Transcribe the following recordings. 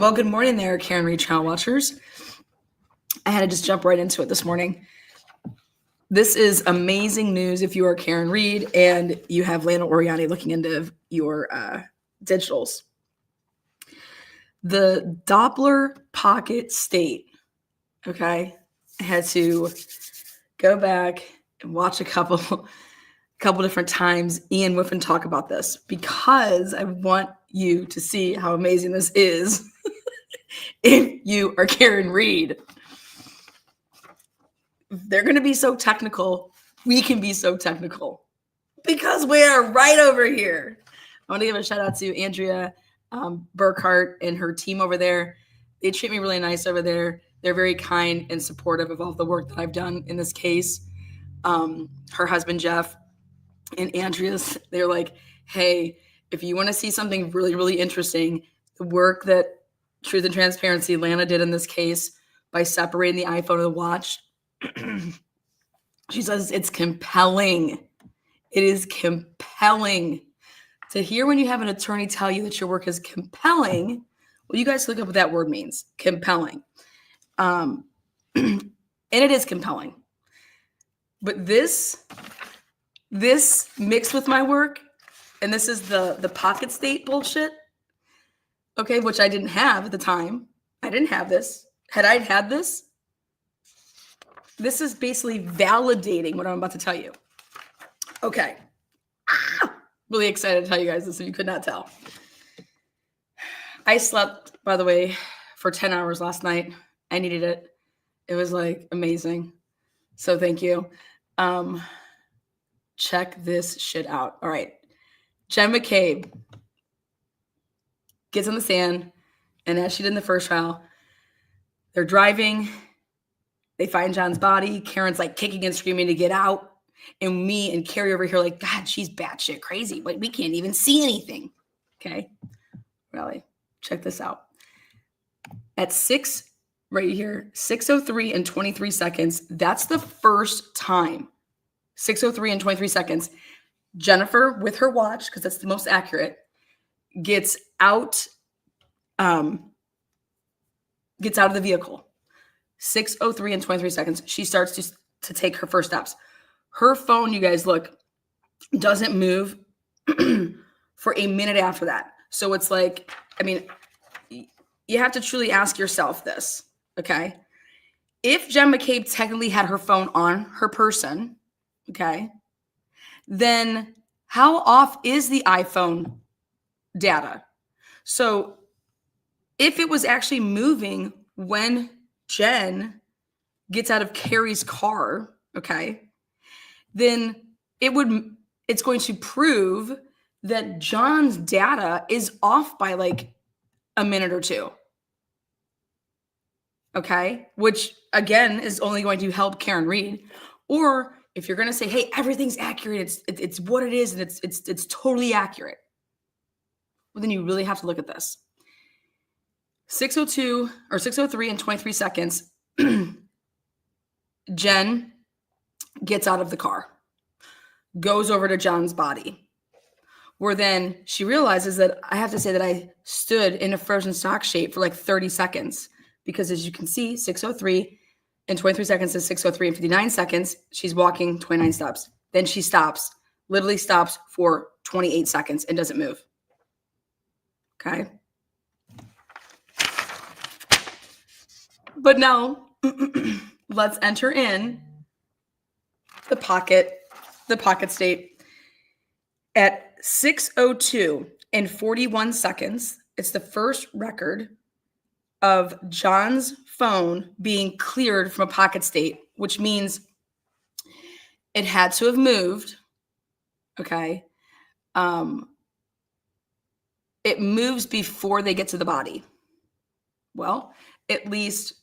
Well, good morning there, Karen Reed Child Watchers. I had to just jump right into it this morning. This is amazing news if you are Karen Reed and you have Lana Oriani looking into your digitals. The Doppler pocket state, okay? I had to go back and watch a couple different times Ian Whiffen talk about this because I want you to see how amazing this is if you are Karen Reed. They're going to be so technical. We can be so technical because we're right over here. I want to give a shout out to Andrea Burkhart and her team over there. They treat me really nice over there. They're very kind and supportive of all the work that I've done in this case. Her husband, Jeff, and Andrea's, they're like, hey, if you want to see something really, really interesting, the work that Truth and Transparency Lana did in this case by separating the iPhone and the watch, she says it's compelling. It is compelling to hear when you have an attorney tell you that your work is compelling. Well, you guys look up what that word means, compelling. And it is compelling. But this mixed with my work, and this is the pocket state bullshit, okay, which I didn't have at the time. I didn't have this. Had I had this, this is basically validating what I'm about to tell you. Okay. Really excited to tell you guys this if you could not tell. I slept, by the way, for 10 hours last night. I needed it. It was like amazing. So thank you. Check this shit out. All right. Jen McCabe gets on the stand, and as she did in the first trial, they're driving. They find John's body. Karen's like kicking and screaming to get out. And me and Carrie over here like, God, she's batshit crazy. Like, we can't even see anything. Okay. Really, check this out. At 6:03 and 23 seconds, that's the first time. 6:03 and 23 seconds. Jennifer, with her watch, because that's the most accurate, gets out of the vehicle. 6:03 and 23 seconds. She starts to take her first steps. Her phone, you guys look, doesn't move for a minute after that. So it's like, I mean, you have to truly ask yourself this, okay? If Jen McCabe technically had her phone on her person, okay, then how off is the iPhone data? So if it was actually moving when Jen gets out of Carrie's car, okay, then it's going to prove that John's data is off by like a minute or two. Okay, which again is only going to help Karen Reed. Or if you're going to say, hey, everything's accurate, it's what it is, and it's totally accurate, well, then you really have to look at this. 6:02 or 6:03 and 23 seconds, Jen gets out of the car, goes over to John's body, where then she realizes that I have to say that I stood in a frozen stock shape for like 30 seconds because, as you can see, 6:03 and 23 seconds is 6:03 and 59 seconds. She's walking 29 steps. Then she stops, literally stops for 28 seconds and doesn't move. Okay. But now let's enter in the pocket state. At 6:02 and 41 seconds, it's the first record of John's phone being cleared from a pocket state, which means it had to have moved. Okay. It moves before they get to the body. Well, at least,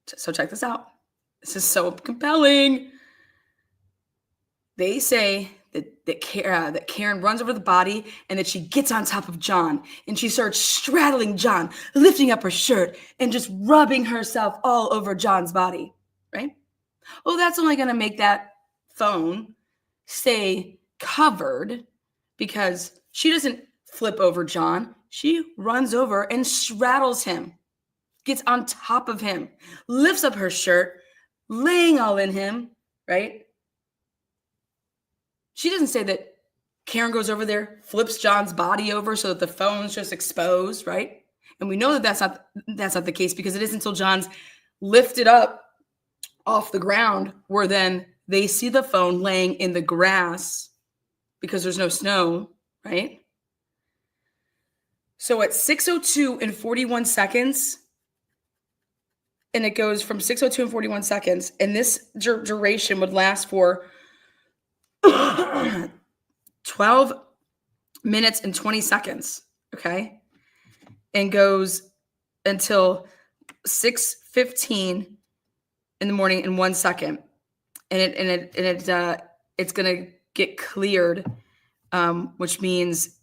so check this out. This is so compelling. They say that Karen runs over the body and that she gets on top of John and she starts straddling John, lifting up her shirt and just rubbing herself all over John's body, right? Well, that's only going to make that phone stay covered because she doesn't flip over John. She runs over and straddles him, gets on top of him, lifts up her shirt, laying all in him, right? She doesn't say that Karen goes over there, flips John's body over so that the phone's just exposed, right? And we know that that's not the case, because it isn't until John's lifted up off the ground where then they see the phone laying in the grass because there's no snow, right? So at 6:02 and 41 seconds, and it goes from 6:02 and 41 seconds, and this duration would last for 12 minutes and 20 seconds, okay? And goes until 6:15 in the morning and 1 second. And it's going to get cleared, which means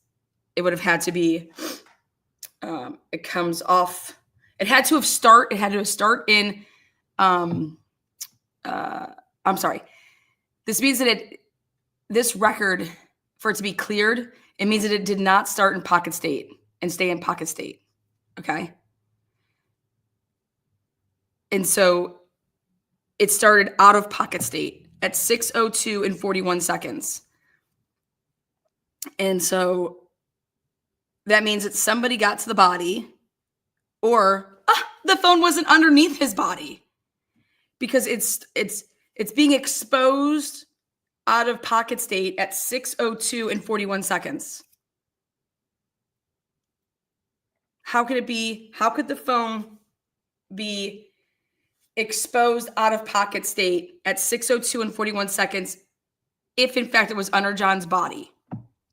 it would have had to be, it comes off, it had to have start in, I'm sorry. This means that this record, for it to be cleared, it means that it did not start in pocket state and stay in pocket state. Okay. And so it started out of pocket state at 6:02 and 41 seconds. And so that means that somebody got to the body, or the phone wasn't underneath his body, because it's being exposed out of pocket state at 6:02 and 41 seconds. How could the phone be exposed out of pocket state at 6:02 and 41 seconds if in fact it was under John's body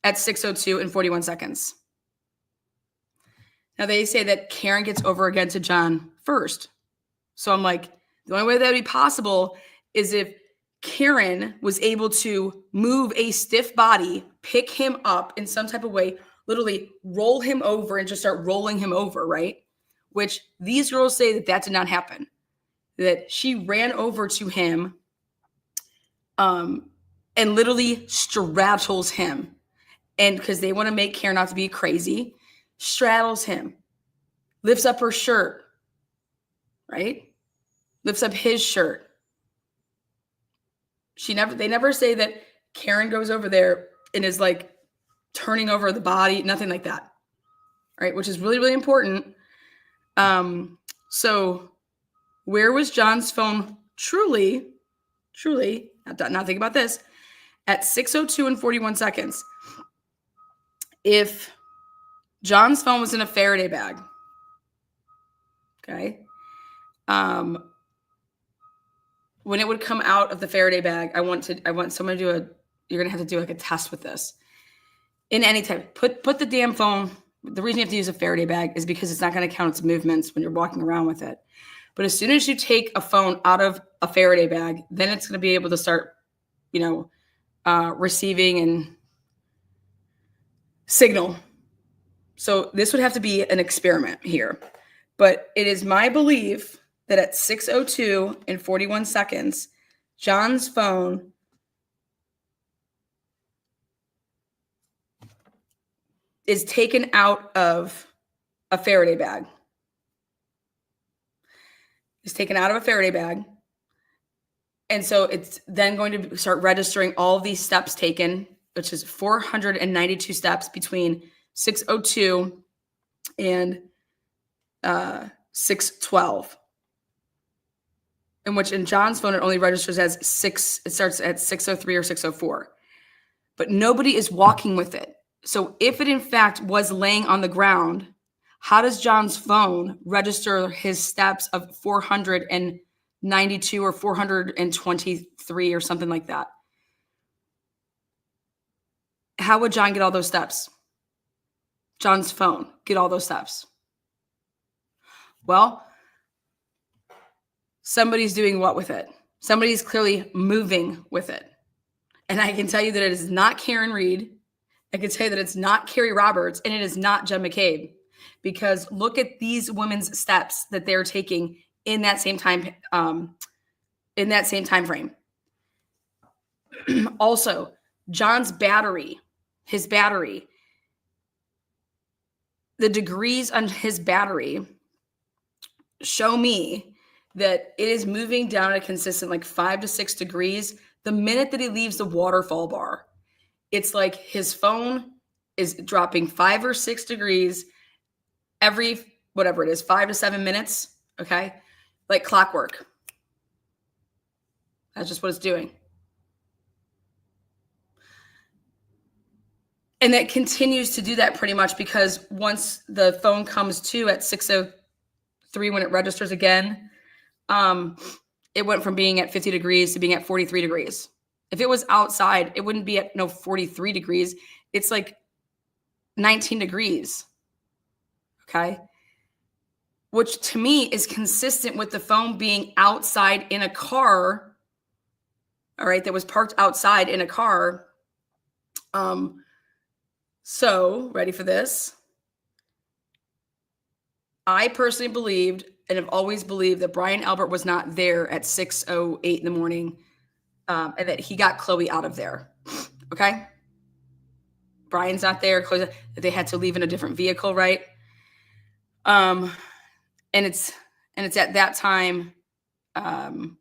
at 6:02 and 41 seconds? Now they say that Karen gets over again to John first. So I'm like, the only way that would be possible is if Karen was able to move a stiff body, pick him up in some type of way, literally roll him over and just start rolling him over, right? Which these girls say that did not happen. That she ran over to him and literally straddles him. And because they want to make Karen not to be crazy, straddles him, lifts up her shirt, right? Lifts up his shirt. They never say that Karen goes over there and is like turning over the body, nothing like that, right? Which is really, really important. So where was John's phone truly, not think about this, at 6:02 and 41 seconds? If John's phone was in a Faraday bag, okay, when it would come out of the Faraday bag, I want someone to do you're going to have to do like a test with this. In any type, put the damn phone, the reason you have to use a Faraday bag is because it's not going to count its movements when you're walking around with it. But as soon as you take a phone out of a Faraday bag, then it's going to be able to start, receiving and signal. So this would have to be an experiment here. But it is my belief that at 6:02 and 41 seconds, John's phone is taken out of a Faraday bag. It's taken out of a Faraday bag. And so it's then going to start registering all of these steps taken, which is 492 steps between 6:02 and 6:12. In which in John's phone, it only registers as it starts at 6:03 or 6:04. But nobody is walking with it. So if it in fact was laying on the ground, how does John's phone register his steps of 492 or 423 or something like that? How would John get all those steps? John's phone get all those steps? Well, somebody's doing what with it? Somebody's clearly moving with it. And I can tell you that it is not Karen Reed. I can tell you that it's not Carrie Roberts, and it is not Jen McCabe, because look at these women's steps that they're taking in that same time, frame. Also, John's battery, his battery, the degrees on his battery show me that it is moving down at a consistent like 5 to 6 degrees the minute that he leaves the waterfall bar. It's like his phone is dropping 5 or 6 degrees every, whatever it is, 5 to 7 minutes, okay? Like clockwork. That's just what it's doing. And that continues to do that pretty much because once the phone comes to at 6:03 when it registers again, it went from being at 50 degrees to being at 43 degrees. If it was outside, it wouldn't be at 43 degrees. It's like 19 degrees. Okay. Which to me is consistent with the phone being outside in a car. All right. That was parked outside in a car. So ready for this? I personally believed and have always believed that Brian Albert was not there at 6:08 in the morning, and that he got Chloe out of there. Okay. Brian's not there. Chloe, they had to leave in a different vehicle, right? And it's at that time. And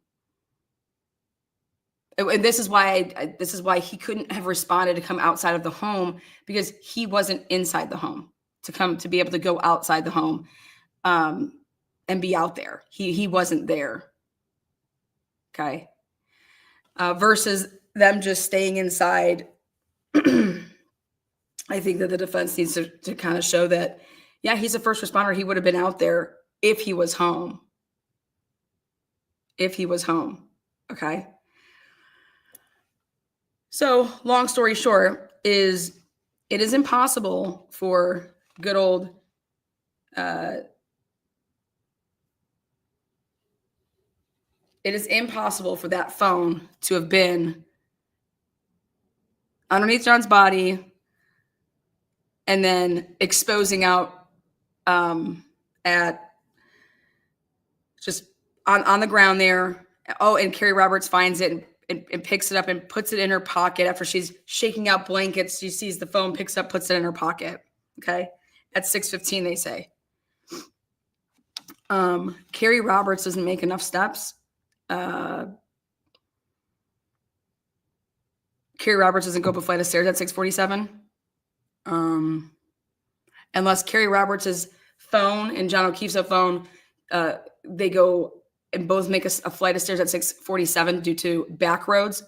this is why he couldn't have responded to come outside of the home, because he wasn't inside the home to be able to go outside the home and be out there. He wasn't there. Okay. Versus them just staying inside. I think that the defense needs to kind of show that, yeah, he's a first responder. He would have been out there if he was home. If he was home. Okay. So long story short is it is impossible for good old it is impossible for that phone to have been underneath John's body and then exposing out at just on the ground there. Oh, and Carrie Roberts finds it and picks it up and puts it in her pocket after she's shaking out blankets. She sees the phone, picks it up, puts it in her pocket. Okay. At 6:15, they say. Carrie Roberts doesn't make enough steps. Carrie Roberts doesn't go up a flight of stairs at 6:47. Unless Carrie Roberts' phone and John O'Keefe's phone, they go and both make a flight of stairs at 6:47 due to back roads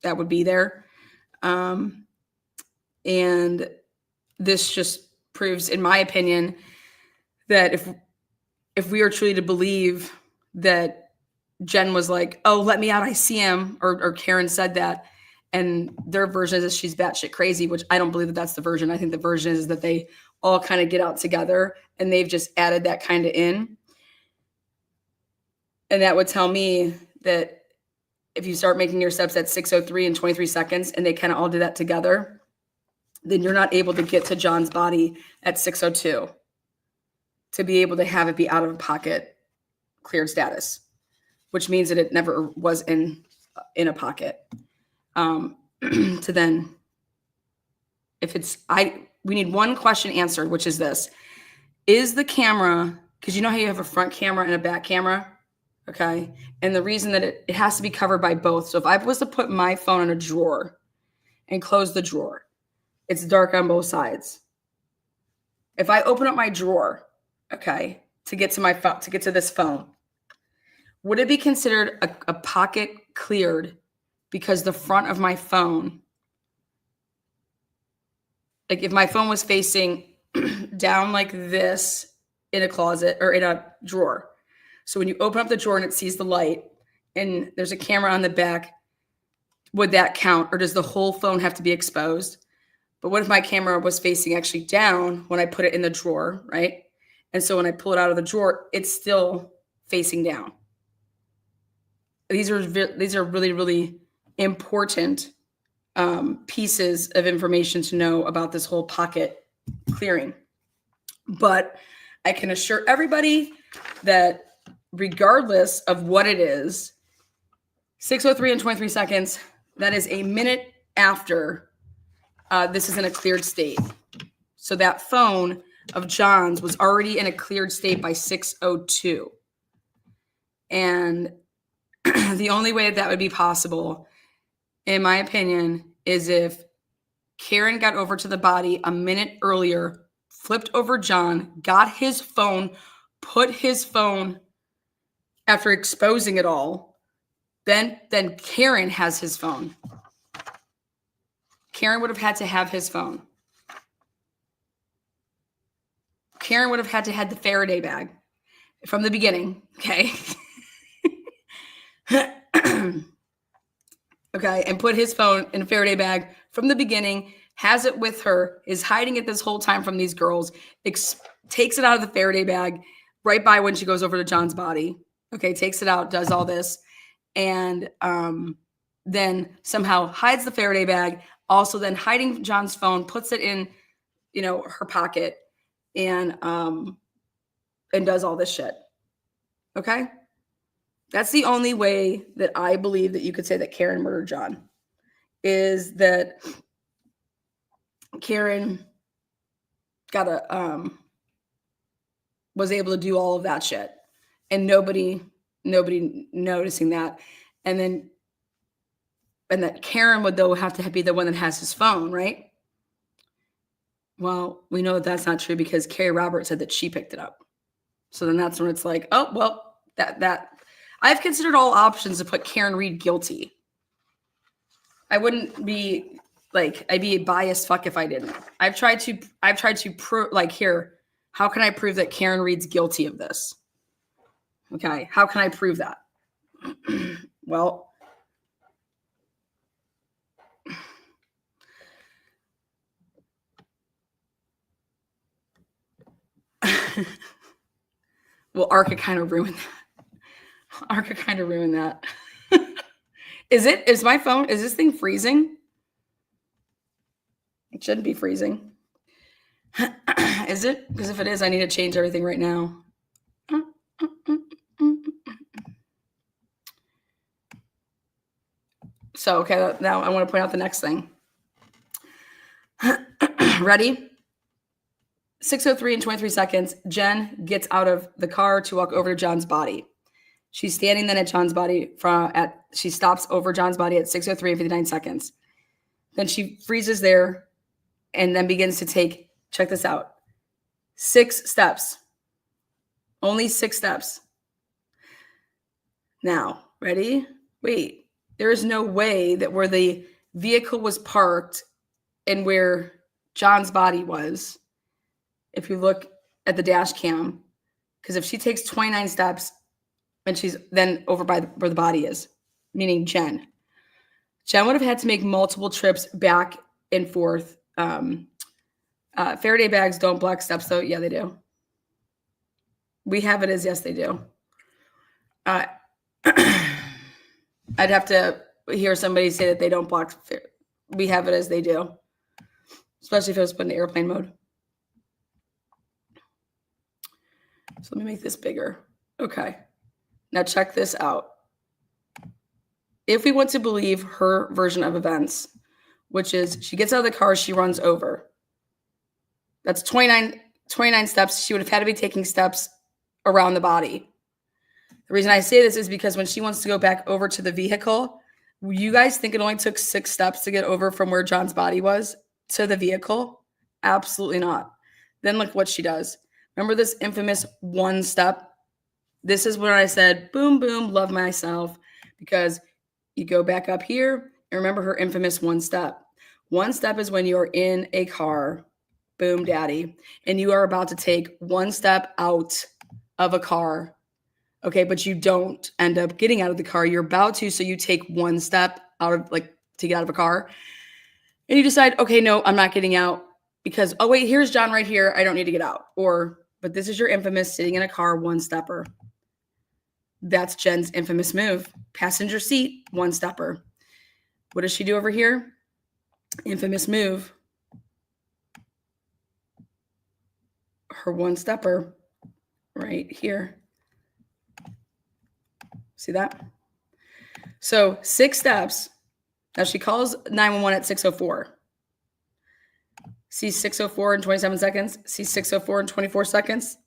that would be there. And this just proves, in my opinion, that if we are truly to believe that Jen was like, oh, let me out, I see him, or Karen said that, and their version is she's batshit crazy, which I don't believe that that's the version. I think the version is that they all kind of get out together and they've just added that kind of in. And that would tell me that if you start making your steps at 6:03 and 23 seconds and they kind of all do that together, then you're not able to get to John's body at 6:02 to be able to have it be out of pocket cleared status, which means that it never was in a pocket. To then, we need one question answered, which is this: is the camera, because you know how you have a front camera and a back camera? Okay. And the reason that it has to be covered by both. So if I was to put my phone in a drawer and close the drawer, it's dark on both sides. If I open up my drawer, okay, to get to my phone, to get to this phone, would it be considered a pocket cleared because the front of my phone, like if my phone was facing down like this in a closet or in a drawer, so when you open up the drawer and it sees the light and there's a camera on the back, would that count? Or does the whole phone have to be exposed? But what if my camera was facing actually down when I put it in the drawer, right? And so when I pull it out of the drawer, it's still facing down. These are really, really important pieces of information to know about this whole pocket clearing. But I can assure everybody that regardless of what it is, 6:03 and 23 seconds, that is a minute after this is in a cleared state. So that phone of John's was already in a cleared state by 6:02. And the only way that would be possible, in my opinion, is if Karen got over to the body a minute earlier, flipped over John, got his phone, put his phone after exposing it all. Then Karen has his phone. Karen would have had to have his phone. Karen would have had to have the Faraday bag from the beginning, okay? Okay, and put his phone in a Faraday bag from the beginning, has it with her, is hiding it this whole time from these girls, takes it out of the Faraday bag right by when she goes over to John's body. Okay, takes it out, does all this, and then somehow hides the Faraday bag, also then hiding John's phone, puts it in, her pocket, and does all this shit. Okay? That's the only way that I believe that you could say that Karen murdered John, is that Karen was able to do all of that shit, and nobody noticing that, and that Karen would though have to be the one that has his phone, right? Well, we know that that's not true because Carrie Roberts said that she picked it up. So then that's when it's like, oh well, that I've considered all options to put Karen Reed guilty. I wouldn't be like, I'd be a biased fuck if I didn't. I've tried to prove, like, here, how can I prove that Karen Reed's guilty of this? Okay, how can I prove that? Well, well, Arca kind of ruined that. Is my phone, is this thing freezing? It shouldn't be freezing. Is it? Because if it is, I need to change everything right now. So, okay, now I want to point out the next thing. Ready? 6:03 and 23 seconds, Jen gets out of the car to walk over to John's body. She's standing then at John's body she stops over John's body at 6:03 and 59 seconds. Then she freezes there and then begins to take, check this out, 6 steps. Only 6 steps. Now, ready? Wait, there is no way that where the vehicle was parked and where John's body was, if you look at the dash cam, because if she takes 29 steps and she's then over by where the body is, meaning Jen would have had to make multiple trips back and forth. Faraday bags don't block steps, though. Yeah, they do. We have it as yes, they do. I'd have to hear somebody say that they don't block. We have it as they do, especially if it was put in airplane mode. So let me make this bigger. Okay. Now check this out. If we want to believe her version of events, which is she gets out of the car, she runs over. That's 29 steps. She would have had to be taking steps around the body. The reason I say this is because when she wants to go back over to the vehicle, you guys think it only took 6 steps to get over from where John's body was to the vehicle? Absolutely not. Then look what she does. Remember this infamous 1 step? This is when I said, boom, boom, love myself, because you go back up here and remember her infamous 1 step. 1 step is when you're in a car, boom, daddy, and you are about to take 1 step out of a car. Okay, but you don't end up getting out of the car. You're about to, so you take 1 step out of, like, to get out of a car. And you decide, okay, no, I'm not getting out because, oh, wait, here's John right here. I don't need to get out. But this is your infamous sitting in a car 1-stepper. That's Jen's infamous move. Passenger seat, 1-stepper. What does she do over here? Infamous move. Her 1-stepper right here. See that? So 6 steps. Now she calls 911 at 6:04. See 6:04 and 27 seconds. See 6:04 and 24 seconds.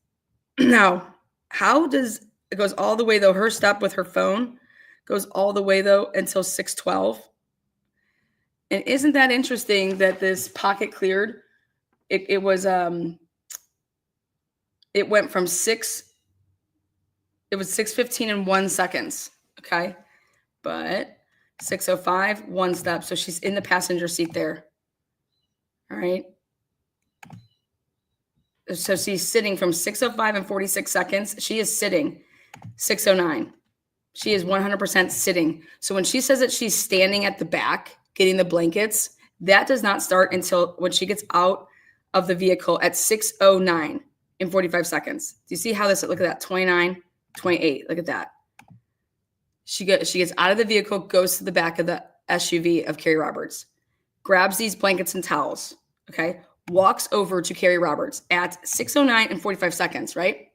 Now, how does it goes all the way though? Her step with her phone goes all the way though until 6:12. And isn't that interesting that this pocket cleared? It was it went from 6:15 and 1 seconds. Okay. But 6:05, 1 step. So she's in the passenger seat there. All right. So she's sitting from 6:05 and 46 seconds. She is sitting 6:09. She is 100% sitting. So when she says that she's standing at the back getting the blankets, that does not start until when she gets out of the vehicle at 6:09 and 45 seconds. Do you see how this, look at that, 29, 28, look at that. She gets out of the vehicle, goes to the back of the SUV of Carrie Roberts, grabs these blankets and towels, okay, walks over to Carrie Roberts at 6:09 and 45 seconds, right?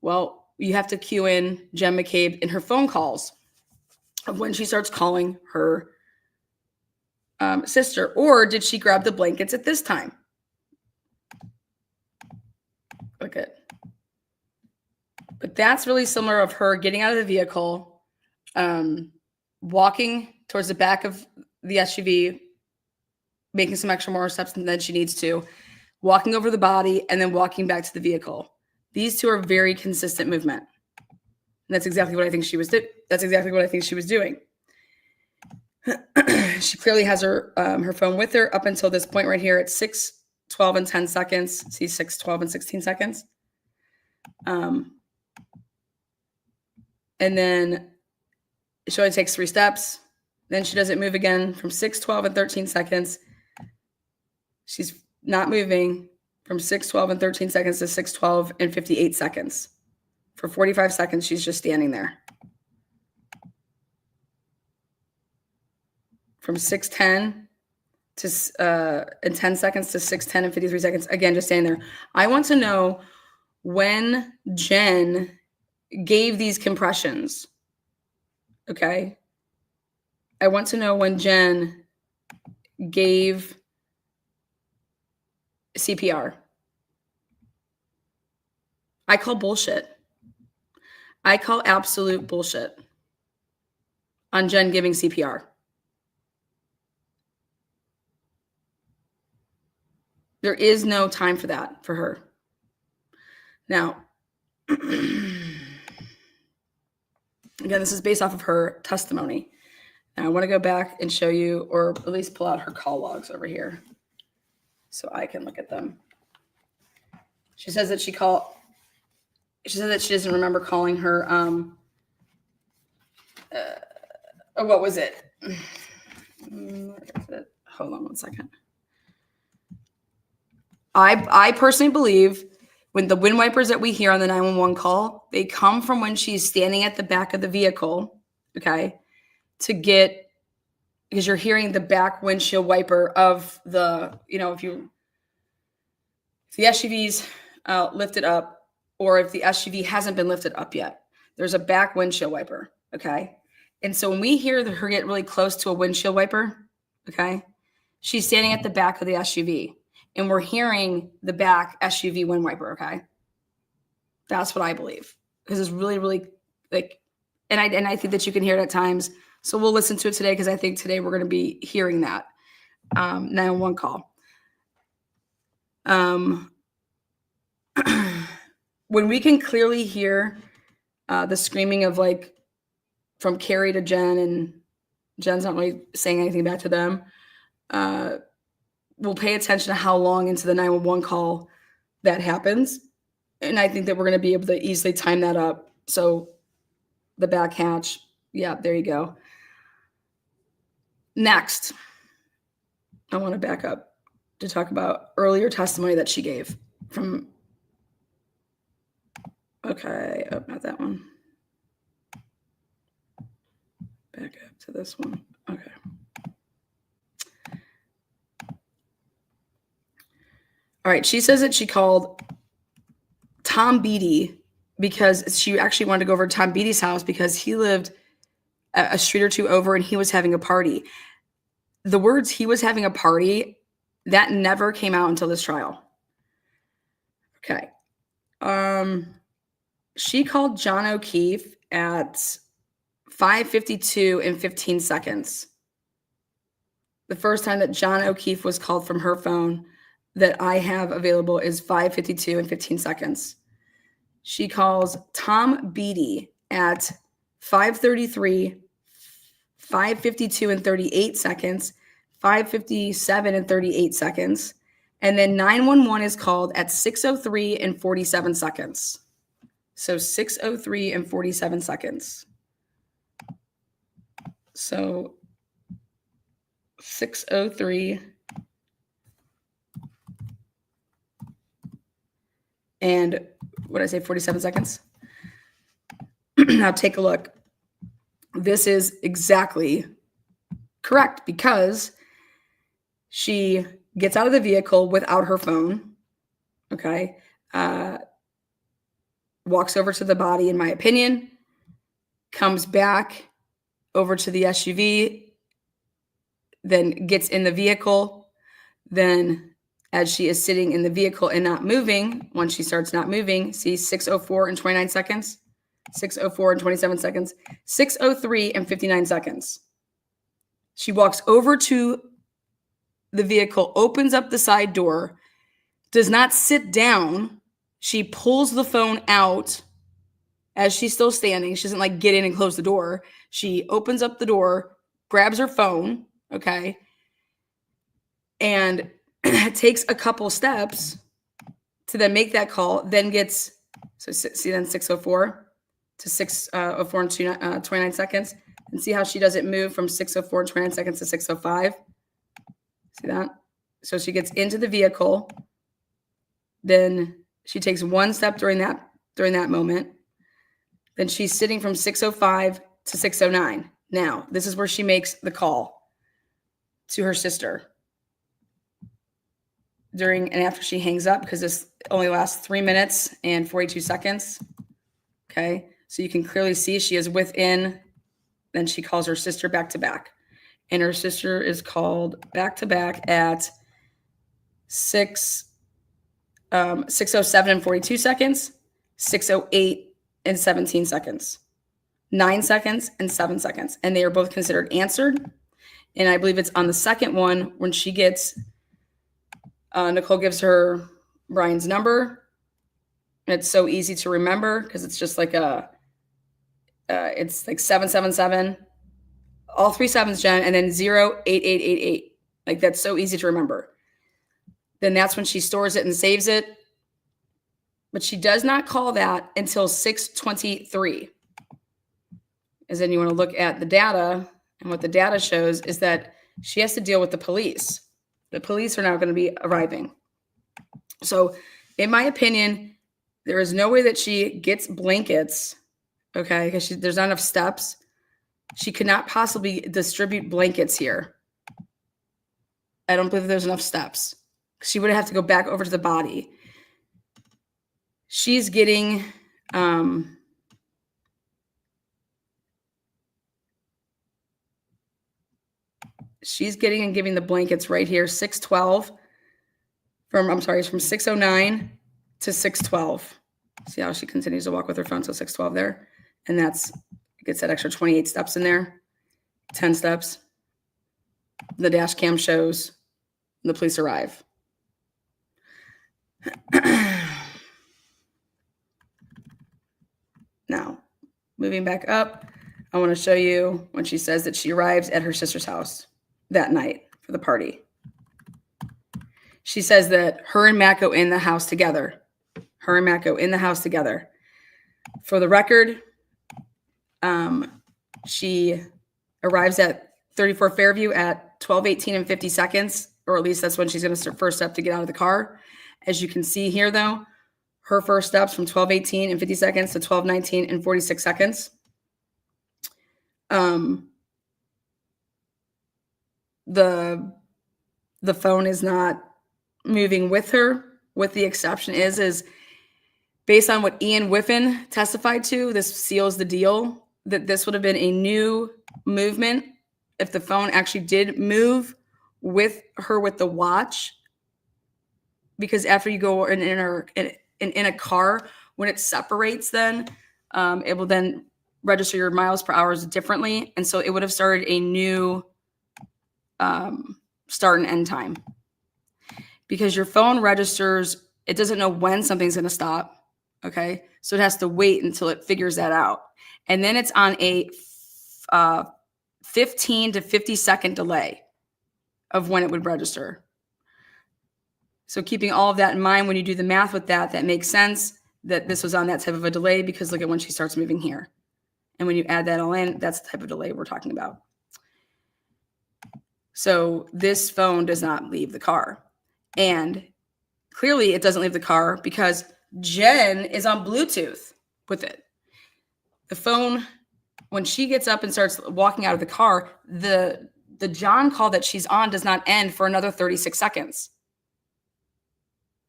Well, you have to cue in Jen McCabe in her phone calls of when she starts calling her sister. Or did she grab the blankets at this time? Look at, but that's really similar of her getting out of the vehicle, walking towards the back of the SUV, making some extra more steps than she needs to, walking over the body, and then walking back to the vehicle. These two are very consistent movement. And that's exactly what I think she was doing. That's exactly what I think she was doing. She clearly has her phone with her up until this point right here at 6:12 and 10 seconds. See 6:12 and 16 seconds. And then she only takes 3 steps. Then she doesn't move again from 6:12 and 13 seconds. She's not moving from 6:12 and 13 seconds to 6:12 and 58 seconds. For 45 seconds, she's just standing there. From 6:10 to and 10 seconds to 6:10 and 53 seconds. Again, just standing there. I want to know when Jen gave these compressions. Okay. I want to know when Jen gave CPR. I call bullshit. I call absolute bullshit on Jen giving CPR. There is no time for that for her. Now, again, this is based off of her testimony. Now, I want to go back and show you, or at least pull out her call logs over here so I can look at them. She says that she doesn't remember calling her, what was it? Hold on one second. I personally believe when the wind wipers that we hear on the 911 call, they come from when she's standing at the back of the vehicle, okay, because you're hearing the back windshield wiper of the, if the SUV's lifted up, or if the SUV hasn't been lifted up yet, there's a back windshield wiper, okay? And so when we hear her get really close to a windshield wiper, okay, she's standing at the back of the SUV. And we're hearing the back SUV wind wiper, okay? That's what I believe. Because it's really, really and I think that you can hear it at times. So we'll listen to it today because I think today we're going to be hearing that 911 call. When we can clearly hear the screaming of from Carrie to Jen, and Jen's not really saying anything back to them, we'll pay attention to how long into the 911 call that happens. And I think that we're going to be able to easily time that up. So the back hatch, yeah, there you go. Next, I want to back up to talk about earlier testimony that she gave from, okay, oh, not that one. Back up to this one. Okay. All right, she says that she called Tom Beatty because she actually wanted to go over to Tom Beatty's house because he lived a street or two over and he was having a party. The words "he was having a party" That never came out until this trial. Okay. She called John O'Keefe at 5:52 and 15 seconds. The first time that John O'Keefe was called from her phone that I have available is 5:52 and 15 seconds. She calls Tom Beatty at 5:33, 5:52 and 38 seconds, 5:57 and 38 seconds, and then 911 is called at 6:03 and 47 seconds. So 6:03 and 47 seconds. So 6:03 and what did I say, 47 seconds? Now take a look. This is exactly correct because she gets out of the vehicle without her phone, okay? Walks over to the body, in my opinion, comes back over to the SUV, then gets in the vehicle. Then as she is sitting in the vehicle and not moving, once she starts not moving, see 6:04 and 29 seconds, 6:04 and 27 seconds, 6:03 and 59 seconds. She walks over to the vehicle, opens up the side door, does not sit down. She pulls the phone out as she's still standing. She doesn't like get in and close the door. She opens up the door, grabs her phone, okay, and takes a couple steps to then make that call, then gets, so see then 6:04 to 6:04 and 29 seconds, and see how she doesn't move from 6:04 and 29 seconds to 6:05. See that? So she gets into the vehicle, then she takes one step during that moment. Then she's sitting from 6:05 to 6:09. Now, this is where she makes the call to her sister during and after she hangs up, because this only lasts 3 minutes and 42 seconds. Okay, so you can clearly see she is within, then she calls her sister back to back. And her sister is called back to back at 6:07 and 42 seconds, 6:08 and 17 seconds, 9 seconds and 7 seconds. And they are both considered answered. And I believe it's on the second one when she gets, Nicole gives her Brian's number. And it's so easy to remember because it's just like it's like 777, all 3 sevens, Jen, and then 08888. Like that's so easy to remember. Then that's when she stores it and saves it. But she does not call that until 6:23. As then you want to look at the data, and what the data shows is that she has to deal with the police. The police are now going to be arriving. So in my opinion, there is no way that she gets blankets, okay, because there's not enough steps. She could not possibly distribute blankets here. I don't believe there's enough steps. She would have to go back over to the body. She's getting and giving the blankets right here, 6:12 from 6:09 to 6:12. See how she continues to walk with her phone, so 6:12 there. And gets that extra 28 steps in there, 10 steps. The dash cam shows the police arrive. Now, moving back up, I want to show you when she says that she arrives at her sister's house that night for the party. She says that her and Matt go in the house together. For the record, she arrives at 34 Fairview at 12:18 and 50 seconds, or at least that's when she's going to first step to get out of the car. As you can see here, though, her first steps from 12:18 and 50 seconds to 12:19 and 46 seconds. The phone is not moving with her. What the exception is based on what Ian Whiffen testified to, this seals the deal, that this would have been a new movement if the phone actually did move with her with the watch, because after you go in a car, when it separates, then it will then register your miles per hour differently, and so it would have started a new start and end time, because your phone registers, it doesn't know when something's going to stop. Okay, so it has to wait until it figures that out, and then it's on a 15 to 50 second delay of when it would register. So keeping all of that in mind, when you do the math with that, that makes sense that this was on that type of a delay, because look at when she starts moving here. And when you add that all in, that's the type of delay we're talking about. So this phone does not leave the car. And clearly it doesn't leave the car because Jen is on Bluetooth with it. The phone, when she gets up and starts walking out of the car, the John call that she's on does not end for another 36 seconds.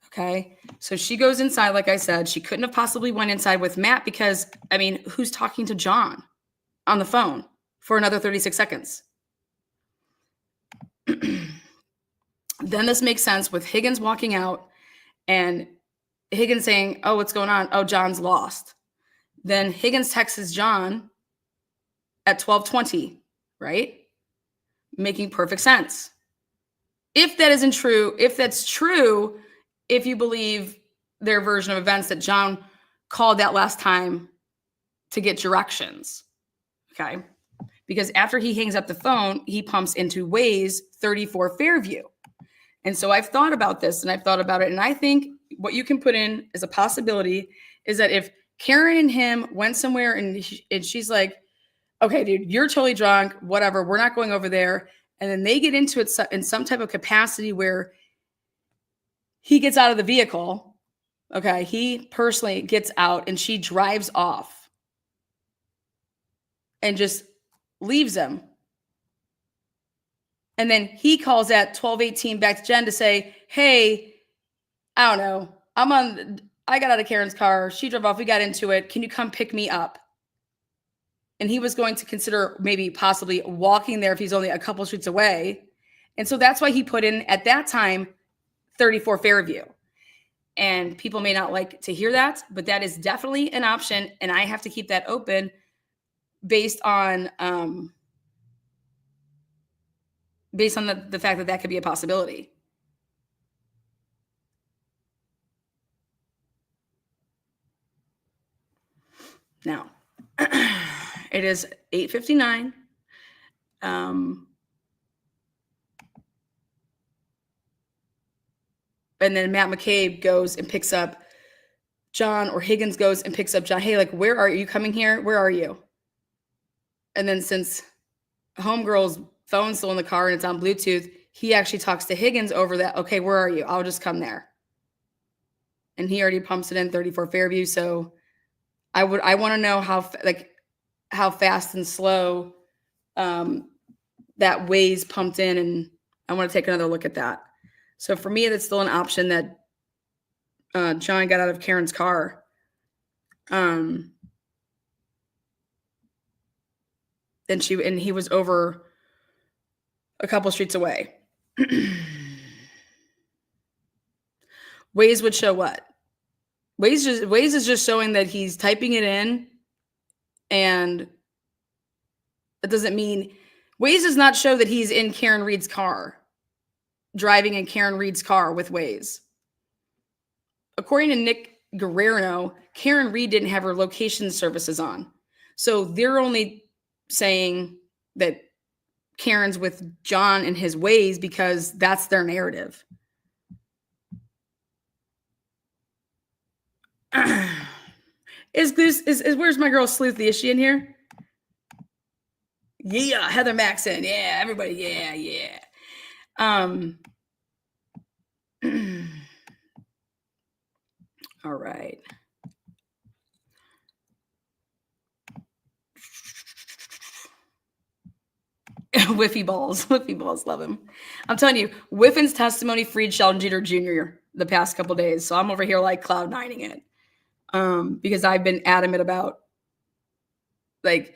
Okay, so she goes inside. Like I said, she couldn't have possibly went inside with Matt, because, I mean, who's talking to John on the phone for another 36 seconds? Then this makes sense with Higgins walking out and Higgins saying, oh, what's going on? Oh, John's lost. Then Higgins texts John at 12:20, right? Making perfect sense. If that isn't true, if that's true, if you believe their version of events, that John called that last time to get directions, okay? Because after he hangs up the phone, he pumps into Waze 34 Fairview. And so I've thought about this, and I've thought about it, and I think what you can put in as a possibility is that if Karen and him went somewhere and she's like, okay, dude, you're totally drunk, whatever, we're not going over there, and then they get into it in some type of capacity where he gets out of the vehicle, okay, he personally gets out and she drives off and just leaves him. And then he calls at 12:18 back to Jen to say, hey, I don't know, I got out of Karen's car, she drove off, we got into it, can you come pick me up? And he was going to consider maybe possibly walking there if he's only a couple streets away. And so that's why he put in, at that time, 34 Fairview. And people may not like to hear that, but that is definitely an option. And I have to keep that open based on the fact that that could be a possibility. Now, it is 8:59. And then Matt McCabe goes and picks up John, or Higgins goes and picks up John. Hey, like, where are you coming here? Where are you? And then since homegirl's phone's still in the car and it's on Bluetooth, he actually talks to Higgins over that. Okay, where are you? I'll just come there. And he already pumps it in 34 Fairview. So I want to know how fast and slow that Waze pumped in, and I want to take another look at that. So for me, that's still an option that John got out of Karen's car. And he was over a couple streets away. Waze would show what? Waze is just showing that he's typing it in, and that doesn't mean Waze does not show that he's in Karen Reed's car, driving in Karen Reed's car with Waze. According to Nick Guerrero, Karen Reed didn't have her location services on. So they're only saying that Karen's with John and his Waze because that's their narrative. Where's my girl Sleuthy? Is she in here? Yeah, Heather Maxon. Yeah, everybody. Yeah. All right. Whiffy balls, love him. I'm telling you, Whiffin's testimony freed Sheldon Jeter Jr. the past couple days, so I'm over here like cloud nining it, because I've been adamant about like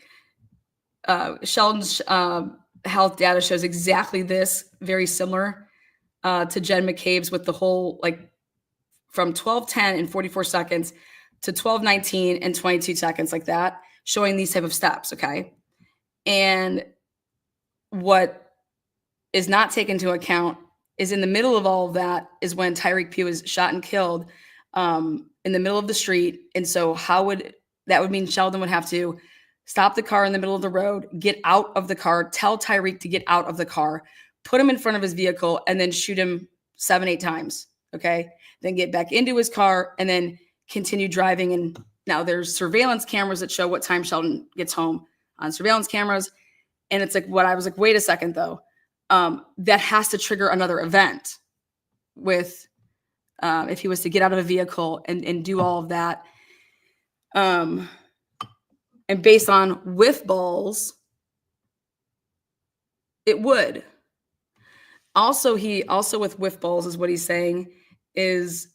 Sheldon's health data shows exactly this, very similar to Jen McCabe's, with the whole, like, from 12:10 and 44 seconds to 12:19 and 22 seconds, like that, showing these type of steps, okay? And what is not taken into account is in the middle of all of that is when Tyreek Pugh is shot and killed in the middle of the street. And so that would mean Sheldon would have to stop the car in the middle of the road, get out of the car, tell Tyreek to get out of the car, put him in front of his vehicle, and then shoot him 7-8 times, okay? Then get back into his car and then continue driving. And now there's surveillance cameras that show what time Sheldon gets home on surveillance cameras. And it's like, what I was like, wait a second though. That has to trigger another event with, if he was to get out of a vehicle and do all of that. And based on with balls, it would. Also with whiff balls is what he's saying is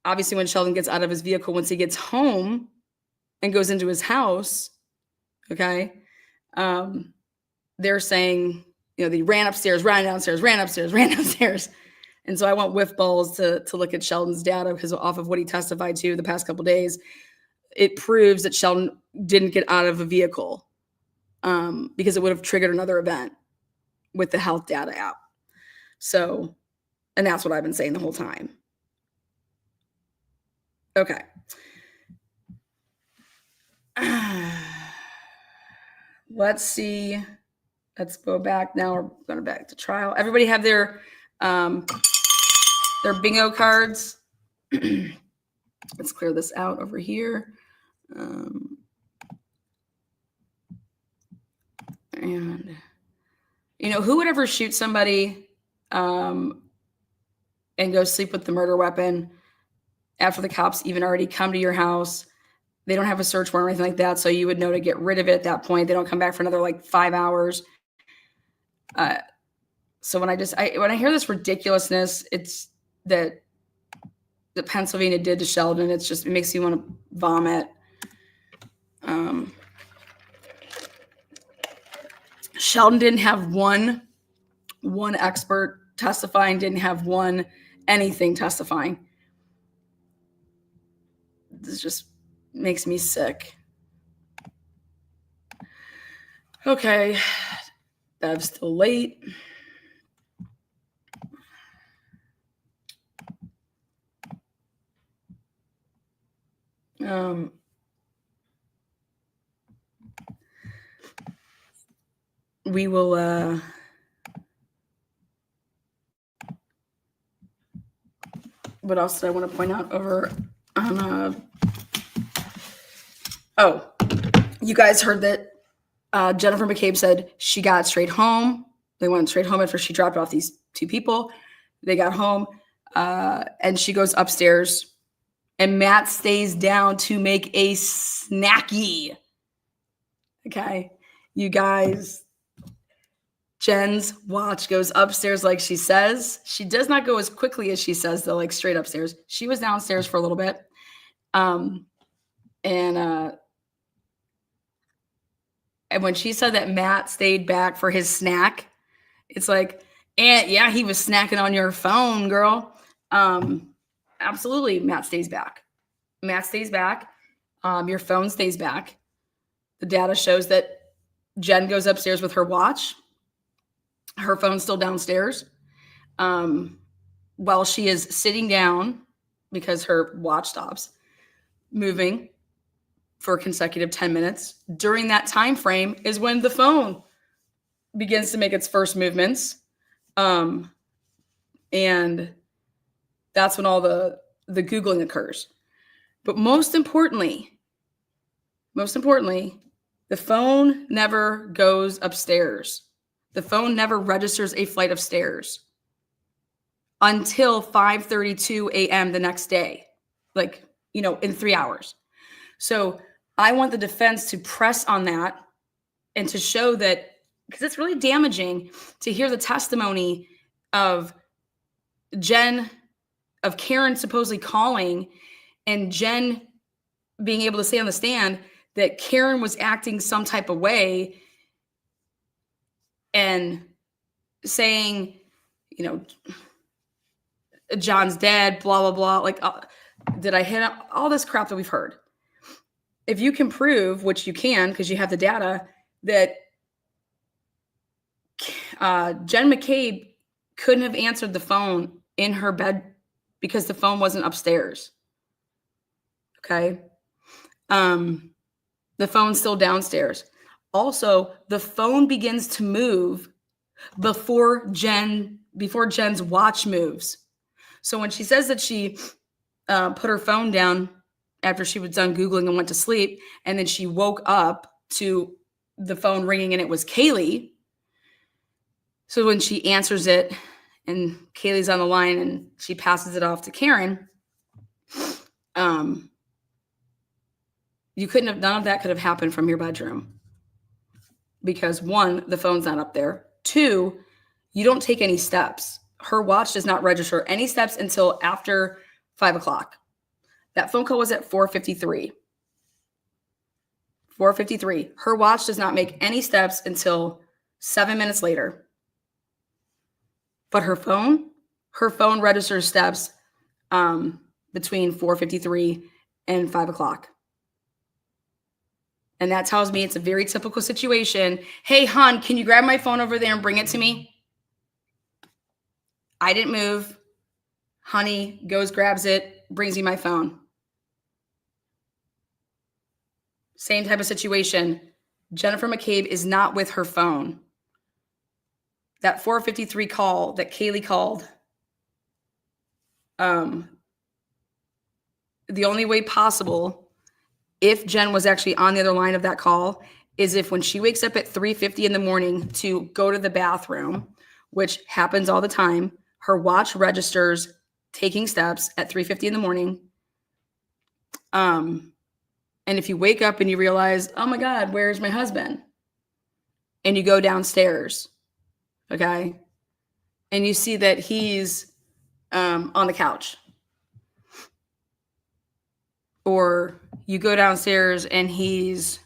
obviously when Sheldon gets out of his vehicle, once he gets home and goes into his house, okay, they're saying, they ran upstairs, ran downstairs, ran upstairs, ran downstairs. And so I want whiff balls to look at Sheldon's data, because off of what he testified to the past couple of days, it proves that Sheldon didn't get out of a vehicle because it would have triggered another event with the health data out. So, and that's what I've been saying the whole time. Okay. Let's see. Let's go back. Now we're going back to trial. Everybody have their bingo cards. Let's clear this out over here. And who would ever shoot somebody and go sleep with the murder weapon after the cops even already come to your house? They don't have a search warrant or anything like that, so you would know to get rid of it at that point. They don't come back for another 5 hours. So when I hear this ridiculousness, it's that Pennsylvania did to Sheldon. It makes you want to vomit. Sheldon didn't have one expert testifying, didn't have one anything testifying. This just makes me sick. Okay, Bev's still late. We will what else did I want to point out over on you guys heard that Jennifer McCabe said she got straight home. They went straight home after she dropped off these two people. They got home and she goes upstairs and Matt stays down to make a snacky. Okay, you guys, Jen's watch goes upstairs like she says. She does not go as quickly as she says, though, straight upstairs. She was downstairs for a little bit. And when she said that Matt stayed back for his snack, it's like, yeah, he was snacking on your phone, girl. Absolutely, Matt stays back. Matt stays back. Your phone stays back. The data shows that Jen goes upstairs with her watch. Her phone's still downstairs. While she is sitting down, because her watch stops moving for a consecutive 10 minutes. During that time frame is when the phone begins to make its first movements. And that's when all the Googling occurs. But most importantly, the phone never goes upstairs. The phone never registers a flight of stairs until 5:32 a.m. the next day, in 3 hours. So I want the defense to press on that and to show that, because it's really damaging to hear the testimony of Karen supposedly calling and Jen being able to say on the stand that Karen was acting some type of way and saying, John's dead, blah, blah, blah. Like, did I hit all this crap that we've heard? If you can prove, which you can because you have the data, that Jen McCabe couldn't have answered the phone in her bed because the phone wasn't upstairs. Okay. The phone's still downstairs. Also, the phone begins to move before Jen's watch moves. So when she says that she put her phone down after she was done Googling and went to sleep, and then she woke up to the phone ringing and it was Kaylee. So when she answers it and Kaylee's on the line and she passes it off to Karen, none of that could have happened from your bedroom. Because 1, the phone's not up there. 2, you don't take any steps. Her watch does not register any steps until after 5 o'clock. That phone call was at 4:53. 4:53. Her watch does not make any steps until 7 minutes later. But her phone registers steps between 4:53 and 5 o'clock. And that tells me it's a very typical situation. Hey, hon, can you grab my phone over there and bring it to me? I didn't move. Honey goes, grabs it, brings you my phone. Same type of situation. Jennifer McCabe is not with her phone. That 4:53 call that Kaylee called, the only way possible, if Jen was actually on the other line of that call, is if when she wakes up at 3:50 in the morning to go to the bathroom, which happens all the time, her watch registers taking steps at 3:50 in the morning. And if you wake up and you realize, oh my God, where's my husband? And you go downstairs, okay, and you see that he's on the couch. Or you go downstairs and he's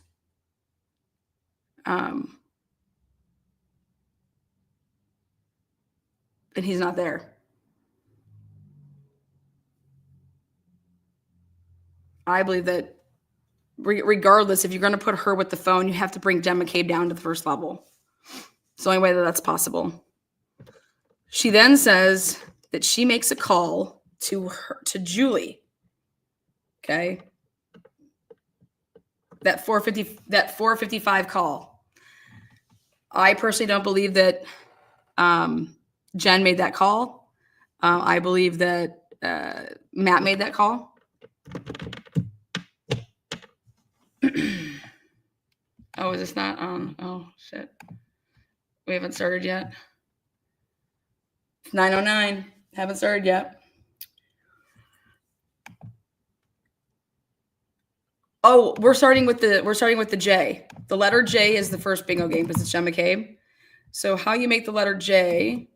not there. I believe that regardless, if you're going to put her with the phone, you have to bring Jen McCabe down to the first level. It's the only way that that's possible. She then says that she makes a call to Julie. Okay. That 4:55 call. I personally don't believe that Jen made that call. I believe that Matt made that call. Oh, is this not on? Oh, shit. We haven't started yet. 9:09. Haven't started yet. Oh, we're starting with the J. The letter J is the first bingo game because it's Jen McCabe. So how you make the letter J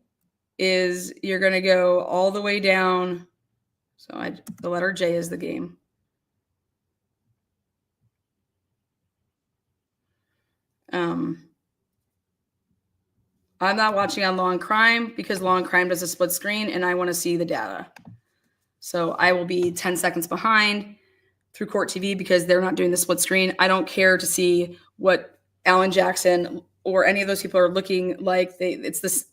is you're going to go all the way down. So the letter J is the game. I'm not watching on Law and Crime because Law and Crime does a split screen and I want to see the data. So I will be 10 seconds behind through Court TV because they're not doing the split screen. I don't care to see what Alan Jackson or any of those people are looking like. It's this,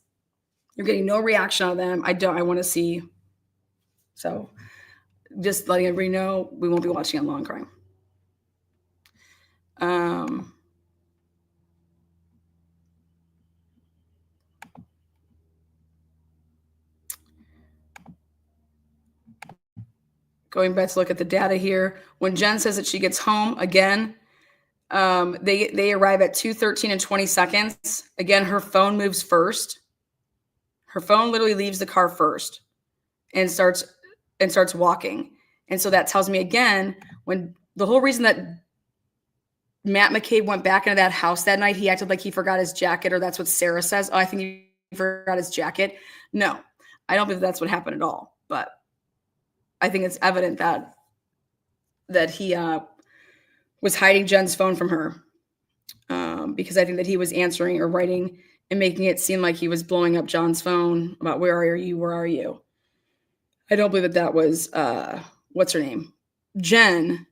you're getting no reaction out of them. I want to see. So just letting everybody know, we won't be watching on Law and Crime. Going back to look at the data here, when Jen says that she gets home again, they arrive at 2:13 and 20 seconds. Again, her phone moves first. Her phone literally leaves the car first and starts walking. And so that tells me again, when the whole reason that Matt McCabe went back into that house that night, he acted like he forgot his jacket, or that's what Sarah says. Oh, I think he forgot his jacket. No, I don't believe that's what happened at all. But I think it's evident that he was hiding Jen's phone from her because I think that he was answering or writing and making it seem like he was blowing up John's phone about where are you, where are you. I don't believe that was what's her name, Jen,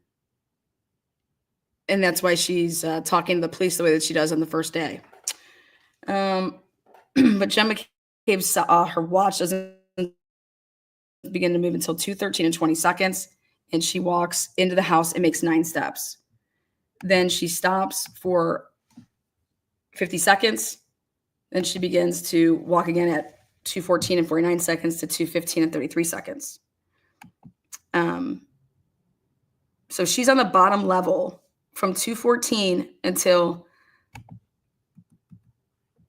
and that's why she's talking to the police the way that she does on the first day. But Jen McCabe saw her watch doesn't begin to move until 2:13 and 20 seconds, and she walks into the house and makes 9 steps. Then she stops for 50 seconds. Then she begins to walk again at 2:14 and 49 seconds to 2:15 and 33 seconds. So she's on the bottom level from 2:14 until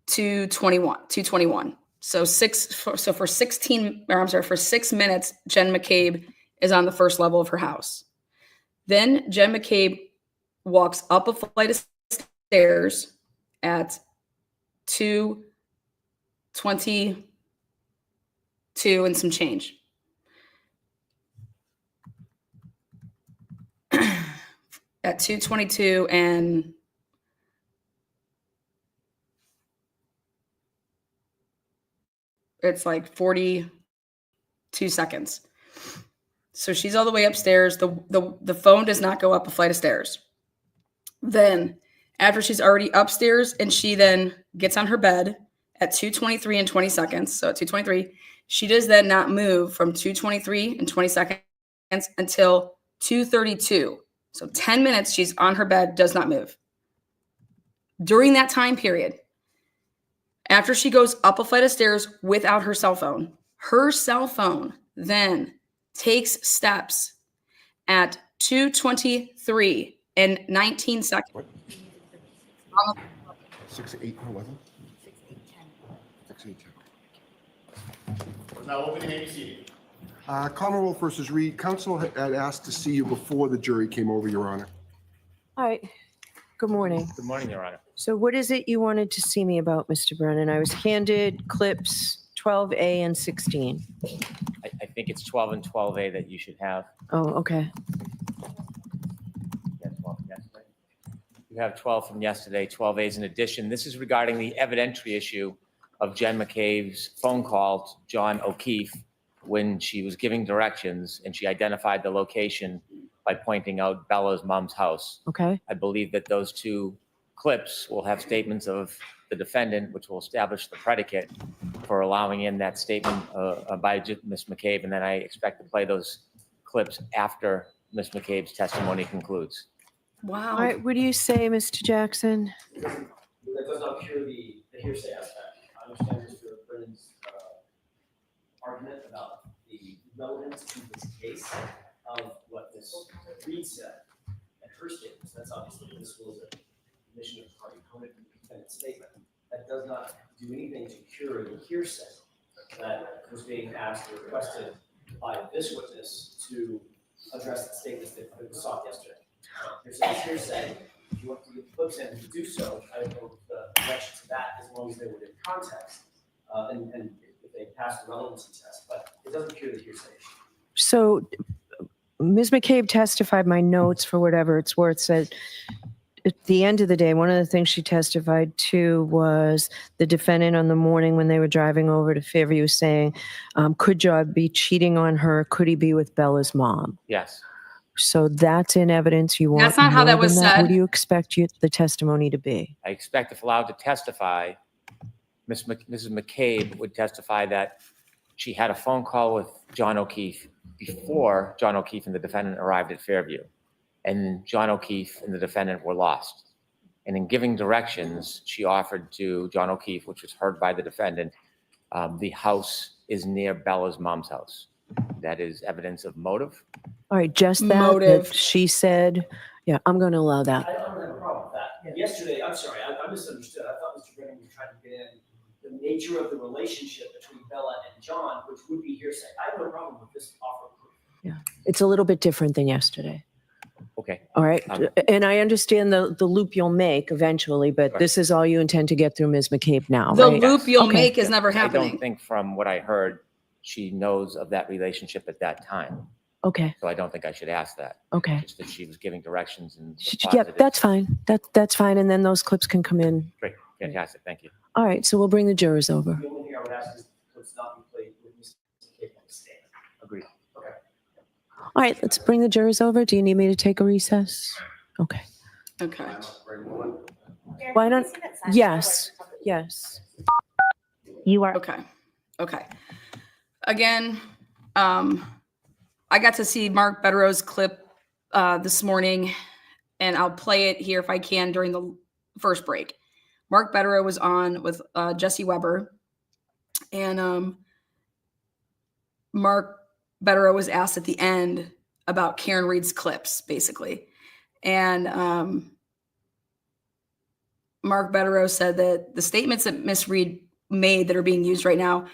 2:21. So for 6 minutes, Jen McCabe is on the first level of her house. Then Jen McCabe walks up a flight of stairs at 2:22 and some change. At 2:22 and it's like 42 seconds. So she's all the way upstairs. The phone does not go up a flight of stairs. Then after she's already upstairs and she then gets on her bed at 2:23 and 20 seconds. So at 2:23, she does then not move from 2:23 and 20 seconds until 2:32. So 10 minutes she's on her bed, does not move. During that time period, after she goes up a flight of stairs without her cell phone then takes steps at 2:23 and 19 seconds. What? 6, 8, 11? 6, 8, 10. Now opening ABC. Commonwealth versus Reed. Counsel had asked to see you before the jury came over, Your Honor. All right. Good morning. Good morning, Your Honor. So what is it you wanted to see me about, Mr. Brennan? I was handed clips 12A and 16. I think it's 12 and 12A that you should have. Oh, okay. Yeah, 12 from yesterday. You have 12 from yesterday, 12As in addition. This is regarding the evidentiary issue of Jen McCabe's phone call to John O'Keefe when she was giving directions and she identified the location by pointing out Bella's mom's house. Okay. I believe that those two clips will have statements of the defendant, which will establish the predicate for allowing in that statement by Ms. McCabe. And then I expect to play those clips after Ms. McCabe's testimony concludes. Wow. All right. What do you say, Mr. Jackson? That does not cure the hearsay aspect. I understand Mr. Brennan's argument about the relevance to this case of what Ms. Reed said and her statements. That's obviously this was a admission of party opponent and defendant statement. That does not do anything to cure the hearsay that was being asked or requested by this witness to address the statements that was sought yesterday. There's a hearsay. If you want to get the clips in to do so, I would know the connection to that as long as they were in context and if they pass the relevancy test, but it doesn't cure the hearsay issue. So Ms. McCabe testified, my notes for whatever it's worth said at the end of the day, one of the things she testified to was the defendant on the morning when they were driving over to Fairview saying, could John be cheating on her? Could he be with Bella's mom? Yes. So that's in evidence. You want That's not how more that was than said. What do you expect the testimony to be? I expect if allowed to testify, Mrs. McCabe would testify that she had a phone call with John O'Keefe before John O'Keefe and the defendant arrived at Fairview. And John O'Keefe and the defendant were lost. And in giving directions, she offered to John O'Keefe, which was heard by the defendant, the house is near Bella's mom's house. That is evidence of motive. All right, just that, Motive. that she said, yeah, I'm going to allow that. I don't have a problem with that. Yesterday, I'm sorry, I misunderstood. I thought Mr. Brennan was trying to get in the nature of the relationship between Bella and John, which would be hearsay. I have no problem with this offer of proof. Yeah, it's a little bit different than yesterday. Okay. All right. And I understand the loop you'll make eventually, but Right. this is all you intend to get through Ms. McCabe now, The right? loop you'll Okay. make is never I happening. don't think from what I heard, she knows of that relationship at that time. Okay. So I don't think I should ask that. Okay. Just that she was giving directions and. Yeah, that's fine. That's fine. And then those clips can come in. Great, fantastic, thank you. All right, so we'll bring the jurors over. The only thing I would ask is let's not be played with Mr. McCabe on the stand. Agreed. Okay. All right, let's bring the jurors over. Do you need me to take a recess? Okay. Okay. Why don't, yes, yes. You are. Okay. Okay. Again, I got to see Mark Bettero's clip this morning, and I'll play it here if I can during the first break. Mark Bettero was on with Jesse Weber, and Mark Bettero was asked at the end about Karen Reed's clips, basically. And Mark Bettero said that the statements that Miss Reed made that are being used right now,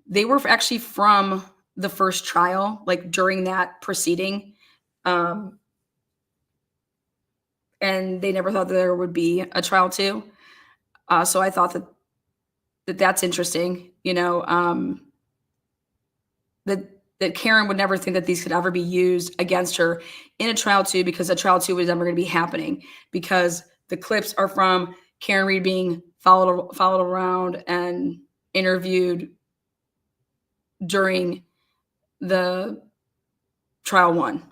they were actually from the first trial, like during that proceeding. And they never thought that there would be a trial two. So I thought that's interesting, that Karen would never think that these could ever be used against her in a trial two, because a trial two was never going to be happening, because the clips are from Karen Reed being followed around and interviewed during the trial one.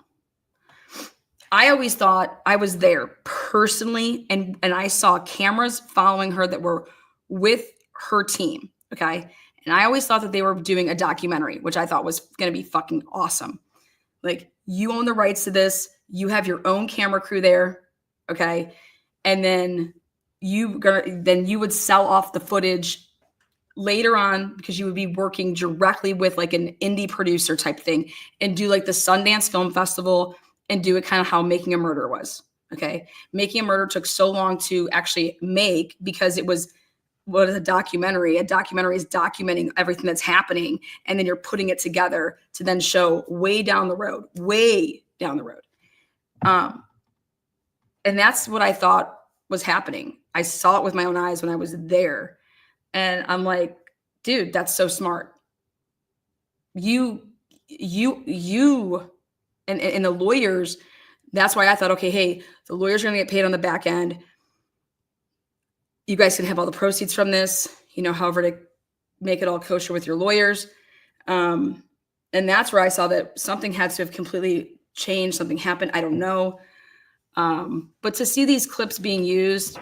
I always thought, I was there personally, and I saw cameras following her that were with her team, okay? And I always thought that they were doing a documentary, which I thought was going to be fucking awesome. Like, you own the rights to this. You have your own camera crew there, okay? And then you would sell off the footage later on, because you would be working directly with like an indie producer type thing, and do like the Sundance Film Festival and do it kind of how Making a Murder was, okay? Making a Murder took so long to actually make because it was, what is a documentary? A documentary is documenting everything that's happening, and then you're putting it together to then show way down the road. And that's what I thought was happening. I saw it with my own eyes when I was there. And I'm like, dude, that's so smart. You and the lawyers, that's why I thought, okay, hey, the lawyers are going to get paid on the back end. You guys can have all the proceeds from this, however to make it all kosher with your lawyers. And that's where I saw that something had to have completely changed. Something happened. I don't know. But to see these clips being used,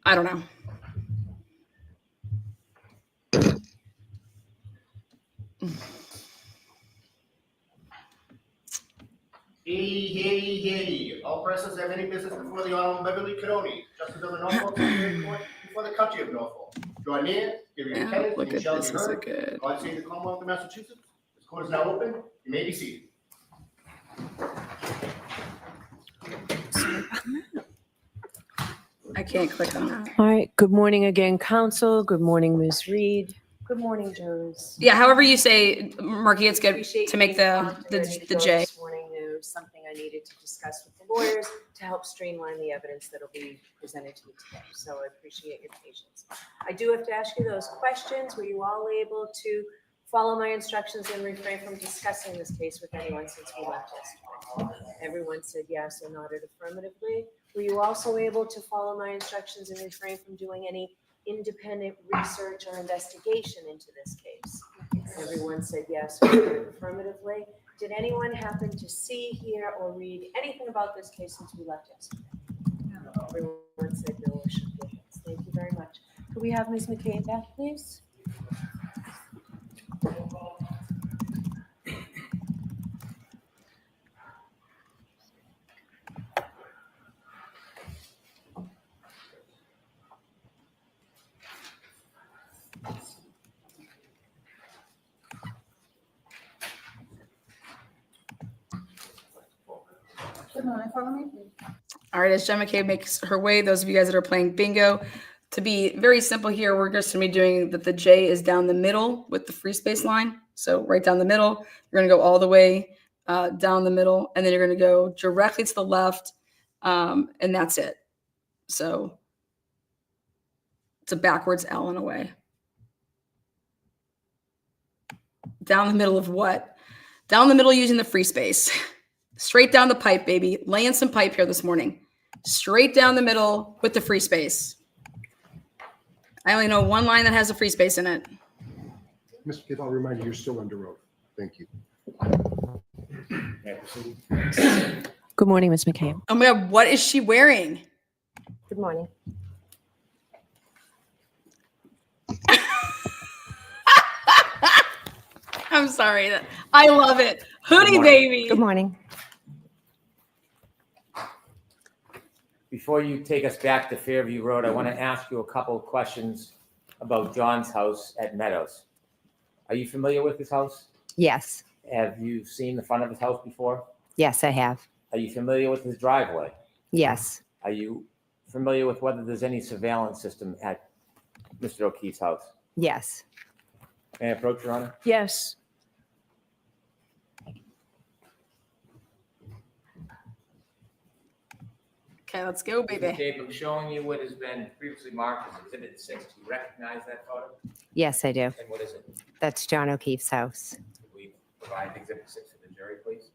I don't know. Hear ye. All persons have any business before the Honorable Beverly Cannoni, Justice of the Norfolk Superior Court, before the County of Norfolk. Draw near, give your attendance, Look and at shall this. be Is it heard. good? God save the Commonwealth of Massachusetts. This court is now open. You may be seated. I can't click on that. All right, good morning again, counsel. Good morning, Ms. Reed. Good morning, jurors. Yeah, however you say, Marky, it's good Appreciate to you make being prompt. I need to the go J. This morning, there was something I needed to discuss with the lawyers to help streamline the evidence that'll be presented to me today. So I appreciate your patience. I do have to ask you those questions. Were you all able to follow my instructions and refrain from discussing this case with anyone since we left yesterday? Everyone said yes or nodded affirmatively. Were you also able to follow my instructions and refrain from doing any independent research or investigation into this case? Everyone said yes or nodded affirmatively. Did anyone happen to see, hear, or read anything about this case since we left yesterday? No. Everyone said no or shook their heads. Thank you very much. Could we have Ms. McCabe back, please? All right, as Jen McCabe makes her way, those of you guys that are playing bingo, to be very simple here, we're just going to be doing that the J is down the middle with the free space line. So right down the middle, you're going to go all the way down the middle, and then you're going to go directly to the left, and that's it. So it's a backwards L in a way. Down the middle of what? Down the middle using the free space. Straight down the pipe, baby. Laying some pipe here this morning. Straight down the middle with the free space. I only know one line that has a free space in it. Mr. McCabe, I'll remind you, you're still under oath. Thank you. Good morning, Ms. McCabe. Oh my God, what is she wearing? Good morning. I'm sorry. I love it. Hoodie morning. baby. Good morning. Before you take us back to Fairview Road, I want to ask you a couple of questions about John's house at Meadows. Are you familiar with his house? Yes. Have you seen the front of his house before? Yes, I have. Are you familiar with his driveway? Yes. Are you familiar with whether there's any surveillance system at Mr. O'Keefe's house? Yes. May I approach, Your Honor? Yes. Okay, let's go, baby. Okay, I'm showing you what has been previously marked as Exhibit 6. Do you recognize that photo? Yes, I do. And what is it? That's John O'Keefe's house. Could we provide Exhibit 6 for the jury, please?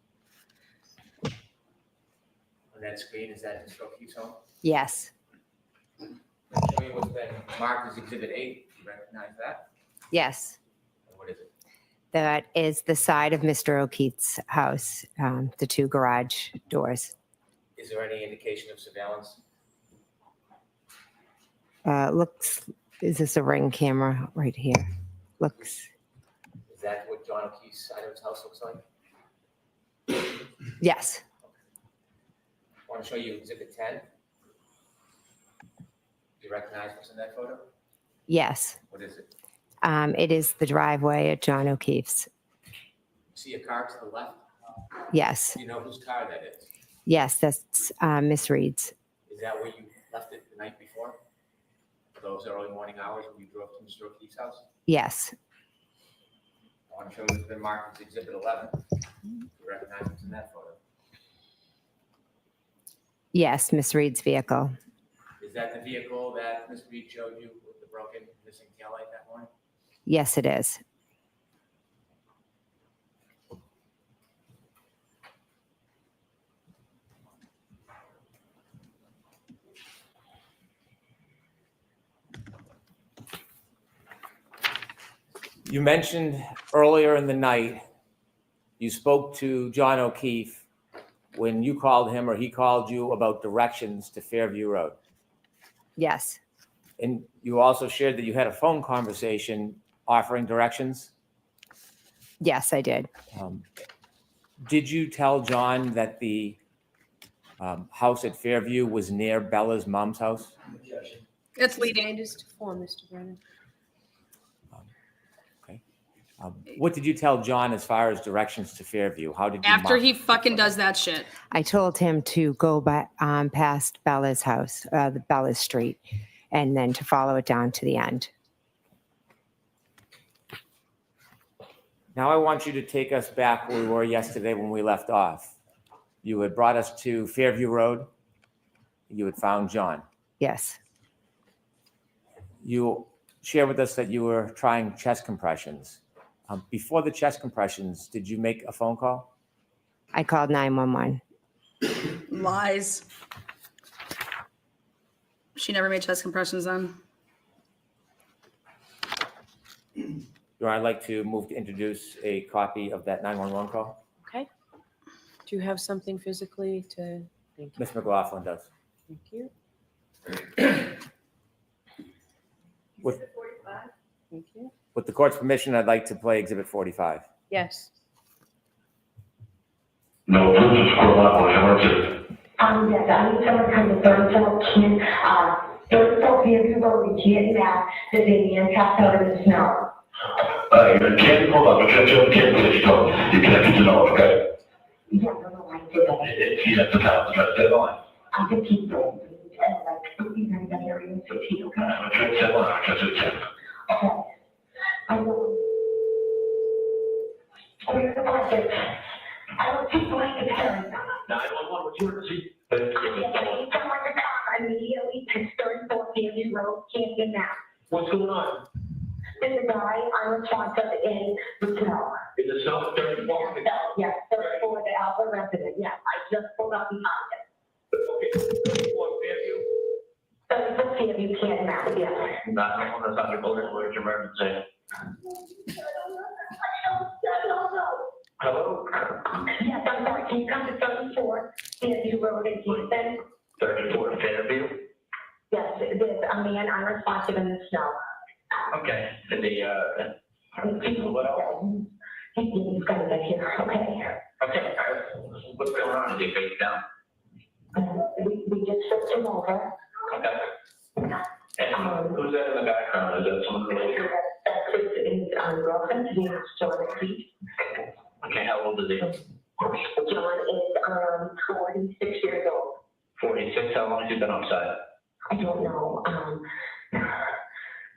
On that screen, is that Mr. O'Keefe's home? Yes. I'm showing you what's been marked as Exhibit 8. Do you recognize that? Yes. And what is it? That is the side of Mr. O'Keefe's house, the two garage doors. Is there any indication of surveillance? Is this a Ring camera right here? Looks, Is that what John O'Keefe's side of his house looks like? yes. I want to show you Exhibit 10. Do you recognize what's in that photo? Yes. What is it? It is the driveway at John O'Keefe's. See a car to the left? Yes. Do you know whose car that is? Yes, that's Miss Reed's. Is that where you left it the night before? Those early morning hours when you drove to Mr. O'Keefe's house? Yes. I want to show you what's been marked as Exhibit 11. Do you recognize what's in that photo? Yes, Miss Reed's vehicle. Is that the vehicle that Ms. Reed showed you with the broken missing taillight that morning? Yes, it is. You mentioned earlier in the night, you spoke to John O'Keefe when you called him or he called you about directions to Fairview Road. Yes. And you also shared that you had a phone conversation offering directions. Yes, I did. Did you tell John that the house at Fairview was near Bella's mom's house? It's leading. Standards to form, Mr. Brennan. What did you tell John as far as directions to Fairview? How did you After mark he it? fucking does that shit. I told him to go by, past Bella's house, the Bella's Street, and then to follow it down to the end. Now I want you to take us back where we were yesterday when we left off. You had brought us to Fairview Road. You had found John. Yes. You shared with us that you were trying chest compressions. Before the chest compressions, did you make a phone call? I called 911. Lies. She never made chest compressions on. I'd like to move to introduce a copy of that 911 call. Okay. Do you have something physically to? Thank you. Ms. McLaughlin does. Thank you. With, Thank you. with the court's permission, I'd like to play Exhibit 45. Yes. No, this is for my emergency. Yes, I need someone to come to 34 Fairview Road, Vietnam, there's a man trapped out in the snow. Ken, hold on, Ken, please go. You can't get to know, okay? Yeah, I don't know why I did that. He's at the top, the dead line. I just keep going, like, he's in that area in 50, okay? I'm a trade dead line, because it's him. Okay. I know. Oh, you're the one that, I don't keep going to parents. 911, what's your emergency? I need someone to come immediately to 34 Fairview Road, Camden, Mass. What's going on? There's a guy unresponsive in the snow. Is it so? 34? Yes, 34, the Alpha resident, yes, I just pulled up and found it. Okay, 34 Fairview? 34 Fairview, Canton, Mass, yes. Not the one that's on your bulletin, where's your emergency? Hello? Yes, I'm sorry, can you come to 34 Fairview Road in Houston? 34 Fairview? Yes, there's a man unresponsive in the snow. Okay, and what else? He's gonna get here, okay? Okay, what's going on? Is he face down? We just flipped him over. Okay. And who's that in the background? Is that someone related? That's his girlfriend, his name is John Keith. Okay, how old is he? John is 46 years old. 46, how long has he been outside? I don't know.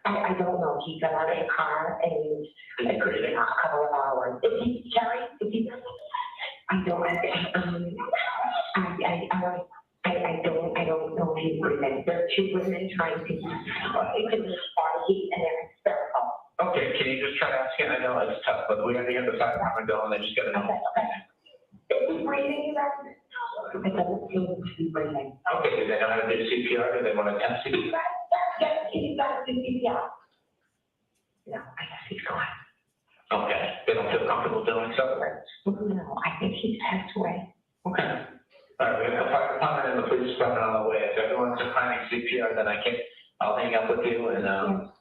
I don't know. He got out of the car and Is he breathing? a couple of hours. Is he Terry? Is he? I don't. I don't know if he's breathing. There are two women trying to into this body and they're hysterical. Okay, can you just try to ask him? I know it's tough, but we have to get the fire department going. They just gotta know. Okay. Is he breathing, you guys? It doesn't seem to be breathing. Okay, do they know how to do CPR? Do they want to test CPR? Yes, he's got to be, yeah. No, I guess he's gone. Okay, they don't feel comfortable doing so? No, I think he's passed away. Okay. All right, we have the fire department and the police department on the way. If everyone's declining CPR, then I'll hang up with you, and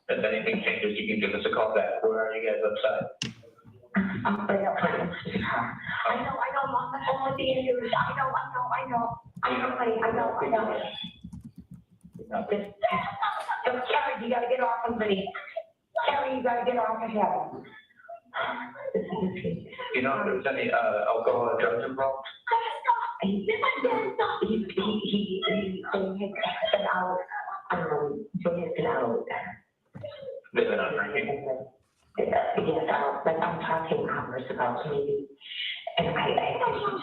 if anything changes, you can give us a call back. Where are you guys outside? I'm right up front. I know, I'm on the phone with the Andrews. I know. Carrie, you gotta get off of me. Carrie, you gotta get off of him. You know if there's any alcohol or drugs involved? He been out, They've been out drinking. Yes, like I'm talking hours about maybe, and I don't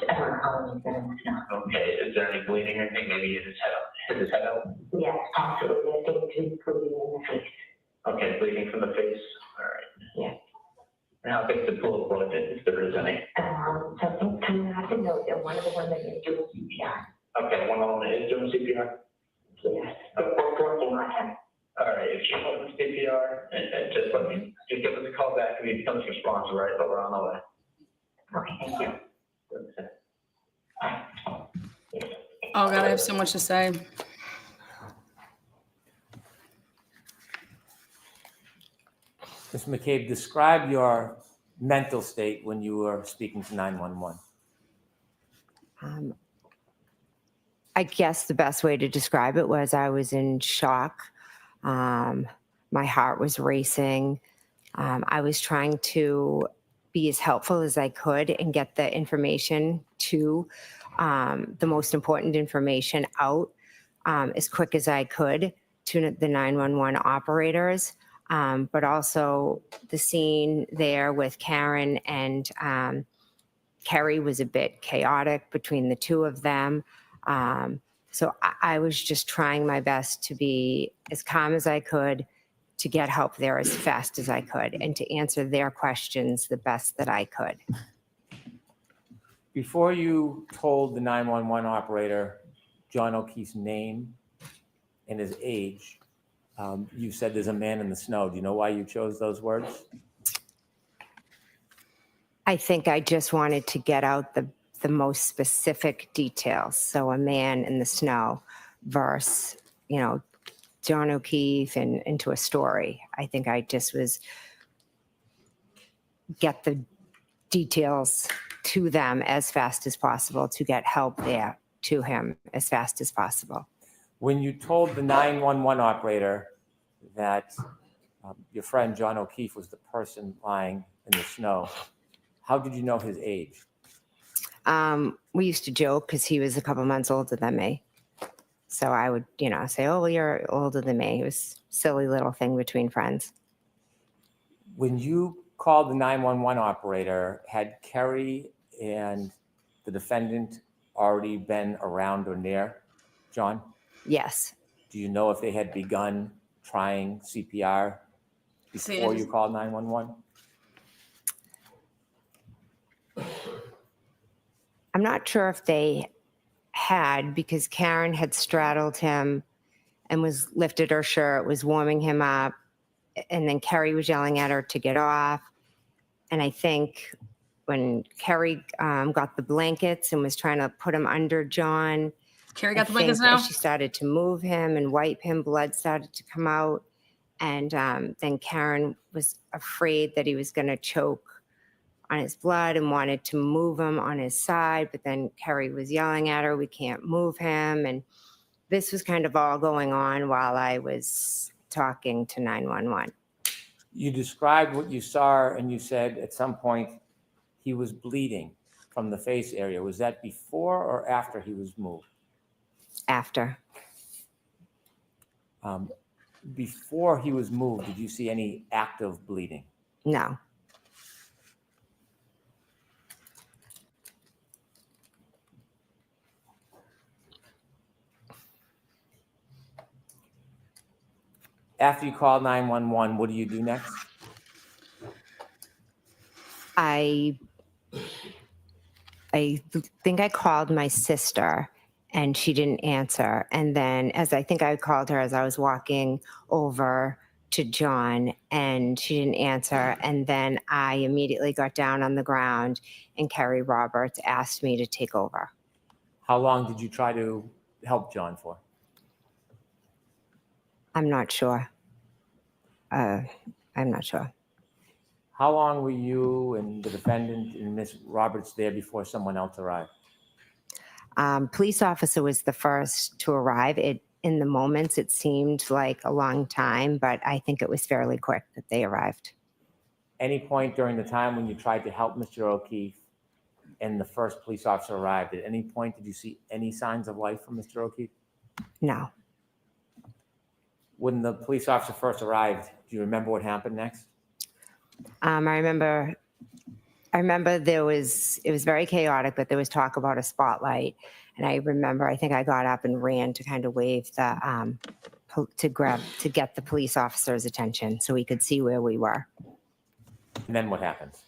know how he's gonna stop. Okay, is there any bleeding or anything? Maybe in his head? Is his head out? Yes, possibly, I think he's bleeding in the face. Okay, bleeding from the face. All right. Yeah. And how big's the pool of blood, if there is any? So things coming out the note, and one of the women is doing CPR. Okay, one of them is doing CPR? Yes, they're both working on him. All right, if you want CPR, and just give us a call back if he becomes responsive, right? But we're on the way. Okay, thank you. Oh God, I have so much to say. Ms. McCabe, describe your mental state when you were speaking to 911. I guess the best way to describe it was I was in shock. My heart was racing. I was trying to be as helpful as I could and get the information to the most important information out as quick as I could to the 911 operators. But also the scene there with Karen and Kerry was a bit chaotic between the two of them. So I was just trying my best to be as calm as I could, to get help there as fast as I could, and to answer their questions the best that I could. Before you told the 911 operator John O'Keefe's name and his age, you said there's a man in the snow. Do you know why you chose those words? I think I just wanted to get out the most specific details. So a man in the snow versus, John O'Keefe and into a story. I think I just was get the details to them as fast as possible to get help there to him as fast as possible. When you told the 911 operator that your friend John O'Keefe was the person lying in the snow, how did you know his age? We used to joke because he was a couple months older than me. So I would, say, oh, well, you're older than me. It was a silly little thing between friends. When you called the 911 operator, had Kerry and the defendant already been around or near John? Yes. Do you know if they had begun trying CPR before you called 911? I'm not sure if they had, because Karen had straddled him and was lifted her shirt, was warming him up, and then Kerry was yelling at her to get off. And I think when Kerry got the blankets and was trying to put him under John, Carrie I got the blankets think now? as she started to move him and wipe him, blood started to come out. And then Karen was afraid that he was going to choke on his blood and wanted to move him on his side. But then Kerry was yelling at her, we can't move him. And this was kind of all going on while I was talking to 911. You described what you saw, and you said at some point he was bleeding from the face area. Was that before or after he was moved? After. Before he was moved, did you see any active bleeding? No. After you called 911, what do you do next? I think I called my sister and she didn't answer. And then as I think I called her as I was walking over to John and she didn't answer. And then I immediately got down on the ground and Kerry Roberts asked me to take over. How long did you try to help John for? I'm not sure. I'm not sure. How long were you and the defendant and Ms. Roberts there before someone else arrived? Police officer was the first to arrive. In the moments, it seemed like a long time, but I think it was fairly quick that they arrived. Any point during the time when you tried to help Mr. O'Keefe and the first police officer arrived, at any point did you see any signs of life from Mr. O'Keefe? No. When the police officer first arrived, do you remember what happened next? I remember it was very chaotic, but there was talk about a spotlight. And I remember, I think I got up and ran to kind of wave the, to get the police officer's attention so he could see where we were. And then what happens?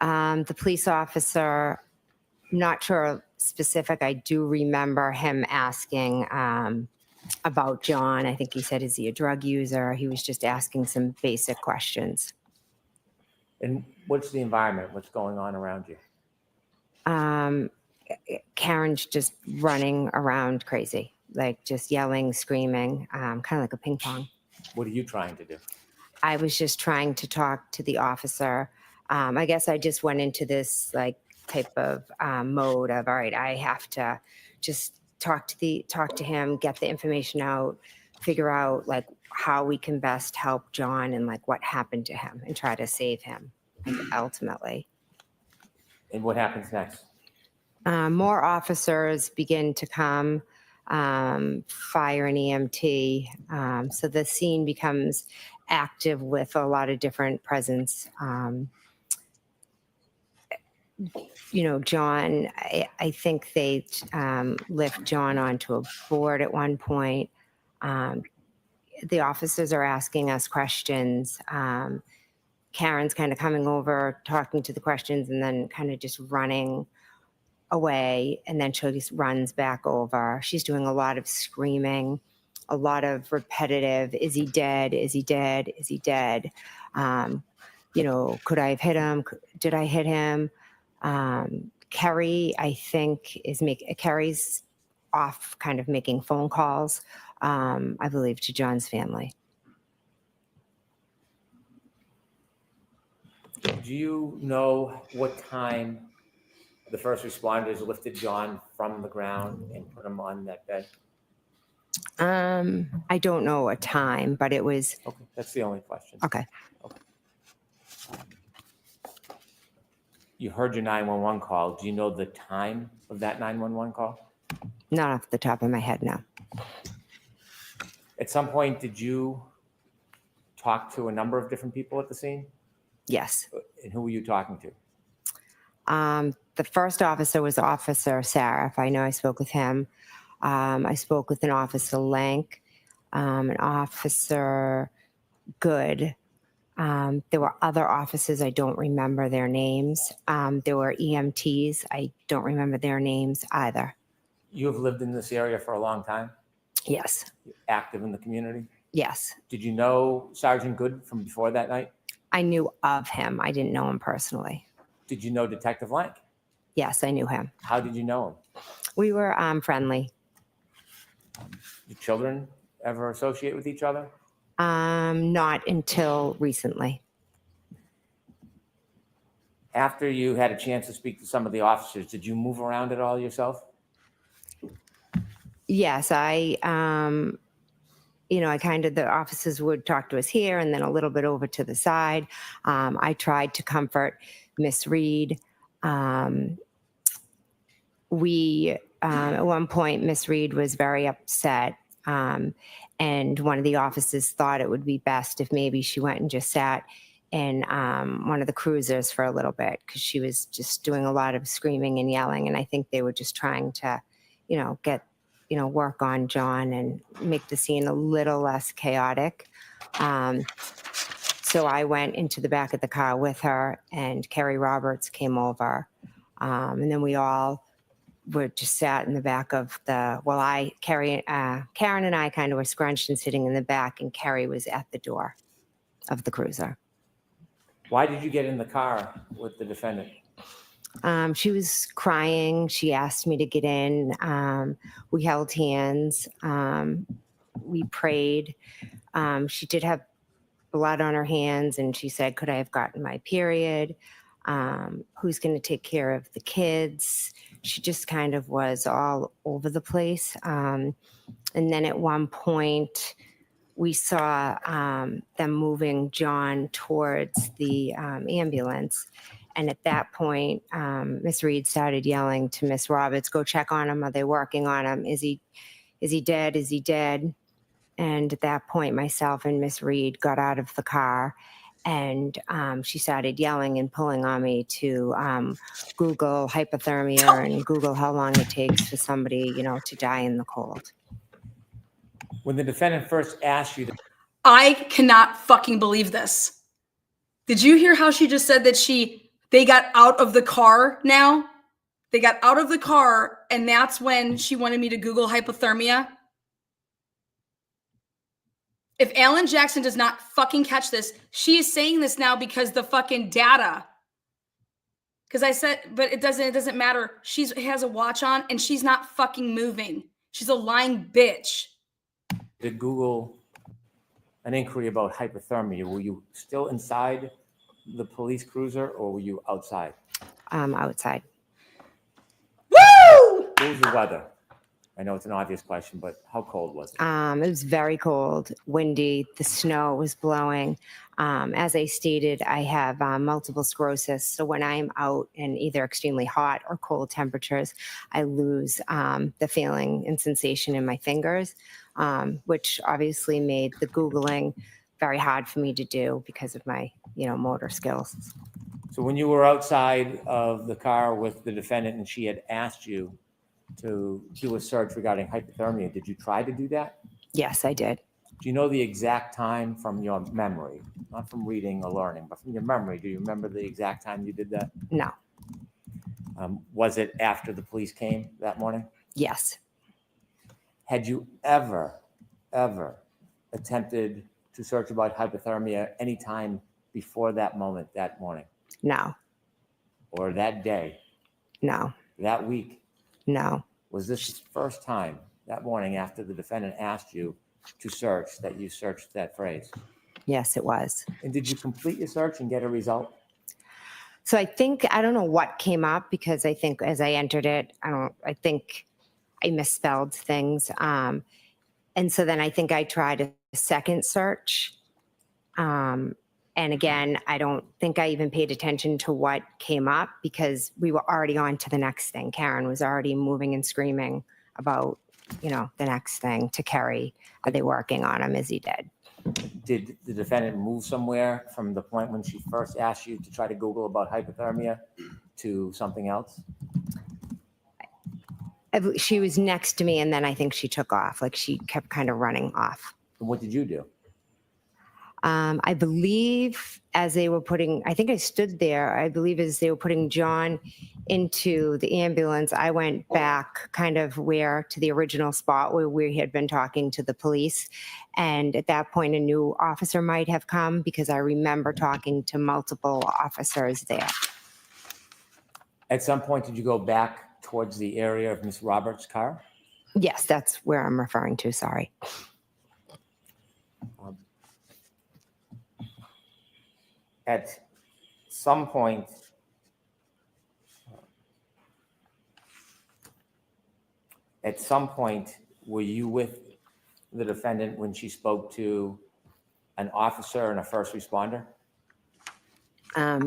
The police officer, not sure specific, I do remember him asking about John. I think he said, is he a drug user? He was just asking some basic questions. And what's the environment? What's going on around you? Karen's just running around crazy, like just yelling, screaming, kind of like a ping pong. What are you trying to do? I was just trying to talk to the officer. I guess I just went into this like type of mode of, all right, I have to just talk to him, get the information out, figure out like how we can best help John and like what happened to him and try to save him ultimately. And what happens next? More officers begin to come, fire and EMT. So the scene becomes active with a lot of different presence. John, I think they lift John onto a board at one point. The officers are asking us questions. Karen's kind of coming over, talking to the questions, and then kind of just running away. And then she just runs back over. She's doing a lot of screaming, a lot of repetitive, is he dead? Is he dead? Is he dead? Could I have hit him? Did I hit him? Kerry, I think, Kerry's off kind of making phone calls, I believe, to John's family. Do you know what time the first responders lifted John from the ground and put him on that bed? I don't know a time, but it was... Okay, that's the only question. Okay. You heard your 911 call. Do you know the time of that 911 call? Not off the top of my head, no. At some point, did you talk to a number of different people at the scene? Yes. And who were you talking to? The first officer was Officer Saraf. I know I spoke with him. I spoke with an Officer Lank, an Officer Good, There were other officers. I don't remember their names. There were EMTs. I don't remember their names either. You have lived in this area for a long time? Yes. You're active in the community? Yes. Did you know Sergeant Good from before that night? I knew of him. I didn't know him personally. Did you know Detective Lank? Yes, I knew him. How did you know him? We were friendly. Did children ever associate with each other? Not until recently. After you had a chance to speak to some of the officers, did you move around at all yourself? Yes, I kind of, the officers would talk to us here and then a little bit over to the side. I tried to comfort Miss Reed. At one point, Miss Reed was very upset. And one of the officers thought it would be best if maybe she went and just sat in one of the cruisers for a little bit, because she was just doing a lot of screaming and yelling. And I think they were just trying to, get, work on John and make the scene a little less chaotic. So I went into the back of the car with her, and Kerry Roberts came over. And then we all were just sat in the back of Karen and I kind of were scrunched and sitting in the back, and Kerry was at the door of the cruiser. Why did you get in the car with the defendant? She was crying. She asked me to get in. We held hands. We prayed. She did have blood on her hands, and she said, could I have gotten my period? Who's going to take care of the kids? She just kind of was all over the place. And then at one point, we saw them moving John towards the ambulance. And at that point, Miss Reed started yelling to Miss Roberts, go check on him. Are they working on him? Is he dead? Is he dead? And at that point, myself and Miss Reed got out of the car, and she started yelling and pulling on me to Google hypothermia and Google how long it takes for somebody, to die in the cold. When the defendant first asked you to... I cannot fucking believe this. Did you hear how she just said that they got out of the car now? They got out of the car, and that's when she wanted me to Google hypothermia. If Alan Jackson does not fucking catch this, she is saying this now because the fucking data. Because I said, but it doesn't matter. She has a watch on and she's not fucking moving. She's a lying bitch. Did Google an inquiry about hypothermia? Were you still inside the police cruiser, or were you outside? Outside. Woo! What was the weather? I know it's an obvious question, but how cold was it? It was very cold, windy. The snow was blowing. As I stated, I have multiple sclerosis. So when I'm out in either extremely hot or cold temperatures, I lose the feeling and sensation in my fingers, which obviously made the Googling very hard for me to do because of my, motor skills. So when you were outside of the car with the defendant and she had asked you to do a search regarding hypothermia, did you try to do that? Yes, I did. Do you know the exact time from your memory? Not from reading or learning, but from your memory. Do you remember the exact time you did that? No. Was it after the police came that morning? Yes. Had you ever attempted to search about hypothermia any time before that moment, that morning? No. Or that day? No. That week? No. Was this the first time that morning after the defendant asked you to search that you searched that phrase? Yes, it was. And did you complete your search and get a result? So I don't know what came up, because I think as I entered it, I think I misspelled things. And so then I think I tried a second search. And again, I don't think I even paid attention to what came up, because we were already on to the next thing. Karen was already moving and screaming about, the next thing to Kerry. Are they working on him? Is he dead? Did the defendant move somewhere from the point when she first asked you to try to Google about hypothermia to something else? She was next to me, and then I think she took off. Like, she kept kind of running off. And what did you do? I believe as they were putting, I think I stood there, I believe as they were putting John into the ambulance, I went back kind of to the original spot where we had been talking to the police. And at that point, a new officer might have come because I remember talking to multiple officers there. At some point, did you go back towards the area of Miss Roberts' car? Yes, that's where I'm referring to, sorry. At some point, were you with the defendant when she spoke to an officer and a first responder?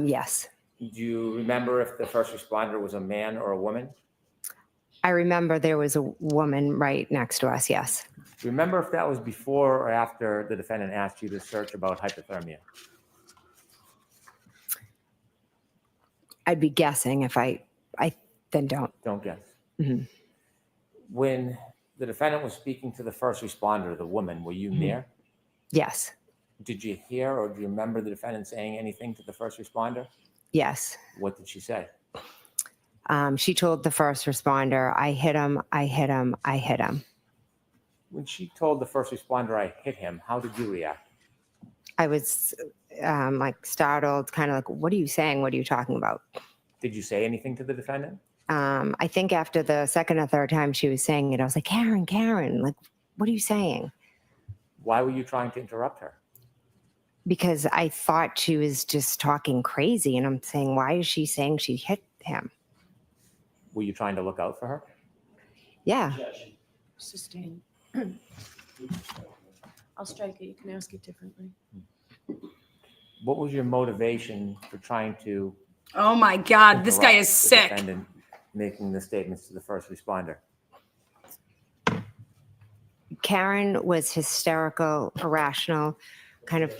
Yes. Do you remember if the first responder was a man or a woman? I remember there was a woman right next to us, yes. Do you remember if that was before or after the defendant asked you to search about hypothermia? I'd be guessing if I then don't. Don't guess. Mhm. When the defendant was speaking to the first responder, the woman, were you near? Yes, Did you hear or do you remember the defendant saying anything to the first responder? yes. What did she say? She told the first responder, I hit him, I hit him, I hit him. When she told the first responder, I hit him, how did you react? I was like startled, kind of like, what are you saying? What are you talking about? Did you say anything to the defendant? I think after the second or third time she was saying it, I was like, Karen, like, what are you saying? Why were you trying to interrupt her? Because I thought she was just talking crazy. And I'm saying, why is she saying she hit him? Were you trying to look out for her? Yeah. Sustain. I'll strike it. You can ask it differently. What was your motivation for trying to Oh my God, this guy interrupt is the sick. defendant making the statements to the first responder? Karen was hysterical, irrational, kind of.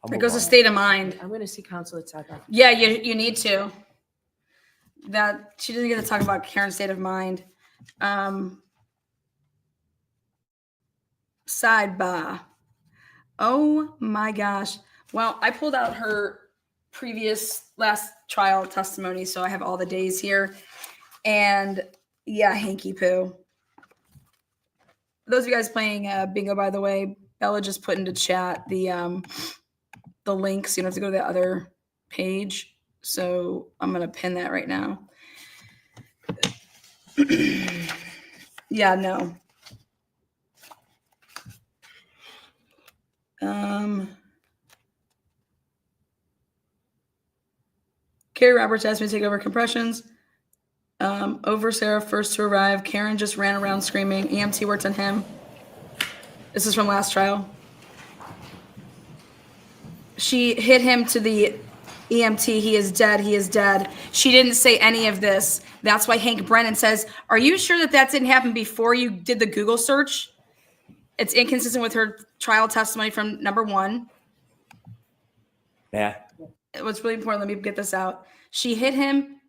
I'll It move goes to on. state of mind. I'm going to see counsel at side. Yeah, you need to. That she doesn't get to talk about Karen's state of mind. Sidebar. Oh my gosh. Well, I pulled out her previous last trial testimony, so I have all the days here. And yeah, hanky poo. Those of you guys playing bingo, by the way, Bella just put into chat the link, so you don't have to go to the other page. So I'm gonna pin that right now. Yeah, no. Carrie Roberts asked me to take over compressions. Over Sarah, first to arrive. Karen just ran around screaming. EMT worked on him. This is from last trial. She hit him to the EMT. He is dead. He is dead. She didn't say any of this. That's why Hank Brennan says, are you sure that didn't happen before you did the Google search? It's inconsistent with her trial testimony from number 1. Yeah. What's really important, let me get this out. She hit him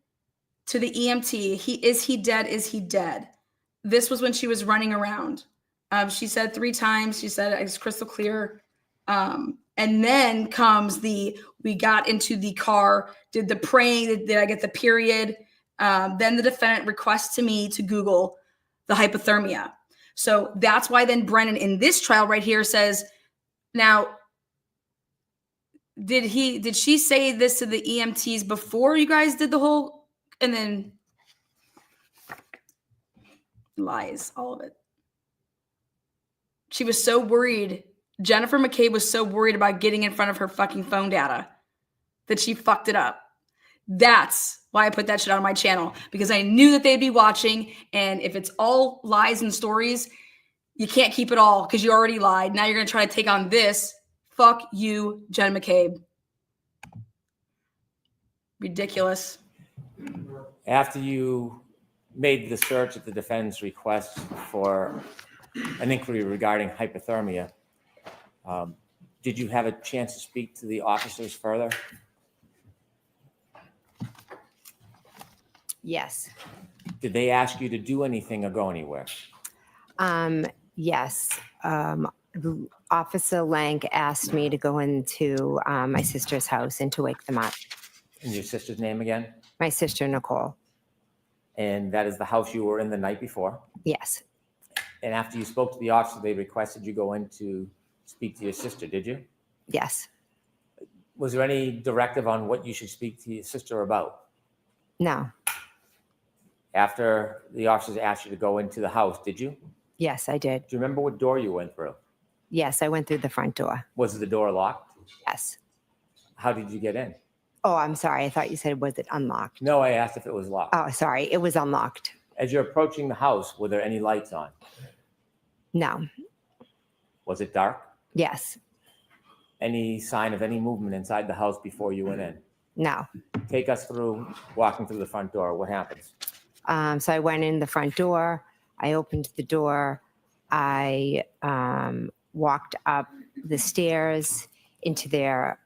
to the EMT. Is he dead? Is he dead? This was when she was running around. She said 3 times. She said it's crystal clear. And then comes we got into the car, did the praying, did I get the period? Then the defendant requests to me to Google the hypothermia. So that's why then Brennan in this trial right here says, now, did she say this to the EMTs before you guys did the whole, and then lies, all of it. She was so worried. Jennifer McCabe was so worried about getting in front of her fucking phone data that she fucked it up. That's why I put that shit on my channel, because I knew that they'd be watching. And if it's all lies and stories, you can't keep it all because you already lied. Now you're going to try to take on this. Fuck you, Jen McCabe. Ridiculous. After you made the search at the defendant's request for an inquiry regarding hypothermia, did you have a chance to speak to the officers further? Yes. Did they ask you to do anything or go anywhere? Yes. Officer Lank asked me to go into my sister's house and to wake them up. And your sister's name again? My sister, Nicole. And that is the house you were in the night before? Yes. And after you spoke to the officer, they requested you go in to speak to your sister, did you? Yes. Was there any directive on what you should speak to your sister about? No. After the officers asked you to go into the house, did you? Yes, I did. Do you remember what door you went through? Yes, I went through the front door. Was the door locked? Yes. How did you get in? Oh, I'm sorry. I thought you said, was it unlocked? No, I asked if it was locked. Oh, sorry. It was unlocked. As you're approaching the house, were there any lights on? No. Was it dark? Yes. Any sign of any movement inside the house before you went in? No. Take us through walking through the front door. What happens? So I went in the front door. I opened the door. I walked up the stairs into their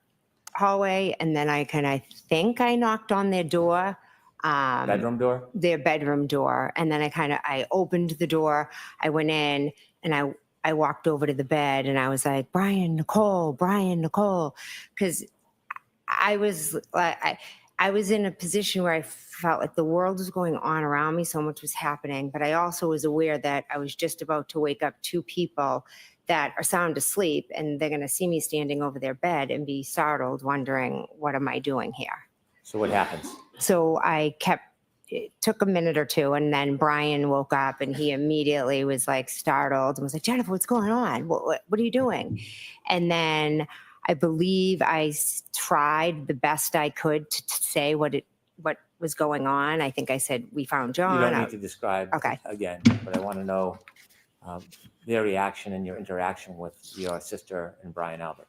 hallway, and then I think I knocked on their door. Bedroom door? Their bedroom door. And then I opened the door. I went in and I walked over to the bed and I was like, Brian, Nicole. Because I was in a position where I felt like the world was going on around me. So much was happening. But I also was aware that I was just about to wake up two people that are sound asleep, and they're going to see me standing over their bed and be startled, wondering, what am I doing here? So what happens? So it took a minute or two, and then Brian woke up and he immediately was like startled and was like, Jennifer, what's going on? What are you doing? And then I believe I tried the best I could to say what was going on. I think I said, we found John. You don't need to describe Okay. again, but I want to know their reaction and your interaction with your sister and Brian Albert.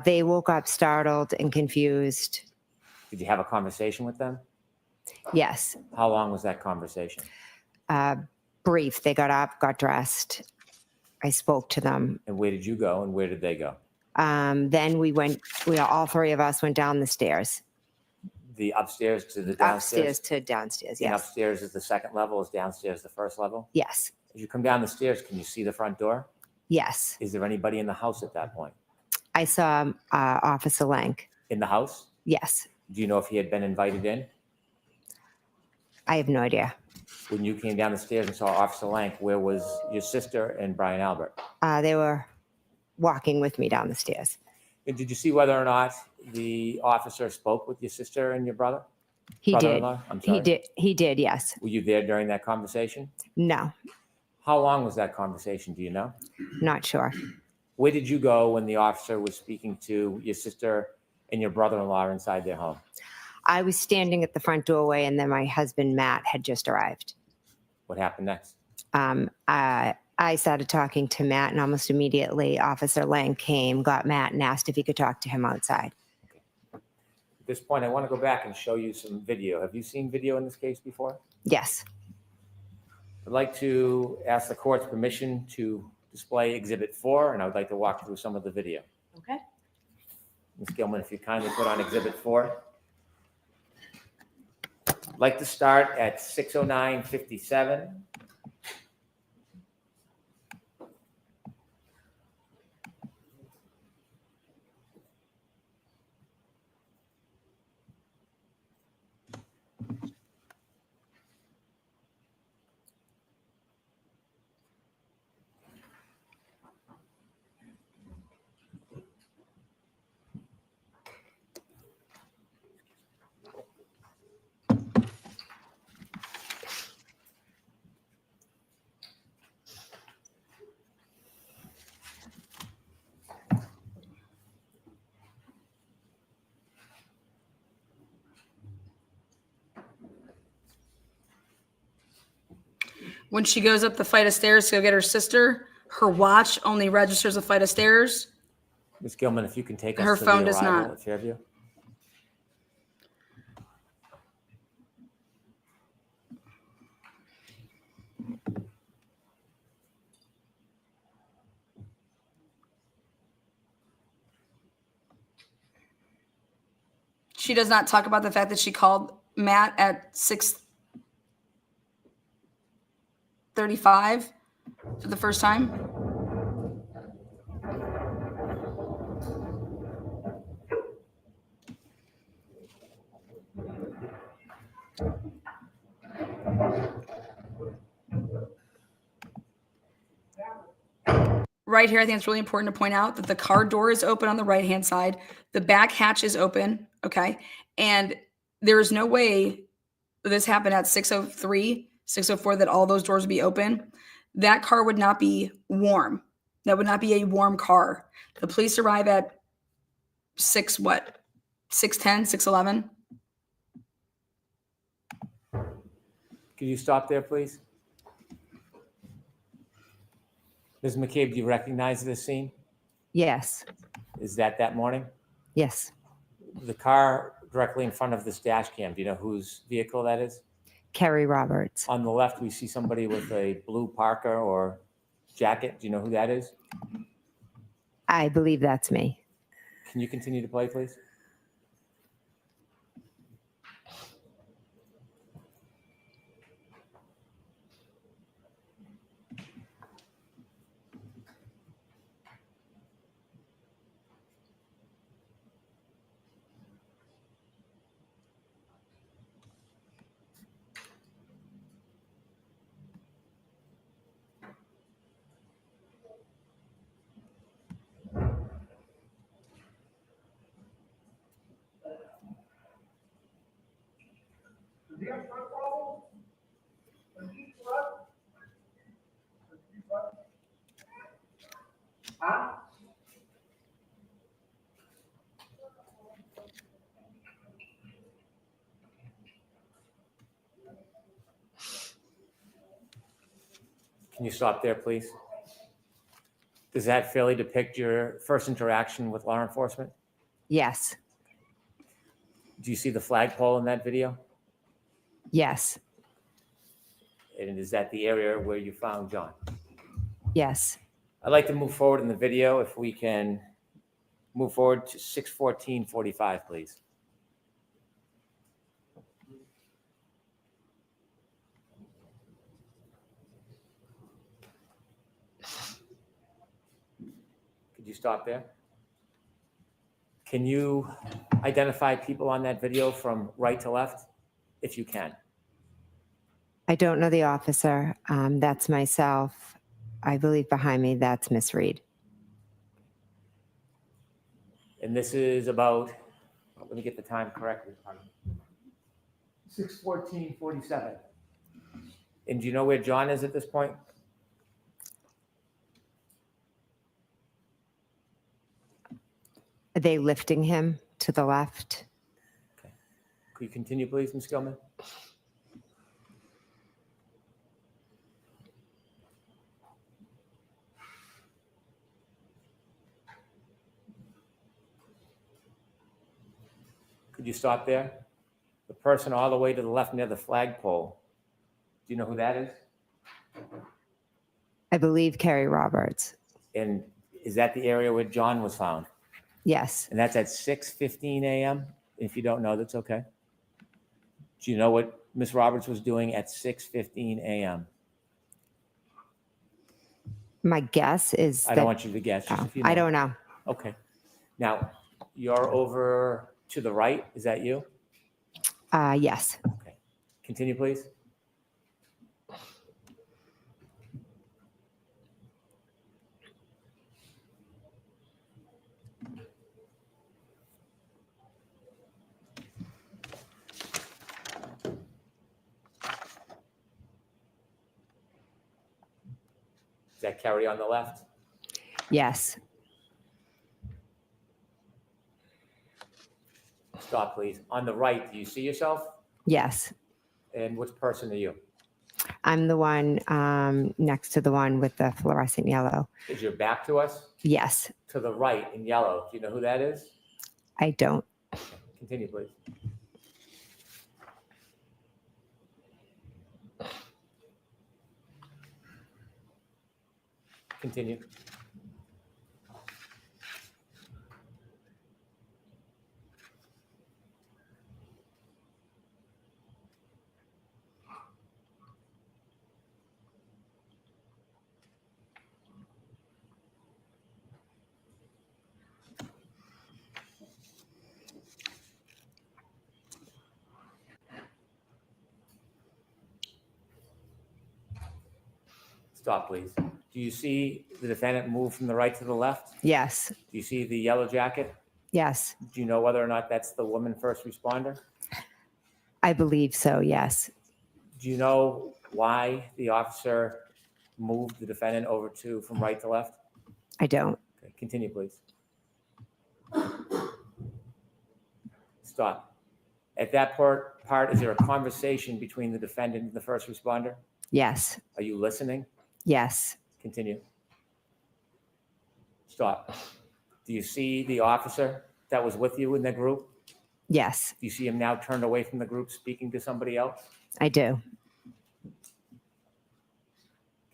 They woke up startled and confused. Did you have a conversation with them? Yes. How long was that conversation? Brief. They got up, got dressed. I spoke to them. And where did you go and where did they go? Then all three of us went down the stairs. The upstairs to the downstairs? Upstairs to downstairs, And yes. upstairs is the second level, is downstairs the first level? Yes. As you come down the stairs, can you see the front door? Yes. Is there anybody in the house at that point? I saw Officer Lank. In the house? Yes. Do you know if he had been invited in? I have no idea. When you came down the stairs and saw Officer Lank, where was your sister and Brian Albert? They were walking with me down the stairs. And did you see whether or not the officer spoke with your sister and your brother? He did. Brother-in-law? I'm sorry. He did, yes. Were you there during that conversation? No, How long was that conversation? Do you know? not sure. Where did you go when the officer was speaking to your sister and your brother-in-law inside their home? I was standing at the front doorway, and then my husband, Matt, had just arrived. What happened next? I started talking to Matt, and almost immediately Officer Lang came, got Matt, and asked if he could talk to him outside. At this point, I want to go back and show you some video. Have you seen video in this case before? Yes. I'd like to ask the court's permission to display Exhibit 4, and I would like to walk through some of the video. Okay. Ms. Gilman, if you kindly put on Exhibit 4. I'd like to start at 6:09:57. When she goes up the flight of stairs to go get her sister, her watch only registers a flight of stairs. Ms. Gilman, if you can take us Her to phone the does arrival not. at Fairview. She does not talk about the fact that she called Matt at 6:35 for the first time. Right here, I think it's really important to point out that the car door is open on the right-hand side. The back hatch is open, okay? And there is no way this happened at 6:03, 6:04, that all those doors would be open. That car would not be warm. That would not be a warm car. The police arrive at 6:10, 6:11. Could you stop there, please? Ms. McCabe, do you recognize this scene? Yes, Is that morning? yes. The car directly in front of this dash cam, do you know whose vehicle that is? Kerry Roberts. On the left, we see somebody with a blue parka or jacket. Do you know who that is? I believe that's me. Can you continue to play, please? Can you stop there, please? Does that fairly depict your first interaction with law enforcement? Yes, Do you see the flagpole in that video? yes, And is that the area where you found John? yes. I'd like to move forward in the video if we can move forward to 6:14:45, please. Could you stop there? Can you identify people on that video from right to left, if you can? I don't know the officer. That's myself. I believe behind me, that's Miss Reed. And this is about, let me get the time correctly. 6:14:47. And do you know where John is at this point? Are they lifting him to the left? Okay. Could you continue, please, Ms. Gilman? Could you stop there? The person all the way to the left near the flagpole. Do you know who that is? I believe Kerry Roberts. And is that the area where John was found? Yes, And that's at 6:15 a.m.? If you don't know, that's okay. Do you know what Ms. Roberts was doing at 6:15 a.m.? my guess is I that. don't want you to guess. Just Oh, if you I know. don't know. Okay. Now, you're over to the right. Is that you? Yes, Okay. Continue, please. Is that Kerry on the left? yes. Stop, please. On the right, do you see yourself? Yes. And which person are you? I'm the one next to the one with the fluorescent yellow. Is your back to us? Yes, To the right in yellow. Do you know who that is? I don't. Continue, please. Continue. Stop, please. Do you see the defendant move from the right to the left? Yes. Do you see the yellow jacket? Yes. Do you know whether or not that's the woman first responder? I believe so. Yes. Do you know why the officer moved the defendant over from right to left? I don't. Okay, continue, please. Stop. At that part, is there a conversation between the defendant and the first responder? Yes. Are you listening? Yes. Continue. Stop. Do you see the officer that was with you in the group? Yes. Do you see him now turned away from the group speaking to somebody else? I do.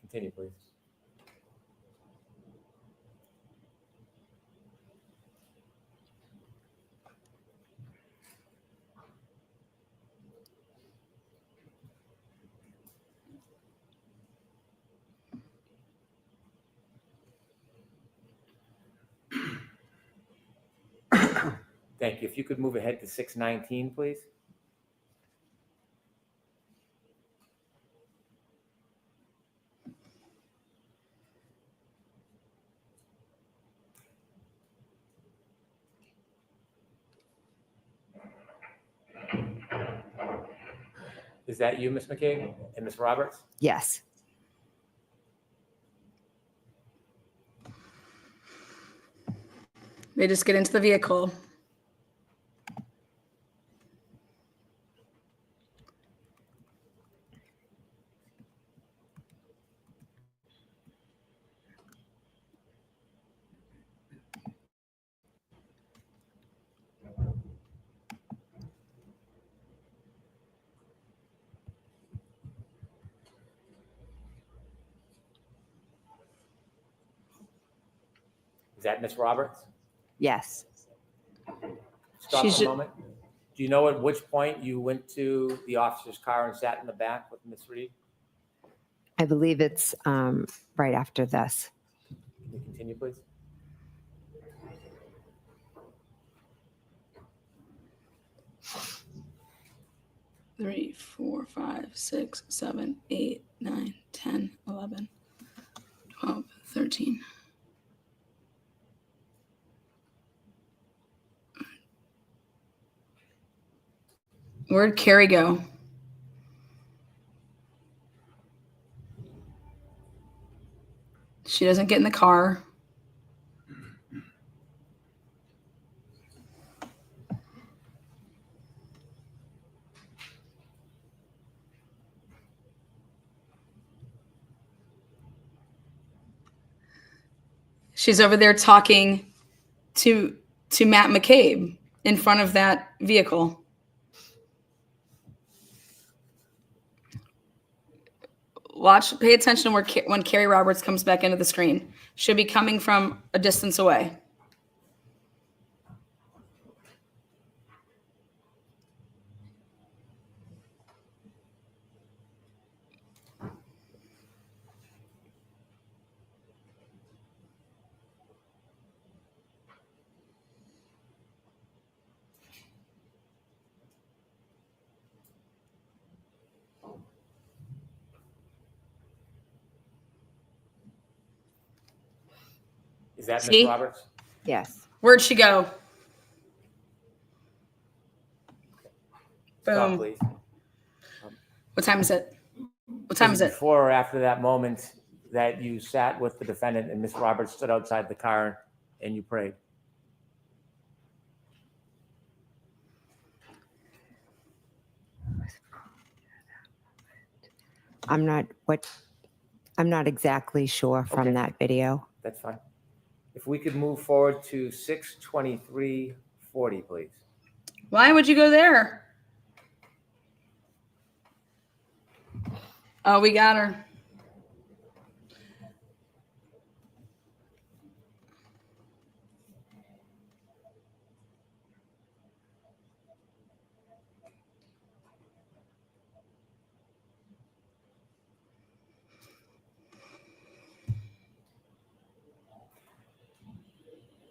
Continue, please. Thank you. If you could move ahead to 619, please. Is that you, Ms. McCabe and Ms. Roberts? Yes. They just get into the vehicle. Is that Ms. Roberts? Yes. Stop She's for a moment. Do you know at which point you went to the officer's car and sat in the back with Ms. Reed? I believe it's right after this. Can you continue, please? Three, 4, 5, 6, 7, 8, 9, 10, 11, 12, 13. Where'd Carrie go? She doesn't get in the car. She's over there talking to Matt McCabe in front of that vehicle. Watch, pay attention when Carrie Roberts comes back into the screen. Should be coming from a distance away. Is that See? Ms. Roberts? Yes. Where'd she go? Stop, Boom. please. What time is it? What time is it? Before or after that moment that you sat with the defendant and Ms. Roberts stood outside the car and you prayed? I'm not exactly sure from Okay. that video. That's fine. If we could move forward to 6:23:40, please. Why would you go there? Oh, we got her.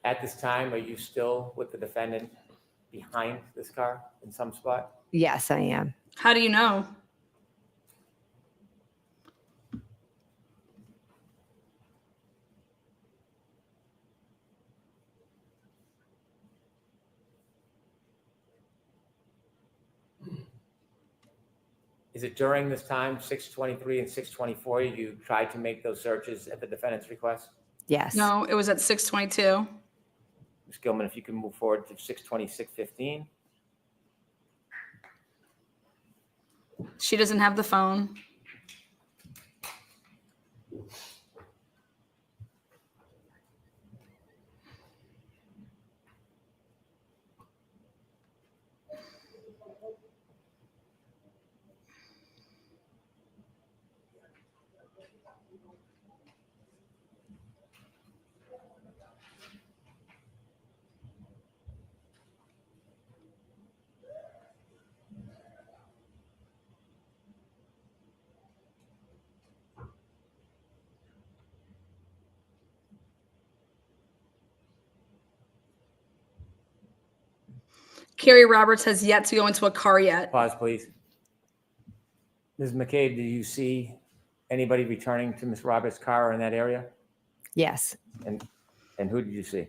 At this time, are you still with the defendant behind this car in some spot? Yes, I am. How do you know? Is it during this time, 6:23 and 6:24, you tried to make those searches at the defendant's request? Yes. No, it was at 6:22. Ms. Gilman, if you can move forward to 6:20, 6:15. She doesn't have the phone. Carrie Roberts has yet to go into a car yet. Pause, please. Ms. McCabe, do you see anybody returning to Ms. Roberts' car in that area? Yes. And who did you see?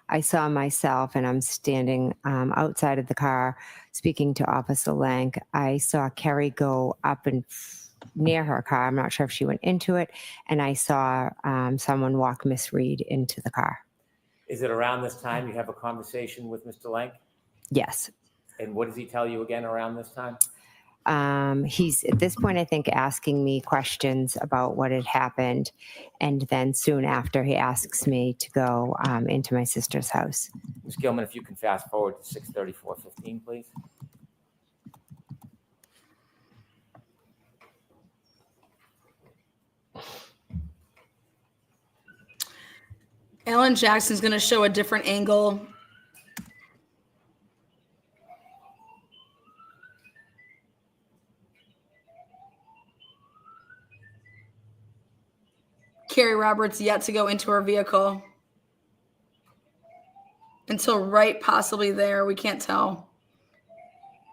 I saw myself, and I'm standing outside of the car speaking to Officer Lank. I saw Kerry go up and near her car. I'm not sure if she went into it. And I saw someone walk Miss Reed into the car. Is it around this time you have a conversation with Mr. Lank? Yes. And what does he tell you again around this time? He's at this point, I think, asking me questions about what had happened. And then soon after, he asks me to go into my sister's house. Ms. Gilman, if you can fast forward to 6:34:15, please. Alan Jackson's going to show a different angle. Carrie Roberts yet to go into her vehicle. Until right possibly there. We can't tell.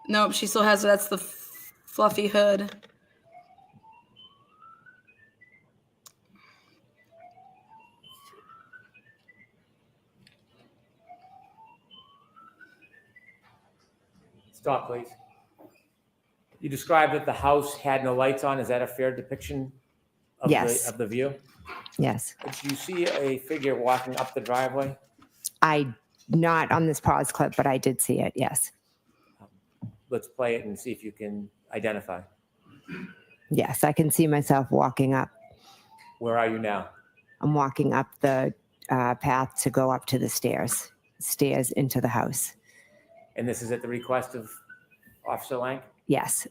Nope, she still has, that's the fluffy hood. Stop, please. You described that the house had no lights on. Is that a fair depiction of, Yes. of the view? Yes. Did you see a figure walking up the driveway? Not on this pause clip, but I did see it. Yes. Let's play it and see if you can identify. Yes. I can see myself walking up. Where are you now? I'm walking up the path to go up to the stairs into the house. And this is at the request of Officer Lank? Yes.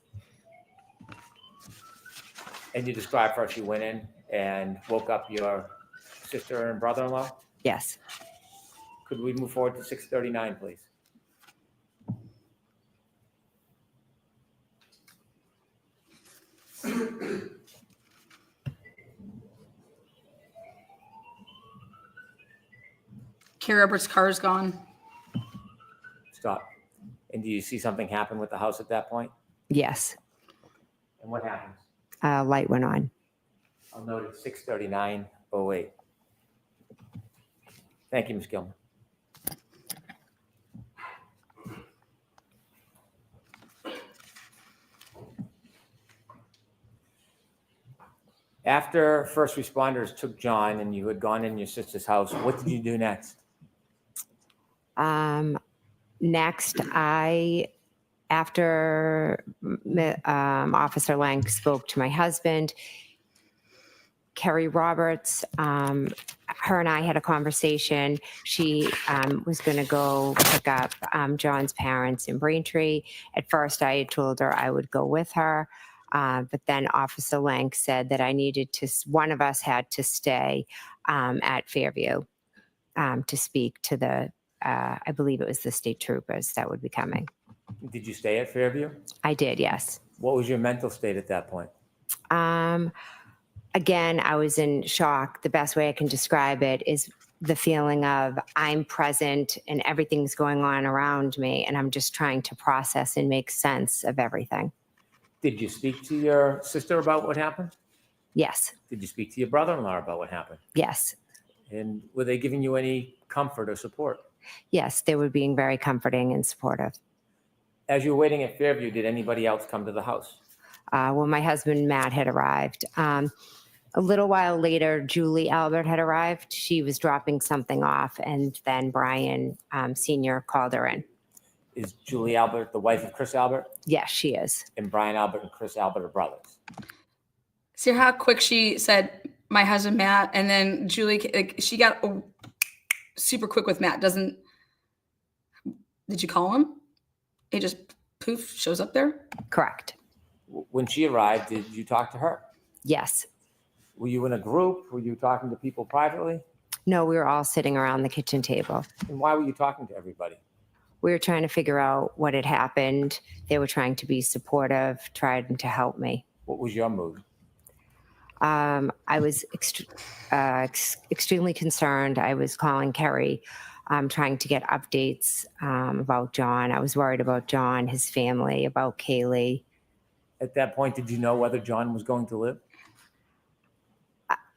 And you described first you went in and woke up your sister and brother-in-law? Yes. Could we move forward to 6:39, please? Carrie Roberts' car is gone. Stop. And do you see something happen with the house at that point? Yes. And what happens? Light went on. I'll note it 6:39:08. Thank you, Ms. Gilman. After first responders took John and you had gone in your sister's house, what did you do next? Next, after Officer Lang spoke to my husband, Kerry Roberts, her and I had a conversation. She was going to go pick up John's parents in Braintree. At first, I had told her I would go with her. But then Officer Lang said that one of us had to stay at Fairview to speak to the, I believe it was the state troopers that would be coming. Did you stay at Fairview? I did, yes. What was your mental state at that point? Again, I was in shock. The best way I can describe it is the feeling of I'm present and everything's going on around me, and I'm just trying to process and make sense of everything. Did you speak to your sister about what happened? Yes. Did you speak to your brother-in-law about what happened? Yes. And were they giving you any comfort or support? Yes, they were being very comforting and supportive. As you were waiting at Fairview, did anybody else come to the house? Well, my husband, Matt, had arrived. A little while later, Julie Albert had arrived. She was dropping something off, and then Brian Sr. called her in. Is Julie Albert the wife of Chris Albert? Yes, she is. And Brian Albert and Chris Albert are brothers. See how quick she said, my husband, Matt, and then Julie, like, she got super quick with Matt. Did you call him? He just poof, shows up there? Correct. When she arrived, did you talk to her? Yes. Were you in a group? Were you talking to people privately? No, we were all sitting around the kitchen table. And why were you talking to everybody? We were trying to figure out what had happened. They were trying to be supportive, trying to help me. What was your mood? I was extremely concerned. I was calling Kerry, trying to get updates about John. I was worried about John, his family, about Kaylee. At that point, did you know whether John was going to live?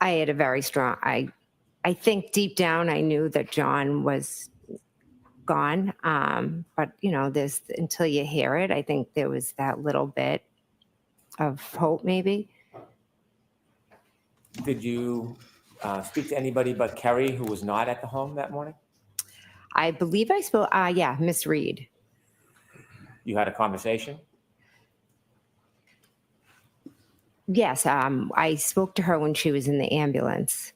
I had a very strong, I think deep down I knew that John was gone. But you know, until you hear it, I think there was that little bit of hope maybe. Did you speak to anybody but Kerry, who was not at the home that morning? I believe I spoke, yeah, Miss Reed. You had a conversation? Yes, I spoke to her when she was in the ambulance.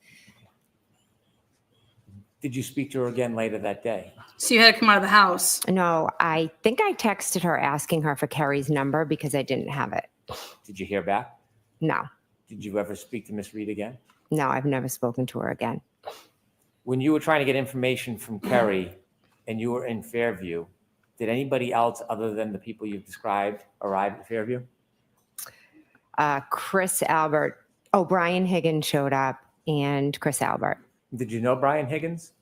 Did you speak to her again later that day? So you had to come out of the house. No, I think I texted her asking her for Kerry's number because I didn't have it. Did you hear back? No, Did you ever speak to Miss Reed again? no, I've never spoken to her again. When you were trying to get information from Kerry and you were in Fairview, did anybody else other than the people you've described arrive at Fairview? Chris Albert, Brian Higgins showed up and Chris Albert. Did you know Brian Higgins?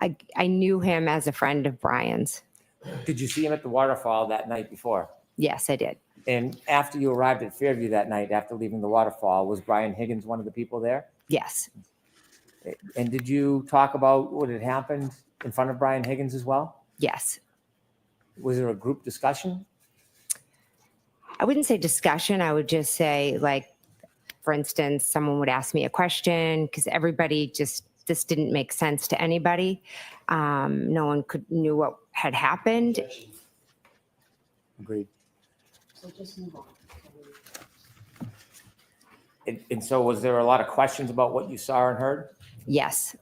I knew him as a friend of Brian's. Did you see him at the waterfall that night before? Yes, I did. And after you arrived at Fairview that night, after leaving the waterfall, was Brian Higgins one of the people there? Yes. And did you talk about what had happened in front of Brian Higgins as well? Yes. Was there a group discussion? I wouldn't say discussion. I would just say, like, for instance, someone would ask me a question because everybody this didn't make sense to anybody. No one knew what had happened. Agreed. And so was there a lot of questions about what you saw and heard? Yes.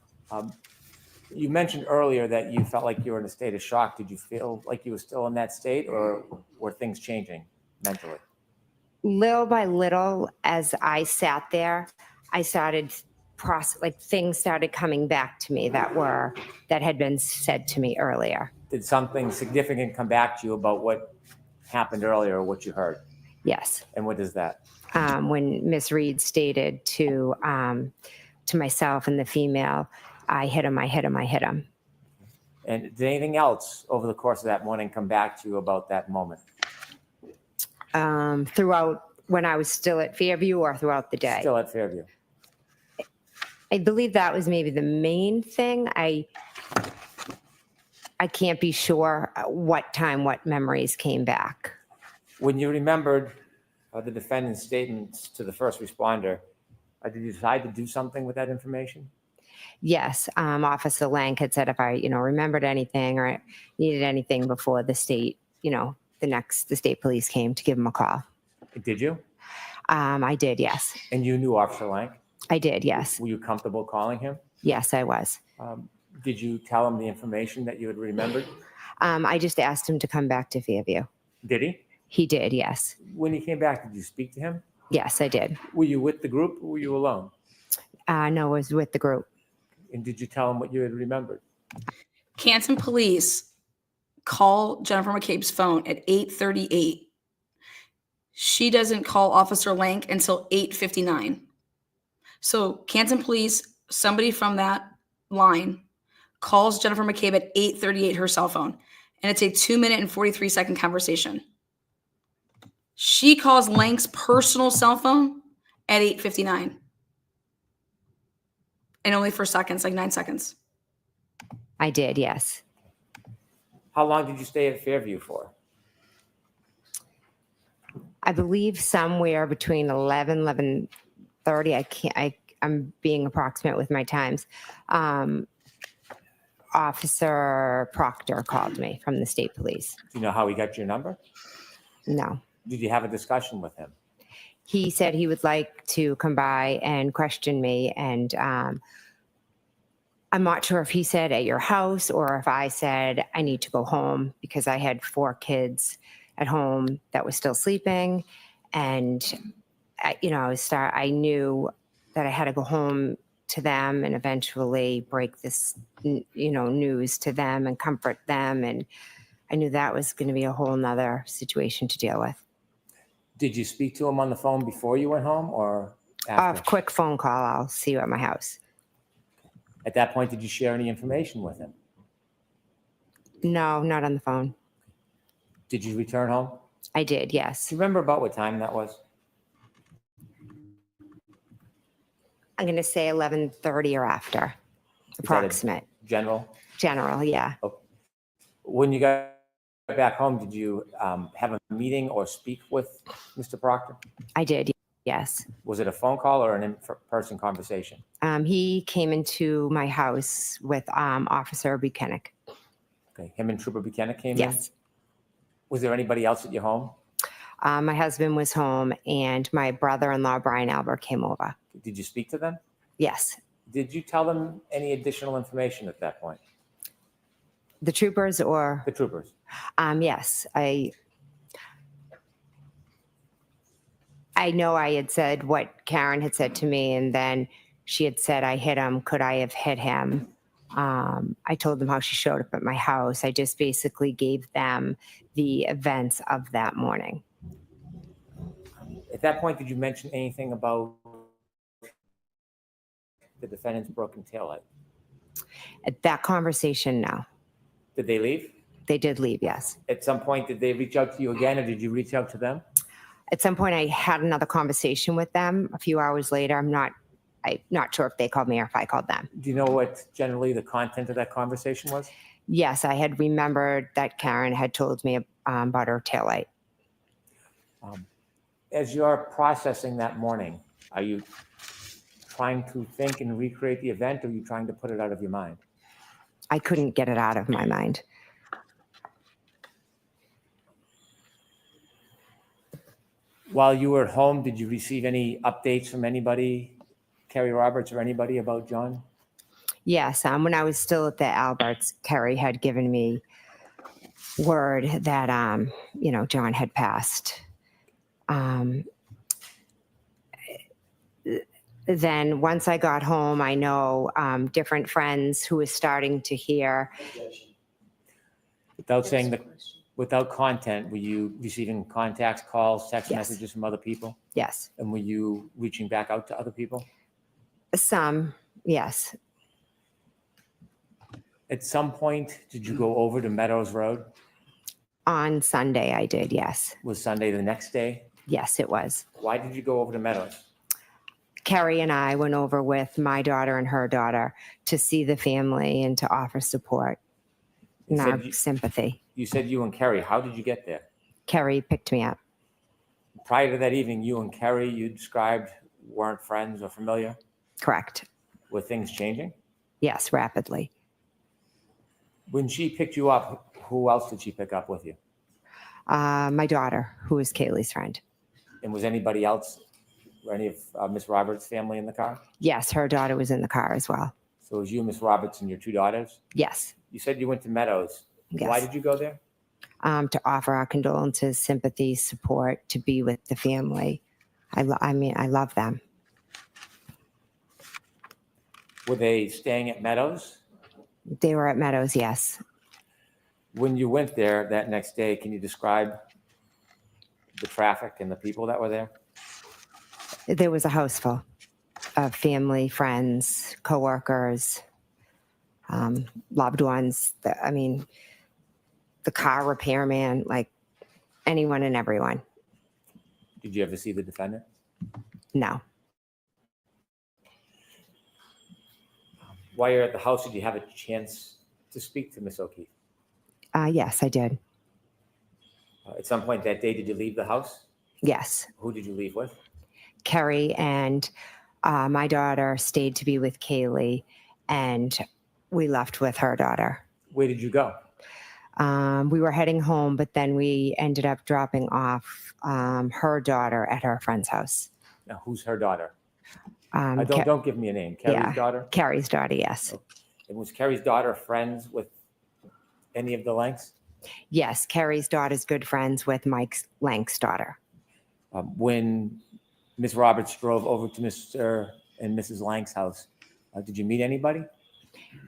You mentioned earlier that you felt like you were in a state of shock. Did you feel like you were still in that state, or were things changing mentally? Little by little, as I sat there, I started things started coming back to me that had been said to me earlier. Did something significant come back to you about what happened earlier or what you heard? Yes. And what is that? When Miss Reed stated to myself and the female, I hit him. And did anything else over the course of that morning come back to you about that moment? Throughout when I was still at Fairview or throughout the day? Still at Fairview. I believe that was maybe the main thing. I can't be sure what memories came back. When you remembered the defendant's statements to the first responder, did you decide to do something with that information? Yes. Officer Lang had said if I, remembered anything or needed anything before the state, the state police came to give him a call. Did you? I did, yes. And you knew Officer Lang? I did, yes. Were you comfortable calling him? Yes, I was. Did you tell him the information that you had remembered? I just asked him to come back to Fairview. Did he? He did, yes. When he came back, did you speak to him? Yes, I did. Were you with the group or were you alone? No, I was with the group. And did you tell him what you had remembered? Canton police call Jennifer McCabe's phone at 8:38. She doesn't call Officer Lank until 8:59. So Canton police, somebody from that line, calls Jennifer McCabe at 8:38 her cell phone. And it's a 2-minute and 43-second conversation. She calls Lank's personal cell phone at 8:59. And only for seconds, like 9 seconds. I did, yes. How long did you stay at Fairview for? I believe somewhere between 11:30. I'm being approximate with my times. Officer Proctor called me from the state police. Do you know how he got your number? No. Did you have a discussion with him? He said he would like to come by and question me. And I'm not sure if he said at your house or if I said I need to go home because I had 4 kids at home that were still sleeping. And, I knew that I had to go home to them and eventually break this, news to them and comfort them. And I knew that was going to be a whole nother situation to deal with. Did you speak to him on the phone before you went home or after? A quick phone call. I'll see you at my house. At that point, did you share any information with him? No, not on the phone. Did you return home? I did, yes. Do you remember about what time that was? I'm going to say 11:30 or after, approximate. General? General, yeah. When you got back home, did you have a meeting or speak with Mr. Proctor? I did, yes. Was it a phone call or an in-person conversation? He came into my house with Officer Buchanan. Okay, him and Trooper Buchanan came in? Yes. Was there anybody else at your home? My husband was home and my brother-in-law, Brian Albert, came over. Did you speak to them? Yes. Did you tell them any additional information at that point? The troopers or? The troopers. Yes. I know I had said what Karen had said to me, and then she had said, I hit him. Could I have hit him? I told them how she showed up at my house. I just basically gave them the events of that morning. At that point, did you mention anything about the defendant's broken taillight? At that conversation, no. Did they leave? They did leave, yes. At some point, did they reach out to you again, or did you reach out to them? At some point, I had another conversation with them a few hours later. I'm not sure if they called me or if I called them. Do you know what generally the content of that conversation was? Yes, I had remembered that Karen had told me about her taillight. As you're processing that morning, are you trying to think and recreate the event, or are you trying to put it out of your mind? I couldn't get it out of my mind. While you were at home, did you receive any updates from anybody, Kerry Roberts or anybody, about John? Yes, when I was still at the Alberts, Kerry had given me word that, John had passed. Then once I got home, I know different friends who were starting to hear. Without content, were you receiving contacts, calls, text Yes. messages from other people? Yes, And were you reaching back out to other people? some, yes. At some point, did you go over to Meadows Road? On Sunday, I did, yes. Was Sunday the next day? Yes, it was. Why did you go over to Meadows? Kerry and I went over with my daughter and her daughter to see the family and to offer support and said our you- sympathy. You said you and Kerry. How did you get there? Kerry picked me up. Prior to that evening, you and Kerry, you described, weren't friends or familiar. Correct. Were things changing? Yes, rapidly. When she picked you up, who else did she pick up with you? My daughter, who is Kaylee's friend. And was anybody else, or any of Miss Roberts' family in the car? Yes, her daughter was in the car as well. So it was you, Miss Roberts, and your 2 daughters? Yes. You said you went to Meadows. Yes. Why did you go there? To offer our condolences, sympathy, support, to be with the family. I love them. Were they staying at Meadows? They were at Meadows, yes. When you went there that next day, can you describe the traffic and the people that were there? There was a house full of family, friends, coworkers, loved ones. The car repairman, like anyone and everyone. Did you ever see the defendant? No. While you're at the house, did you have a chance to speak to Miss O'Keefe? Yes, I did. At some point that day, did you leave the house? Yes. Who did you leave with? Kerry and my daughter stayed to be with Kaylee, and we left with her daughter. Where did you go? We were heading home, but then we ended up dropping off her daughter at her friend's house. Now, who's her daughter? Um, Don't give me a name. Carrie's yeah. daughter? Carrie's daughter, yes. And was Carrie's daughter friends with any of the Lanks? Yes, Carrie's daughter's good friends with Mike Lank's daughter. When Ms. Roberts drove over to Mr. and Mrs. Lank's house, did you meet anybody?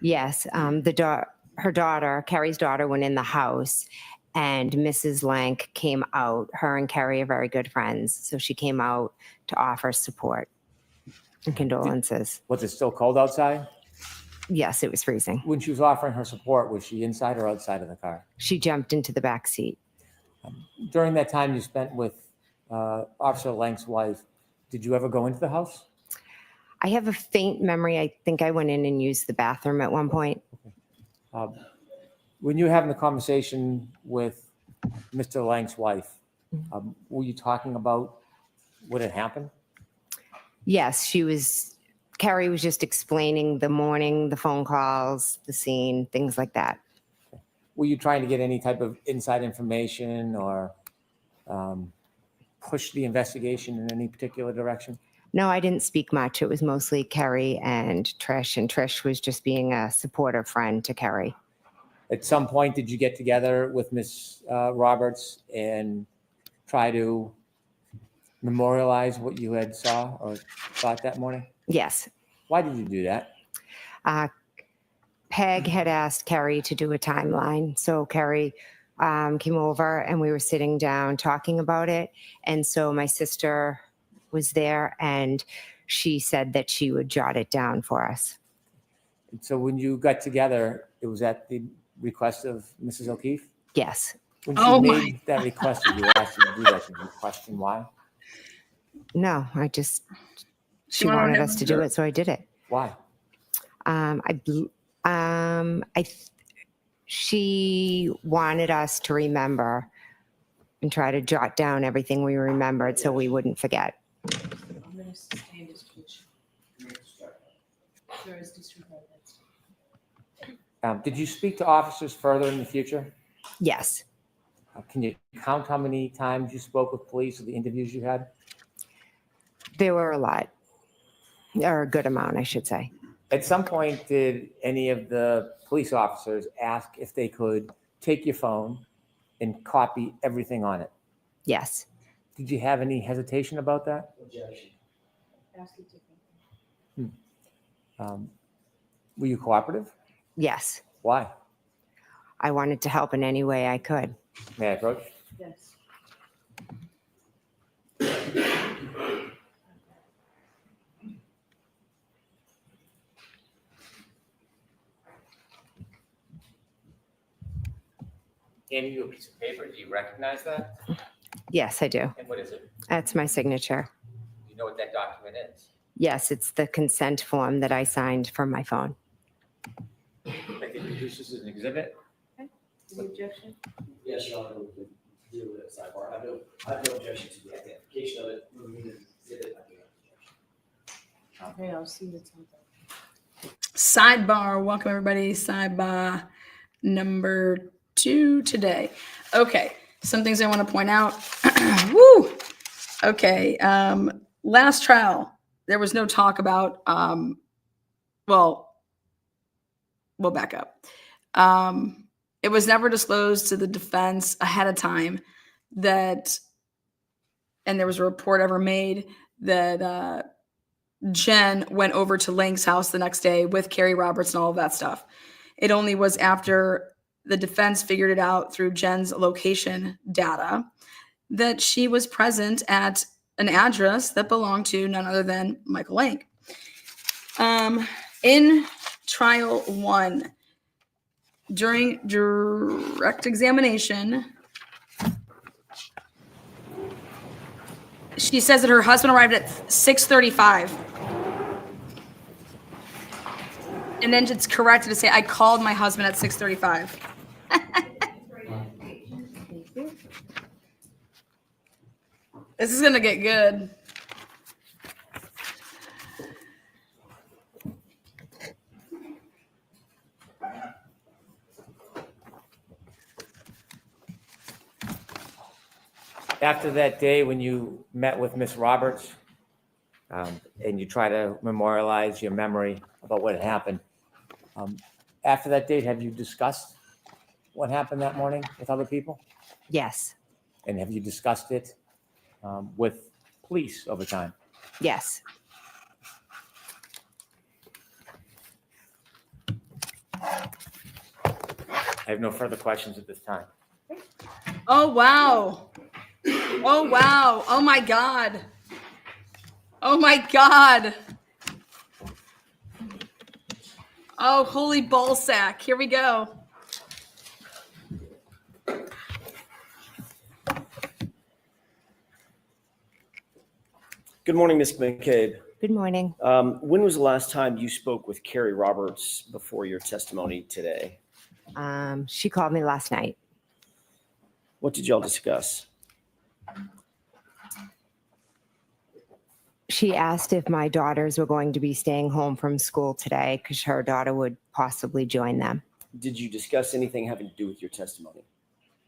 Yes, her daughter, Carrie's daughter, went in the house, and Mrs. Lank came out. Her and Carrie are very good friends, so she came out to offer support and condolences. Was it still cold outside? Yes, it was freezing. When she was offering her support, was she inside or outside of the car? She jumped into the back seat. During that time you spent with Officer Lank's wife, did you ever go into the house? I have a faint memory. I think I went in and used the bathroom at one point. When you were having the conversation with Mr. Lank's wife, were you talking about what had happened? Yes, Carrie was just explaining the morning, the phone calls, the scene, things like that. Were you trying to get any type of inside information or push the investigation in any particular direction? No, I didn't speak much. It was mostly Carrie and Trish was just being a supportive friend to Carrie. At some point, did you get together with Ms. Roberts and try to memorialize what you had saw or thought that morning? Yes. Why did you do that? Peg had asked Carrie to do a timeline. So Carrie came over and we were sitting down talking about it. And so my sister was there and she said that she would jot it down for us. And so when you got together, it was at the request of Mrs. O'Keefe? Yes. When she made that request, did you ask her to do that? Did you question why? No, she wanted us to do it, so I did it. Why? She wanted us to remember and try to jot down everything we remembered so we wouldn't forget. Did you speak to officers further in the future? Yes. Can you count how many times you spoke with police or the interviews you had? There were a lot, or a good amount, I should say. At some point, did any of the police officers ask if they could take your phone and copy everything on it? Yes. Did you have any hesitation about that? Objection. Were you cooperative? Yes. Why? I wanted to help in any way I could. May I approach? Yes. Handing you a piece of paper. Do you recognize that? Yes, I do. And what is it? That's my signature. Do you know what that document is? Yes, it's the consent form that I signed from my phone. I can introduce this as an exhibit. Yes, Your Honor, we can deal with it sidebar. I have no objection to the identification of it. When we need to exhibit, I do have objection. Okay, I'll see what's on there. Sidebar. Welcome, everybody. Sidebar number 2 today. Okay, some things I want to point out. Woo! Okay, last trial, there was no talk about, well, we'll back up. It was never disclosed to the defense ahead of time that, and there was a report ever made that Jen went over to Lank's house the next day with Carrie Roberts and all of that stuff. It only was after the defense figured it out through Jen's location data that she was present at an address that belonged to none other than Michael Lank. In trial 1, during direct examination, she says that her husband arrived at 6:35. And then it's corrected to say, I called my husband at 6:35. This is gonna get good. After that day when you met with Miss Roberts, and you try to memorialize your memory about what had happened, after that date, have you discussed what happened that morning with other people? Yes, And have you discussed it with police over time? yes. I have no further questions at this time. Oh, wow. Oh, wow. Oh, my God. Oh, my God. Oh, holy ball sack. Here we go. Good morning, Ms. McCabe. Good morning. When was the last time you spoke with Carrie Roberts before your testimony today? She called me last night. What did y'all discuss? She asked if my daughters were going to be staying home from school today because her daughter would possibly join them. Did you discuss anything having to do with your testimony?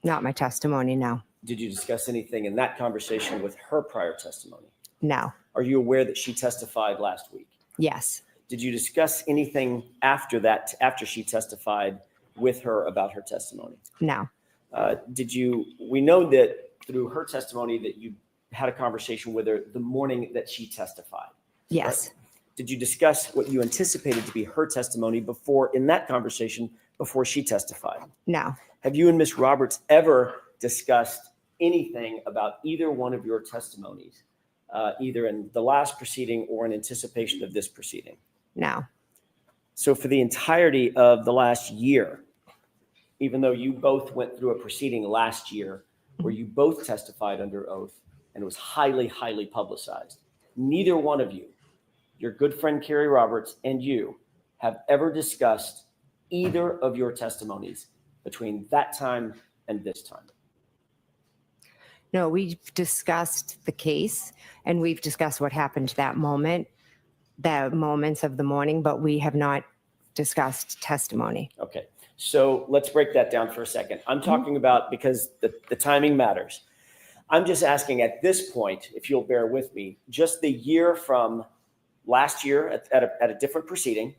Not my testimony, no. Did you discuss anything in that conversation with her prior testimony? No. Are you aware that she testified last week? Yes. Did you discuss anything after that, after she testified with her about her testimony? No. We know that through her testimony that you had a conversation with her the morning that she testified. Yes. Right? Did you discuss what you anticipated to be her testimony in that conversation before she testified? No. Have you and Ms. Roberts ever discussed anything about either one of your testimonies, either in the last proceeding or in anticipation of this proceeding? No. So for the entirety of the last year, even though you both went through a proceeding last year where you both testified under oath and it was highly, highly publicized, neither one of you, your good friend Carrie Roberts and you, have ever discussed either of your testimonies between that time and this time. No, we've discussed the case and we've discussed what happened that moment, the moments of the morning, but we have not discussed testimony. Okay, so let's break that down for a second. I'm talking about, because the timing matters. I'm just asking at this point, if you'll bear with me, just the year from last year at a different proceeding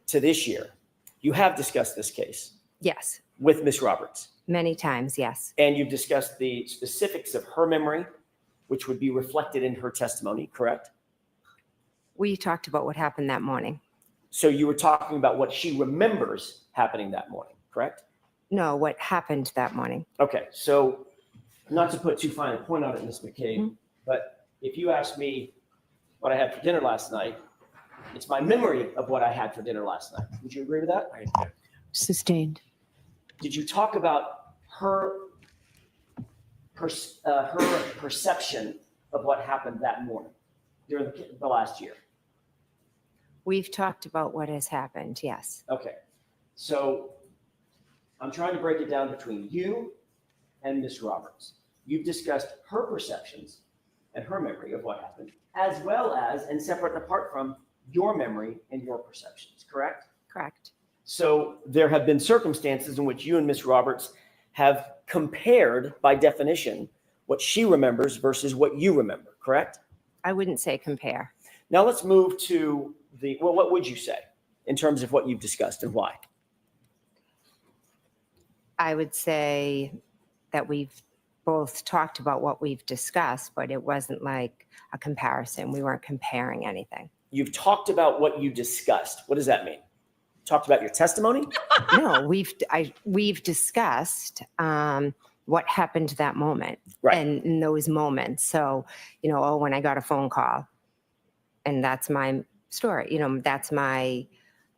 to this year, you have discussed this case Yes. with Ms. Roberts. Many times, yes. And you've discussed the specifics of her memory, which would be reflected in her testimony, correct? We talked about what happened that morning. So you were talking about what she remembers happening that morning, correct? No, what happened that morning. Okay, so not to put too fine a point on it, Ms. McCabe, but if you ask me what I had for dinner last night, it's my memory of what I had for dinner last night. Would you agree with that? Sustained. Did you talk about her perception of what happened that morning during the last year? We've talked about what has happened, yes. Okay, so I'm trying to break it down between you and Ms. Roberts. You've discussed her perceptions and her memory of what happened, as well as, and separate and apart from, your memory and your perceptions, correct? Correct. So there have been circumstances in which you and Ms. Roberts have compared, by definition, what she remembers versus what you remember, correct? I wouldn't say compare. Now let's move to what would you say in terms of what you've discussed and why? I would say that we've both talked about what we've discussed, but it wasn't like a comparison. We weren't comparing anything. You've talked about what you discussed. What does that mean? Talked about your testimony? No, we've discussed what happened that moment, Right. and in those moments. So, when I got a phone call, and that's my story.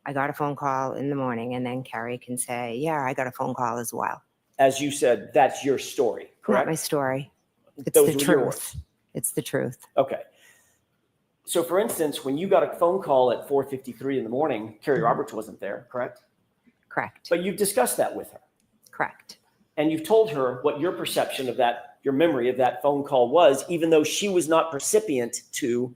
I got a phone call in the morning, and then Carrie can say, yeah, I got a phone call as well. As you said, that's your story, correct? Not my story. It's Those the were your truth. words. It's the truth. Okay. So for instance, when you got a phone call at 4:53 in the morning, Carrie Roberts wasn't there, correct? Correct. But you've discussed that with her. Correct. And you've told her what your perception of that, your memory of that phone call was, even though she was not recipient to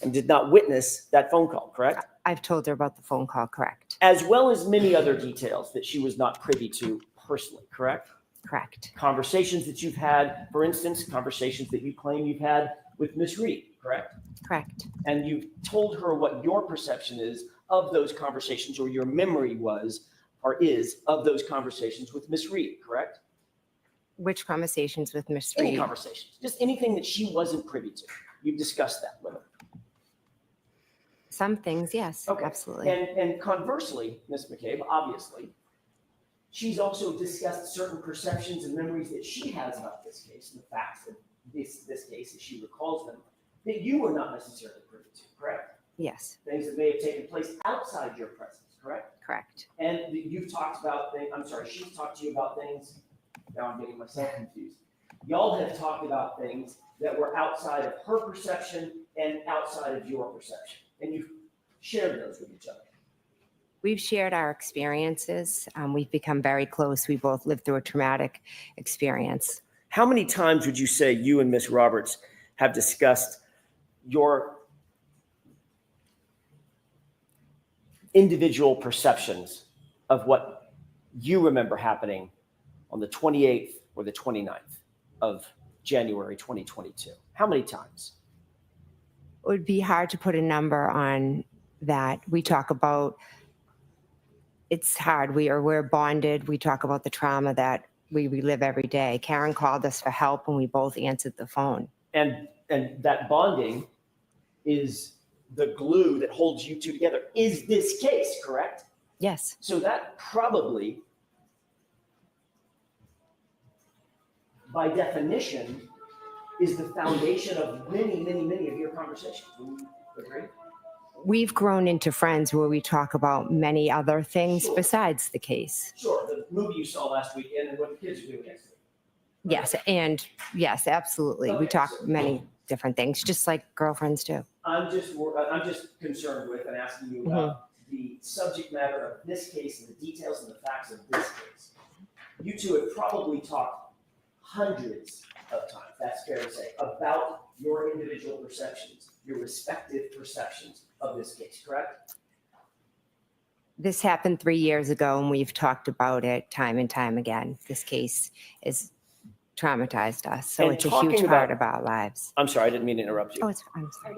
and did not witness that phone call, correct? I've told her about the phone call, correct? As well as many other details that she was not privy to personally, correct? Correct. Conversations that you've had, for instance, conversations that you claim you've had with Ms. Reed, correct? Correct. And you've told her what your perception is of those conversations, or your memory was or is of those conversations with Ms. Reed, correct? Which conversations with Ms. Any Reed? conversations, just anything that she wasn't privy to. You've discussed that with her. Some things, yes, Okay. absolutely. And conversely, Ms. McCabe, obviously, she's also discussed certain perceptions and memories that she has about this case and the facts of this case as she recalls them, that you were not necessarily privy to, correct? Yes, Things that may have taken place outside your presence, correct? correct. And you've talked about things, I'm sorry, she's talked to you about things, now I'm getting myself confused. Y'all have talked about things that were outside of her perception and outside of your perception, and you've shared those with each other. We've shared our experiences. We've become very close. We both lived through a traumatic experience. How many times would you say you and Ms. Roberts have discussed your individual perceptions of what you remember happening on the 28th or the 29th of January 2022? How many times? It would be hard to put a number on that. We talk about, it's hard. We're bonded. We talk about the trauma that we relive every day. Karen called us for help and we both answered the phone. And that bonding is the glue that holds you two together. Is this case, correct? Yes, So that probably, by definition, is the foundation of many, many, many of your conversations. Would you agree? we've grown into friends where we talk about many other things Sure. besides the case. Sure, the movie you saw last weekend and what the kids are doing next week. Yes, and yes, absolutely. We Okay, talk so- many different things, just like girlfriends do. I'm just concerned with and asking you about the subject matter of this case and the details and the facts of this case. You two have probably talked hundreds of times, that's fair to say, about your individual perceptions, your respective perceptions of this case, correct? This happened 3 years ago and we've talked about it time and time again. This case has traumatized us, so And it's a talking huge about- part of our lives. I'm sorry, I didn't mean to interrupt Oh, you. it's, I'm sorry.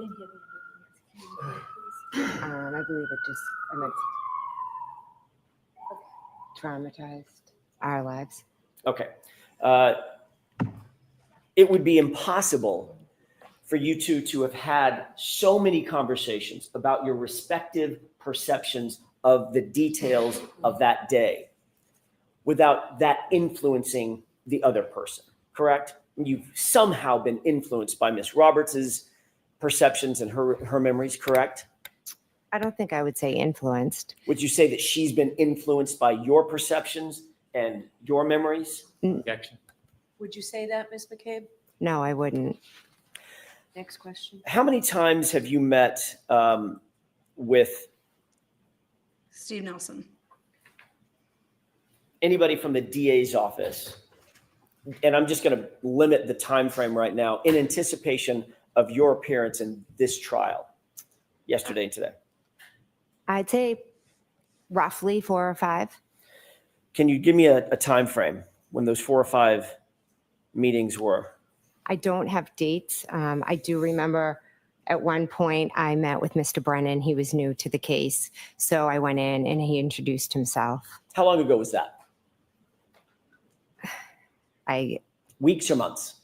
I believe it just, I meant traumatized our lives. Okay. It would be impossible for you two to have had so many conversations about your respective perceptions of the details of that day without that influencing the other person, correct? You've somehow been influenced by Ms. Roberts's perceptions and her memories, correct? I don't think I would say influenced. Would you say that she's been influenced by your perceptions and your memories? Objection. Would you say that, Ms. McCabe? No, I wouldn't. Next question. How many times have you met with Steve Nelson. anybody from the DA's office? And I'm just going to limit the time frame right now in anticipation of your appearance in this trial yesterday and today. I'd say roughly 4 or 5. Can you give me a time frame when those 4 or 5 meetings were? I don't have dates. I do remember at one point I met with Mr. Brennan. He was new to the case. So I went in and he introduced himself. How long ago was that? Weeks or months?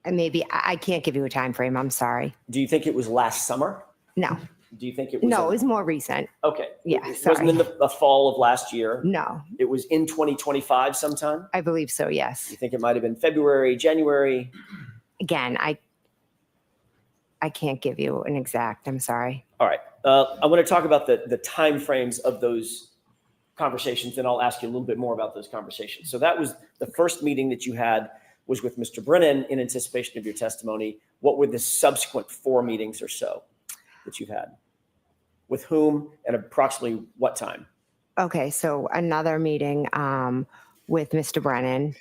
I can't give you a time frame. I'm sorry. Do you think it was last summer? No, Do you think it was? no, it was more recent. Okay. Yeah, It wasn't sorry. in the fall of last year. No, It was in 2025 sometime? I believe so. Yes. You think it might have been February, January? Again, I can't give you an exact. I'm sorry. All right. I want to talk about the timeframes of those conversations, and I'll ask you a little bit more about those conversations. So that was the first meeting that you had was with Mr. Brennan in anticipation of your testimony. What were the subsequent 4 meetings or so that you've had? With whom and approximately what time? Okay, so another meeting with Mr. Brennan.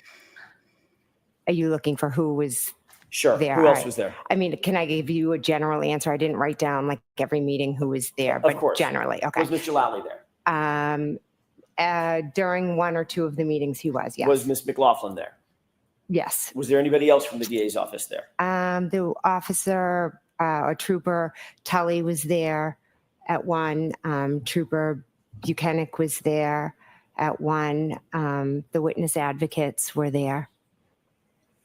Are you looking for who was Sure. there? Who else was there? I mean, can I give you a general answer? I didn't write down like every meeting who was there, Of but course. generally, okay. Was Mr. Lally there? During one or two of the meetings, he was, yes. Was Ms. McLaughlin there? Yes. Was there anybody else from the DA's office there? The officer or trooper Tully was there at one. Trooper Buchanan was there at one. The witness advocates were there.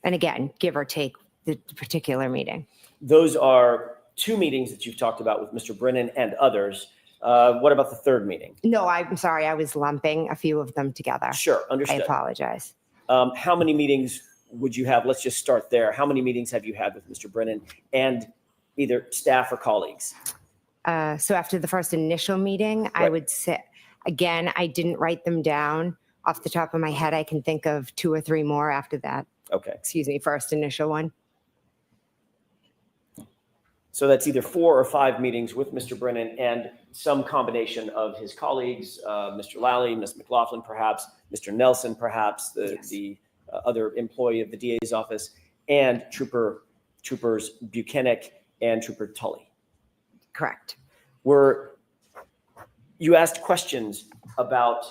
And again, give or take the particular meeting. Those are 2 meetings that you've talked about with Mr. Brennan and others. What about the 3rd meeting? No, I'm sorry. I was lumping a few of them together. Sure, I understood. apologize. How many meetings would you have? Let's just start there. How many meetings have you had with Mr. Brennan and either staff or colleagues? So after the first initial meeting, I Right. would say, again, I didn't write them down off the top of my head. I can think of 2 or 3 more after that. Okay. Excuse me, first initial one. So that's either 4 or 5 meetings with Mr. Brennan and some combination of his colleagues, Mr. Lally, Ms. McLaughlin, perhaps, Mr. Nelson, perhaps, the other employee of the DA's office, and Troopers Buchanan and Trooper Tully. Correct. You asked questions about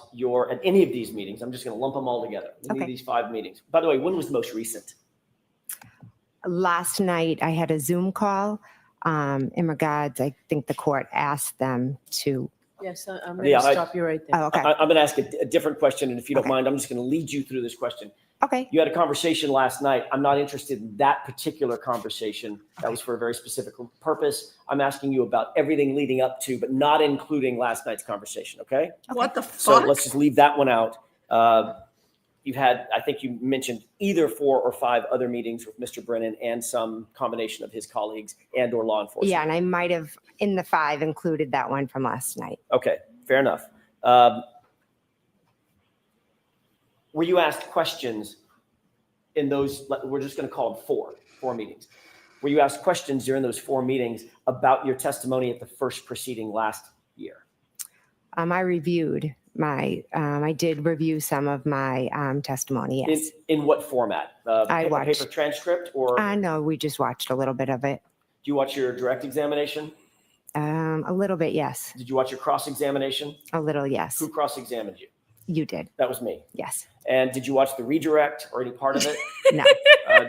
at any of these meetings. I'm just going to lump them all together. Any of these 5 meetings. By the way, when was the most recent? Last night, I had a Zoom call in regards, I think the court asked them to. Yes, I'm going Yeah, to stop you right there. Oh, okay. I'm going to ask a different question, and if you don't mind, I'm just going to lead you through this question. Okay. You had a conversation last night. I'm not interested in that particular conversation. That was for a very specific purpose. I'm asking you about everything leading up to, but not including last night's conversation, okay? What the So fuck? let's just leave that one out. You've had, I think you mentioned either 4 or 5 other meetings with Mr. Brennan and some combination of his colleagues and or law enforcement. Yeah, and I might have, in the 5, included that one from last night. Okay, fair enough. Were you asked questions in those, we're just going to call them 4 meetings. Were you asked questions during those 4 meetings about your testimony at the first proceeding last year? I reviewed I did review some of my testimony, yes. In what format? I watched. Paper transcript or do No, we just watched a little bit of it. you watch your direct examination? A little bit, yes. Did you watch your cross-examination? A little, yes. Who cross-examined you? You did, That was me. yes. And did you watch the redirect or any part of it? No,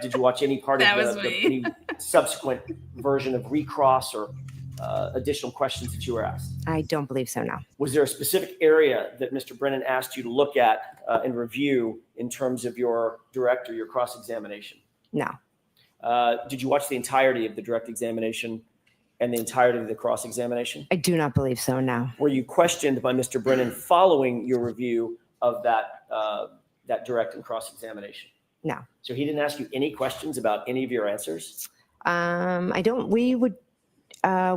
Did you watch any part That of was me. any subsequent version of recross or additional questions that you were asked? I don't believe so, no. Was there a specific area that Mr. Brennan asked you to look at and review in terms of your direct or your cross-examination? No, Did you watch the entirety of the direct examination and the entirety of the cross-examination? I do not believe so, no. Were you questioned by Mr. Brennan following your review of that direct and cross-examination? No. So he didn't ask you any questions about any of your answers? I don't,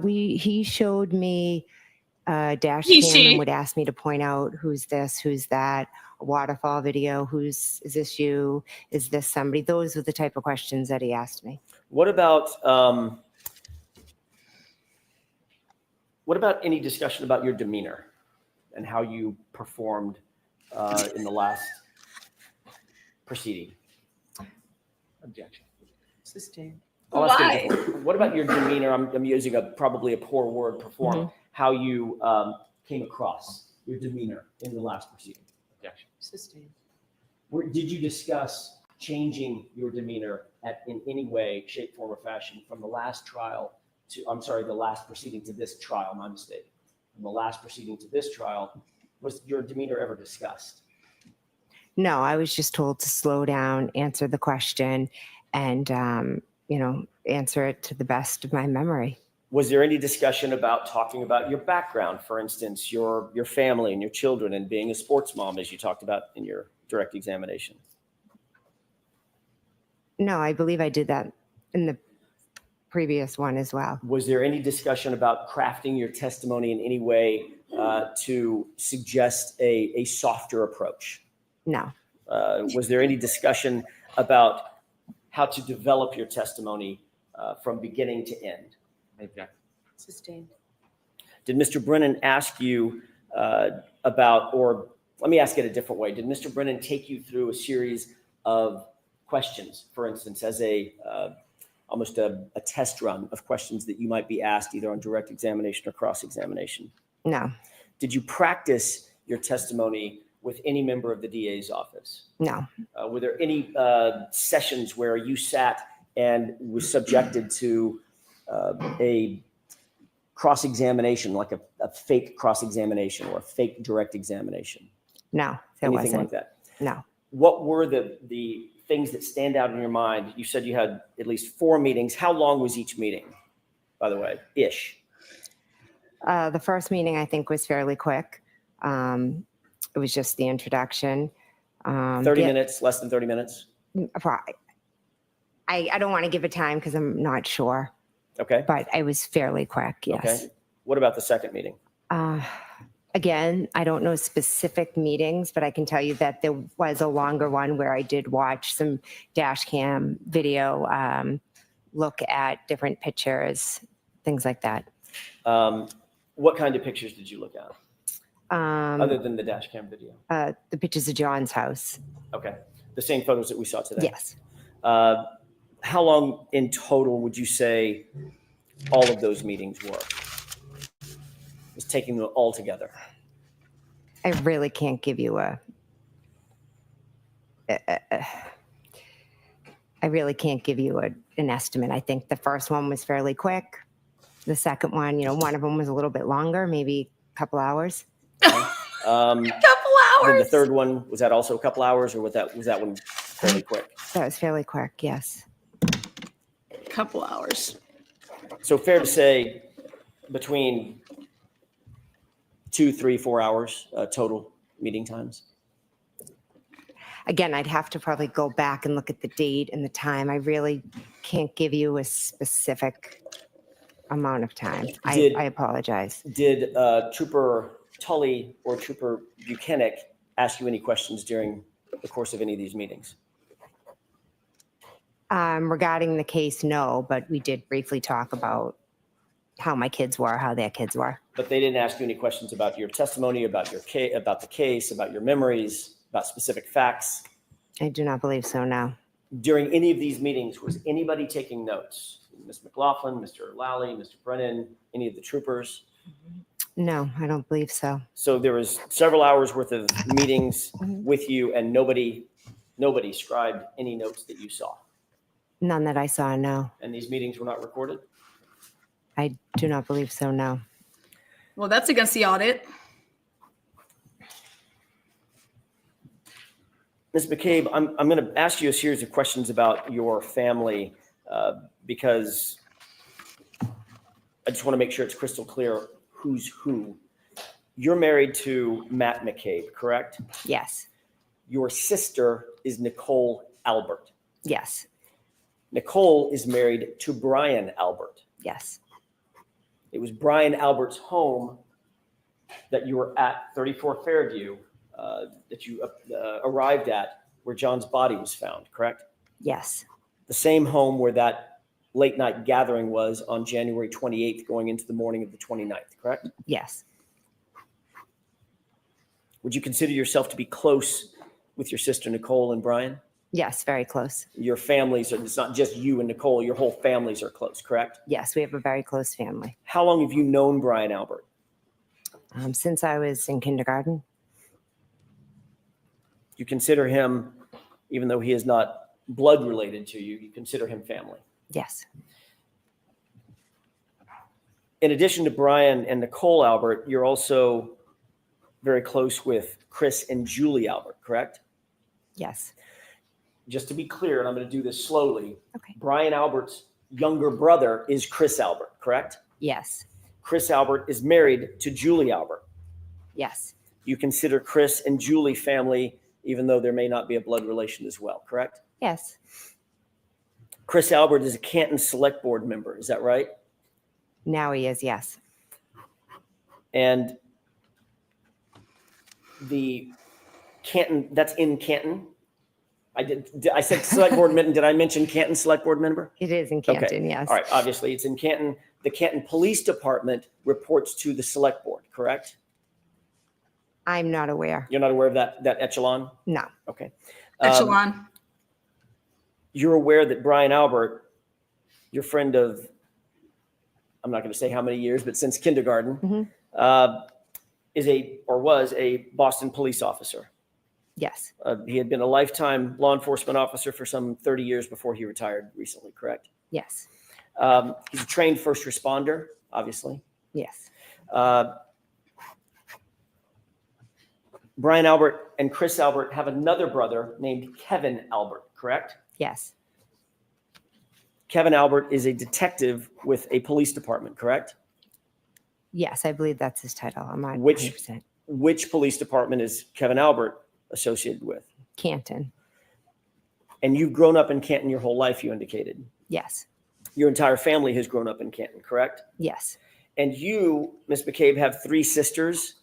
he showed me a dash He, cam she. and would ask me to point out who's this, who's that, a waterfall video, is this you? Is this somebody? Those were the type of questions that he asked me. What about any discussion about your demeanor and how you performed in the last proceeding? Objection. Sustained. I'll ask it Why? differently. What about your demeanor? I'm using probably a poor word, perform. Mm-hmm. How you came across your demeanor in the last proceeding? Objection. Sustained. Did you discuss changing your demeanor in any way, shape, form, or fashion from the last trial the last proceeding to this trial? My mistake. From the last proceeding to this trial, was your demeanor ever discussed? No, I was just told to slow down, answer the question, and, answer it to the best of my memory. Was there any discussion about talking about your background, for instance, your family and your children and being a sports mom, as you talked about in your direct examination? No, I believe I did that in the previous one as well. Was there any discussion about crafting your testimony in any way to suggest a softer approach? No, Was there any discussion about how to develop your testimony from beginning to end? Sustained. Did Mr. Brennan ask you about, or let me ask it a different way. Did Mr. Brennan take you through a series of questions, for instance, as almost a test run of questions that you might be asked either on direct examination or cross-examination? No, Did you practice your testimony with any member of the DA's office? no, Were there any sessions where you sat and was subjected to a cross-examination, like a fake cross-examination or a fake direct examination? no, there Anything wasn't. like that? No. What were the things that stand out in your mind? You said you had at least 4 meetings. How long was each meeting, by the way, ish? The first meeting I think was fairly quick. It was just the introduction. 30 minutes, less than 30 minutes? I don't want to give a time because I'm not sure, Okay. but it was fairly quick, yes. Okay. What about the second meeting? Again, I don't know specific meetings, but I can tell you that there was a longer one where I did watch some dash cam video, look at different pictures, things like that. What kind of pictures did you look at other than the dash cam video? The pictures of John's house. Okay. The same photos that we saw today? Yes. How long in total would you say all of those meetings were? Just taking them all together. I really can't give you I really can't give you an estimate. I think the first one was fairly quick. The second one, one of them was a little bit longer, maybe a couple hours. A couple Then hours. the third one, was that also a couple hours, or was that one fairly quick? That was fairly quick, yes. Couple hours. So fair to say between 2, 3, 4 hours total meeting times? Again, I'd have to probably go back and look at the date and the time. I really can't give you a specific amount of time. I apologize. Did Trooper Tully or Trooper Buchanan ask you any questions during the course of any of these meetings? Regarding the case, no, but we did briefly talk about how my kids were, how their kids were. But they didn't ask you any questions about your testimony, about your case, about the case, about your memories, about specific facts? I do not believe so, no. During any of these meetings, was anybody taking notes? Ms. McLaughlin, Mr. Lally, Mr. Brennan, any of the troopers? No, I don't believe so. So there was several hours worth of meetings with you, and nobody scribed any notes that you saw? None that I saw, no. And these meetings were not recorded? I do not believe so, no. Well, that's against the audit. Ms. McCabe, I'm going to ask you a series of questions about your family because I just want to make sure it's crystal clear who's who. You're married to Matt McCabe, correct? Yes, Your sister is Nicole Albert. yes, Nicole is married to Brian Albert. yes, It was Brian Albert's home that you were at 34 Fairview that you arrived at where John's body was found, correct? yes, The same home where that late night gathering was on January 28th going into the morning of the 29th, correct? yes, Would you consider yourself to be close with your sister Nicole and Brian? yes, very close. Your families, it's not just you and Nicole, your whole families are close, correct? Yes, we have a very close family. How long have you known Brian Albert? Since I was in kindergarten, You consider him, even though he is not blood related to you, you consider him family. yes, In addition to Brian and Nicole Albert, you're also very close with Chris and Julie Albert, correct? yes, Just to be clear, and I'm going to do this slowly, okay, Brian Albert's younger brother is Chris Albert, correct? yes, Chris Albert is married to Julie Albert. yes, You consider Chris and Julie family, even though there may not be a blood relation as well, correct? yes, Chris Albert is a Canton Select Board member, is that right? now he is, yes, And the Canton, that's in Canton? I said Select Board member. Did I mention Canton Select Board member? it is in Canton, yes, All right, obviously it's in Canton. The Canton Police Department reports to the Select Board, correct? I'm not aware, You're not aware of that echelon? no, Okay. Echelon. you're aware that Brian Albert, your friend of, I'm not going to say how many years, but since kindergarten, was a Boston police officer. Yes, He had been a lifetime law enforcement officer for some 30 years before he retired recently, correct? yes, He's a trained first responder, obviously. yes, Brian Albert and Chris Albert have another brother named Kevin Albert, correct? yes, Kevin Albert is a detective with a police department, correct? yes. I believe that's his title. I'm not Which- 100%. Which police department is Kevin Albert associated with? Canton. And you've grown up in Canton your whole life, you indicated. Yes, Your entire family has grown up in Canton, correct? yes, And you, Ms. McCabe, have 3 sisters.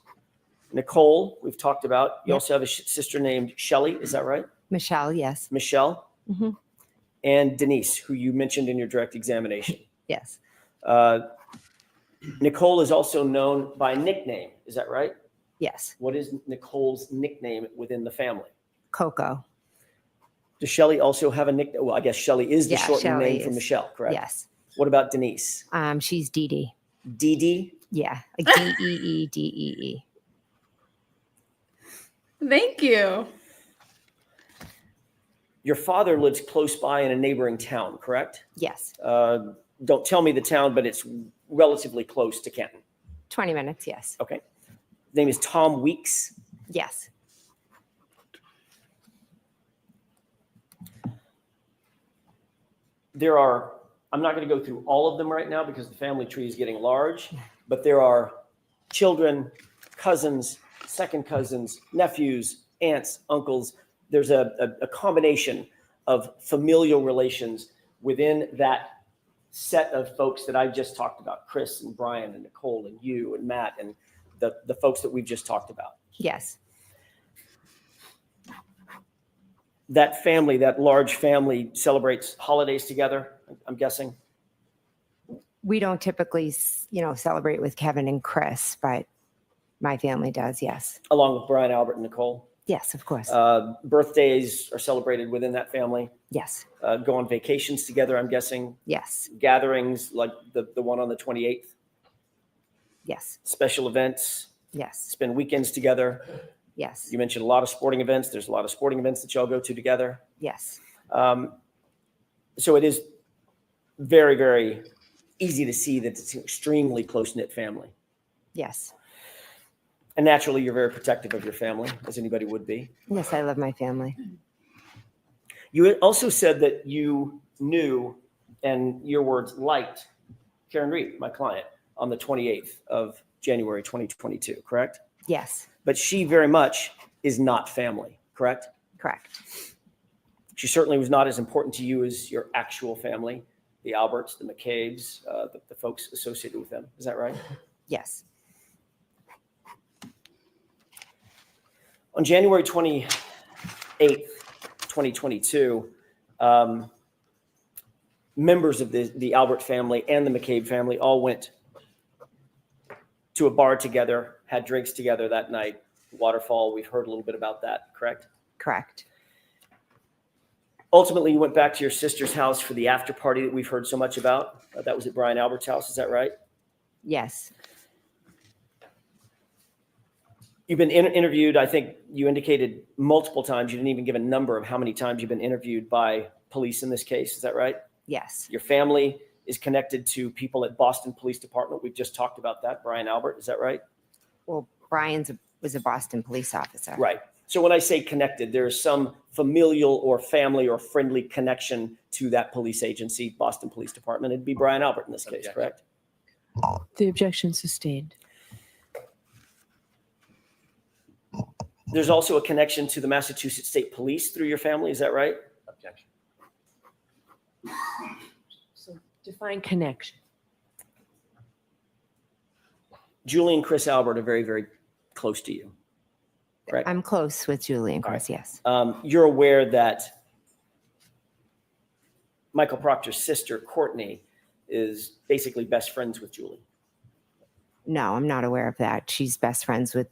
Nicole, we've talked about. You Yep. also have a sister named Shelley, is that right? Michelle. Yes, Michelle? Mhm. And Denise, who you mentioned in your direct examination. yes, Nicole is also known by nickname, is that right? yes. What is Nicole's nickname within the family? Coco. Does Shelley also have a nickname? Well, I guess Shelley is the Yeah, shortened Shelley name for is. Michelle, correct? Yes. What about Denise? She's Dee Dee. Dee Dee? Yeah, like Deedee. Thank you. Your father lives close by in a neighboring town, correct? Yes, Don't tell me the town, but it's relatively close to Canton. 20 minutes. Yes, Okay. His name is Tom Weeks. yes, There are, I'm not going to go through all of them right now because the family tree is getting large, but there are children, cousins, second cousins, nephews, aunts, uncles. There's a combination of familial relations within that set of folks that I just talked about, Chris and Brian and Nicole and you and Matt and the folks that we've just talked about. yes, That family, that large family celebrates holidays together, I'm guessing? we don't typically, celebrate with Kevin and Chris, but my family does. Yes, Along with Brian, Albert, and Nicole. yes, of course. Birthdays are celebrated within that family. Yes, Go on vacations together, I'm guessing. yes, Gatherings like the one on the 28th. yes, Special events. yes, Spend weekends together. yes, You mentioned a lot of sporting events. There's a lot of sporting events that y'all go to together. yes, So it is very, very easy to see that it's an extremely close-knit family. yes, And naturally, you're very protective of your family, as anybody would be. yes. I love my family. You also said that you knew, and your words, liked Karen Reed, my client, on the 28th of January 2022, correct? Yes, But she very much is not family, correct? correct. She certainly was not as important to you as your actual family, the Alberts, the McCabe's, the folks associated with them. Is that right? Yes, On January 28th, 2022, members of the Albert family and the McCabe family all went to a bar together, had drinks together that night. Waterfall, we've heard a little bit about that, correct? correct. Ultimately, you went back to your sister's house for the after party that we've heard so much about. That was at Brian Albert's house, is that right? Yes, You've been interviewed, I think you indicated multiple times. You didn't even give a number of how many times you've been interviewed by police in this case. Is that right? yes, Your family is connected to people at Boston Police Department. We've just talked about that. Brian Albert, is that right? well, was a Boston police officer. Right. So when I say connected, there's some familial or family or friendly connection to that police agency, Boston Police Department. It'd be Brian Albert in this case, correct? The objection sustained. There's also a connection to the Massachusetts State Police through your family. Is that right? Objection. So define connection. Julie and Chris Albert are very, very close to you. Correct? I'm close with Julie and All Chris. Yes, You're aware that Michael Proctor's sister, Courtney, is basically best friends with Julie. no, I'm not aware of that. She's best friends with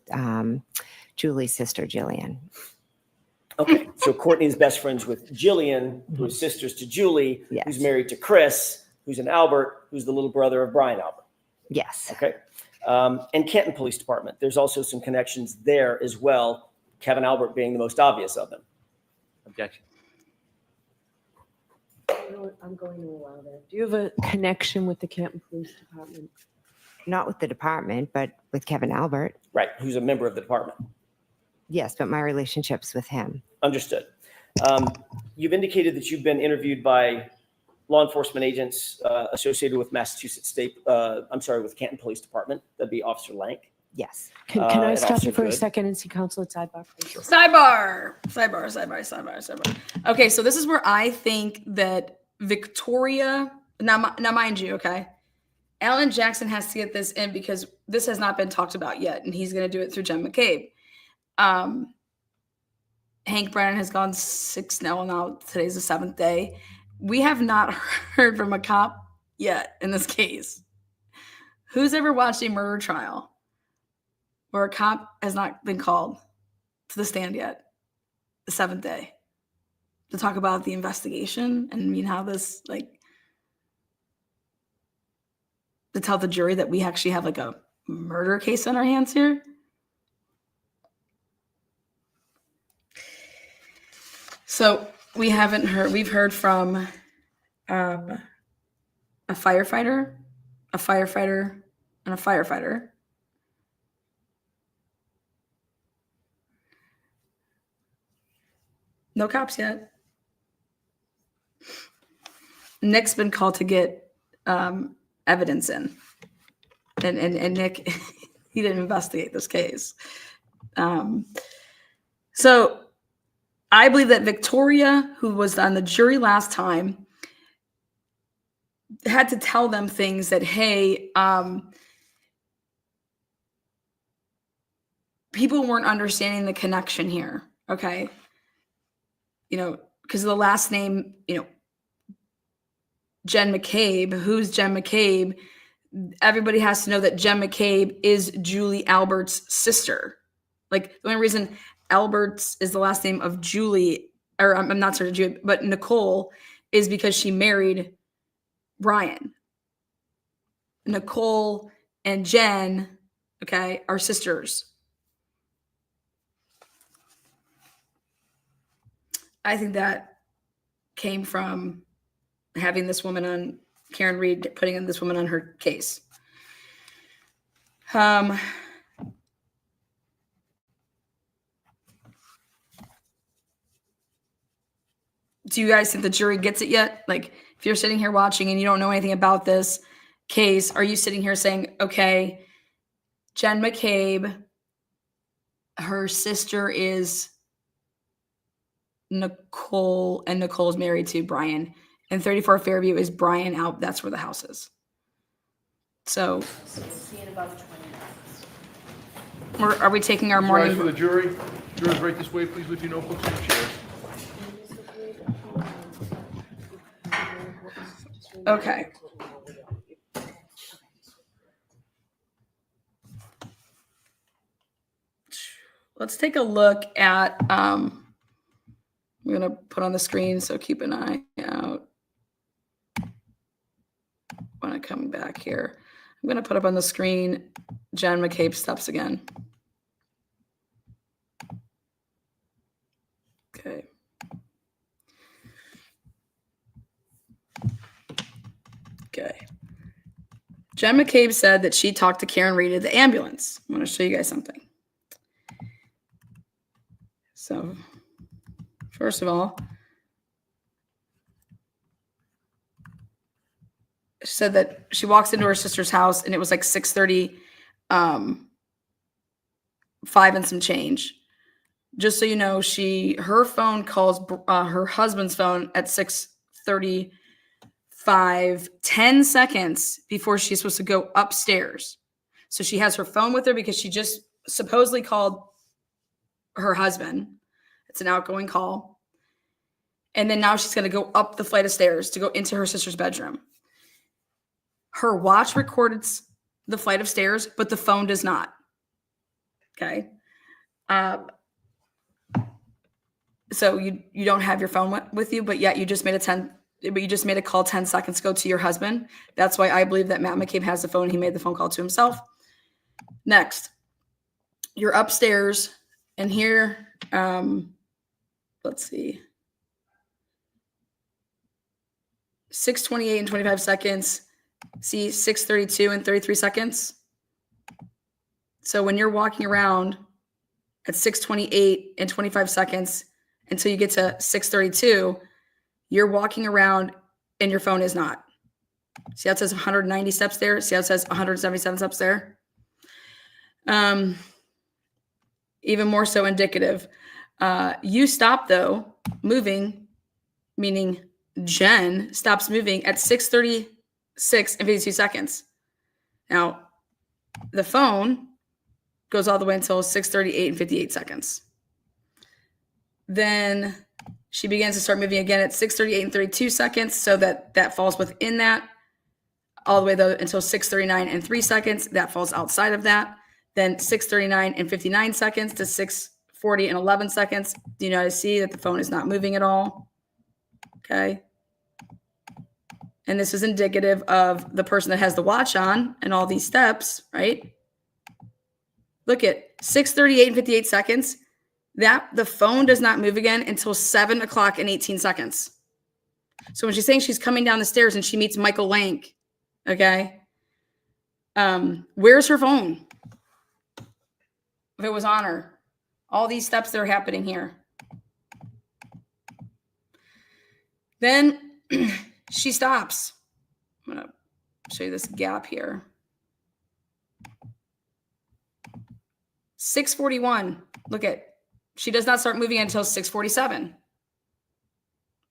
Julie's sister, Jillian. Okay, so Courtney is best friends with Jillian, who is sisters to Julie, Yes. who's married to Chris, who's an Albert, who's the little brother of Brian Albert. Yes. Okay. And Canton Police Department. There's also some connections there as well, Kevin Albert being the most obvious of them. Objection. I'm going to allow that. Do you have a connection with the Canton Police Department? Not with the department, but with Kevin Albert. Right, who's a member of the department. Yes, but my relationship's with him. Understood. You've indicated that you've been interviewed by law enforcement agents associated with Massachusetts State, with Canton Police Department. That'd be Officer Lank. Yes. Can I and stop Officer you for a Good. second and see counsel at sidebar, please? Sidebar. Okay, so this is where I think that Victoria, now mind you, okay, Alan Jackson has to get this in because this has not been talked about yet, and he's going to do it through Jen McCabe. Hank Brennan has gone 6 now today's the 7th day. We have not heard from a cop yet in this case. Who's ever watched a murder trial where a cop has not been called to the stand yet, the 7th day, to talk about the investigation and how this, to tell the jury that we actually have a murder case on our hands here? So we've heard from a firefighter, and a firefighter. No cops yet. Nick's been called to get evidence in. And Nick, he didn't investigate this case. So I believe that Victoria, who was on the jury last time, had to tell them things that, hey, people weren't understanding the connection here, okay? Because of the last name, Jen McCabe. Who's Jen McCabe? Everybody has to know that Jen McCabe is Julie Albert's sister. The only reason Albert's is the last name of Julie, or I'm not certain Julie, but Nicole, is because she married Brian. Nicole and Jen, okay, are sisters. I think that came from having this woman on, Karen Reed, putting this woman on her case. Do you guys think the jury gets it yet? If you're sitting here watching and you don't know anything about this case, are you sitting here saying, okay, Jen McCabe, her sister is Nicole, and Nicole's married to Brian, and 34 Fairview is Brian out. That's where the house is. So we'll see in about 20 minutes. are we taking our Rise morning? for the jury. Jurors, right this way. Please leave your notebooks in your chairs. Okay. Let's take a look at, I'm going to put on the screen, so keep an eye out when I come back here. I'm going to put up on the screen Jen McCabe steps again. Okay. Okay. Jen McCabe said that she talked to Karen Reed at the ambulance. I'm going to show you guys something. So, first of all, she said that she walks into her sister's house and it was 6:30, 5 and some change. Just so you know, her phone calls her husband's phone at 6:35, 10 seconds before she's supposed to go upstairs. So she has her phone with her because she just supposedly called her husband. It's an outgoing call. And then now she's going to go up the flight of stairs to go into her sister's bedroom. Her watch records the flight of stairs, but the phone does not. Okay. So you don't have your phone with you, but yet you just made a call 10 seconds ago to your husband. That's why I believe that Matt McCabe has the phone. He made the phone call to himself. Next, you're upstairs and here, let's see, 6:28 and 25 seconds. See 6:32 and 33 seconds. So when you're walking around at 6:28 and 25 seconds until you get to 6:32, you're walking around and your phone is not. See how it says 190 steps there? See how it says 177 steps there? Even more so indicative. You stop though moving, meaning Jen stops moving at 6:36 and 52 seconds. Now, the phone goes all the way until 6:38 and 58 seconds. Then she begins to start moving again at 6:38 and 32 seconds, so that falls within that. All the way though until 6:39 and 3 seconds, that falls outside of that. Then 6:39 and 59 seconds to 6:40 and 11 seconds. Do you notice see that the phone is not moving at all? Okay. And this is indicative of the person that has the watch on and all these steps, right? Look at 6:38 and 58 seconds. That the phone does not move again until 7 o'clock and 18 seconds. So when she's saying she's coming down the stairs and she meets Michael Lank, okay, where's her phone? If it was on her, all these steps that are happening here. Then she stops. I'm going to show you this gap here. 6:41. Look at, she does not start moving until 6:47.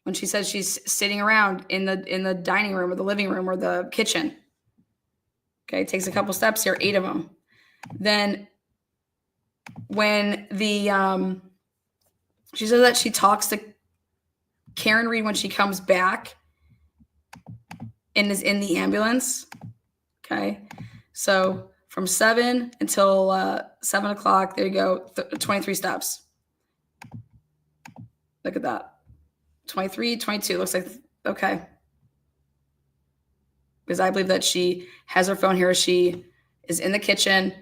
When she says she's sitting around in the dining room or the living room or the kitchen. Okay, it takes a couple steps here, 8 of them. Then when she says that she talks to Karen Reed when she comes back and is in the ambulance. Okay, so from 7 until 7 o'clock, there you go, 23 steps. Look at that. 23, 22, looks like, okay. Because I believe that she has her phone here. She is in the kitchen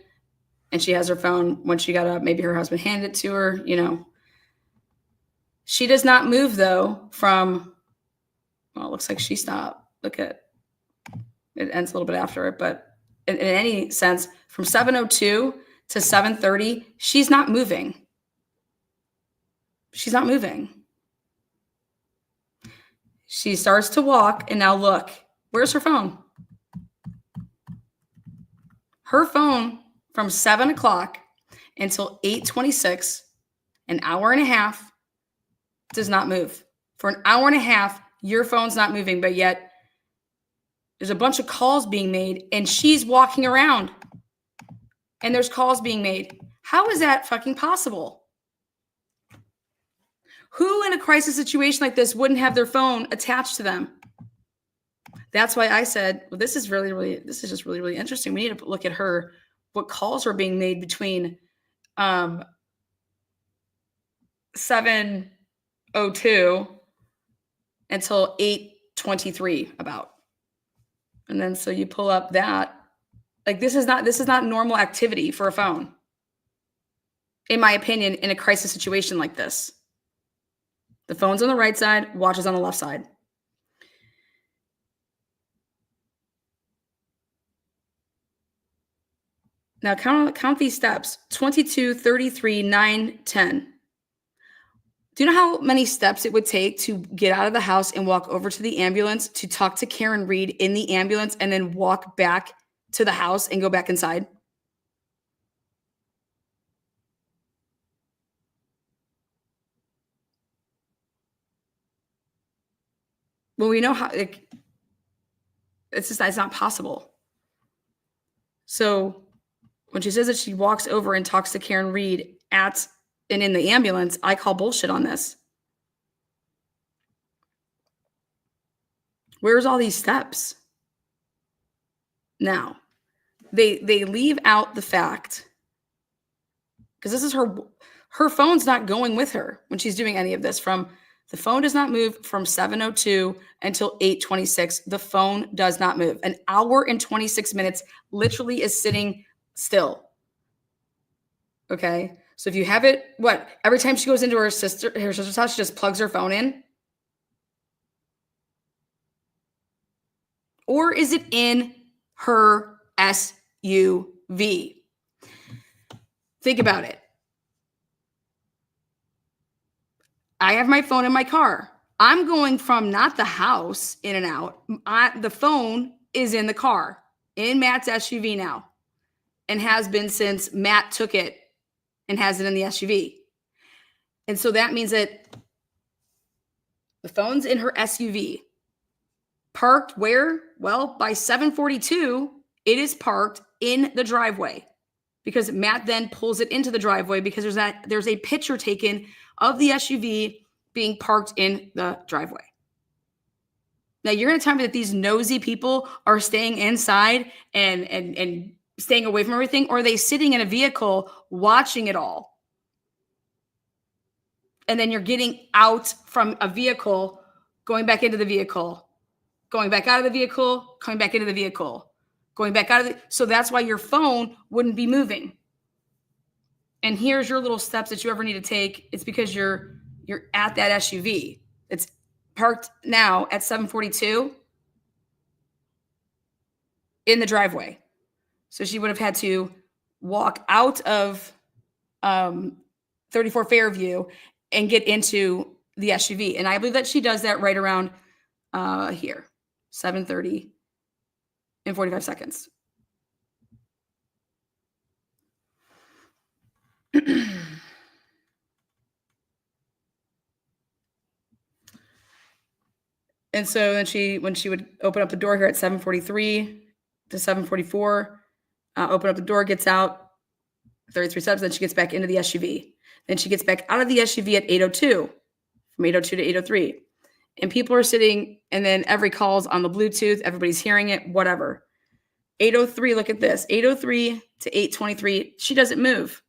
and she has her phone when she got up. Maybe her husband handed it to her, you know. She does not move though from, well, it looks like she stopped. Look at, it ends a little bit after it, but in any sense, from 7:02 to 7:30, she's not moving. She's not moving. She starts to walk, and now look, where's her phone? Her phone from 7 o'clock until 8:26, an hour and a half, does not move. For an hour and a half, your phone's not moving, but yet there's a bunch of calls being made, and she's walking around, and there's calls being made. How is that fucking possible? Who in a crisis situation like this wouldn't have their phone attached to them? That's why I said, well, this is just really interesting. We need to look at what calls are being made between 7:02 until 8:23 about. And then so you pull up that. Like this is not normal activity for a phone. In my opinion, in a crisis situation like this. The phone's on the right side, watch is on the left side. Now count these steps. 22, 33, 9, 10. Do you know how many steps it would take to get out of the house and walk over to the ambulance, to talk to Karen Reed in the ambulance, and then walk back to the house and go back inside? Well, we know how, it's not possible. So when she says that she walks over and talks to Karen Reed and in the ambulance, I call bullshit on this. Where's all these steps? Now, they leave out the fact, because this is her, Her phone's not going with her when she's doing any of this. The phone does not move from 7:02 until 8:26. The phone does not move. An hour and 26 minutes literally is sitting still. Okay. So if you have it, every time she goes into her sister's house, she just plugs her phone in? Or is it in her SUV? Think about it. I have my phone in my car. I'm going from not the house in and out. The phone is in the car, in Matt's SUV now, and has been since Matt took it and has it in the SUV. And so that means that the phone's in her SUV. Parked where? Well, by 7:42, it is parked in the driveway because Matt then pulls it into the driveway because there's a picture taken of the SUV being parked in the driveway. Now you're going to tell me that these nosy people are staying inside and staying away from everything, or are they sitting in a vehicle watching it all? And then you're getting out from a vehicle, going back into the vehicle, going back out of the vehicle, coming back into the vehicle, going back out of so that's why your phone wouldn't be moving. And here's your little steps that you ever need to take. It's because you're at that SUV. It's parked now at 7:42 in the driveway. So she would have had to walk out of 34 Fairview and get into the SUV. And I believe that she does that right around here, 7:30 and 45 seconds. And so then when she would open up the door here at 7:43 to 7:44, open up the door, gets out 33 steps, then she gets back into the SUV. Then she gets back out of the SUV at 8:02, from 8:02 to 8:03. And people are sitting, and then every call's on the Bluetooth, everybody's hearing it, whatever. 8:03, look at this, 8:03 to 8:23, she doesn't move.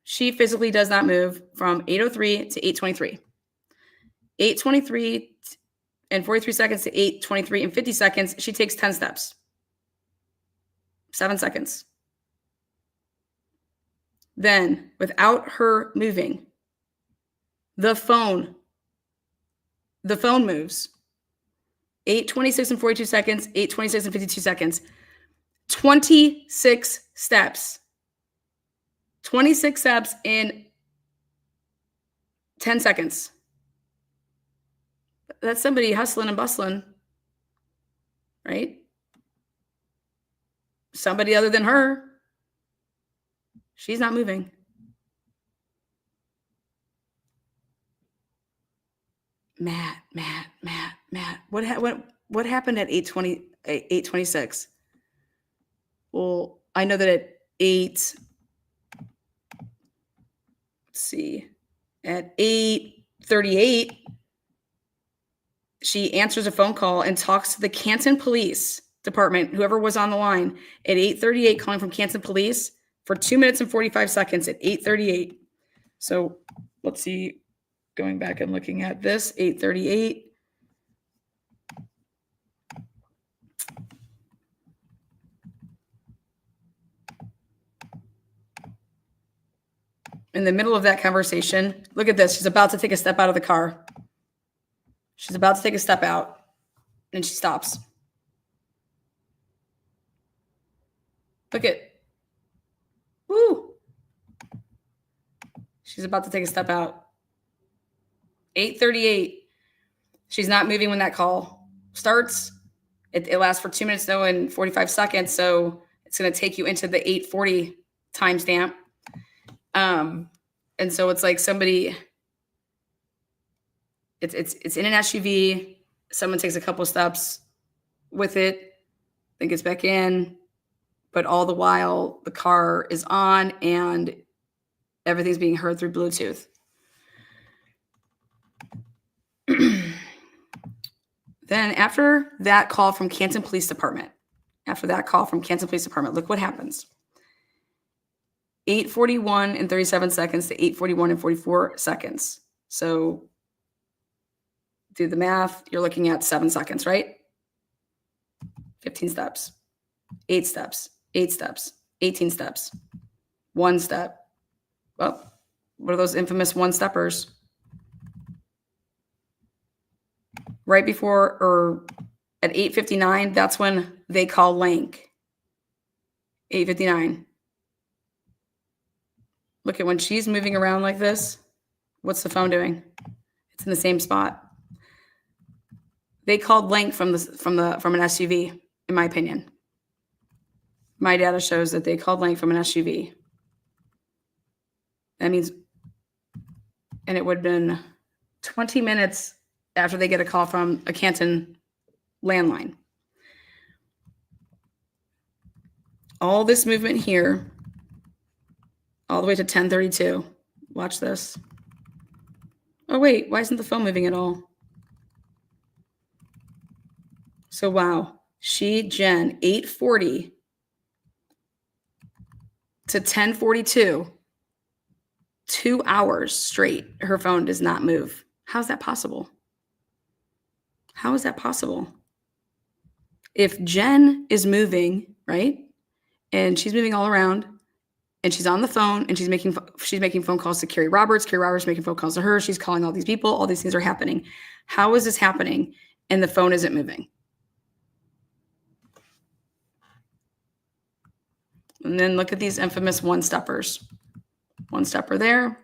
She physically does not move from 8:03 to 8:23. 8:23 and 43 seconds to 8:23 and 50 seconds, she takes 10 steps. 7 seconds. Then, without her moving, the phone moves. 8:26 and 42 seconds, 8:26 and 52 seconds. 26 steps. 26 steps in 10 seconds. That's somebody hustling and bustling, right? Somebody other than her. She's not moving. Matt. What happened at 8:26? Well, I know that at 8:38, she answers a phone call and talks to the Canton Police Department, whoever was on the line, at 8:38, calling from Canton Police for 2 minutes and 45 seconds at 8:38. So let's see, going back and looking at this, 8:38. In the middle of that conversation, look at this. She's about to take a step out of the car. She's about to take a step out, and she stops. Look at, woo. She's about to take a step out. 8:38. She's not moving when that call starts. It lasts for 2 minutes though and 45 seconds. So it's going to take you into the 8:40 timestamp. And so it's like somebody, it's in an SUV. Someone takes a couple steps with it, then gets back in. But all the while the car is on and everything's being heard through Bluetooth. Then after that call from Canton Police Department, look what happens. 8:41 and 37 seconds to 8:41 and 44 seconds. So do the math. You're looking at 7 seconds, right? 15 steps, 8 steps, 8 steps, 18 steps, 1 step. Well, what are those infamous one-steppers? Right before or at 8:59, that's when they call Lank. 8:59. Look at when she's moving around like this. What's the phone doing? It's in the same spot. They called Lank from an SUV, in my opinion. My data shows that they called Lank from an SUV. That means, and it would have been 20 minutes after they get a call from a Canton landline. All this movement here, all the way to 10:32. Watch this. Oh, wait, why isn't the phone moving at all? So, wow, Jen, 8:40 to 10:42, 2 hours straight, her phone does not move. How's that possible? How is that possible? If Jen is moving, right, and she's moving all around, and she's on the phone, and she's making phone calls to Carrie Roberts making phone calls to her, she's calling all these people, all these things are happening. How is this happening, and the phone isn't moving? And then look at these infamous one-steppers. One-stepper there.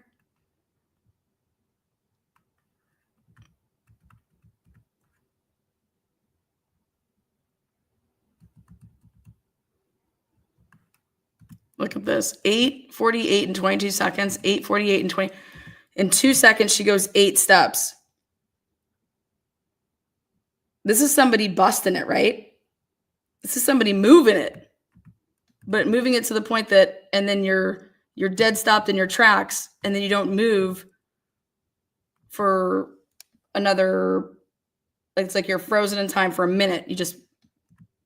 Look at this, 8:48 and 22 seconds, 8:48 and 20. In 2 seconds, she goes 8 steps. This is somebody busting it, right? This is somebody moving it, but moving it to the point that, and then you're dead stopped in your tracks, and then you don't move for another, it's like you're frozen in time for a minute. You just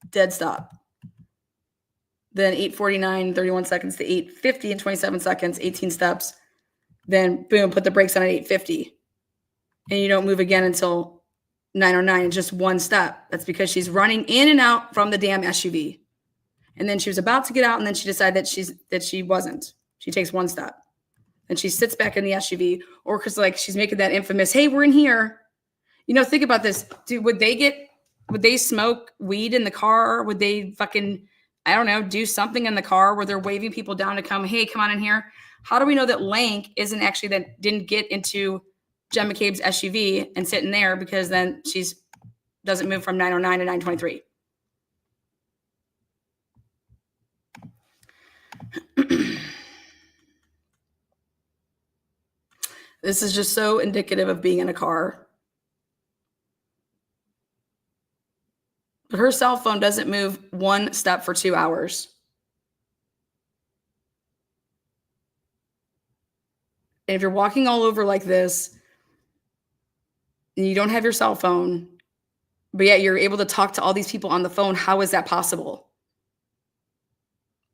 dead stop. Then 8:49, 31 seconds to 8:50 and 27 seconds, 18 steps. Then boom, put the brakes on at 8:50. And you don't move again until 9:09 and just 1 step. That's because she's running in and out from the damn SUV. And then she was about to get out, and then she decided that she wasn't. She takes 1 step. And she sits back in the SUV, or because like she's making that infamous, hey, we're in here. You know, think about this. Dude, would they smoke weed in the car? Would they fucking, I don't know, do something in the car where they're waving people down to come, hey, come on in here? How do we know that Lank isn't actually, that didn't get into Jen McCabe's SUV and sit in there, because then she's doesn't move from 9:09 to 9:23? This is just so indicative of being in a car. But her cell phone doesn't move 1 step for 2 hours. And if you're walking all over like this, and you don't have your cell phone, but yet you're able to talk to all these people on the phone, how is that possible?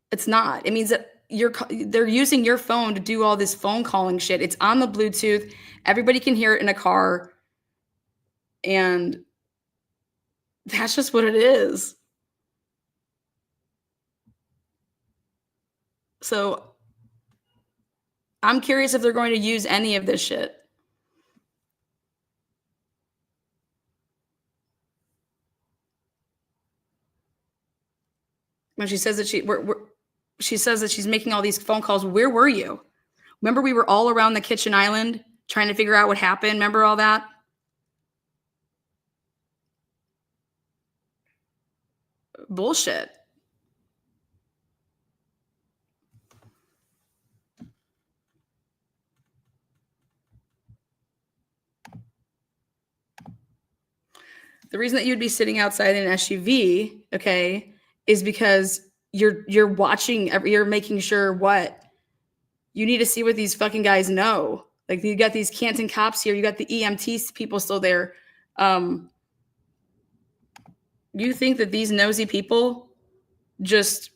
It's not. It means that they're using your phone to do all this phone calling shit. It's on the Bluetooth. Everybody can hear it in a car. And that's just what it is. So I'm curious if they're going to use any of this shit. When she says that she says that she's making all these phone calls, where were you? Remember, we were all around the kitchen island trying to figure out what happened. Remember all that? Bullshit. The reason that you'd be sitting outside in an SUV, okay, is because you're watching, you're making sure what? You need to see what these fucking guys know. Like, you got these Canton cops here, you got the EMT people still there. You think that these nosy people just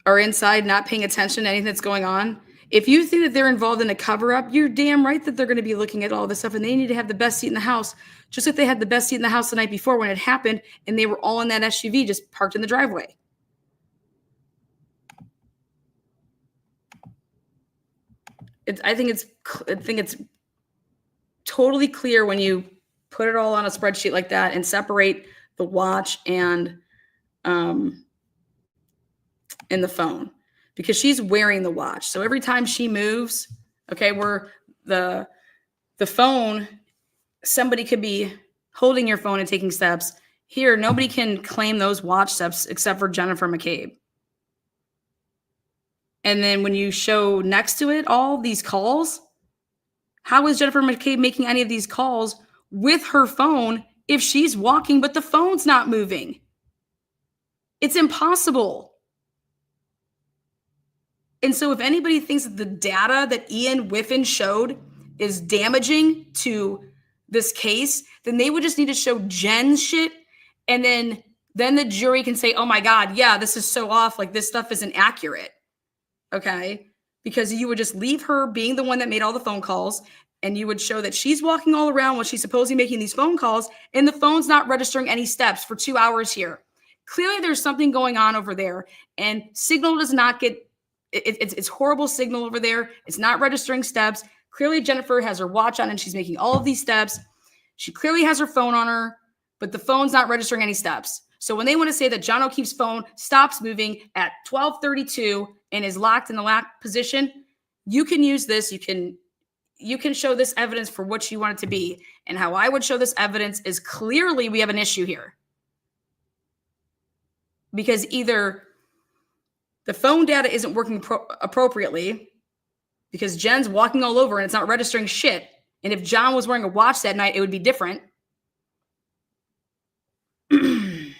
are inside not paying attention to anything that's going on. If you think that they're involved in a cover up, you're damn right that they're going to be looking at all this stuff, and they need to have the best seat in the house, just like they had the best seat in the house the night before when it happened and they were all in that SUV just parked in the driveway. I think it's totally clear when you put it all on a spreadsheet like that and separate the watch and the phone, because she's wearing the watch. So every time she moves, okay, where the phone, somebody could be holding your phone and taking steps. Here, nobody can claim those watch steps except for Jennifer McCabe. And then when you show next to it all these calls, how is Jennifer McCabe making any of these calls with her phone if she's walking but the phone's not moving? It's impossible. And so if anybody thinks that the data that Ian Whiffen showed is damaging to this case, then they would just need to show Jen's shit, and then the jury can say, oh my God, yeah, this is so off, like this stuff isn't accurate. Okay? Because you would just leave her being the one that made all the phone calls, and you would show that she's walking all around while she's supposedly making these phone calls, and the phone's not registering any steps for 2 hours here. Clearly there's something going on over there, and signal does not get, it's horrible signal over there. It's not registering steps. Clearly Jennifer has her watch on and she's making all of these steps. She clearly has her phone on her, but the phone's not registering any steps. So when they want to say that John O'Keefe's phone stops moving at 12:32 and is locked in the locked position, you can use this. You can show this evidence for what you want it to be. And how I would show this evidence is clearly we have an issue here. Because either the phone data isn't working appropriately, because Jen's walking all over and it's not registering shit. And if John was wearing a watch that night, it would be different. 100%,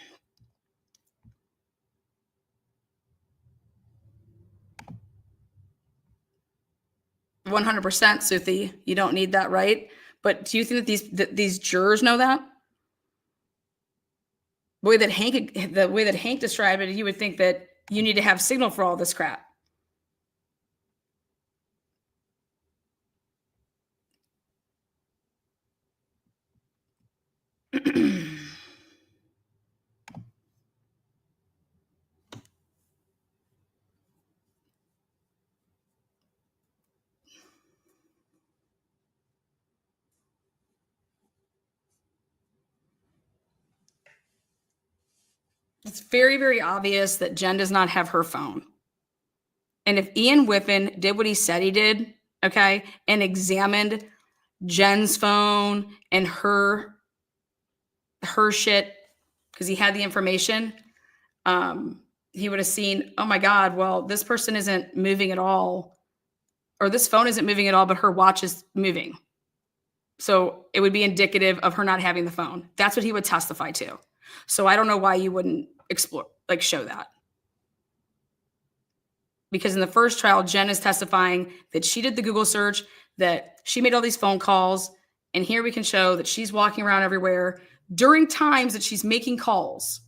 Suthi. You don't need that, right? But do you think that these jurors know that? The way that Hank described it, you would think that you need to have signal for all this crap. It's very, very obvious that Jen does not have her phone. And if Ian Whiffen did what he said he did, okay, and examined Jen's phone and her shit, because he had the information, he would have seen, oh my God, well, this person isn't moving at all, or this phone isn't moving at all, but her watch is moving. So it would be indicative of her not having the phone. That's what he would testify to. So I don't know why you wouldn't show that. Because in the first trial, Jen is testifying that she did the Google search, that she made all these phone calls, and here we can show that she's walking around everywhere during times that she's making calls,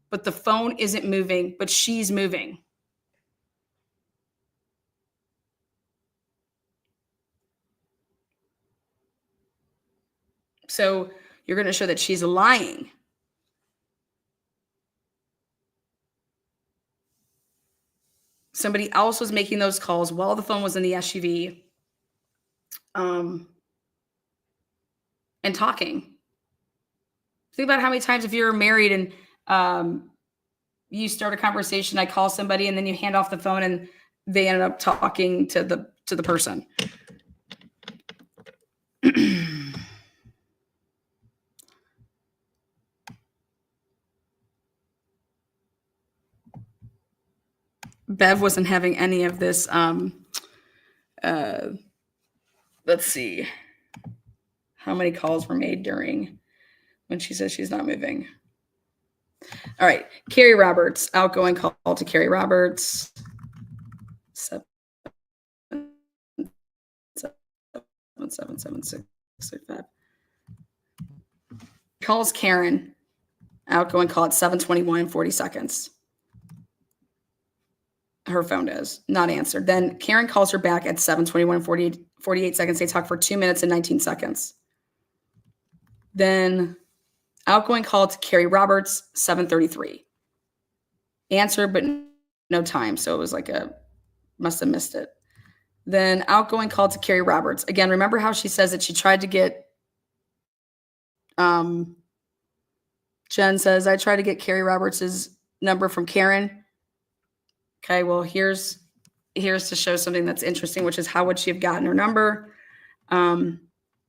but the phone isn't moving, but she's moving. So you're going to show that she's lying. Somebody else was making those calls while the phone was in the SUV, and talking. Think about how many times if you're married and you start a conversation, I call somebody, and then you hand off the phone and they ended up talking to the person. Bev wasn't having any of this. Let's see how many calls were made during when she says she's not moving. All right, Carrie Roberts, outgoing call to Carrie Roberts. 777-665. Calls Karen, outgoing call at 7:21 and 40 seconds. her phone does, not answered. Then Karen calls her back at 7:21 and 48 seconds. They talk for 2 minutes and 19 seconds. Then outgoing call to Carrie Roberts, 7:33. Answer, but no time. So it was like must have missed it. Then outgoing call to Carrie Roberts. Again, remember how she says that she tried to get, Jen says, I tried to get Carrie Roberts' number from Karen. Okay, well, here's to show something that's interesting, which is how would she have gotten her number?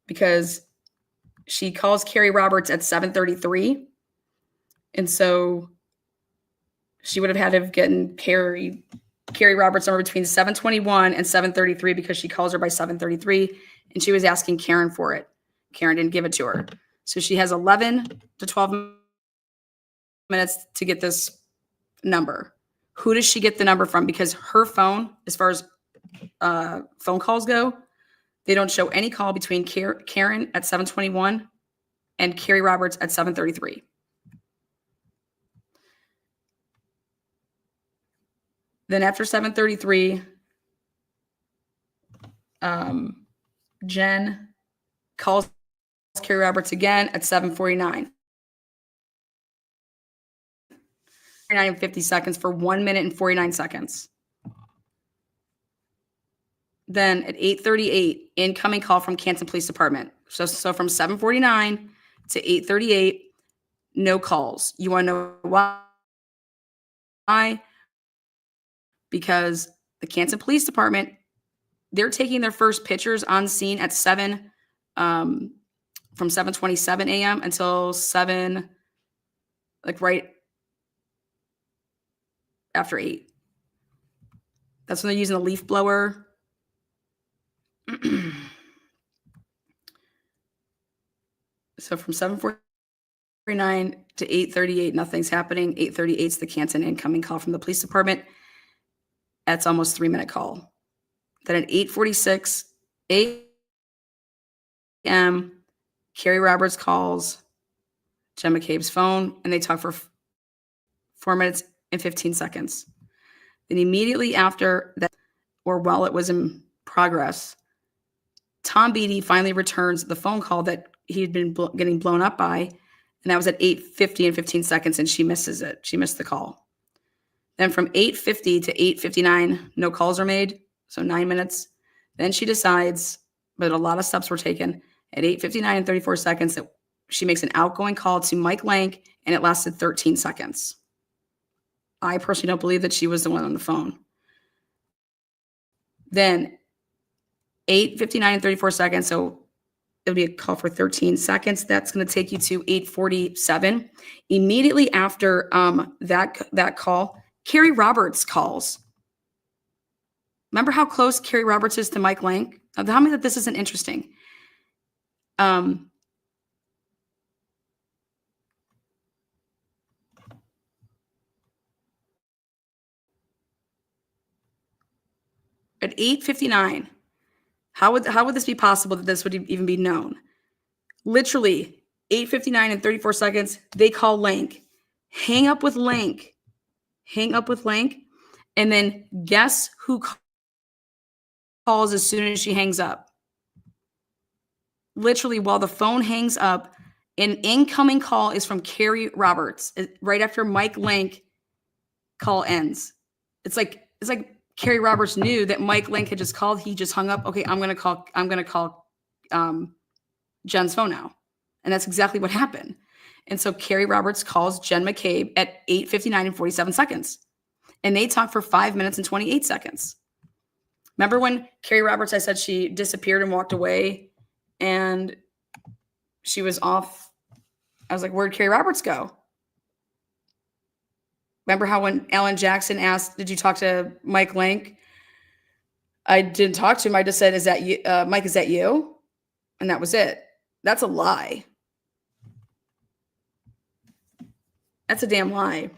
Because she calls Carrie Roberts at 7:33. And so she would have had to have gotten Carrie Roberts' number between 7:21 and 7:33 because she calls her by 7:33 and she was asking Karen for it. Karen didn't give it to her. So she has 11 to 12 minutes to get this number. Who does she get the number from? Because her phone, as far as phone calls go, they don't show any call between Karen at 7:21 and Carrie Roberts at 7:33. Then after 7:33, Jen calls Carrie Roberts again at 7:49. 49 and 50 seconds for 1 minute and 49 seconds. Then at 8:38, incoming call from Canton Police Department. So from 7:49 to 8:38, no calls. You want to know why? Because the Canton Police Department, they're taking their first pictures on scene at from 7:27 a.m. until 7, like right after 8. That's when they're using the leaf blower. So from 7:49 to 8:38, nothing's happening. 8:38 is the Canton incoming call from the police department. That's almost 3-minute call. Then at 8:46 a.m., Carrie Roberts calls Jen McCabe's phone, and they talk for 4 minutes and 15 seconds. Then immediately after that, or while it was in progress, Tom Beatty finally returns the phone call that he had been getting blown up by, and that was at 8:50 and 15 seconds, and she misses it. She missed the call. Then from 8:50 to 8:59, no calls are made, so 9 minutes. Then she decides, but a lot of steps were taken, at 8:59 and 34 seconds, that she makes an outgoing call to Mike Lank, and it lasted 13 seconds. I personally don't believe that she was the one on the phone. Then 8:59 and 34 seconds, so it'll be a call for 13 seconds. That's going to take you to 8:47. Immediately after that call, Carrie Roberts calls. Remember how close Carrie Roberts is to Mike Lank? Now, tell me that this isn't interesting. At 8:59, how would this be possible that this would even be known? Literally, 8:59 and 34 seconds, they call Lank. Hang up with Lank. And then guess who calls as soon as she hangs up? Literally, while the phone hangs up, an incoming call is from Carrie Roberts right after Mike Lank call ends. It's like Carrie Roberts knew that Mike Lank had just called. He just hung up. Okay, I'm gonna call Jen's phone now, and that's exactly what happened. And so Carrie Roberts calls Jen McCabe at 8:59 and 47 seconds, and they talk for 5 minutes and 28 seconds. Remember when Carrie Roberts, I said she disappeared and walked away, and she was off. I was like, where'd Carrie Roberts go? Remember how when Alan Jackson asked, did you talk to Mike Lank? I didn't talk to him. I just said, is that you, Mike, is that you? And that was it. That's a lie. That's a damn lie.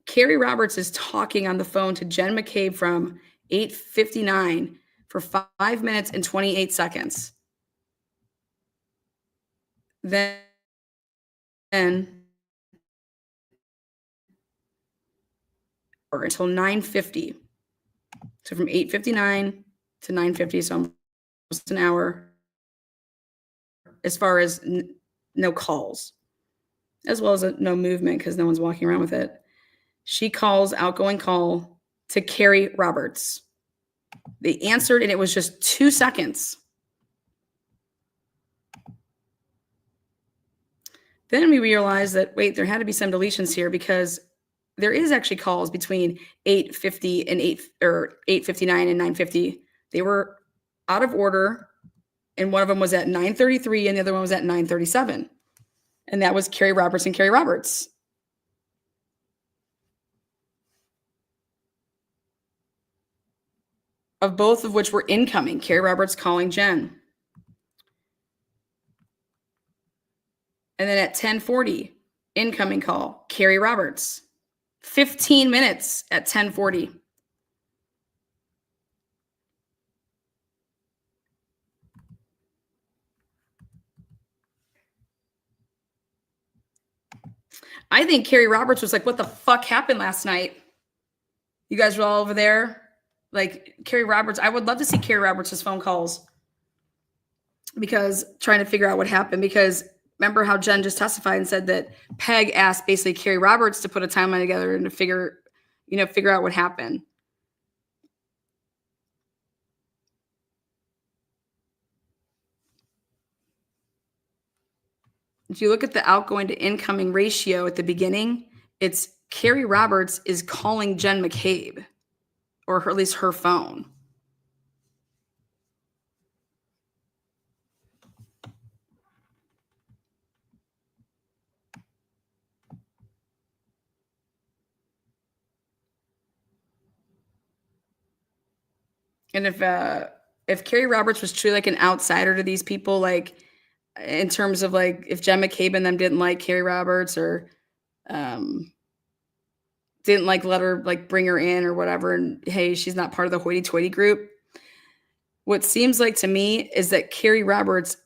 Carrie Roberts is talking on the phone to Jen McCabe from 8:59 for 5 minutes and 28 seconds. Then until 9:50. So from 8:59 to 9:50, so almost an hour, as far as no calls, as well as no movement because no one's walking around with it. She calls outgoing call to Carrie Roberts. They answered, and it was just 2 seconds. Then we realized that, wait, there had to be some deletions here because there is actually calls between 8:50 and 8:59 and 9:50. They were out of order, and one of them was at 9:33 and the other one was at 9:37. And that was Carrie Roberts and Carrie Roberts. Of both of which were incoming. Carrie Roberts calling Jen. And then at 10:40, incoming call, Carrie Roberts. 15 minutes at 10:40. I think Carrie Roberts was like, what the fuck happened last night? You guys were all over there? Like, Carrie Roberts, I would love to see Carrie Roberts' phone calls because trying to figure out what happened. Because remember how Jen just testified and said that Peg asked basically Carrie Roberts to put a timeline together and to figure out what happened. If you look at the outgoing to incoming ratio at the beginning, it's Carrie Roberts is calling Jen McCabe, or at least her phone. And if Carrie Roberts was truly like an outsider to these people, like in terms of like if Jen McCabe and them didn't like Carrie Roberts or didn't like let her like bring her in or whatever, and hey, she's not part of the hoity-toity group. What seems like to me is that Carrie Roberts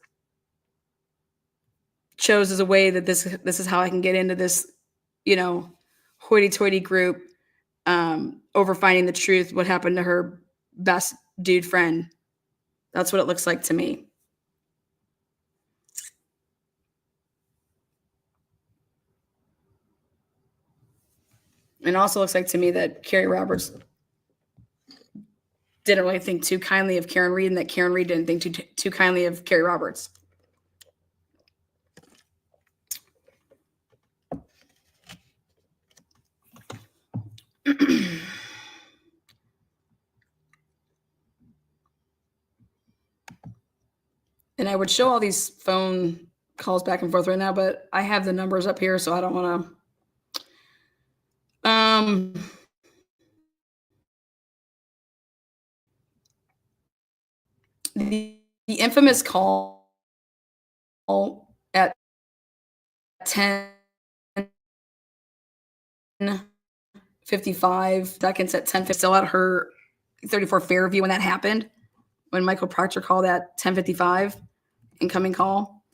chose as a way that this is how I can get into this, hoity-toity group, over finding the truth, what happened to her best dude friend. That's what it looks like to me. It also looks like to me that Carrie Roberts didn't really think too kindly of Karen Reed, and that Karen Reed didn't think too kindly of Carrie Roberts. And I would show all these phone calls back and forth right now, but I have the numbers up here, so I don't want to. The infamous call at 10:55 seconds at 10:50, still at her 34 Fairview when that happened, when Michael Proctor called at 10:55, incoming call.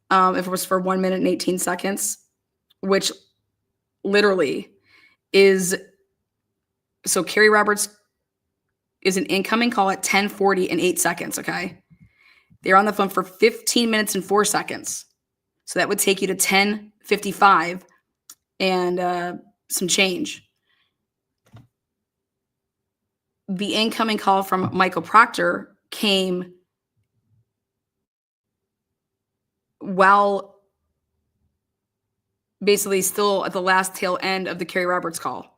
If it was for 1 minute and 18 seconds, which literally is, so Carrie Roberts is an incoming call at 10:40 and 8 seconds, okay? They're on the phone for 15 minutes and 4 seconds. So that would take you to 10:55 and some change. The incoming call from Michael Proctor came while basically still at the last tail end of the Carrie Roberts call.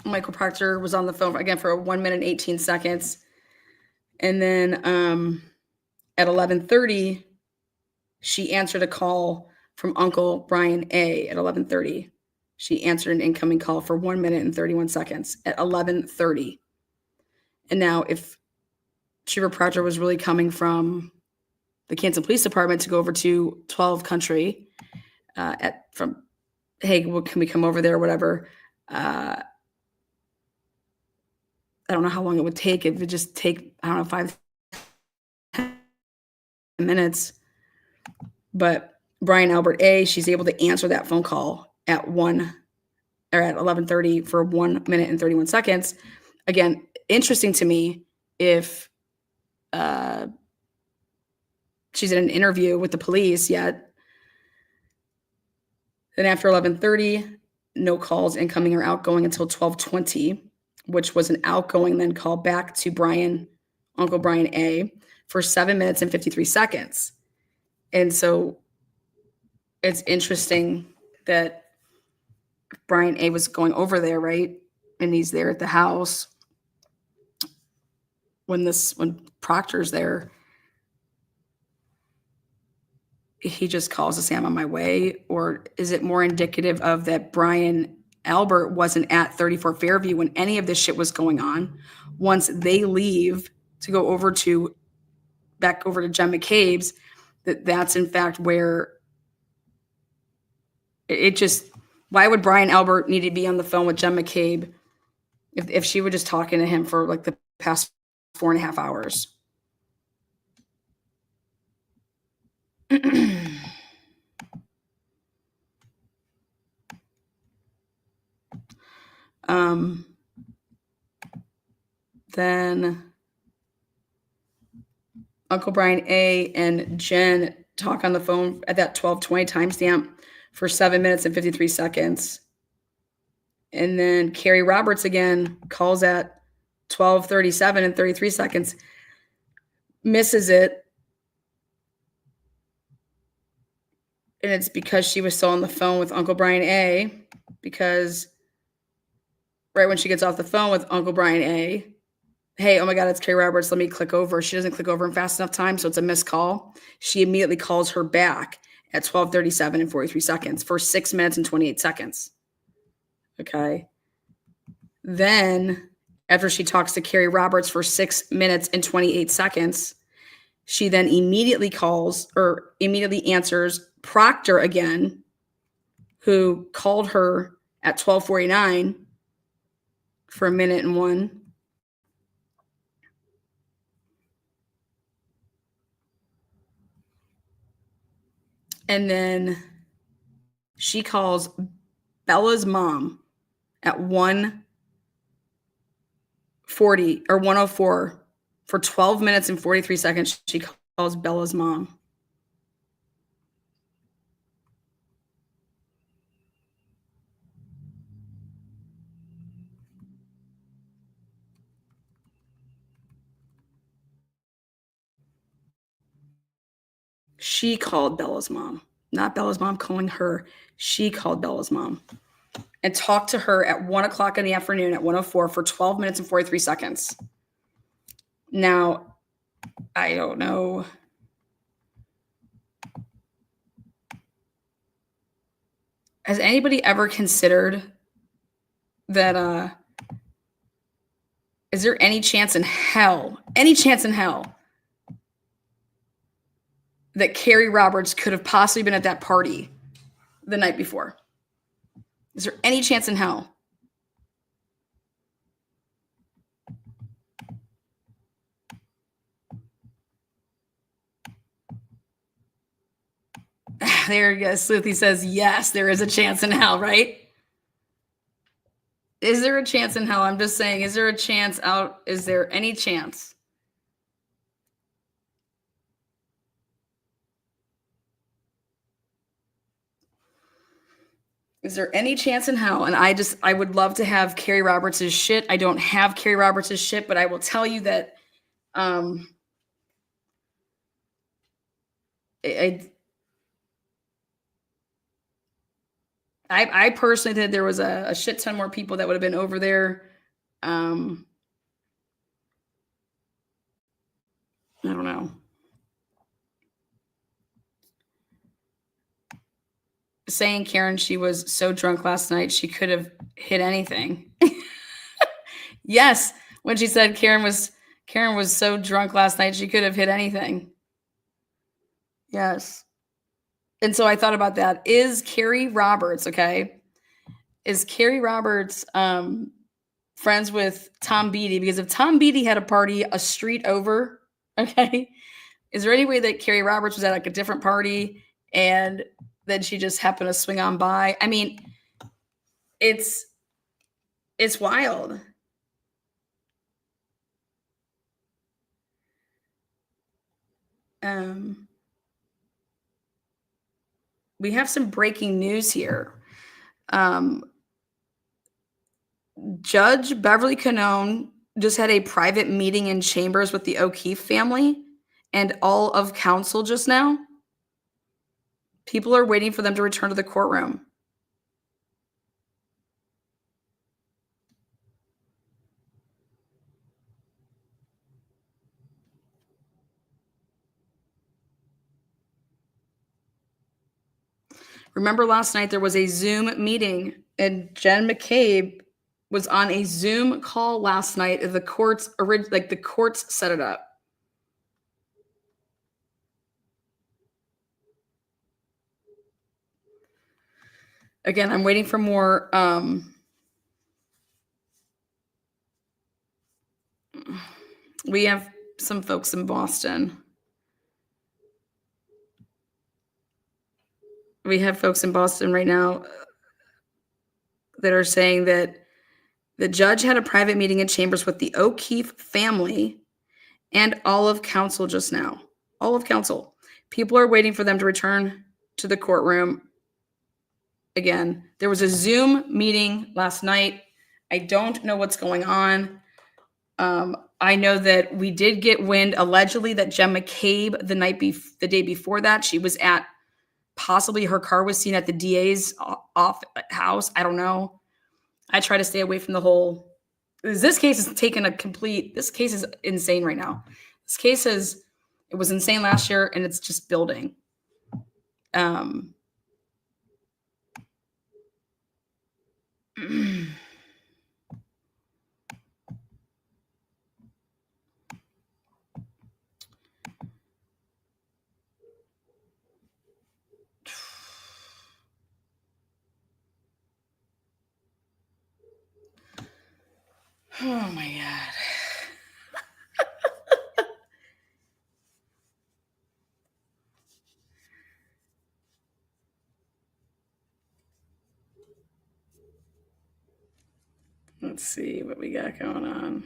Michael Proctor was on the phone again for 1 minute and 18 seconds. And then at 11:30, she answered a call from Uncle Brian A. At 11:30. She answered an incoming call for 1 minute and 31 seconds at 11:30. And now if Trooper Proctor was really coming from the Kansas Police Department to go over to 12 Country hey, can we come over there or whatever, I don't know how long it would take. It would just take, I don't know, 5 minutes. But Brian Albert A, she's able to answer that phone call at 11:30 for 1 minute and 31 seconds. Again, interesting to me if she's in an interview with the police yet. Then after 11:30, no calls incoming or outgoing until 12:20, which was an outgoing then call back to Uncle Brian A, for 7 minutes and 53 seconds. And so it's interesting that Brian A was going over there, right? And he's there at the house when Proctor's there. He just calls to say, I'm on my way? Or is it more indicative of that Brian Albert wasn't at 34 Fairview when any of this shit was going on? Once they leave to go back over to Jen McCabe's, that's in fact where it just, why would Brian Albert need to be on the phone with Jen McCabe if she was just talking to him for like the past 4.5 hours? Then Uncle Brian A and Jen talk on the phone at that 12:20 timestamp for 7 minutes and 53 seconds. And then Carrie Roberts again calls at 12:37 and 33 seconds, misses it. And it's because she was still on the phone with Uncle Brian A, because right when she gets off the phone with Uncle Brian A, hey, oh my God, it's Carrie Roberts. Let me click over. She doesn't click over in fast enough time, so it's a missed call. She immediately calls her back at 12:37 and 43 seconds for 6 minutes and 28 seconds. Okay. Then after she talks to Carrie Roberts for 6 minutes and 28 seconds, she then immediately answers Proctor again, who called her at 12:49 for 1 minute and 1. And then she calls Bella's mom at 1:40 or 1:04 for 12 minutes and 43 seconds. She calls Bella's mom. She called Bella's mom, not Bella's mom calling her. She called Bella's mom and talked to her at 1 o'clock in the afternoon at 1:04 for 12 minutes and 43 seconds. Now, I don't know. Has anybody ever considered that, is there any chance in hell, that Carrie Roberts could have possibly been at that party the night before? Is there any chance in hell? There you go. Sleuthy says, yes, there is a chance in hell, right? Is there a chance in hell? I'm just saying, is there a chance out? Is there any chance? Is there any chance in hell? And I would love to have Carrie Roberts' shit. I don't have Carrie Roberts' shit, but I will tell you that I personally think there was a shit ton more people that would have been over there. I don't know. Saying Karen, she was so drunk last night, she could have hit anything. Yes, when she said Karen was so drunk last night, she could have hit anything. Yes. And so I thought about that. Is Carrie Roberts, okay? Is Carrie Roberts friends with Tom Beatty, because if Tom Beatty had a party a street over, okay, is there any way that Carrie Roberts was at like a different party and then she just happened to swing on by? I mean, it's wild. We have some breaking news here. Judge Beverly Canone just had a private meeting in chambers with the O'Keefe family and all of counsel just now. People are waiting for them to return to the courtroom. Remember last night there was a Zoom meeting and Jen McCabe was on a Zoom call last night. The courts set it up. Again, I'm waiting for more. We have some folks in Boston. We have folks in Boston right now that are saying that the judge had a private meeting in chambers with the O'Keefe family and all of counsel just now. All of counsel. People are waiting for them to return to the courtroom. Again, there was a Zoom meeting last night. I don't know what's going on. I know that we did get wind allegedly that Jen McCabe the day before that, she was at possibly her car was seen at the DA's house. I don't know. I try to stay away from the whole. This case is taken this case is insane right now. This case it was insane last year and it's just building. Oh my God. Let's see what we got going on.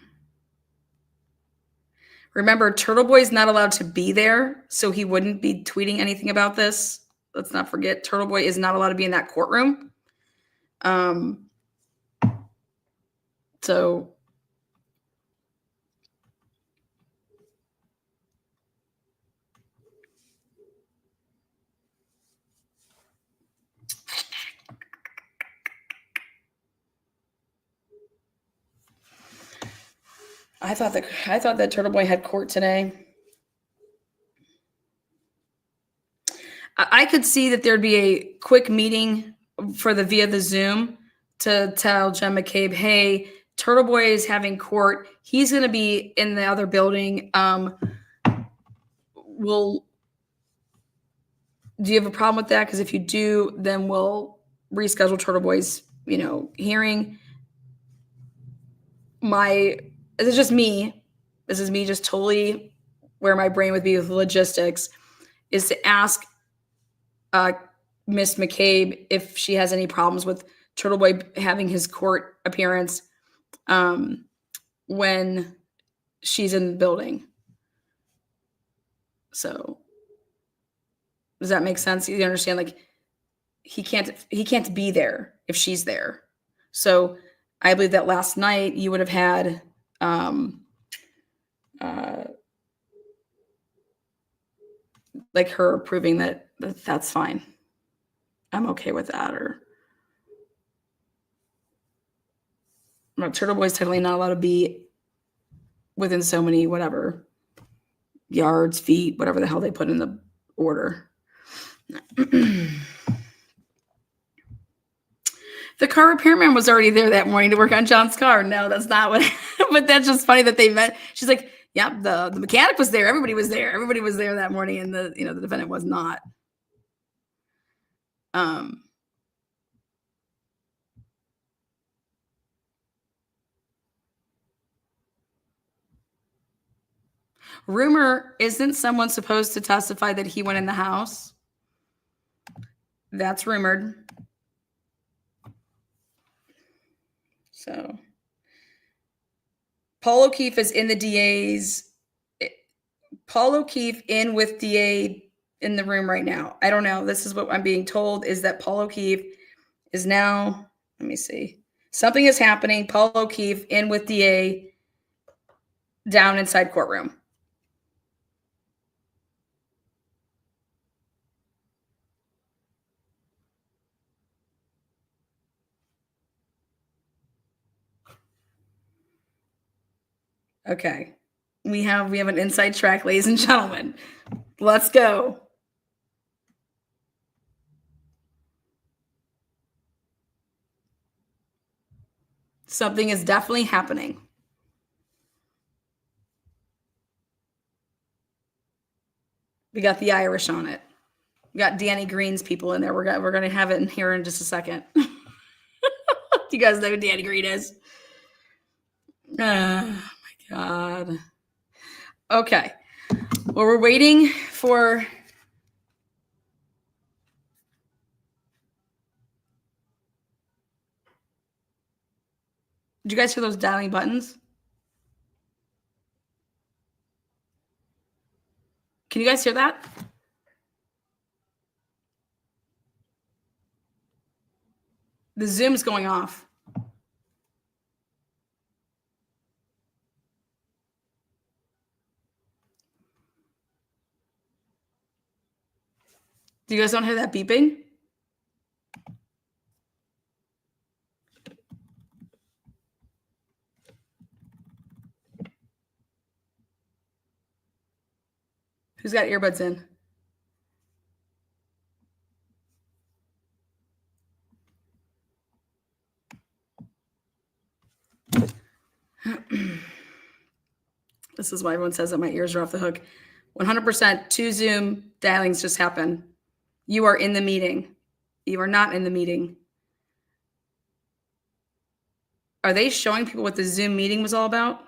Remember, Turtle Boy's not allowed to be there, so he wouldn't be tweeting anything about this. Let's not forget, Turtle Boy is not allowed to be in that courtroom. So I thought that Turtle Boy had court today. I could see that there'd be a quick meeting via the Zoom to tell Jen McCabe, hey, Turtle Boy is having court. He's going to be in the other building. Do you have a problem with that? Because if you do, then we'll reschedule Turtle Boy's, hearing. This is just me. This is me just totally where my brain would be with logistics, is to ask Miss McCabe if she has any problems with Turtle Boy having his court appearance when she's in the building. So does that make sense? You understand? Like he can't be there if she's there. So I believe that last night you would have had like her approving that that's fine. I'm okay with that. Or no, Turtle Boy's technically not allowed to be within so many whatever yards, feet, whatever the hell they put in the order. The car repairman was already there that morning to work on John's car. No, that's not what. But that's just funny that they met. She's like, "Yep, the mechanic was there. Everybody was there. Everybody was there that morning, and the defendant was not." Rumor, isn't someone supposed to testify that he went in the house? That's rumored. So Paul O'Keefe is in the DA's. Paul O'Keefe in with DA in the room right now. I don't know. This is what I'm being told, is that Paul O'Keefe is now, let me see. Something is happening. Paul O'Keefe in with DA down inside courtroom. Okay. We have an inside track, ladies and gentlemen. Let's go. Something is definitely happening. We got the Irish on it. We got Danny Green's people in there. We're gonna have it in here in just a second. You guys know who Danny Green is? Oh my God. Okay. Well, we're waiting for. Did you guys hear those dialing buttons? Can you guys hear that? The Zoom's going off. Do you guys don't hear that beeping? Who's got earbuds in? This is why everyone says that my ears are off the hook. 100% 2 Zoom dialings just happen. You are in the meeting. You are not in the meeting. Are they showing people what the Zoom meeting was all about?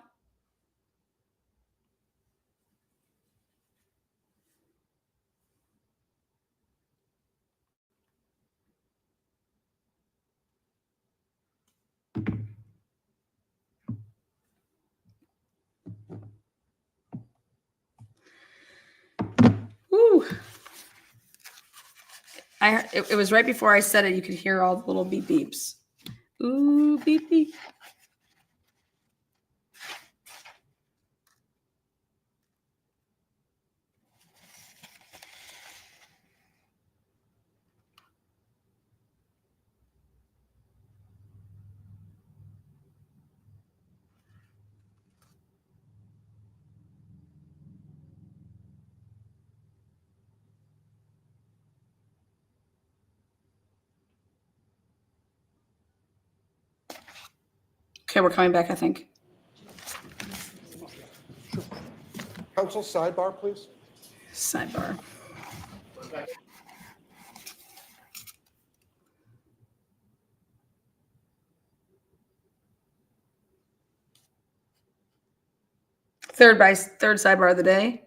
Woo. It was right before I said it. You could hear all the little beep beeps. Ooh, beep beep. Okay, we're coming back, I think. Council, sidebar, please. Sidebar. Third sidebar of the day.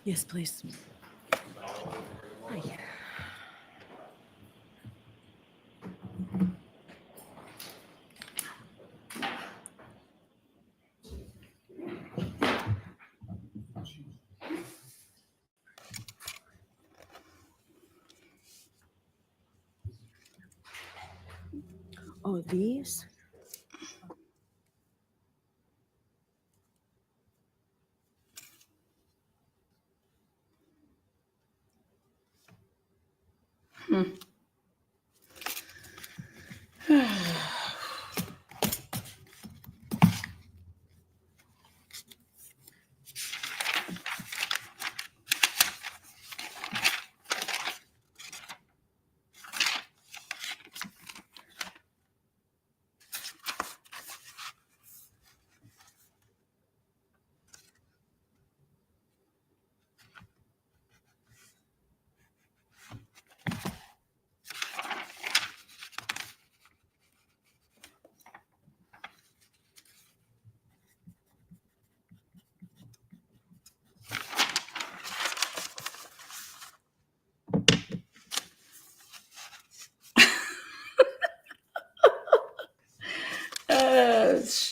Yes, please. Hi. Oh, these?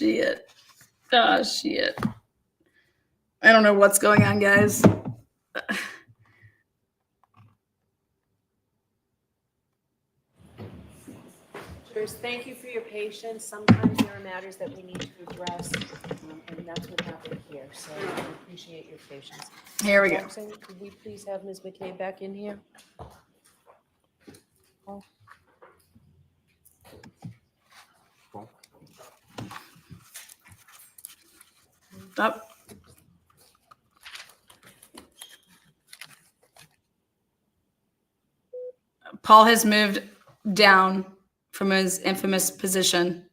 shit. Oh, shit. I don't know what's going on, guys. Jurors, thank you for your patience. Sometimes there are matters that we need to address, and that's what happened here. So I appreciate your patience. Here we go. Jackson, could we please have Ms. McKay back in here? Up. Paul has moved down from his infamous position.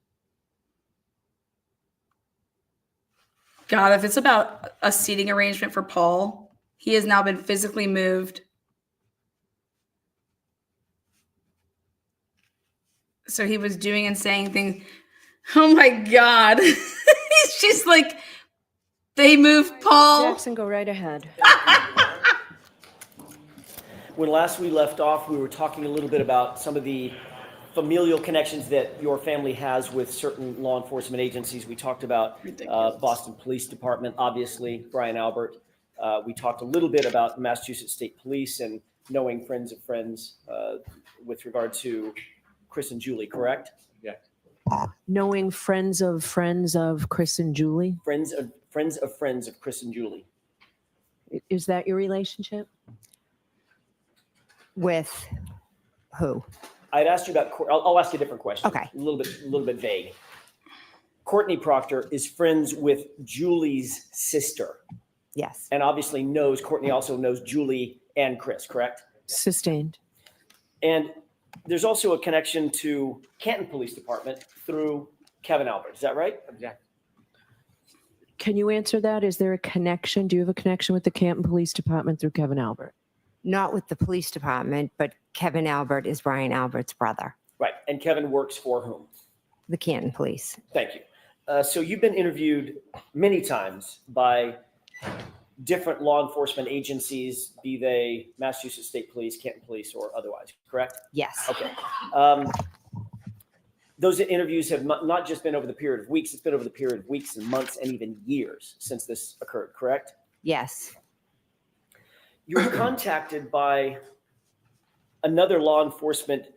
God, if it's about a seating arrangement for Paul, he has now been physically moved. So he was doing and saying things. Oh my God. She's like, they moved Paul. Jackson, go right ahead. When last we left off, we were talking a little bit about some of the familial connections that your family has with certain law enforcement agencies. We talked about Boston Police Department, obviously, Brian Albert. We talked a little bit about Massachusetts State Police and knowing friends of friends with regard to Chris and Julie, correct? Yeah. Knowing friends of Chris and Julie. Friends of friends of Chris and Julie. Is that your relationship? With who? I'd asked you about, I'll ask you a different question. Okay. A little bit vague. Courtney Proctor is friends with Julie's sister. Yes. And obviously Courtney also knows Julie and Chris, correct? Sustained. And there's also a connection to Canton Police Department through Kevin Albert. Is that right? Yeah. Can you answer that? Is there a connection? Do you have a connection with the Canton Police Department through Kevin Albert? Not with the police department, but Kevin Albert is Brian Albert's brother. Right. And Kevin works for whom? The Canton Police. Thank you. So you've been interviewed many times by different law enforcement agencies, be they Massachusetts State Police, Canton Police, or otherwise, correct? Yes. Okay. Those interviews have not just been over the period of weeks, it's been over the period of weeks and months and even years since this occurred, correct? Yes. You were contacted by another law enforcement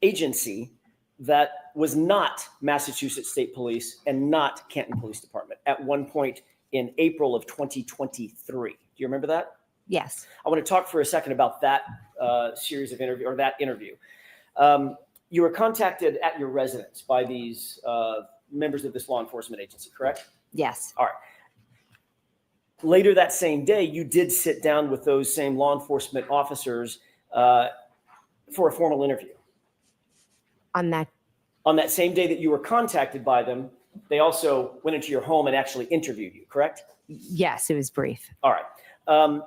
agency that was not Massachusetts State Police and not Canton Police Department at one point in April of 2023. Do you remember that? Yes. I want to talk for a second about that series of interview or that interview. You were contacted at your residence by these members of this law enforcement agency, correct? Yes. All right. Later that same day, you did sit down with those same law enforcement officers for a formal interview. On that same day that you were contacted by them, they also went into your home and actually interviewed you, correct? Yes, it was brief. All right.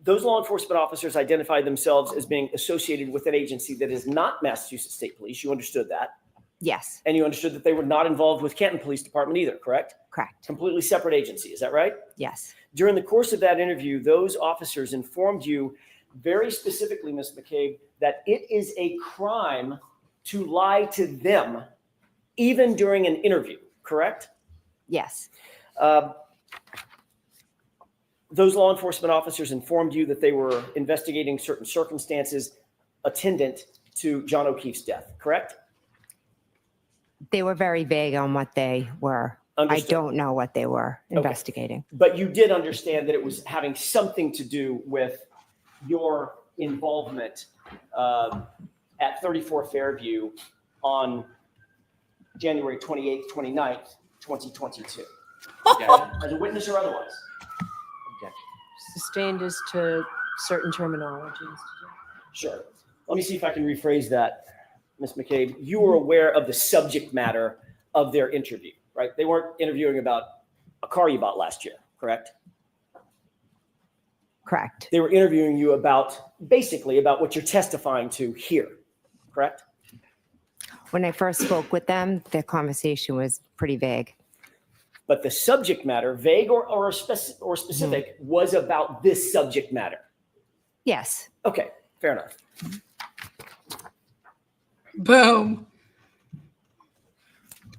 Those law enforcement officers identified themselves as being associated with an agency that is not Massachusetts State Police. You understood that. Yes. And you understood that they were not involved with Canton Police Department either, correct? Correct. Completely separate agency. Is that right? Yes. During the course of that interview, those officers informed you very specifically, Ms. McCabe, that it is a crime to lie to them even during an interview, correct? Yes. Those law enforcement officers informed you that they were investigating certain circumstances attendant to John O'Keefe's death, correct? They were very vague on what they were. Understood. I don't know what they were investigating. But you did understand that it was having something to do with your involvement at 34 Fairview on January 28th, 29th, 2022. Objection. As a witness or otherwise? Objection. Sustained as to certain terminologies. Sure. Let me see if I can rephrase that, Ms. McCabe. You were aware of the subject matter of their interview, right? They weren't interviewing about a car you bought last year, correct? Correct. They were interviewing you about, basically, about what you're testifying to here, correct? When I first spoke with them, the conversation was pretty vague. But the subject matter, vague or specific, was about this subject matter. Yes. Okay, fair enough. Boom.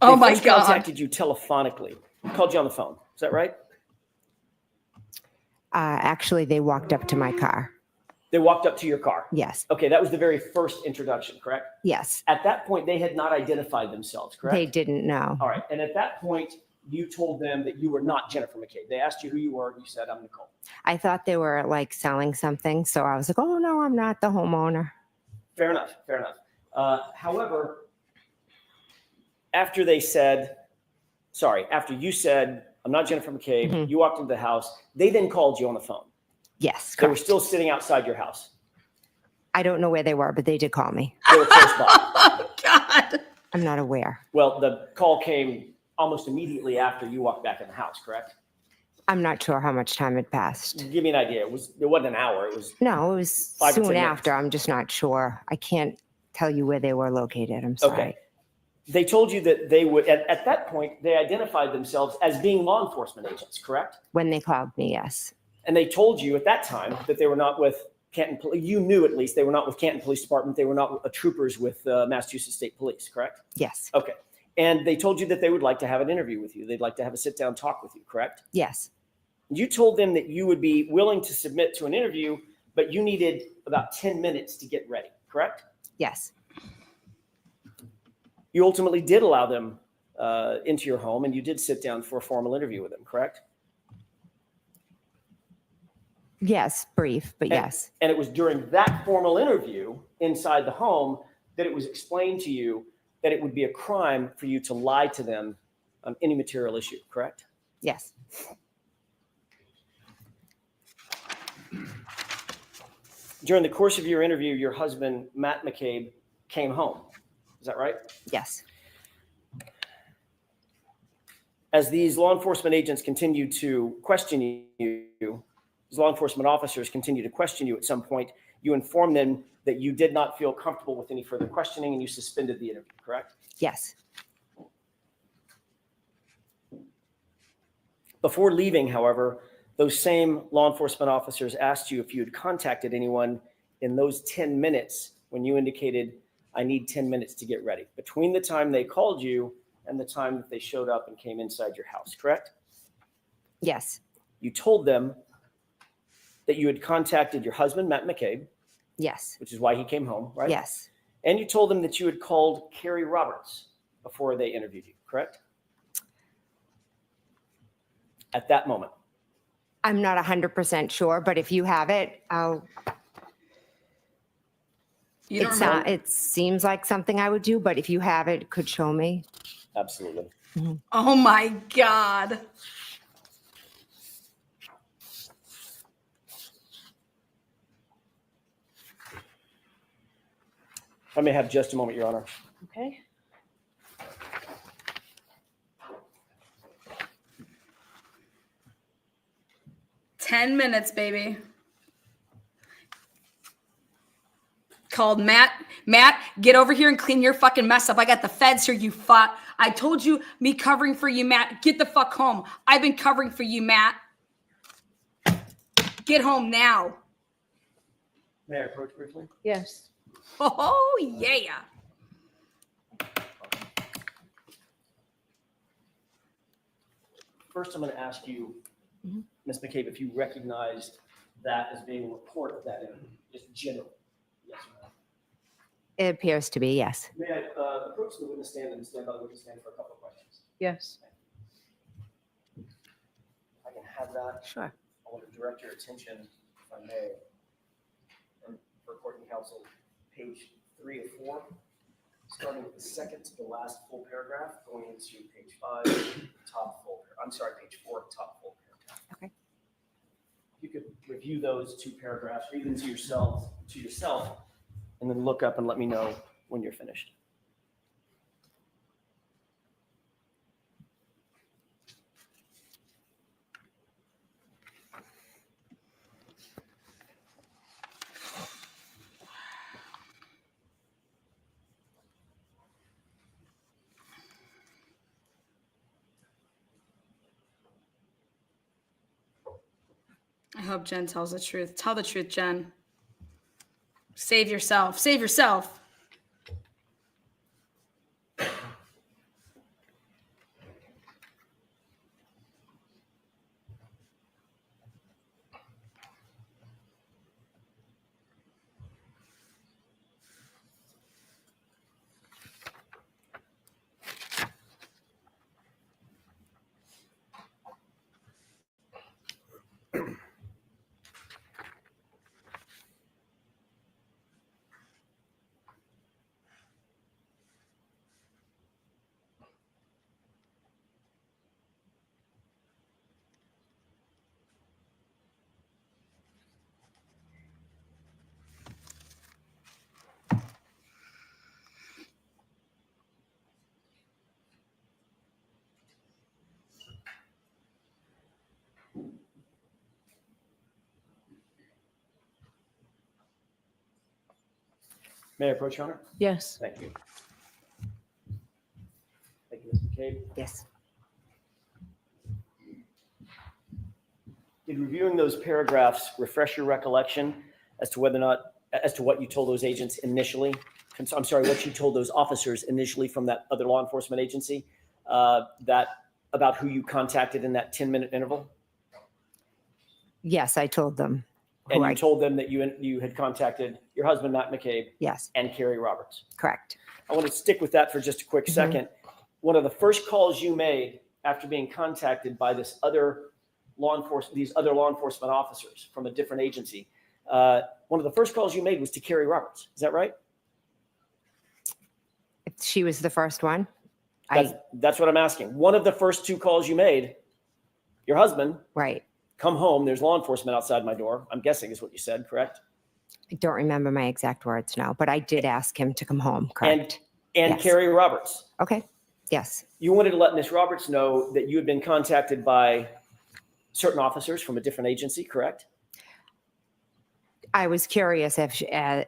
Oh They my first God. contacted you telephonically, called you on the phone. Is that right? Actually, they walked up to my car. They walked up to your car. Yes, Okay, that was the very first introduction, correct? yes. At that point, they had not identified themselves, correct? They didn't know. All right, and at that point, you told them that you were not Jennifer McCabe. They asked you who you were, and you said, I'm Nicole. I thought they were like selling something. So I was like, oh, no, I'm not the homeowner. Fair enough, fair enough. However, after you said, I'm not Jennifer McCabe, Mhm. you walked into the house, they then called you on the phone. Yes, They were correct. still sitting outside your house. I don't know where they were, but they did call me. They were close by. Oh God. I'm not aware. Well, the call came almost immediately after you walked back in the house, correct? I'm not sure how much time had passed. Give me an idea. It wasn't an hour. It was No, it was 5 or 10 soon minutes. after. I'm just not sure. I can't tell you where they were located. I'm sorry. okay. They told you that they would, at that point, they identified themselves as being law enforcement agents, correct? When they called me, yes. And they told you at that time that they were not with Canton Police. You knew at least they were not with Canton Police Department. They were not troopers with Massachusetts State Police, correct? Yes. Okay. And they told you that they would like to have an interview with you. They'd like to have a sit down talk with you, correct? Yes. You told them that you would be willing to submit to an interview, but you needed about 10 minutes to get ready, correct? Yes. You ultimately did allow them into your home, and you did sit down for a formal interview with them, correct? Yes. Brief, but yes. And it was during that formal interview inside the home that it was explained to you that it would be a crime for you to lie to them on any material issue, correct? Yes. During the course of your interview, your husband, Matt McCabe, came home. Is that right? Yes. As these law enforcement agents continue to question you, as law enforcement officers continue to question you at some point, you inform them that you did not feel comfortable with any further questioning and you suspended the interview, correct? Yes. Before leaving, however, those same law enforcement officers asked you if you had contacted anyone in those 10 minutes when you indicated, I need 10 minutes to get ready, between the time they called you and the time that they showed up and came inside your house, correct? Yes. You told them that you had contacted your husband, Matt McCabe, Yes. which is why he came home, right? Yes. And you told them that you had called Carrie Roberts before they interviewed you, correct? At that moment. I'm not 100% sure, but if you have it, You don't remember? it seems like something I would do, but if you have it, could show me. Absolutely. Oh my God. I may have just a moment, Your Honor. Okay. Ten minutes, baby. Called Matt. Matt, get over here and clean your fucking mess up. I got the feds here, you fuck. I told you, me covering for you, Matt. Get the fuck home. I've been covering for you, Matt. Get home now. May I approach briefly? Yes. Oh, yeah. First, I'm going to ask you, Ms. McCabe, if you recognized that as being a report of that interview, just generally. Yes or no? It appears to be, yes. May I approach the witness stand and stand by the witness stand for a couple of questions? Yes. I can have that. Sure. I want to direct your attention, if I may, and for court and counsel, page 3 of 4, starting with the second to the last full paragraph, going into page 5, top full. I'm sorry, page 4, top full paragraph. Okay. You could review those 2 paragraphs, read them to yourself, and then look up and let me know when you're finished. I hope Jen tells the truth. Tell the truth, Jen. Save yourself. Save yourself. May I approach, Your Honor? Yes. Thank you. Thank you, Ms. McCabe. Yes. Did reviewing those paragraphs refresh your recollection as to whether or not, as to what you told those agents initially? I'm sorry, what you told those officers initially from that other law enforcement agency, that about who you contacted in that 10-minute interval? Yes, I told them. And who you told them that you had contacted your husband, Matt McCabe, Yes, and Carrie Roberts. correct. I want to stick with that for just a quick second. One of the first calls you made after being contacted by these other law enforcement officers from a different agency, one of the first calls you made was to Carrie Roberts. Is that right? She was the first one. That's what I'm asking. One of the first two calls you made, your husband, Right. come home, there's law enforcement outside my door, I'm guessing is what you said, correct? I don't remember my exact words now, but I did ask him to come home, correct? And Yes. Carrie Roberts. Okay, yes, You wanted to let Ms. Roberts know that you had been contacted by certain officers from a different agency, correct? I was curious if they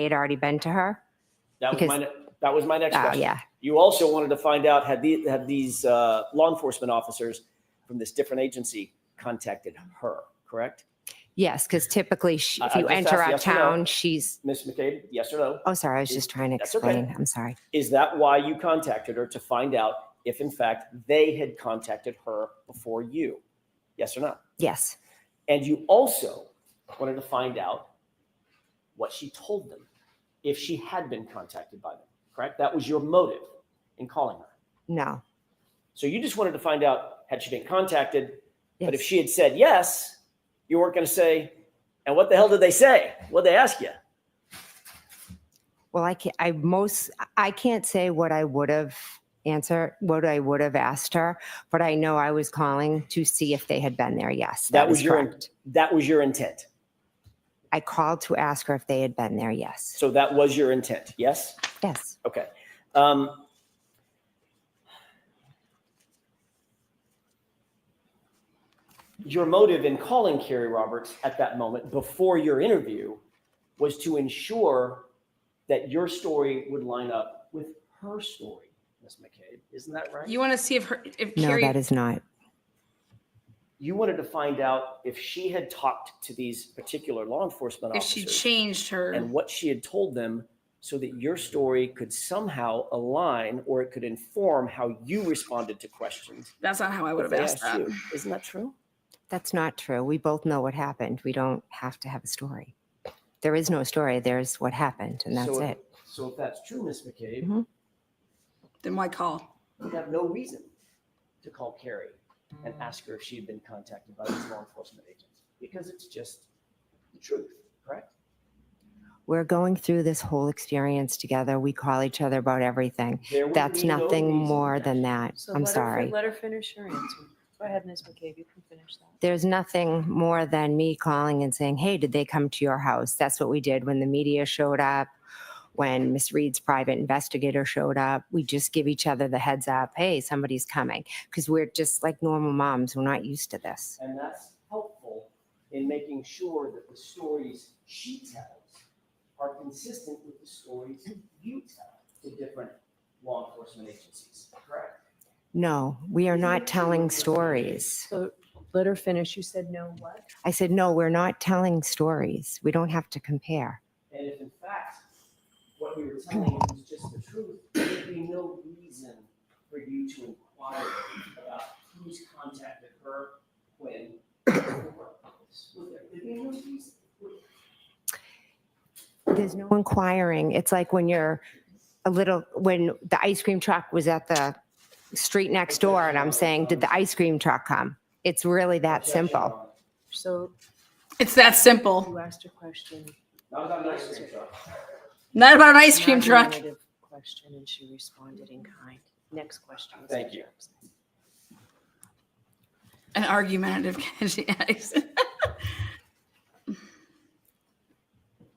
had already been to her. That was Because- that was my next Oh, question. yeah. You also wanted to find out had these law enforcement officers from this different agency contacted her, correct? Yes, because typically if I you just enter asked our yes or no. town, she's, Ms. McCabe, yes or no? oh, sorry, I was just trying to That's okay. explain. I'm sorry. Is that why you contacted her, to find out if in fact they had contacted her before you? Yes or no? Yes, And you also wanted to find out what she told them, if she had been contacted by them, correct? That was your motive in calling her. no. So you just wanted to find out, had she been contacted? But if Yes. she had said yes, you weren't going to say, and what the hell did they say? What'd they ask you? Well, I can't say what I would have answered, what I would have asked her, but I know I was calling to see if they had been there. Yes, that was is your correct. that was your intent. I called to ask her if they had been there. Yes. So that was your intent. Yes. Yes. Okay. Your motive in calling Carrie Roberts at that moment before your interview was to ensure that your story would line up with her story, Ms. McCabe. Isn't that right? You want to see if No, Carrie, that is not. You wanted to find out if she had talked to these particular law enforcement if she officers changed her. and what she had told them, so that your story could somehow align, or it could inform how you responded to questions. That's not how I would have that they asked that. you. Isn't that true? That's not true. We both know what happened. We don't have to have a story. There is no story. There's what happened, and that's So- it. So if that's true, Ms. McCabe, Mhm. Then why call? you have no reason to call Carrie and ask her if she had been contacted by these law enforcement agents, because it's just the truth, correct? We're going through this whole experience together. We call each other about everything. There would That's be no nothing reason more to than that. So I'm let her sorry. let her finish her answer. Go ahead, Ms. McCabe, you can finish that. There's nothing more than me calling and saying, hey, did they come to your house? That's what we did when the media showed up, when Miss Reed's private investigator showed up. We just give each other the heads up, hey, somebody's coming, because we're just like normal moms. We're not used to this. And that's helpful in making sure that the stories she tells are consistent with the stories you tell to different law enforcement agencies, correct? No, we are not telling stories. So let her finish. You said no what? I said, no, we're not telling stories. We don't have to compare. And if in fact what we were telling you was just the truth, there would be no reason for you to inquire about who's contacted her when. Would there be no reason? There's no inquiring. It's like when when the ice cream truck was at the street next door and I'm saying, did the ice cream truck come? It's really that simple. So It's that simple. you asked a question. Not about an ice cream truck. Not about an ice cream An truck. argumentative question, and she responded in kind. Next question. Mr. Thank you. Jackson. An argumentative. Yes.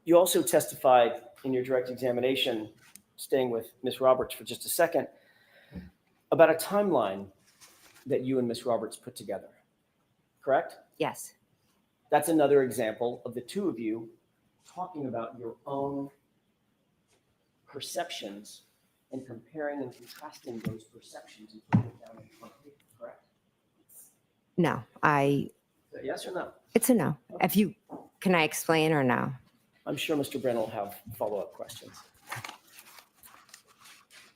You also testified in your direct examination, staying with Ms. Roberts for just a second, about a timeline that you and Ms. Roberts put together, correct? Yes. That's another example of the two of you talking about your own perceptions and comparing and contrasting those perceptions and putting it down in front of you, correct? No, Is that yes or no? it's a no. Can I explain or no? I'm sure Mr. Brennan will have follow-up questions.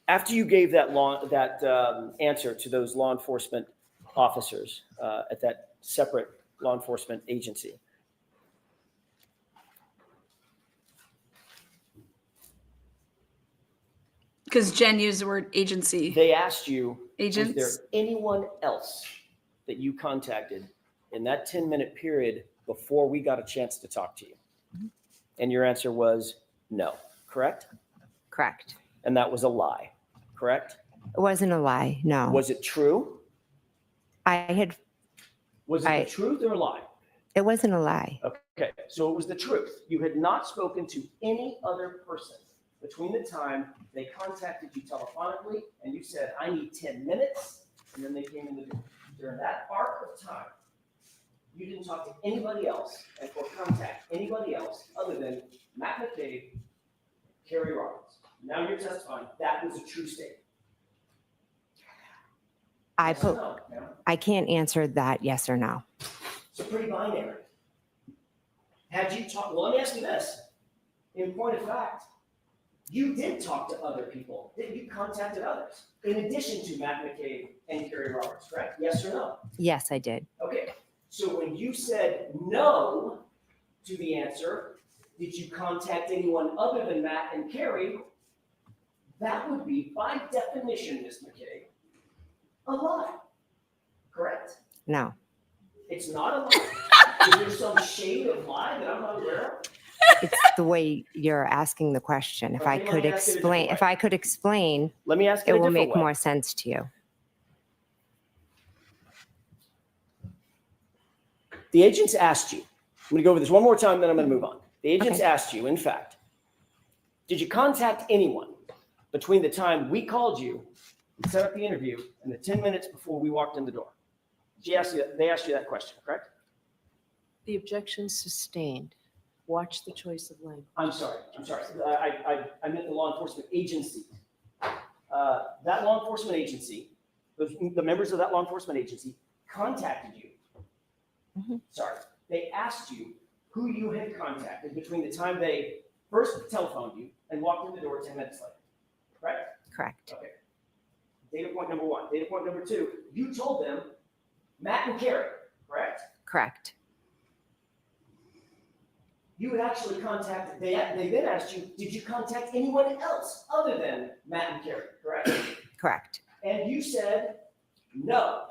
After you gave that answer to those law enforcement officers at that separate law enforcement agency, Because Jen used the word agency. they asked you, Agents. was there anyone else that you contacted in that 10-minute period before we got a chance to talk to you? And your answer was no, correct? Correct. And that was a lie, correct? It wasn't a lie. No. Was it true? Was it I- the truth or a lie? It wasn't a lie. Okay, so it was the truth. You had not spoken to any other person between the time they contacted you telephonically and you said, I need 10 minutes, and then they came in the door. During that arc of time, you didn't talk to anybody else or contact anybody else other than Matt McCabe, Carrie Roberts. Now you're testifying that was a true statement. Yes or no, ma'am? I can't answer that yes or no. It's pretty binary. Had you talked, well, let me ask you this. In point of fact, you did talk to other people. You contacted others in addition to Matt McCabe and Carrie Roberts, correct? Yes or no? Yes, I did. Okay. So when you said no to the answer, did you contact anyone other than Matt and Carrie? That would be, by definition, Ms. McCabe, a lie. Correct? No. It's not a lie. Is there some shade of lie that I'm not aware of? It's the way you're asking the question. If I Okay, let could me ask it a different explain, if way. I could explain, Let me ask it it a will different make way. more sense to you. The agents asked you, I'm going to go over this one more time, then I'm going to move on. The agents Okay. asked you, in fact, did you contact anyone between the time we called you and set up the interview and the 10 minutes before we walked in the door? They asked you that question, correct? The objection sustained. Watch the choice of language. I'm sorry. I meant the law enforcement agency. That law enforcement agency, the members of that law enforcement agency contacted you. Mhm. Sorry. They asked you who you had contacted between the time they first telephoned you and walked in the door 10 minutes later, correct? Correct. Okay. Data point number one. Data point number two, you told them Matt and Carrie, correct? Correct. You had actually contacted, they then asked you, did you contact anyone else other than Matt and Carrie, correct? Correct. And you said no.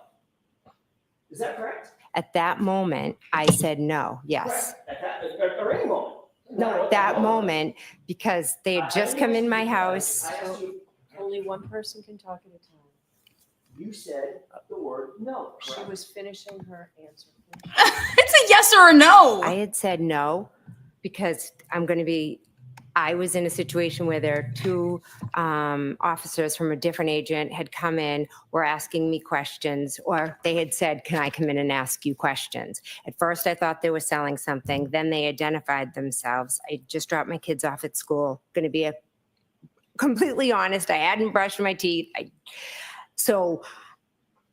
Is that correct? At that moment, I said no. Yes. Correct. At that, or any moment? No, at that moment, because they had just come in my house. I asked you, Only one person can talk at a time. you said the word no. She correct? was finishing her answer. It's a yes or a no. I had said no because I was in a situation where there are two officers from a different agent had come in, were asking me questions, or they had said, can I come in and ask you questions? At first, I thought they were selling something. Then they identified themselves. I just dropped my kids off at school. Going to be completely honest. I hadn't brushed my teeth. So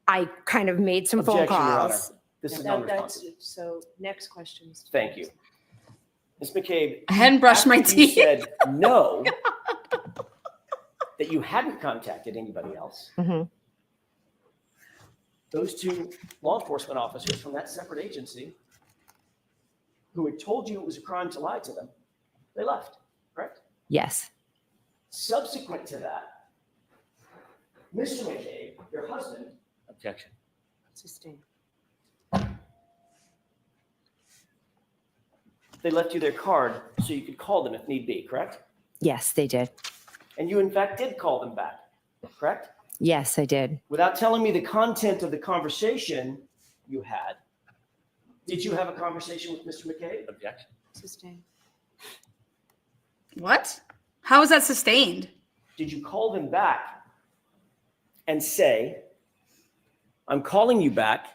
I kind of made some phone Objection, Your Honor. calls. This is That's, non-responsive. so next question. Mr. Thank you. Ms. McCabe. I hadn't brushed my after you teeth. said no, that you hadn't contacted anybody else. Mhm. Those two law enforcement officers from that separate agency who had told you it was a crime to lie to them, they left, correct? Yes. Subsequent to that, Mr. McCabe, your husband, Objection. Sustained. they left you their card so you could call them if need be, correct? Yes, they did. And you in fact did call them back, correct? Yes, I did. Without telling me the content of the conversation you had, did you have a conversation with Mr. McCabe? Objection. Sustained. What? How is that sustained? Did you call them back and say, I'm calling you back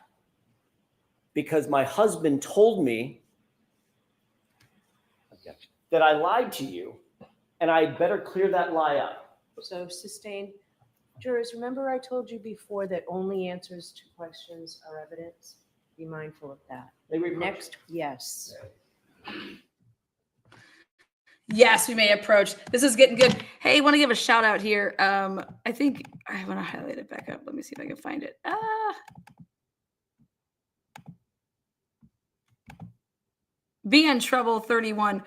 because my husband told me Objection. that I lied to you, and I better clear that lie up. So sustained. Jurors, remember I told you before that only answers to questions are evidence? Be mindful of that. May we approach? Next, yes. Yes, we may approach. This is getting good. Hey, I want to give a shout out here. I think I want to highlight it back up. Let me see if I can find it. Be in Trouble 31.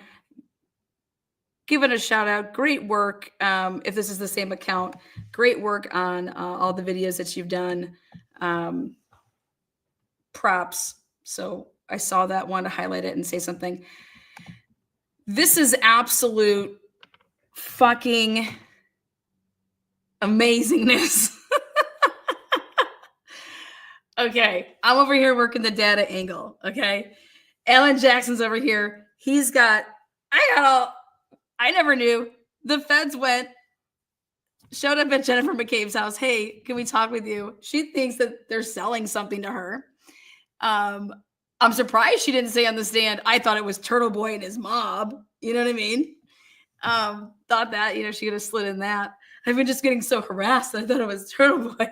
Give it a shout out. Great work. If this is the same account, great work on all the videos that you've done. Props. So I saw that, wanted to highlight it and say something. This is absolute fucking amazingness. Okay, I'm over here working the data angle. Okay, Alan Jackson's over here. He's got, I never knew. The feds showed up at Jennifer McCabe's house. Hey, can we talk with you? She thinks that they're selling something to her. I'm surprised she didn't say on the stand, I thought it was Turtle Boy and his mob. You know what I mean? Thought that, she could have slid in that. I've been just getting so harassed. I thought it was Turtle Boy.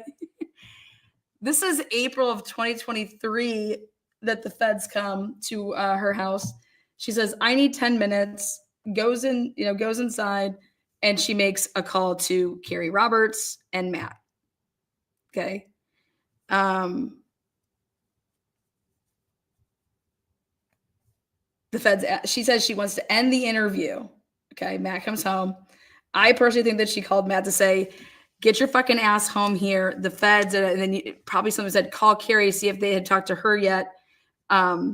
This is April of 2023 that the feds come to her house. She says, I need 10 minutes, goes inside, and she makes a call to Carrie Roberts and Matt. Okay. The feds, she says she wants to end the interview. Okay. Matt comes home. I personally think that she called Matt to say, get your fucking ass home here. The feds, and then probably someone said, call Carrie, see if they had talked to her yet. But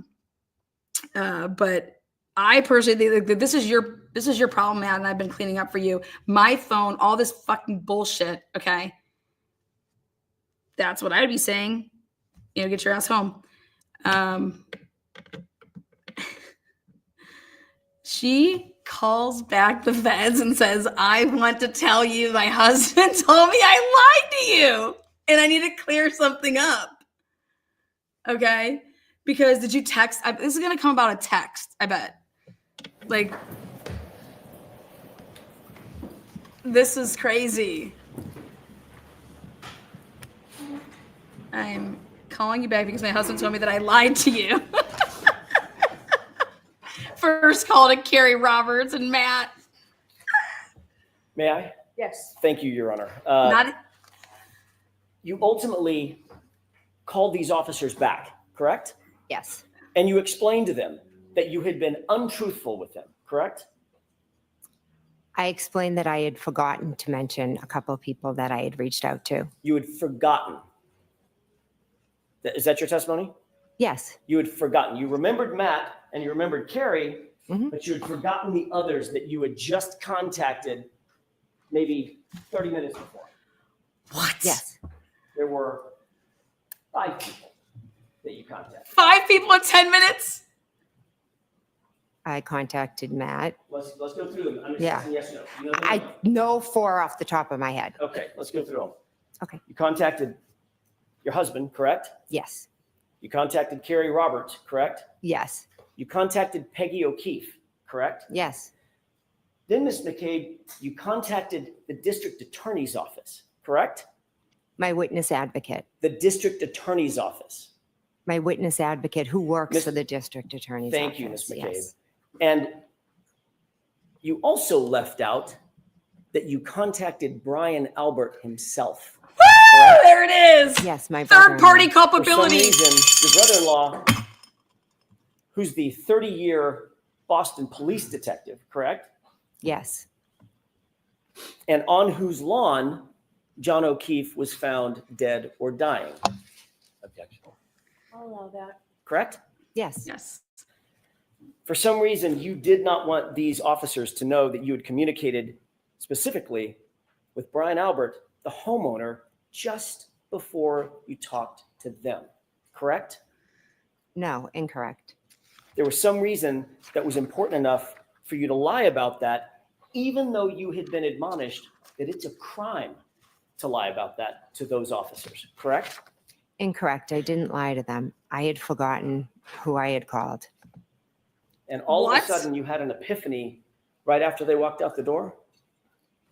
I personally think that this is your problem, Matt, and I've been cleaning up for you. My phone, all this fucking bullshit. Okay. That's what I'd be saying. Get your ass home. She calls back the feds and says, I want to tell you my husband told me I lied to you and I need to clear something up. Okay? Because did you text? This is going to come about a text, I bet. Like, this is crazy. I'm calling you back because my husband told me that I lied to you. First call to Carrie Roberts and Matt. May I? Yes. Thank you, Your Honor. You ultimately called these officers back, correct? Yes. And you explained to them that you had been untruthful with them, correct? I explained that I had forgotten to mention a couple of people that I had reached out to. You had forgotten. Is that your testimony? Yes. You had forgotten. You remembered Matt and you remembered Carrie, but you had forgotten the others that you had just contacted maybe 30 minutes before. What? Yes. There were 5 people that you contacted. 5 people in 10 minutes? I contacted Matt. Let's go through them. I'm just Yeah. asking yes or no. You know them or I no? know 4 off the top of my head. Okay, let's go through them. Okay. You contacted your husband, correct? Yes. You contacted Carrie Roberts, correct? Yes. You contacted Peggy O'Keefe, correct? Yes. Then, Ms. McCabe, you contacted the district attorney's office, correct? My witness advocate. The district attorney's office. My witness advocate who works Miss- for the district attorney's Thank office. you, Ms. McCabe. Yes. And you also left out that you contacted Brian Albert himself. Woo! There it is. Yes, my Third party For some culpability. reason, your brother-in-law, who's the 30-year Boston police detective, correct? Yes. And on whose lawn John O'Keefe was found dead or dying, Objection. I'll allow that. correct? Yes. Yes. For some reason, you did not want these officers to know that you had communicated specifically with Brian Albert, the homeowner, just before you talked to them, correct? No, incorrect. There was some reason that was important enough for you to lie about that, even though you had been admonished that it's a crime to lie about that to those officers, correct? Incorrect. I didn't lie to them. I had forgotten who I had called. And all What? of a sudden you had an epiphany right after they walked out the door?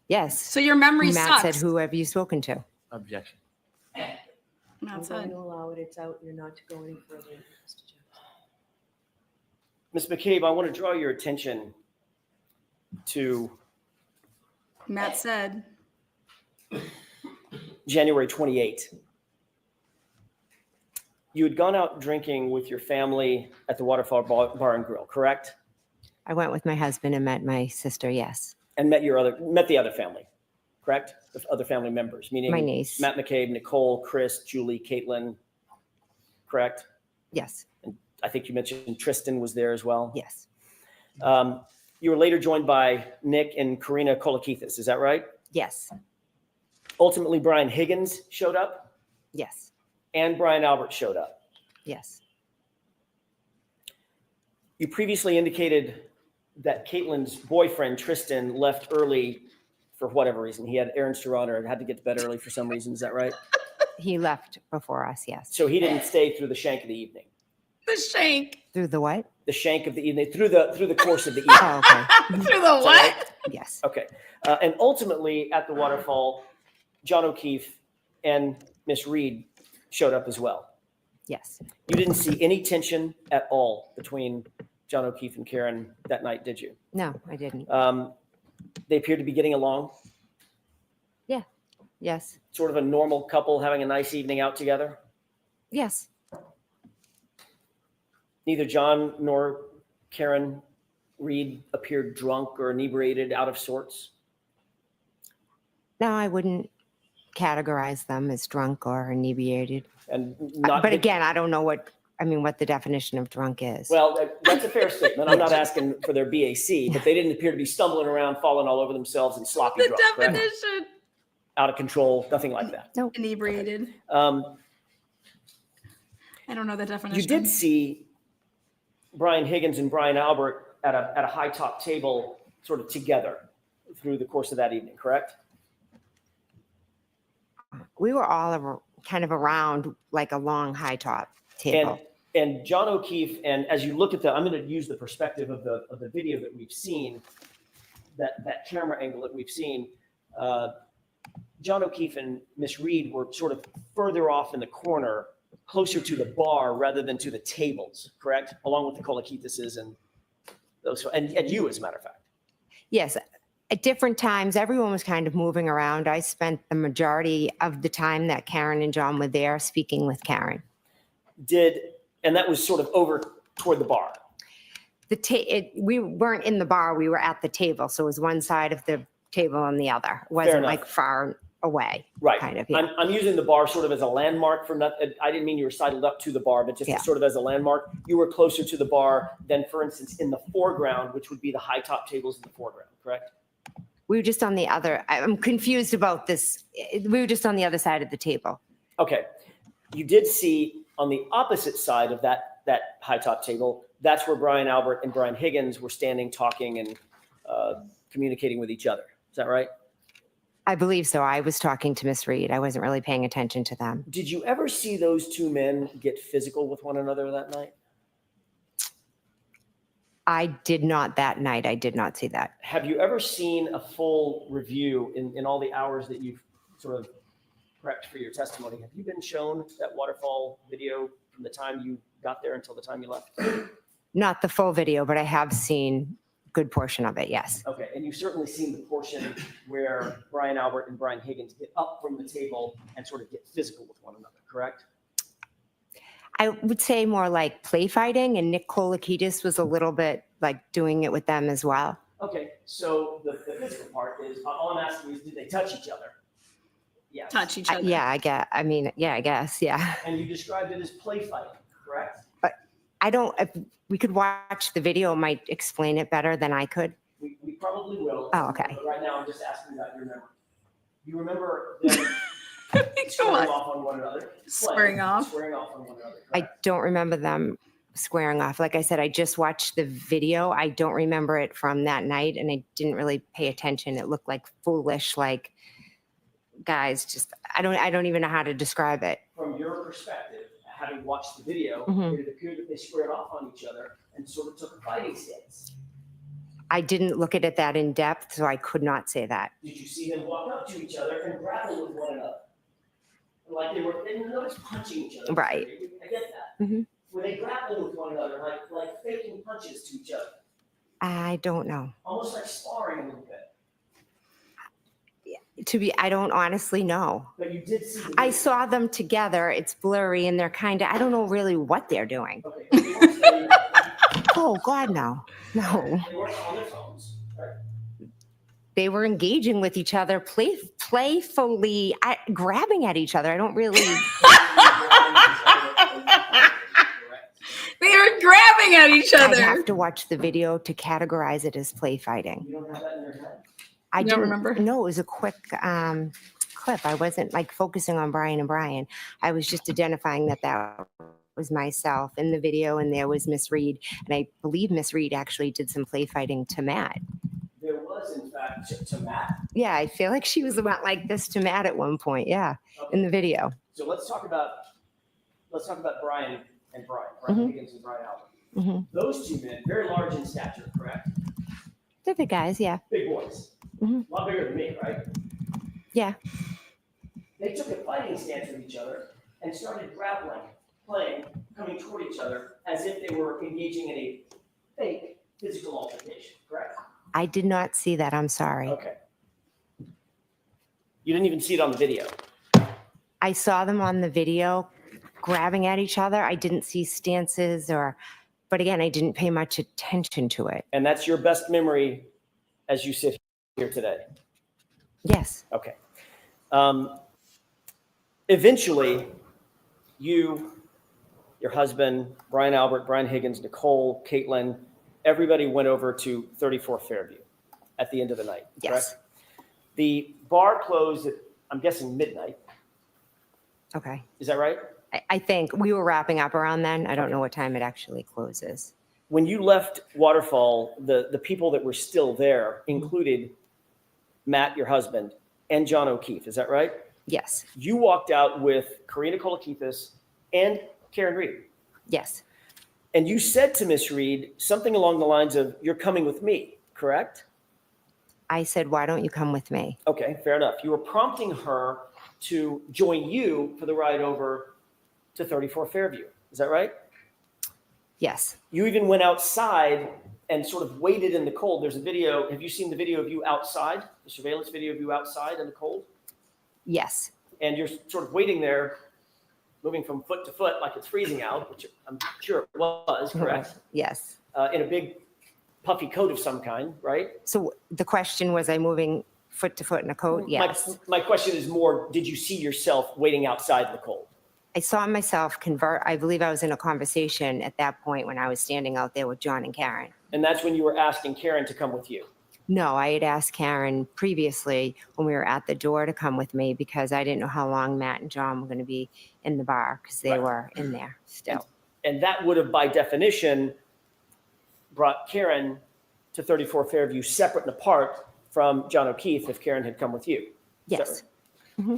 Yes. So your memory Matt sucks. said, who have you spoken to? Objection. Matt I'm going said. to allow it. It's out. You're not to go any further. Mr. Jones. Ms. McCabe, I want to draw your attention to Matt said. January 28th. You had gone out drinking with your family at the Waterfall Bar and Grill, correct? I went with my husband and met my sister, yes. And met the other family, correct? The other family members, meaning My niece. Matt McCabe, Nicole, Chris, Julie, Caitlin, correct? Yes, And I think you mentioned Tristan was there as well. yes, You were later joined by Nick and Karina Kolakithis, is that right? yes, Ultimately, Brian Higgins showed up yes, and Brian Albert showed up. yes. You previously indicated that Caitlin's boyfriend, Tristan, left early for whatever reason. He had errands to run or had to get to bed early for some reason. Is that right? He left before us, yes. So he didn't stay through the shank of the evening. The shank. Through the what? The shank of the evening, through the course of the evening. Oh, okay. Through the what? Yes, Okay. And ultimately at the waterfall, John O'Keefe and Miss Reed showed up as well. yes. You didn't see any tension at all between John O'Keefe and Karen that night, did you? No, I didn't. They appeared to be getting along, Yes, sort of a normal couple having a nice evening out together. yes. Neither John nor Karen Reed appeared drunk or inebriated, out of sorts. No, I wouldn't categorize them as drunk or inebriated. And not. But again, I don't know what the definition of drunk is. Well, that's a fair statement. I'm not asking for their BAC, but they didn't appear to be stumbling around, falling all over themselves and sloppy The drunk, correct? definition. Out of control, nothing like that. No. Inebriated. I I don't know the definition. You did see Brian Higgins and Brian Albert at a high top table sort of together through the course of that evening, correct? We were all kind of around like a long high top table. And John O'Keefe, and as you look at I'm going to use the perspective of the video that we've seen, that camera angle that we've seen. John O'Keefe and Miss Reed were sort of further off in the corner, closer to the bar rather than to the tables, correct? Along with the Kolakithises and those, and you, as a matter of fact. Yes, at different times, everyone was kind of moving around. I spent the majority of the time that Karen and John were there speaking with Karen. And that was sort of over toward the bar. We weren't in the bar, we were at the table. So it was one side of the table and the other. It wasn't enough. like far away. Right. Kind of, yeah. I'm using the bar sort of as a landmark from that. I didn't mean you were sidled up to the bar, but just Yeah. sort of as a landmark. You were closer to the bar than, for instance, in the foreground, which would be the high top tables in the foreground, correct? We were just on the other, I'm confused about this. We were just on the other side of the table. Okay. You did see on the opposite side of that high top table, that's where Brian Albert and Brian Higgins were standing, talking and communicating with each other. Is that right? I believe so. I was talking to Miss Reed. I wasn't really paying attention to them. Did you ever see those two men get physical with one another that night? I did not that night. I did not see that. Have you ever seen a full review in all the hours that you've sort of prepped for your testimony? Have you been shown that waterfall video from the time you got there until the time you left? Not the full video, but I have seen a good portion of it, yes. Okay, and you've certainly seen the portion where Brian Albert and Brian Higgins get up from the table and sort of get physical with one another, correct? I would say more like play fighting, and Nick Kolakidis was a little bit like doing it with them as well. Okay, so the physical part is, all I'm asking is, did they touch each other? Yes. Touch each other. I guess, yeah. And you described it as play fighting, correct? If we could watch the video, it might explain it better than I could. We probably will. Oh, okay. But right now, I'm just asking about your memory. You remember them Go squaring on. off on one another? Squaring off. Squaring off on one another, I correct? don't remember them squaring off. Like I said, I just watched the video. I don't remember it from that night, and I didn't really pay attention. It looked like foolish, like guys just, I don't even know how to describe it. From your perspective, having watched the video, Mhm. did it appear that they squared off on each other and sort of took a fighting stance? I didn't look at it that in depth, so I could not say that. Did you see them walk up to each other and grapple with one another? Like they didn't notice punching each other. Right. I get that. Mhm. Were they grappling with one another, like faking punches to each other? I don't know. Almost like sparring a little bit. I don't honestly know. But you did see. I saw them together. It's blurry and they're kind of, I don't know really what they're doing. Okay. They weren't standing- Oh, God, no. No. They weren't on their phones, right? They were engaging with each other, playfully, grabbing at each other. I don't really. They are grabbing at each I other. have to watch the video to categorize it as play fighting. You don't have that in your head? I You don't didn't remember? No, it was a quick clip. I wasn't like focusing on Brian and Brian. I was just identifying that was myself in the video, and there was Miss Reed, and I believe Miss Reed actually did some play fighting to Matt. There was, in fact, to Matt. Yeah, I feel like she was about like this to Matt at one point. Yeah, in the video. So let's talk about Brian and Brian Higgins and Brian Albert. Mhm. Those two men, very large in stature, correct? They're the guys. Yeah. Big boys. Mhm. A lot bigger than me, right? Yeah. They took a fighting stance with each other and started grappling, playing, coming toward each other as if they were engaging in a fake physical altercation, correct? I did not see that. I'm sorry. Okay. You didn't even see it on the video. I saw them on the video grabbing at each other. I didn't see stances but again, I didn't pay much attention to it. And that's your best memory as you sit here today? Yes. Okay. Eventually, you, your husband, Brian Albert, Brian Higgins, Nicole, Caitlin, everybody went over to 34 Fairview at the end of the night, Yes. correct? The bar closed at, I'm guessing, midnight. Okay. Is that right? I think we were wrapping up around then. I don't know what time it actually closes. When you left Waterfall, the people that were still there included Matt, your husband, and John O'Keefe. Is that right? Yes. You walked out with Karina Kolakithis and Karen Reed. Yes. And you said to Miss Reed something along the lines of, "You're coming with me," correct? I said, why don't you come with me? Okay, fair enough. You were prompting her to join you for the ride over to 34 Fairview. Is that right? Yes. You even went outside and sort of waited in the cold. There's a video. Have you seen the video of you outside? The surveillance video of you outside in the cold? Yes. And you're sort of waiting there, moving from foot to foot like it's freezing out, which I'm sure it was, correct? Yes. In a big puffy coat of some kind, right? So the question was, I moving foot to foot in a coat? Yes. My question is more, did you see yourself waiting outside in the cold? I saw myself convert. I believe I was in a conversation at that point when I was standing out there with John and Karen. And that's when you were asking Karen to come with you. No, I had asked Karen previously when we were at the door to come with me because I didn't know how long Matt and John were going to be in the bar because they were in there still. And that would have, by definition, brought Karen to 34 Fairview separate and apart from John O'Keefe if Karen had come with you. Is that Yes. right? Mm-hmm.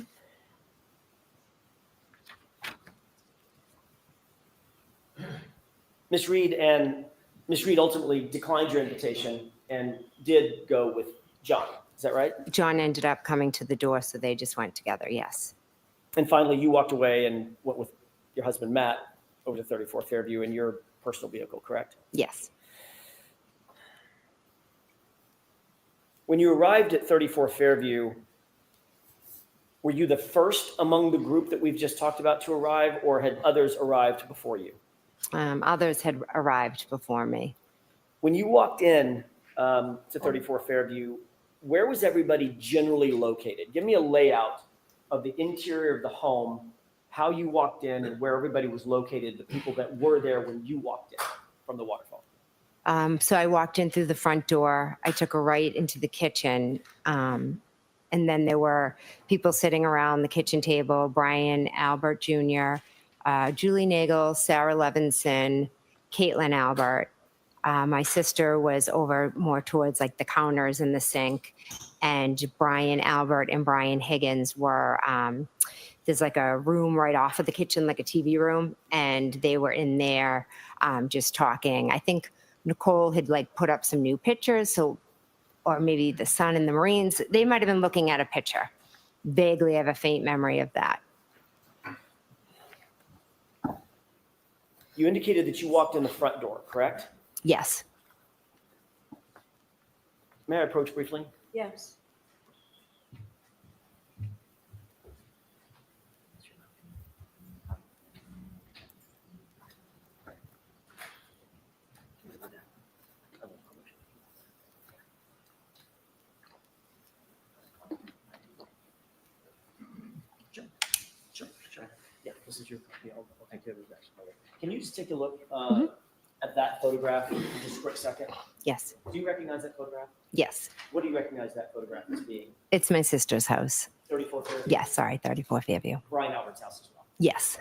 Miss Reed ultimately declined your invitation and did go with John. Is that right? John ended up coming to the door, so they just went together. Yes. And finally, you walked away and went with your husband, Matt, over to 34 Fairview in your personal vehicle, correct? Yes. When you arrived at 34 Fairview, were you the first among the group that we've just talked about to arrive, or had others arrived before you? Others had arrived before me. When you walked in to 34 Fairview, where was everybody generally located? Give me a layout of the interior of the home, how you walked in and where everybody was located, the people that were there when you walked in from the Waterfall. So I walked in through the front door. I took a right into the kitchen. And then there were people sitting around the kitchen table, Brian Albert Jr., Julie Nagel, Sarah Levinson, Caitlin Albert. My sister was over more towards like the counters and the sink. And Brian Albert and Brian Higgins were, there's like a room right off of the kitchen, like a TV room. And they were in there just talking. I think Nicole had like put up some new pictures, so, or maybe the sun and the Marines, they might have been looking at a picture. Vaguely have a faint memory of that. You indicated that you walked in the front door, correct? Yes. May I approach briefly? Yes. Sure. Yeah, this is your, I'll take care of this. Can you just take a look at that photograph for just a quick second? Yes. Do you recognize that photograph? Yes. What do you recognize that photograph as being? It's my sister's house. 34 Fairview? Yes, sorry, 34 Fairview. Brian Albert's house as well. Yes.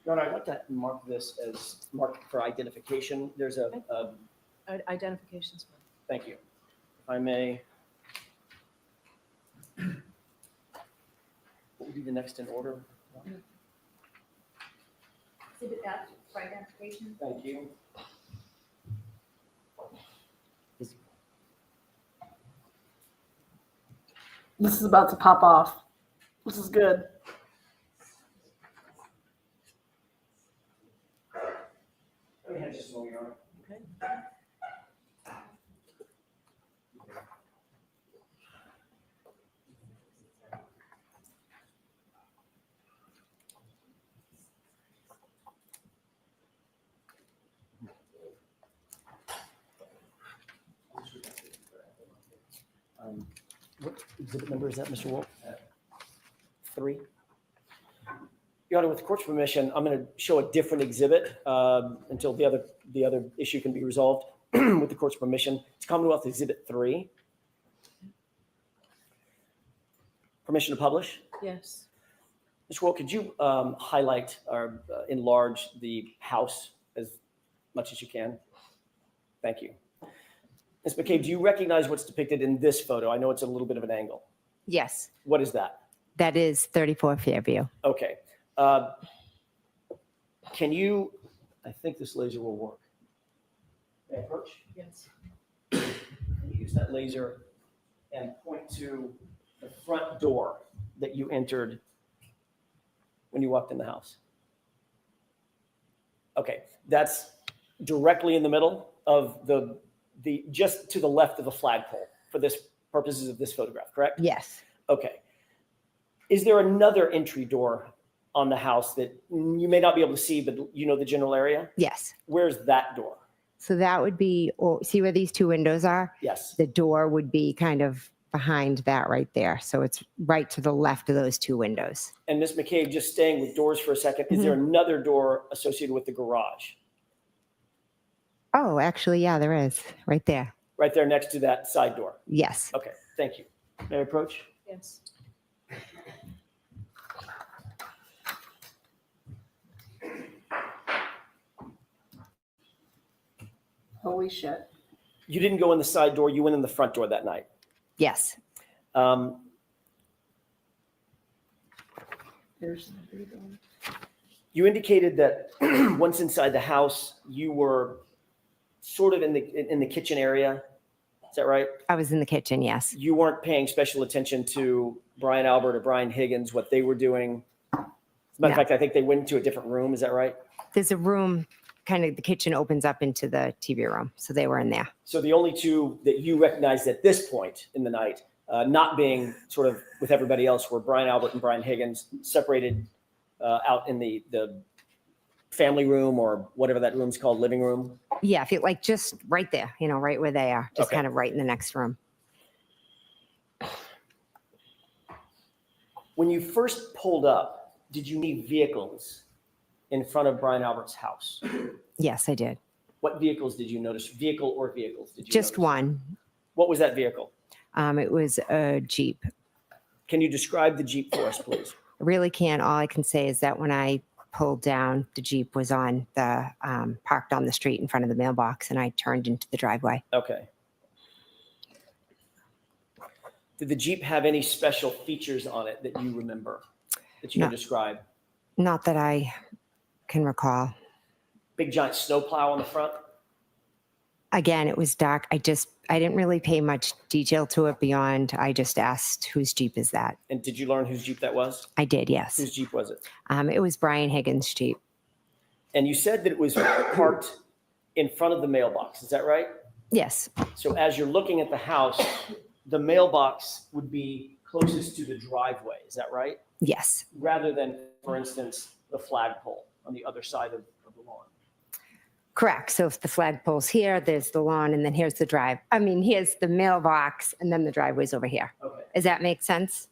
No, I'd like to mark this as marked for identification. There's a Identification's fine. thank you. If I may. What would be the next in order? Exhibit F for identification. Thank you. This is about to pop off. This is good. Let me have just a moment, Your Honor. Okay. What exhibit number is that, Mr. Wolf? 3. Your Honor, with the court's permission, I'm going to show a different exhibit until the other issue can be resolved. With the court's permission, it's Commonwealth Exhibit 3. Permission to publish? Yes. Mr. Wolf, could you highlight or enlarge the house as much as you can? Thank you. Ms. McCabe, do you recognize what's depicted in this photo? I know it's a little bit of an angle. Yes. What is that? That is 34 Fairview. Okay. Can you, I think this laser will work. May I approach? Yes. Can you use that laser and point to the front door that you entered when you walked in the house? Okay, that's directly in the middle of the just to the left of the flagpole for this purposes of this photograph, correct? Yes. Okay. Is there another entry door on the house that you may not be able to see, but you know the general area? Yes. Where's that door? So that would be, see where these two windows are? Yes. The door would be kind of behind that right there. So it's right to the left of those two windows. And Ms. McCabe, just staying with doors for a second, is there another door associated with the garage? Oh, actually, yeah, there is. Right there. Right there next to that side door? Yes. Okay, thank you. May I approach? Yes. Holy shit. You didn't go in the side door, you went in the front door that night. Yes. You indicated that once inside the house, you were sort of in the kitchen area. Is that right? I was in the kitchen, yes. You weren't paying special attention to Brian Albert or Brian Higgins, what they were doing. As a matter of fact, I think they went into a different room. Is that right? There's a room, kind of the kitchen opens up into the TV room. So they were in there. So the only two that you recognized at this point in the night, not being sort of with everybody else, were Brian Albert and Brian Higgins, separated out in the family room or whatever that room's called, living room. Yeah, if you like just right there, you know, right where they are, just Okay. kind of right in the next room. When you first pulled up, did you see vehicles in front of Brian Albert's house? Yes, I did. What vehicles did you notice? Vehicle or vehicles did you Just notice? one. What was that vehicle? It was a Jeep. Can you describe the Jeep for us, please? I really can't. All I can say is that when I pulled down, the Jeep was on the parked on the street in front of the mailbox, and I turned into the driveway. Okay. Did the Jeep have any special features on it that you remember, that you can No. describe? Not that I can recall. Big giant snowplow on the front? Again, it was dark. I didn't really pay much detail to it beyond, I just asked, whose Jeep is that? And did you learn whose Jeep that was? I did, yes. Whose Jeep was it? It was Brian Higgins' Jeep. And you said that it was parked in front of the mailbox. Is that right? Yes, So as you're looking at the house, the mailbox would be closest to the driveway. Is that right? yes, Rather than, for instance, the flagpole on the other side of the lawn. correct. So if the flagpole's here, there's the lawn, and then here's the here's the mailbox, and then the driveway's over here. Okay. Does that make sense?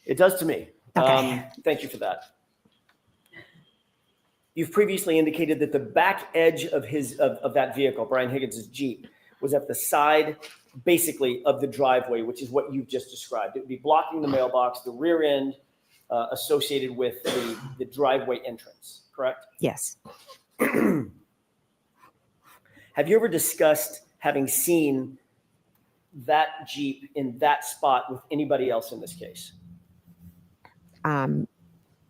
It does to me. Okay. Thank you for that. You've previously indicated that the back edge of that vehicle, Brian Higgins' Jeep, was at the side, basically, of the driveway, which is what you've just described. It would be blocking the mailbox, the rear end associated with the driveway entrance, correct? Yes. Have you ever discussed having seen that Jeep in that spot with anybody else in this case?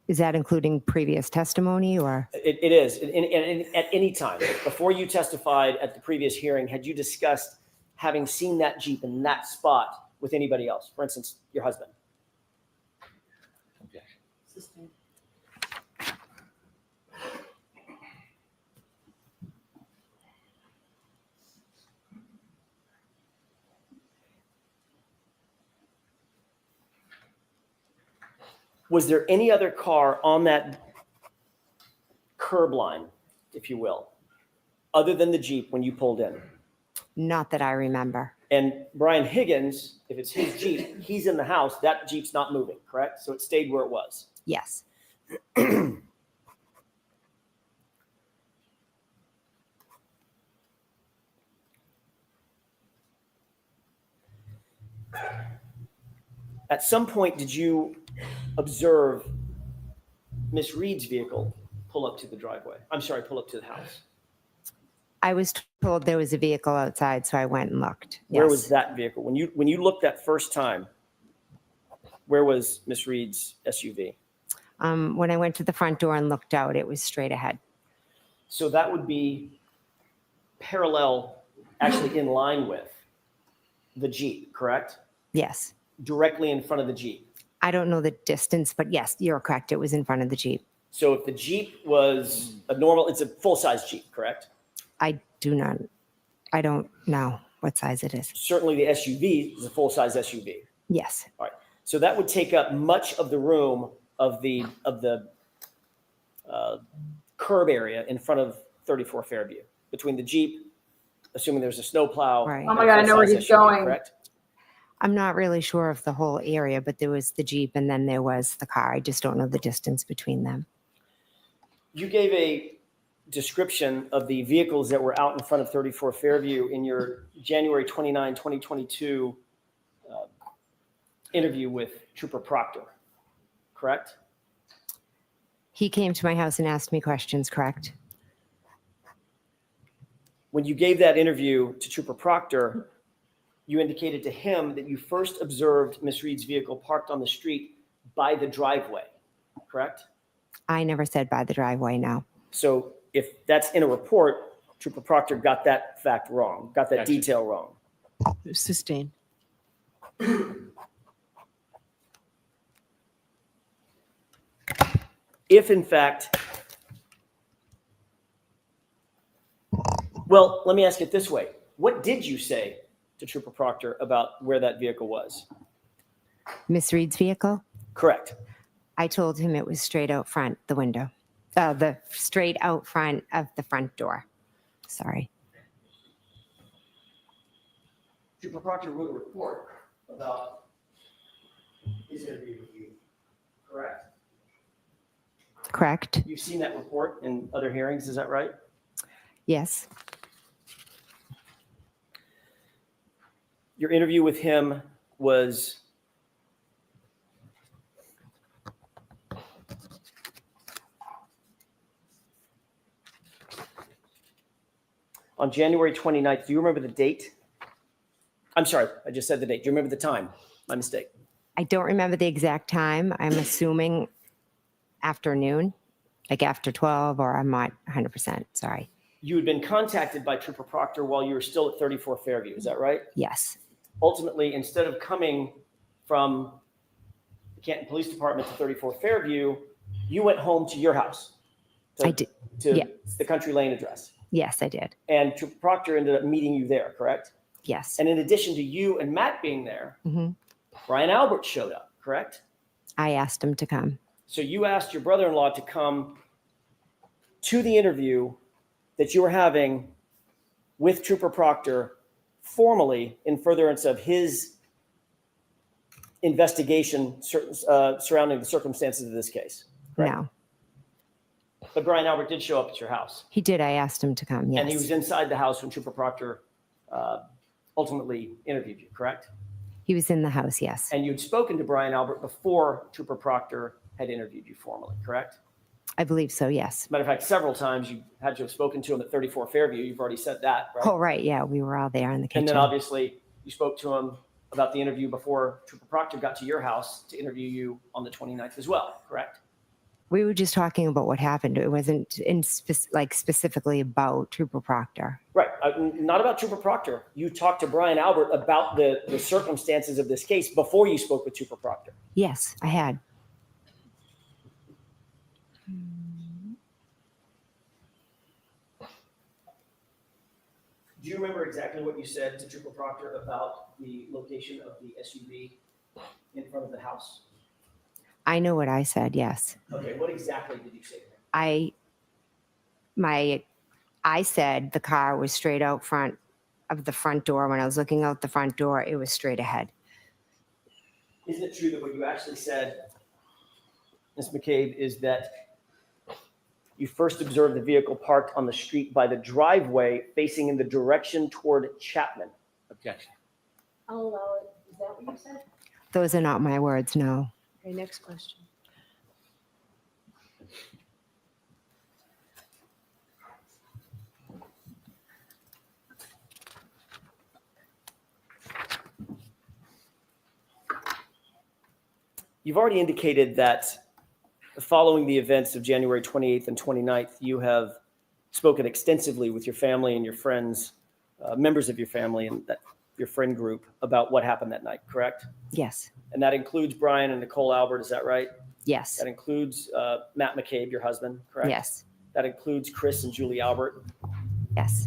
Is that including previous testimony or? It is. And at any time, before you testified at the previous hearing, had you discussed having seen that Jeep in that spot with anybody else? For instance, your husband? Objection. Was there any other car on that curb line, if you will, other than the Jeep when you pulled in? Not that I remember. And Brian Higgins, if it's his Jeep, he's in the house, that Jeep's not moving, correct? So it stayed where it was. Yes. At some point, did you observe Miss Reed's vehicle pull up to the driveway? I'm sorry, pull up to the house. I was told there was a vehicle outside, so I went and looked. Where Yes. was that vehicle? When you looked that first time, where was Miss Reed's SUV? When I went to the front door and looked out, it was straight ahead. So that would be parallel, actually in line with the Jeep, correct? Yes. Directly in front of the Jeep. I don't know the distance, but yes, you're correct. It was in front of the Jeep. So if the Jeep was a normal, it's a full-size Jeep, correct? I don't know what size it is. Certainly the SUV is a full-size SUV. Yes. All right. So that would take up much of the room of the curb area in front of 34 Fairview, between the Jeep, assuming there's a snowplow. Right. Oh my God, I know where he's going. Correct? I'm not really sure of the whole area, but there was the Jeep and then there was the car. I just don't know the distance between them. You gave a description of the vehicles that were out in front of 34 Fairview in your January 29, 2022 interview with Trooper Proctor, correct? He came to my house and asked me questions, correct? When you gave that interview to Trooper Proctor, you indicated to him that you first observed Miss Reed's vehicle parked on the street by the driveway, correct? I never said by the driveway, no. So if that's in a report, Trooper Proctor got that fact wrong, got that Gotcha. detail wrong. Sustained. If in fact, well, let me ask it this way. What did you say to Trooper Proctor about where that vehicle was? Miss Reed's vehicle? Correct. I told him it was straight out front, the window. The straight out front of the front door. Sorry. Trooper Proctor wrote a report about his interview with you, correct? Correct? You've seen that report in other hearings, is that right? Yes. Your interview with him was on January 29th. Do you remember the date? I'm sorry, I just said the date. Do you remember the time? My mistake. I don't remember the exact time. I'm assuming afternoon, like after 12, or I'm not 100%. Sorry. you had been contacted by Trooper Proctor while you were still at 34 Fairview. Is that right? Yes, Ultimately, instead of coming from the Canton Police Department to 34 Fairview, you went home to your house. I did. To Yeah. the Country Lane address. Yes, I did. And Trooper Proctor ended up meeting you there, correct? Yes. And in addition to you and Matt being there, hmm Brian Albert showed up, correct? I asked him to come. So you asked your brother-in-law to come to the interview that you were having with Trooper Proctor formally in furtherance of his investigation surrounding the circumstances of this case. Correct? No, But Brian Albert did show up at your house. he did. I asked him to come. Yes. And he was inside the house when Trooper Proctor ultimately interviewed you, correct? He was in the house. Yes. And you'd spoken to Brian Albert before Trooper Proctor had interviewed you formally, correct? I believe so. Yes. Matter of fact, several times you had to have spoken to him at 34 Fairview. You've already said that, right? Oh, right. Yeah. We were all there in the kitchen. And then obviously you spoke to him about the interview before Trooper Proctor got to your house to interview you on the 29th as well, correct? We were just talking about what happened. It wasn't specifically about Trooper Proctor. Right. Not about Trooper Proctor. You talked to Brian Albert about the circumstances of this case before you spoke with Trooper Proctor. Yes, I had. Do you remember exactly what you said to Trooper Proctor about the location of the SUV in front of the house? I know what I said. Yes. Okay, what exactly did you say to him? I said the car was straight out front of the front door. When I was looking out the front door, it was straight ahead. Isn't it true that what you actually said, Ms. McCabe, is that you first observed the vehicle parked on the street by the driveway facing in the direction toward Chapman? Objection. I'll allow it. Is that what you said? Those are not my words. No. Okay, next question. You've already indicated that following the events of January 28th and 29th, you have spoken extensively with your family and your friends, members of your family and your friend group about what happened that night, correct? Yes. And that includes Brian and Nicole Albert, is that right? Yes. That includes Matt McCabe, your husband, correct? Yes. That includes Chris and Julie Albert. Yes.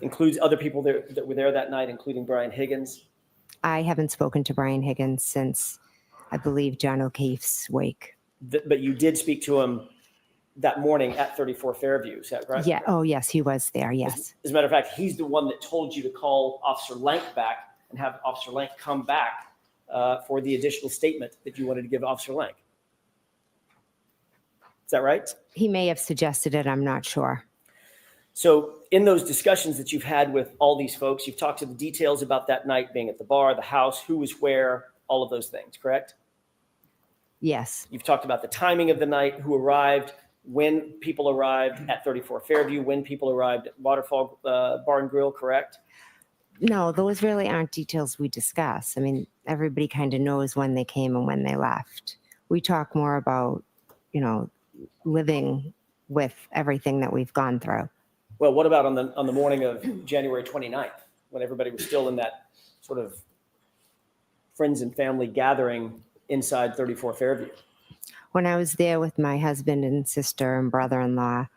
Includes other people that were there that night, including Brian Higgins. I haven't spoken to Brian Higgins since, I believe, John O'Keefe's wake. But you did speak to him that morning at 34 Fairview, is that correct? Yeah. Oh, yes, he was there. Yes. As a matter of fact, he's the one that told you to call Officer Lank back and have Officer Lank come back for the additional statement that you wanted to give Officer Lank. Is that right? He may have suggested it. I'm not sure. So in those discussions that you've had with all these folks, you've talked to the details about that night being at the bar, the house, who was where, all of those things, correct? Yes. You've talked about the timing of the night, who arrived, when people arrived at 34 Fairview, when people arrived at Waterfall Bar and Grill, correct? No, those really aren't details we discuss. I mean, everybody kind of knows when they came and when they left. We talk more about, living with everything that we've gone through. Well, what about on the morning of January 29th, when everybody was still in that sort of friends and family gathering inside 34 Fairview? When I was there with my husband and sister and brother-in-law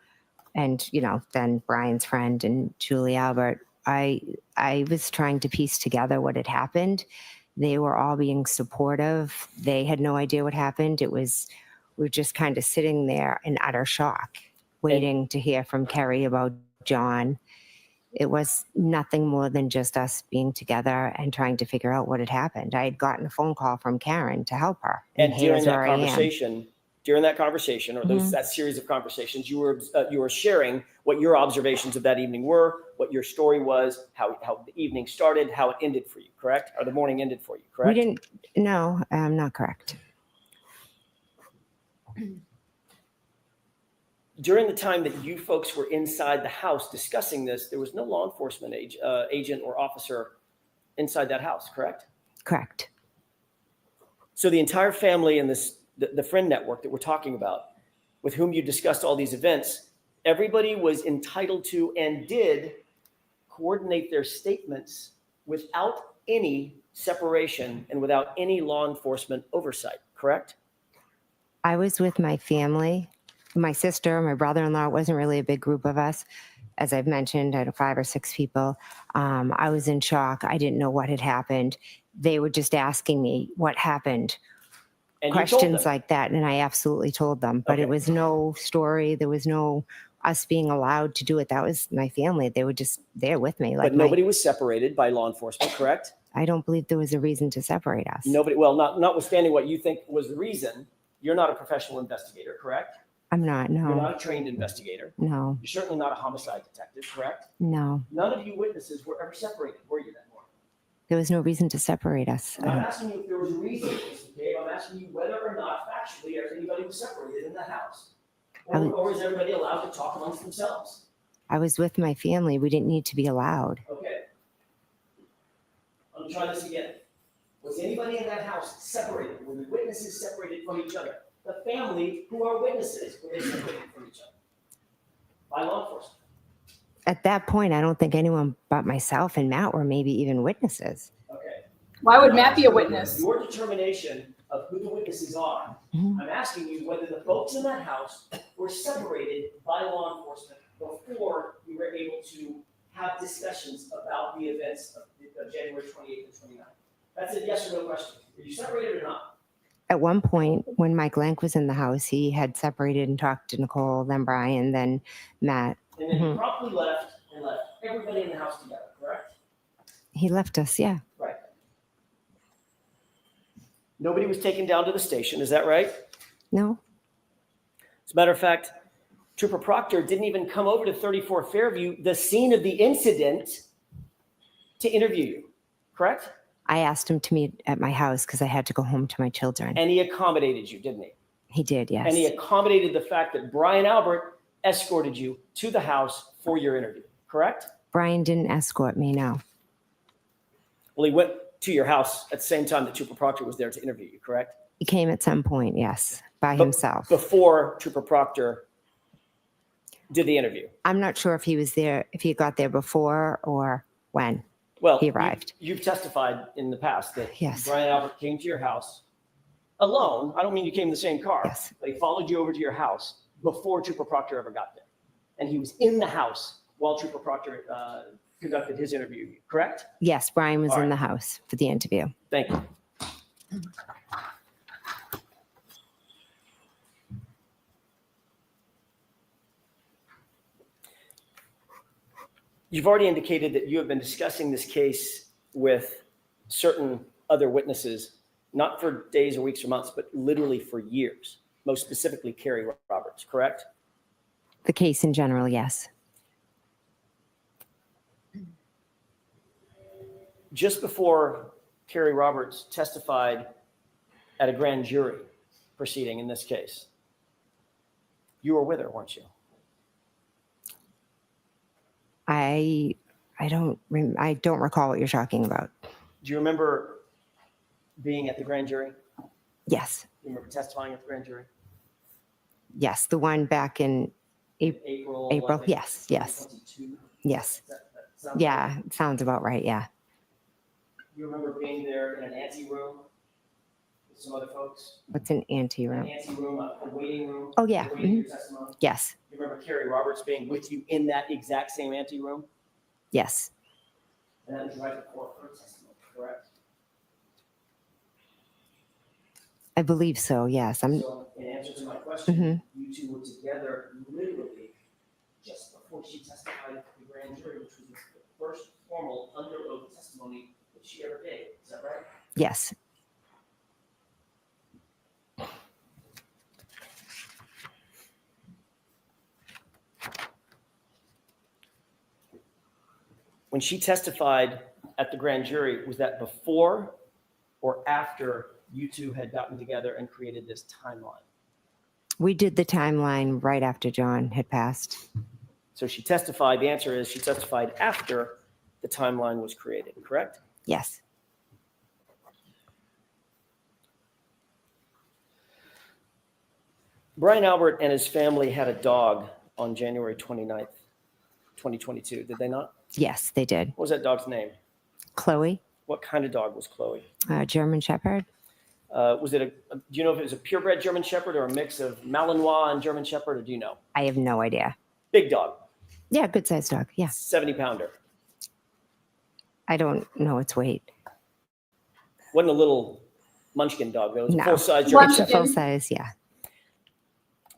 and, then Brian's friend and Julie Albert, I was trying to piece together what had happened. They were all being supportive. They had no idea what happened. We were just kind of sitting there in utter shock, waiting to hear from Kerry about John. It was nothing more than just us being together and trying to figure out what had happened. I had gotten a phone call from Karen to help her. And during here's that where I am. conversation, or that series of conversations, you were sharing what your observations of that evening were, what your story was, how the evening started, how it ended for you, correct? Or the morning ended for you, correct? No, not correct. During the time that you folks were inside the house discussing this, there was no law enforcement agent or officer inside that house, correct? Correct. So the entire family and the friend network that we're talking about, with whom you discussed all these events, everybody was entitled to and did coordinate their statements without any separation and without any law enforcement oversight, correct? I was with my family, my sister, my brother-in-law. It wasn't really a big group of us. As I've mentioned, I had 5 or 6 people. I was in shock. I didn't know what had happened. They were just asking me what happened, And you told questions them. like that, and I absolutely told them. But Okay. it was no story. There was no us being allowed to do it. That was my family. They were just there with me. But nobody was separated by law enforcement, correct? I don't believe there was a reason to separate us. Nobody, well, notwithstanding what you think was the reason, you're not a professional investigator, correct? I'm not. You're No. not a trained investigator. No. You're certainly not a homicide detective, correct? No. None of you witnesses were ever separated, were you that morning? There was no reason to separate us. I'm not asking you if there was a reason, okay? I'm asking you whether or not factually if anybody was separated in the house. Or is everybody allowed to talk amongst themselves? I was with my family. We didn't need to be allowed. Okay. Let me try this again. Was anybody in that house separated? Were the witnesses separated from each other? The family who are witnesses, were they separated from each other? By law enforcement. At that point, I don't think anyone but myself and Matt were maybe even witnesses. Okay. Why would Matt be a witness? Your determination of who the witnesses are, Mhm. I'm asking you whether the folks in that house were separated by law enforcement before you were able to have discussions about the events of January 28th and 29th. That's a yes or no question. Are you separated or not? At one point, when Mike Lank was in the house, he had separated and talked to Nicole, then Brian, then Matt. And then you promptly left and left everybody in the house together, correct? He left us, yeah. Right. Nobody was taken down to the station, is that right? No, As a matter of fact, Trooper Proctor didn't even come over to 34 Fairview, the scene of the incident, to interview you, correct? I asked him to meet at my house because I had to go home to my children. And he accommodated you, didn't he? He did, yes. And he accommodated the fact that Brian Albert escorted you to the house for your interview, correct? Brian didn't escort me, no. Well, he went to your house at the same time that Trooper Proctor was there to interview you, correct? He came at some point, yes, by himself. Before Trooper Proctor did the interview. I'm not sure if he was there, if he got there before or when. Well, He arrived. You've testified in the past that Yes. Brian Albert came to your house alone. I don't mean you came in the same car. Yes. But he followed you over to your house before Trooper Proctor ever got there. And he was in the house while Trooper Proctor conducted his interview, correct? Yes, Brian was All in right. the house for the interview. Thank you. You've already indicated that you have been discussing this case with certain other witnesses, not for days or weeks or months, but literally for years, most specifically Carrie Roberts, correct? The case in general, yes. Just before Carrie Roberts testified at a grand jury proceeding in this case, you were with her, weren't you? I don't recall what you're talking about. Do you remember being at the grand jury? Yes, You remember testifying at the grand jury? yes, the one back in April. April, I think, yes, yes, 2022? yes. That sounds Yeah, right? it sounds about right, yeah. You remember being there in an ante room with some other folks? What's an An anteroom? ante room, a waiting room? Oh, yeah, Waiting your testimony? Yes, You remember Carrie Roberts being with you in that exact same ante room? yes, And that was right before her testimony, correct? I believe so, yes. So in answer to my question, Mhm. you two were together literally just before she testified at the grand jury, which was the first formal under oath testimony that she ever gave. Is that right? Yes, When she testified at the grand jury, was that before or after you two had gotten together and created this timeline? we did the timeline right after John had passed. So she testified, the answer is she testified after the timeline was created, correct? Yes, Brian Albert and his family had a dog on January 29th, 2022, did they not? Yes, they did. What was that dog's name? Chloe, What kind of dog was Chloe? German Shepherd. Was it do you know if it was a purebred German Shepherd or a mix of Malinois and German Shepherd, or do you know? I have no idea. Big dog, Yeah, good sized dog. Yeah. 70-pounder. I don't know its weight. Wasn't a little munchkin dog, though. It was a No. full-size German It's a Shepherd. full size, yeah.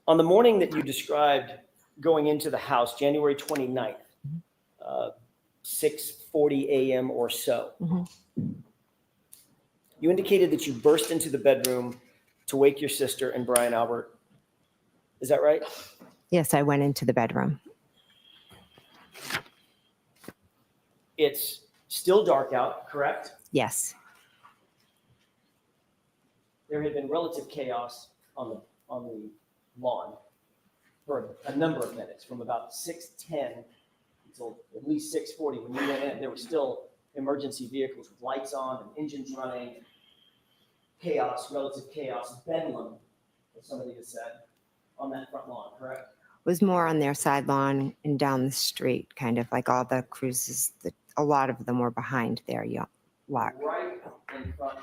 On the morning that you described going into the house, January 29th, 6:40 a.m. or so, you indicated that you burst into the bedroom to wake your sister and Brian Albert. Is that right? Yes, I went into the bedroom. It's still dark out, correct? Yes. There had been relative chaos on the lawn for a number of minutes, from about 6:10 until at least 6:40. When you went in, there were still emergency vehicles with lights on and engines running. Chaos, relative chaos, bedlam, as somebody has said, on that front lawn, correct? It was more on their side lawn and down the street, kind of like all the cruises. A lot of them were behind their lot. Right in front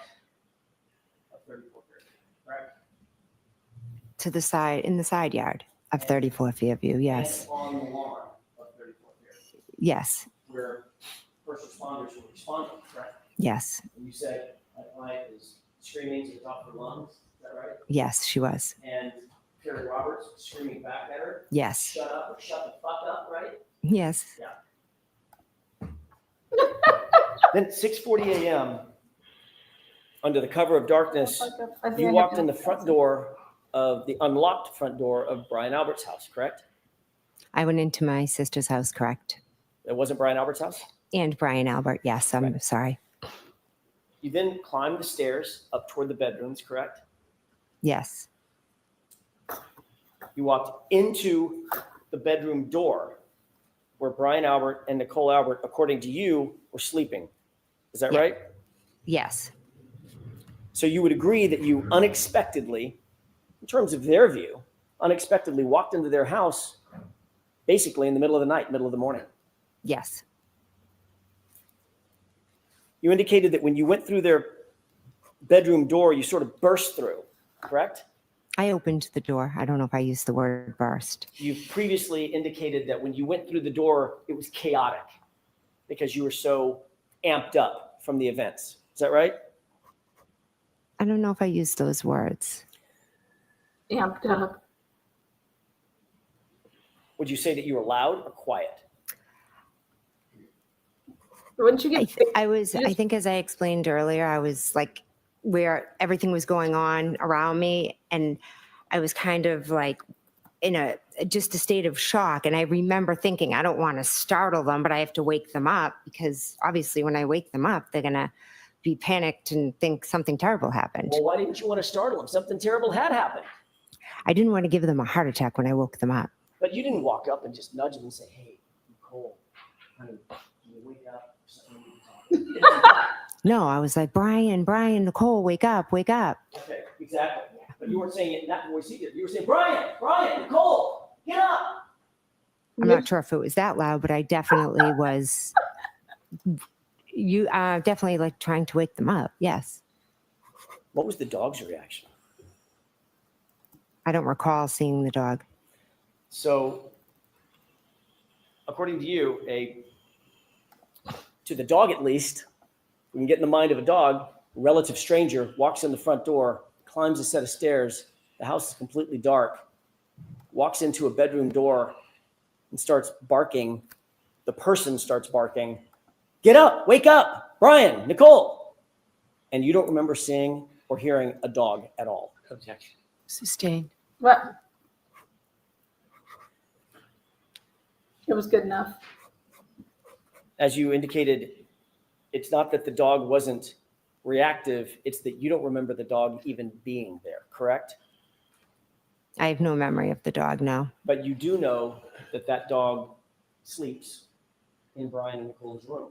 of 34 correct? To the side, in the side yard of 34 Fairview, yes. And on the lawn of 34 Yes, where first responders were responding, correct? yes, And you said my client is screaming to the top of her lungs, is that right? yes, she was. And Carrie Roberts screaming back at her, Yes, shut up or shut the fuck up, right? yes. Then 6:40 a.m., under the cover of darkness, you walked in the front door of the unlocked front door of Brian Albert's house, correct? I went into my sister's house, correct? It wasn't Brian Albert's house? And Brian Albert, yes, I'm Right. sorry. You then climbed the stairs up toward the bedrooms, correct? Yes, You walked into the bedroom door where Brian Albert and Nicole Albert, according to you, were sleeping. Is that Yeah. right? yes, So you would agree that you unexpectedly, in terms of their view, unexpectedly walked into their house basically in the middle of the night, middle of the morning. yes, You indicated that when you went through their bedroom door, you sort of burst through, correct? I opened the door. I don't know if I used the word burst. You've previously indicated that when you went through the door, it was chaotic because you were so amped up from the events. Is that right? I don't know if I used those words. Amped up. Would you say that you were loud or quiet? Wouldn't you I, get? I think as I explained earlier, I was like where everything was going on around me, and I was kind of like in just a state of shock. And I remember thinking, I don't want to startle them, but I have to wake them up, because obviously when I wake them up, they're going to be panicked and think something terrible happened. Well, why didn't you want to startle them? Something terrible had happened. I didn't want to give them a heart attack when I woke them up. But you didn't walk up and just nudge them and say, hey, Nicole, honey, can you wake up? No, I was like, Brian, Nicole, wake up, wake up. Okay, exactly. But you weren't saying it in that voice either. You were saying, Brian, Nicole, get up. I'm not sure if it was that loud, but I definitely was. You definitely like trying to wake them up. Yes. What was the dog's reaction? I don't recall seeing the dog. So, according to you, to the dog at least, we can get in the mind of a dog, a relative stranger walks in the front door, climbs a set of stairs, the house is completely dark, walks into a bedroom door and starts barking. The person starts barking, get up, wake up, Brian, Nicole. And you don't remember seeing or hearing a dog at all. Objection. Sustained. What? It was good enough. As you indicated, it's not that the dog wasn't reactive, it's that you don't remember the dog even being there, correct? I have no memory of the dog now. But you do know that that dog sleeps in Brian and Nicole's room,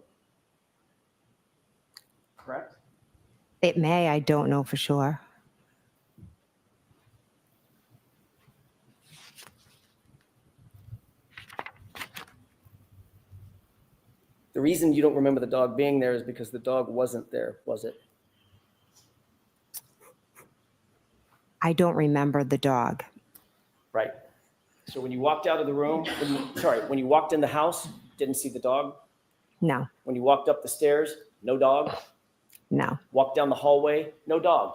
correct? It may, I don't know for sure. The reason you don't remember the dog being there is because the dog wasn't there, was it? I don't remember the dog. Right. So when you walked out of the room, when you walked in the house, didn't see the dog? No, When you walked up the stairs, no dog? no, Walked down the hallway, no dog?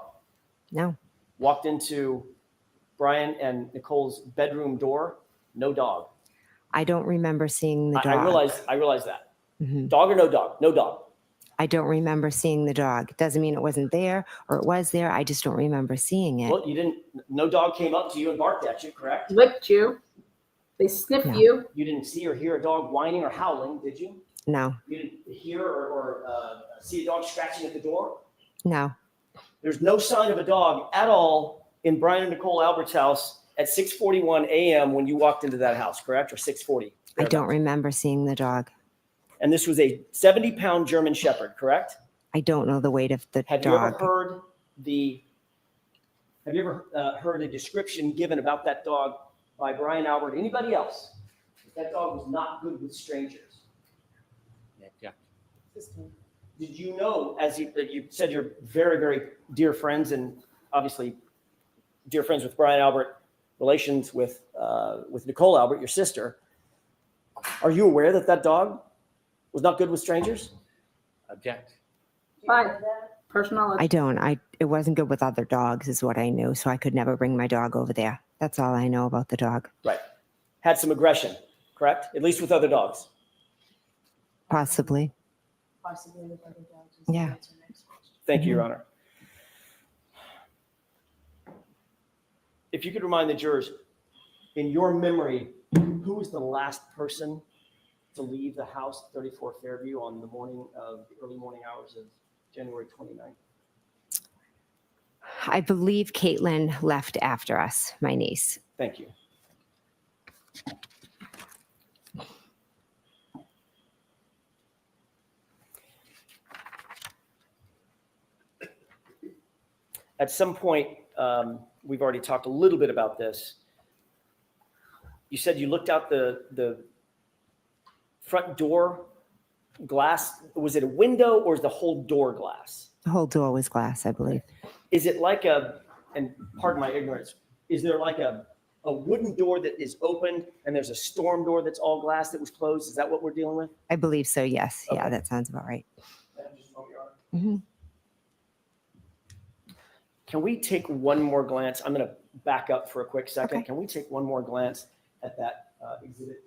no. Walked into Brian and Nicole's bedroom door, no dog? I don't remember seeing the dog. I realize that. Mhm. Dog or no dog? No dog. I don't remember seeing the dog. Doesn't mean it wasn't there or it was there. I just don't remember seeing it. Well, no dog came up to you and barked at you, correct? Licked you. They sniff No. you. You didn't see or hear a dog whining or howling, did you? No, You didn't hear or see a dog scratching at the door? no, There's no sign of a dog at all in Brian and Nicole Albert's house at 6:41 a.m. when you walked into that house, correct? Or 6:40? I don't remember seeing the dog. And this was a 70-pound German Shepherd, correct? I don't know the weight of the Have you ever dog. heard a description given about that dog by Brian Albert? Anybody else? That dog was not good with strangers. Yeah. Did you know, as you said, you're very, very dear friends, and obviously dear friends with Brian Albert, relations with Nicole Albert, your sister. Are you aware that that dog was not good with strangers? Object. Fine. Personal. I don't. It wasn't good with other dogs is what I knew, so I could never bring my dog over there. That's all I know about the dog. Right. Had some aggression, correct? At least with other dogs. Possibly. Possibly with other dogs. Yeah. That's our next question. Thank you, Your Honor. If you could remind the jurors, in your memory, who was the last person to leave the house at 34 Fairview on the early morning hours of January 29th? I believe Caitlin left after us, my niece. Thank you. At some point, we've already talked a little bit about this. You said you looked out the front door glass. Was it a window or is the whole door glass? The whole door was glass, I believe. Is it like and pardon my ignorance, is there like a wooden door that is opened and there's a storm door that's all glass that was closed? Is that what we're dealing with? I believe so, yes. Yeah, Okay. that sounds about right. Mhm. Can we take one more glance? I'm going to back up for a quick second. Okay. Can we take one more glance at that exhibit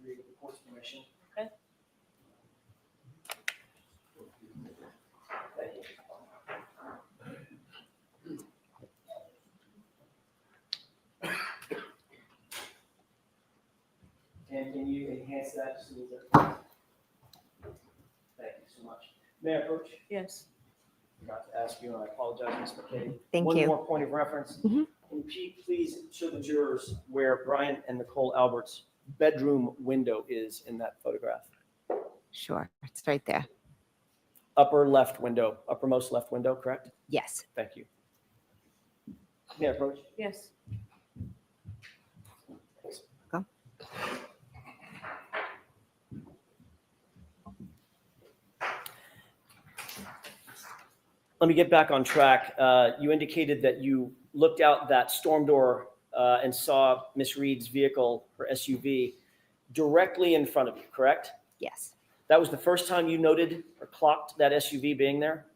3 of the court's permission? Okay. Thank you. And can you enhance that just a little bit? Thank you so much. May I approach? Yes. Forgot to ask you, and I apologize, Ms. McKay. Thank One you. more point of reference. Mhm. Can you please show the jurors where Brian and Nicole Albert's bedroom window is in that photograph? Sure. It's right there. Uppermost left window, correct? Yes. Thank you. May I approach? Yes. Go. Let me get back on track. You indicated that you looked out that storm door and saw Miss Reed's vehicle, her SUV, directly in front of you, correct? Yes. That was the first time you noted or clocked that SUV being there?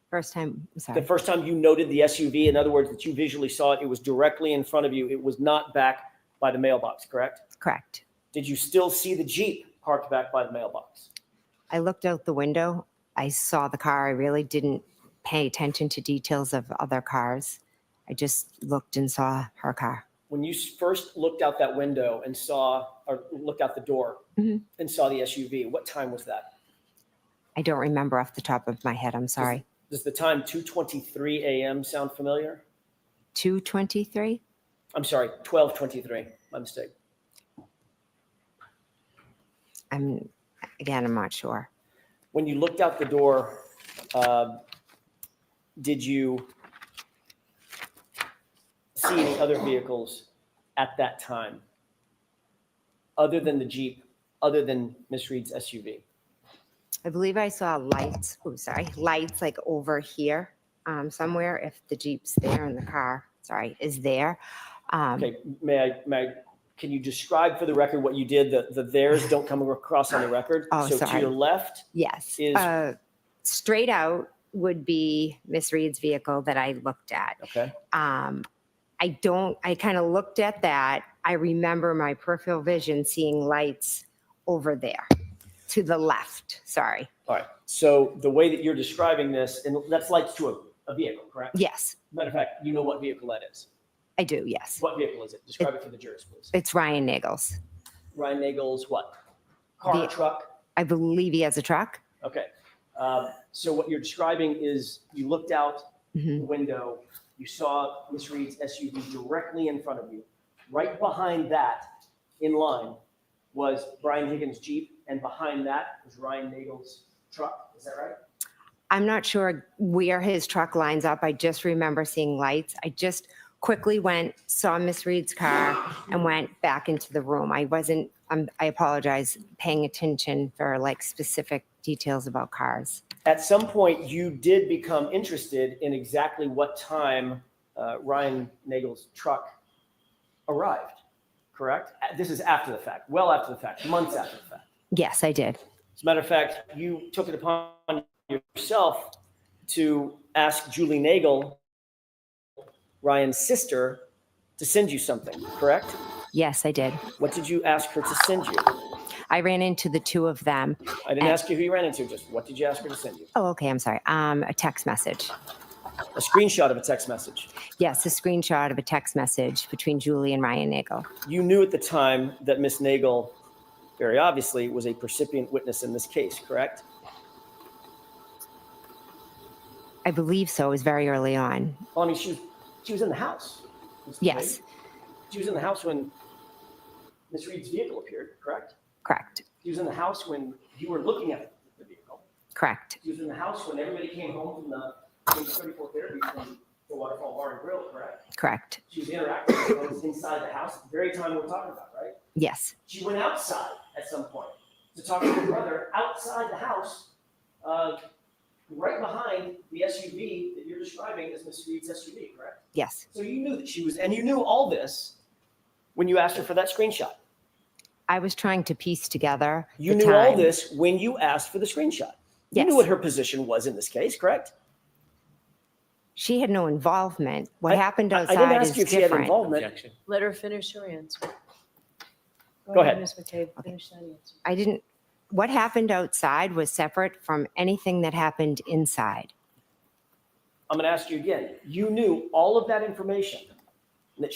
First time, The sorry. first time you noted the SUV, in other words, that you visually saw it, it was directly in front of you. It was not back by the mailbox, correct? Correct. Did you still see the Jeep parked back by the mailbox? I looked out the window. I saw the car. I really didn't pay attention to details of other cars. I just looked and saw her car. When you first looked out that window and looked out the door Mhm. and saw the SUV, what time was that? I don't remember off the top of my head. I'm sorry. Does the time 2:23 a.m. sound familiar? 2:23? I'm sorry, 12:23. My mistake. I'm not sure. When you looked out the door, did you see any other vehicles at that time, other than the Jeep, other than Miss Reed's SUV? I believe I saw lights, lights like over here somewhere, if the Jeep's there and the car, is there. Okay, can you describe for the record what you did? The theirs don't come across on the record. Oh, So to sorry. your left Yes. is, Straight out would be Miss Reed's vehicle that I looked at. okay, I kind of looked at that. I remember my peripheral vision seeing lights over there to the left. Sorry. all right. So the way that you're describing this, and that's lights to a vehicle, correct? Yes, Matter of fact, you know what vehicle that is. I do. Yes. What vehicle is it? Describe it for the jurors, please. It's Ryan Nagel's. Ryan Nagel's what? Car, truck? I believe he has a truck. Okay. So what you're describing is you looked out the window, you saw Miss Reed's SUV directly in front of you. Right behind that, in line, was Brian Higgins' Jeep, and behind that was Ryan Nagel's truck. Is that right? I'm not sure where his truck lines up. I just remember seeing lights. I just quickly saw Miss Reed's car and went back into the room. I apologize, paying attention for like specific details about cars. At some point, you did become interested in exactly what time Ryan Nagel's truck arrived, correct? This is after the fact, well after the fact, months after the fact. Yes, I did. As a matter of fact, you took it upon yourself to ask Julie Nagel, Ryan's sister, to send you something, correct? Yes, I did. What did you ask her to send you? I ran into the two of them. I didn't ask you who you ran into, just what did you ask her to send you? Oh, okay. I'm sorry. A text message. A screenshot of a text message. Yes, a screenshot of a text message between Julie and Ryan Nagel. You knew at the time that Miss Nagel, very obviously, was a percipient witness in this case, correct? I believe so. It was very early on. Well, I mean, she was in the house. Yes. She was in the house when Miss Reed's vehicle appeared, correct? Correct. She was in the house when you were looking at the vehicle. Correct. She was in the house when everybody came home from the 34th Fairview from the Waterfall Bar and Grill, correct? Correct. She was interacting with those inside the house at the very time we're talking about, right? Yes. She went outside at some point to talk to her brother outside the house, right behind the SUV that you're describing as Miss Reed's SUV, correct? Yes. So you knew that she was, and you knew all this when you asked her for that screenshot. I was trying to piece together. You knew all this when you asked for the screenshot. You Yes. knew what her position was in this case, correct? She had no involvement. What happened outside I didn't ask is you if she had different. involvement. Objection. Let her finish her answer. Go ahead. Ms. McCabe, finish that answer. I didn't. What happened outside was separate from anything that happened inside. I'm going to ask you again. You knew all of that information, that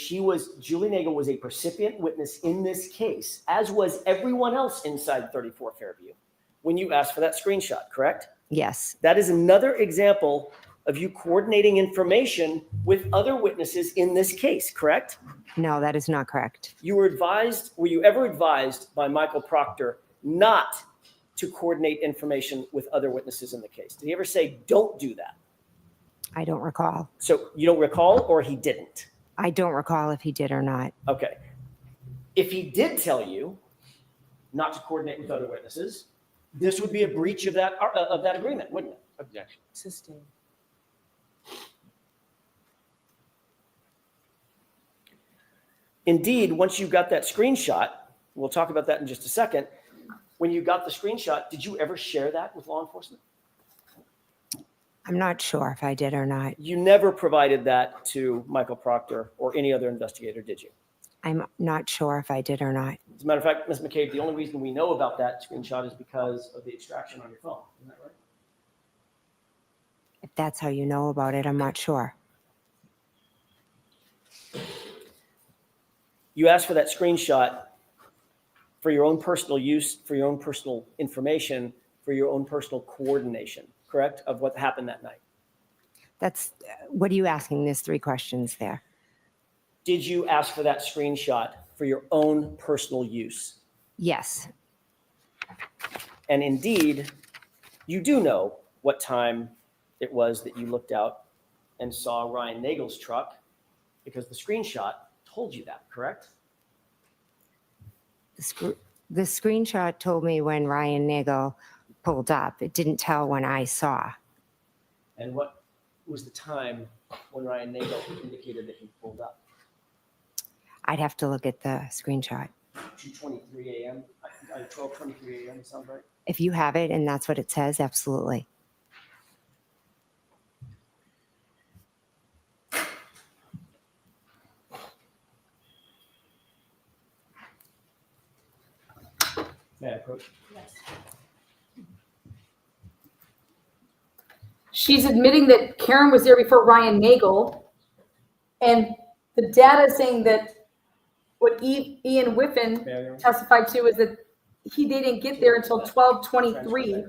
Julie Nagel was a percipient witness in this case, as was everyone else inside 34 Fairview, when you asked for that screenshot, correct? Yes. That is another example of you coordinating information with other witnesses in this case, correct? No, that is not correct. Were you ever advised by Michael Proctor not to coordinate information with other witnesses in the case? Did he ever say, don't do that? I don't recall. So you don't recall, or he didn't? I don't recall if he did or not. Okay. If he did tell you not to coordinate with other witnesses, this would be a breach of that agreement, wouldn't it? Objection. Sustained. Indeed, once you got that screenshot, we'll talk about that in just a second. When you got the screenshot, did you ever share that with law enforcement? I'm not sure if I did or not. You never provided that to Michael Proctor or any other investigator, did you? I'm not sure if I did or not. As a matter of fact, Ms. McCabe, the only reason we know about that screenshot is because of the extraction on your phone. Isn't that right? If that's how you know about it, I'm not sure. You asked for that screenshot for your own personal use, for your own personal information, for your own personal coordination, correct, of what happened that night. What are you asking? There's 3 questions there. Did you ask for that screenshot for your own personal use? Yes. And indeed, you do know what time it was that you looked out and saw Ryan Nagel's truck, because the screenshot told you that, correct? The screenshot told me when Ryan Nagel pulled up. It didn't tell when I saw. And what was the time when Ryan Nagel indicated that he pulled up? I'd have to look at the screenshot. 2:23 a.m., 12:23 a.m., sound right? If you have it and that's what it says, absolutely. May I approach? She's admitting that Karen was there before Ryan Nagel. And the data is saying that what Ian Whiffen testified to is that they didn't get there until 12:23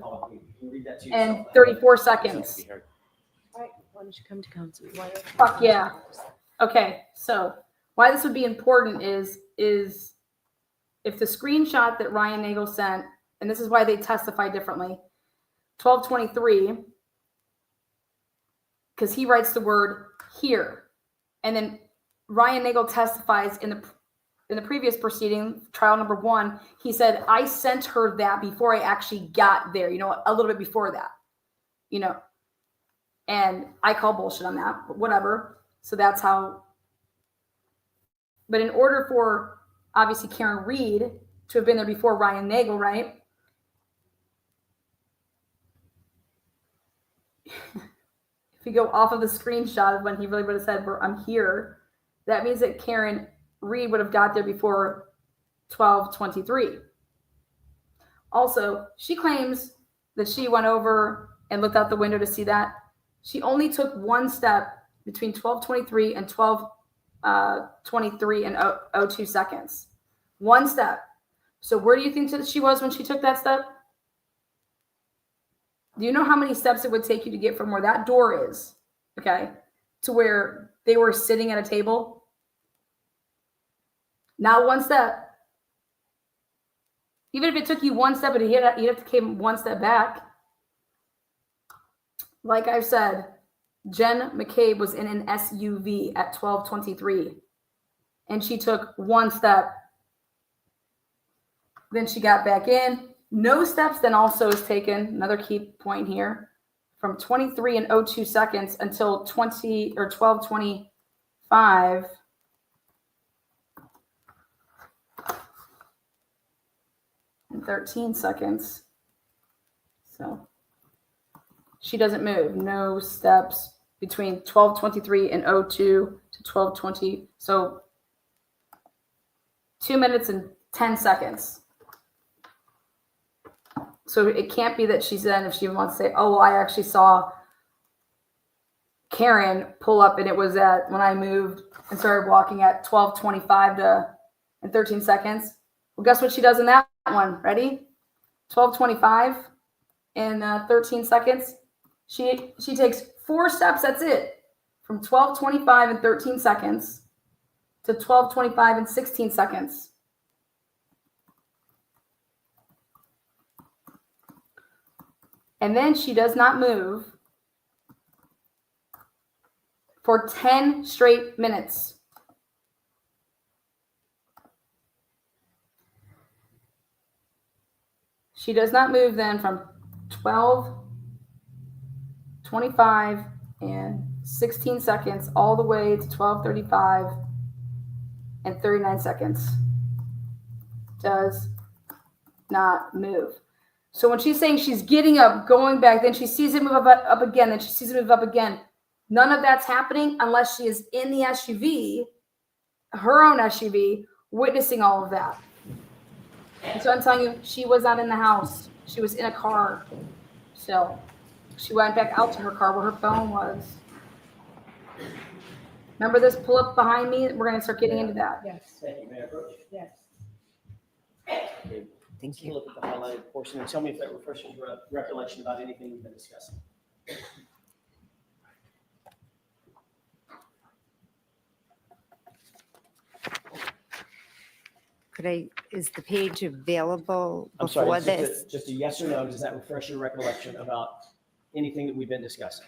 and 34 seconds. All right, why don't you come to council? Why don't you Fuck come to yeah. council? Okay, so why this would be important is if the screenshot that Ryan Nagel sent, and this is why they testify differently, 12:23, because he writes the word here, and then Ryan Nagel testifies in the previous proceeding, trial number 1, he said, I sent her that before I actually got there, a little bit before that, and I call bullshit on that, but whatever. So that's how, but in order for obviously Karen Reed to have been there before Ryan Nagel, right? If you go off of the screenshot of when he really would have said, I'm here, that means that Karen Reed would have got there before 12:23. Also, she claims that she went over and looked out the window to see that. She only took one step between 12:23 and 12:23 and 02 seconds. One step. So where do you think that she was when she took that step? Do you know how many steps it would take you to get from where that door is, okay, to where they were sitting at a table? Not one step. Even if it took you one step, but you'd have to come one step back. Like I've said, Jen McCabe was in an SUV at 12:23, and she took one step. Then she got back in. No steps then also is taken, another key point here, from 23 and 02 seconds until 12:25. And 13 seconds. So she doesn't move. No steps between 12:23 and 02 to 12:20. So 2 minutes and 10 seconds. So it can't be that she's then, if she wants to say, oh, well, I actually saw Karen pull up and it was at when I moved and started walking at 12:25 and 13 seconds. Well, guess what she does in that one? Ready? 12:25 and 13 seconds. She takes 4 steps. That's it. From 12:25 and 13 seconds to 12:25 and 16 seconds. And then she does not move for 10 straight minutes. She does not move then from 12:25 and 16 seconds all the way to 12:35 and 39 seconds. Does not move. So when she's saying she's getting up, going back, then she sees it move up again, then she sees it move up again. None of that's happening unless she is in the SUV, her own SUV, witnessing all of that. And so I'm telling you, she was not in the house. She was in a car. So she went back out to her car where her phone was. Remember this pull up behind me? We're going to start getting into that. Yes, Thank you. May I approach? yes. Okay. Thank Take a look at the highlighted portion and tell me if that refreshes your recollection about anything we've been discussing. Is the page available I'm sorry, before it's this? just a yes or no. Does that refresh your recollection about anything that we've been discussing?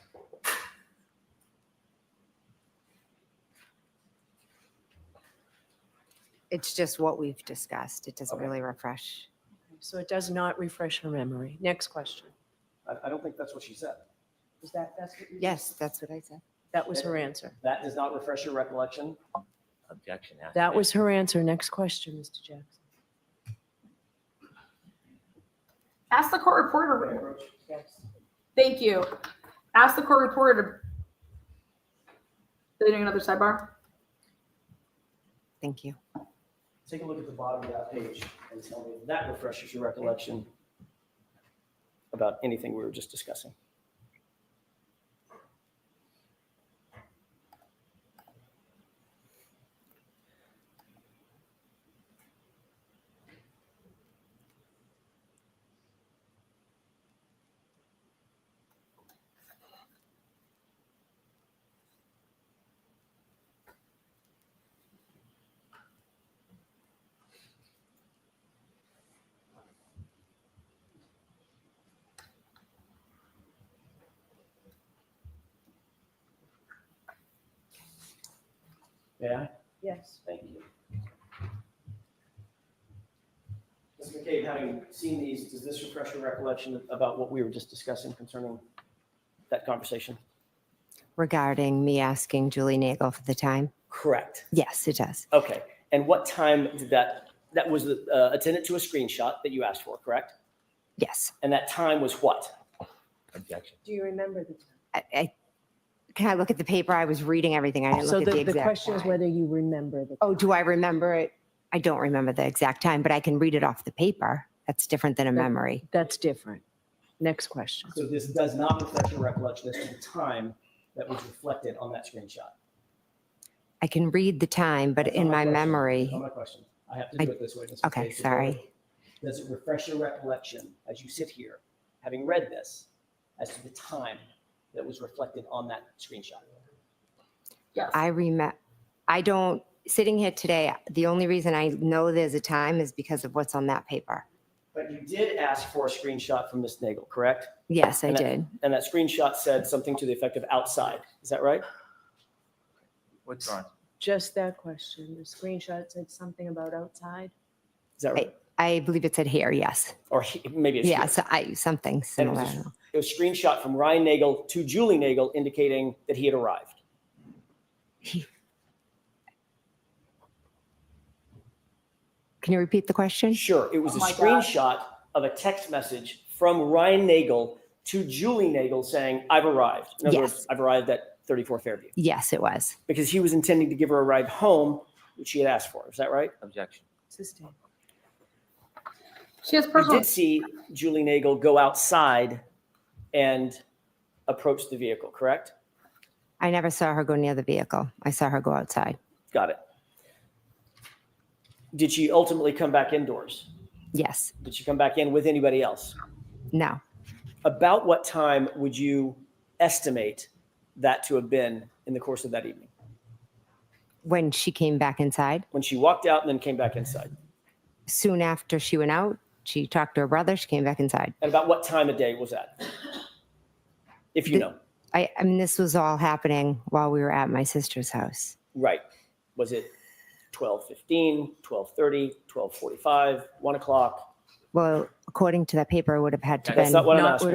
It's just what we've discussed. It doesn't Okay. really refresh. So it does not refresh her memory. Next question. I don't think that's what she said. That's what you? Yes, that's what I said. That was her answer. That does not refresh your recollection. Objection. has to That be- was her answer. Next question, Mr. Jackson. Ask the court reporter. Yes. Thank you. Ask the court reporter to. Are they doing another sidebar? Thank you. Take a look at the bottom of that page and tell me if that refreshes your recollection about anything we were just discussing. May I? Yes. Thank you. Ms. McCabe, having seen these, does this refresh your recollection about what we were just discussing concerning that conversation? Regarding me asking Julie Nagel for the time? Correct. Yes, it does. Okay. And what time did that was attendant to a screenshot that you asked for, correct? Yes. And that time was what? Objection. Do you remember the time? Can I look at the paper? I was reading everything. I didn't So look at the the exact question is time. whether you remember the. Oh, do I remember it? I don't remember the exact time, but I can read it off the paper. That's different than a memory. That's different. Next question. So this does not reflect your recollection as to the time that was reflected on that screenshot. I can read the time, but That's in not my question. memory, That's not my question. I have to do it this way. Ms. McCabe. okay, So sorry. Does it refresh your recollection as you sit here, having read this, as to the time that was reflected on that screenshot? Yes. I don't, sitting here today, the only reason I know there's a time is because of what's on that paper. But you did ask for a screenshot from Ms. Nagel, correct? Yes, I And that- did. And that screenshot said something to the effect of outside. Is that right? Withdrawn. Just that question. The screenshot said something about outside. Is that right? I believe it said here, yes. Or maybe it's here. Yeah, something And it similar. was it was a screenshot from Ryan Nagel to Julie Nagel indicating that he had arrived. Can you repeat the question? Sure. It was Oh a my gosh. screenshot of a text message from Ryan Nagel to Julie Nagel saying, I've arrived. In other Yes. words, I've arrived at 34 Fairview. Yes, it was. Because he was intending to give her a ride home, which she had asked for. Is that right? Objection. Sustained. She has You personal. did see Julie Nagel go outside and approach the vehicle, correct? I never saw her go near the vehicle. I saw her go outside. Got it. Did she ultimately come back indoors? Yes. Did she come back in with anybody else? No. About what time would you estimate that to have been in the course of that evening? When she came back inside, When she walked out and then came back inside? soon after she went out, she talked to her brother. She came back inside. And about what time of day was that? If you know. I mean, this was all happening while we were at my sister's house. Right. Was it 12:15, 12:30, 12:45, 1 o'clock? Well, according to that paper, it would have had to That's been. not what I'm Not asking.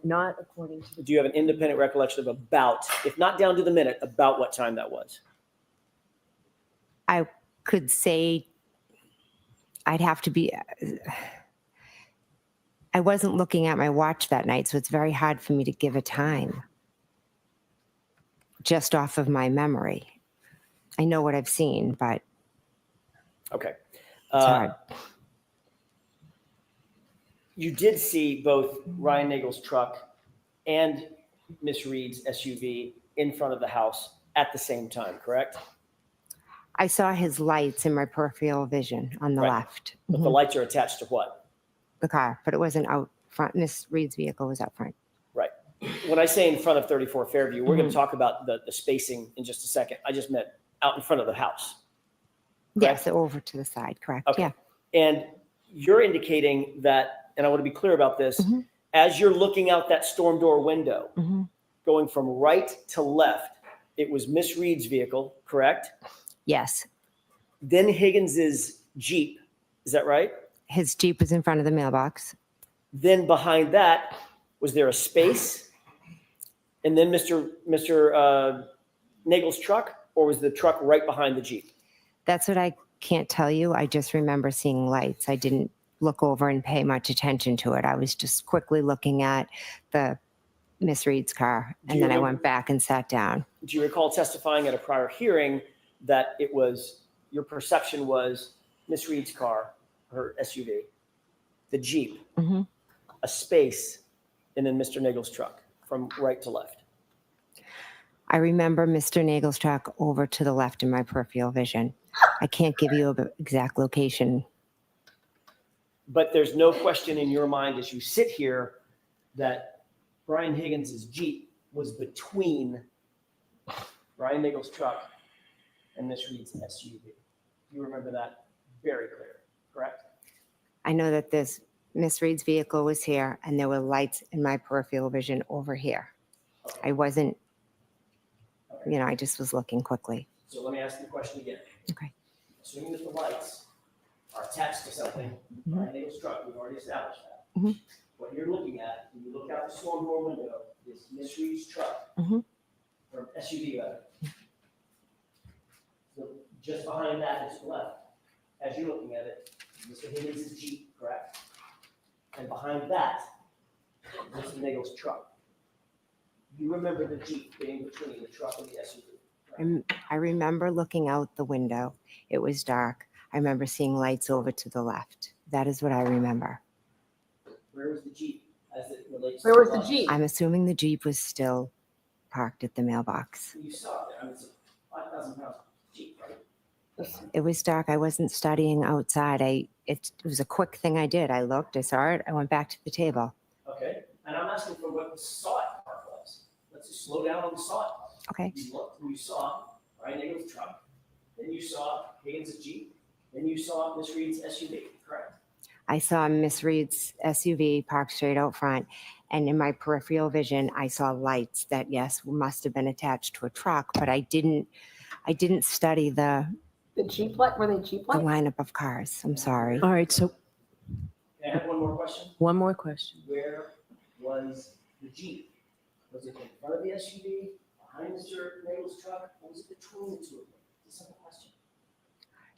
not according to the. Do you have an independent recollection of about, if not down to the minute, about what time that was? I could say I'd have to be. I wasn't looking at my watch that night, so it's very hard for me to give a time just off of my memory. I know what I've seen, but Okay. it's hard. You did see both Ryan Nagel's truck and Miss Reed's SUV in front of the house at the same time, correct? I saw his lights in my peripheral vision on the Right. left. But the lights are attached to what? The car, but it wasn't out front. Miss Reed's vehicle was out front. Right. When I say in front of 34 Fairview, we're going Mm-hmm. to talk about the spacing in just a second. I just meant out in front of the house. Yes, over to the side, correct. Okay. Yeah. And you're indicating that, and I want to be clear about this, Mhm. as you're looking out that storm door window, Mhm. going from right to left, it was Miss Reed's vehicle, correct? Yes. Then Higgins's Jeep. Is that right? His Jeep was in front of the mailbox. Then behind that, was there a space? And then Mr. Nagel's truck, or was the truck right behind the Jeep? That's what I can't tell you. I just remember seeing lights. I didn't look over and pay much attention to it. I was just quickly looking at the Miss Reed's car, Do and you then I remember- went back and sat down. Do you recall testifying at a prior hearing that it was, your perception was Miss Reed's car, her SUV, the Jeep, Mhm. a space, and then Mr. Nagel's truck from right to left? I remember Mr. Nagel's truck over to the left in my peripheral vision. I can't give you an exact location. But there's no question in your mind as you sit here that Brian Higgins's Jeep was between Brian Nagel's truck and Miss Reed's SUV. You remember that very clear, correct? I know that this Miss Reed's vehicle was here, and there were lights in my peripheral vision over here. I wasn't, I just was looking quickly. So let me ask you the question again. Okay. Assuming that the lights are attached to something, Brian Nagel's truck, we've already established that. Mhm. What you're looking at, when you look out the storm door window, is Miss Reed's truck, Mhm. or SUV rather. So just behind that is to the left. As you're looking at it, Mr. Higgins' Jeep, correct? And behind that, Mr. Nagel's truck. You remember the Jeep being between the truck and the SUV? I remember looking out the window. It was dark. I remember seeing lights over to the left. That is what I remember. Where was the Jeep as it relates? Where to was the lights? Jeep? I'm assuming the Jeep was still parked at the mailbox. You saw it there. I mean, it's a 5,000 pound Jeep, right? It was dark. I wasn't studying outside. It was a quick thing I did. I looked, I saw it, I went back to the table. Okay. And I'm asking for what the saw it part was. Let's just slow down on the saw it part. Okay. You looked and you saw Brian Nagel's truck. Then you saw Higgins' Jeep. Then you saw Miss Reed's SUV, correct? I saw Miss Reed's SUV parked straight out front, and in my peripheral vision, I saw lights that, yes, must have been attached to a truck, but I didn't study the Jeep light, were they Jeep lights? lineup of cars. I'm sorry. All right, so Can I have one more question? one more question. Where was the Jeep? Was it in front of the SUV, behind Mr. Nagel's truck, or was it between the two of them? It's a simple question.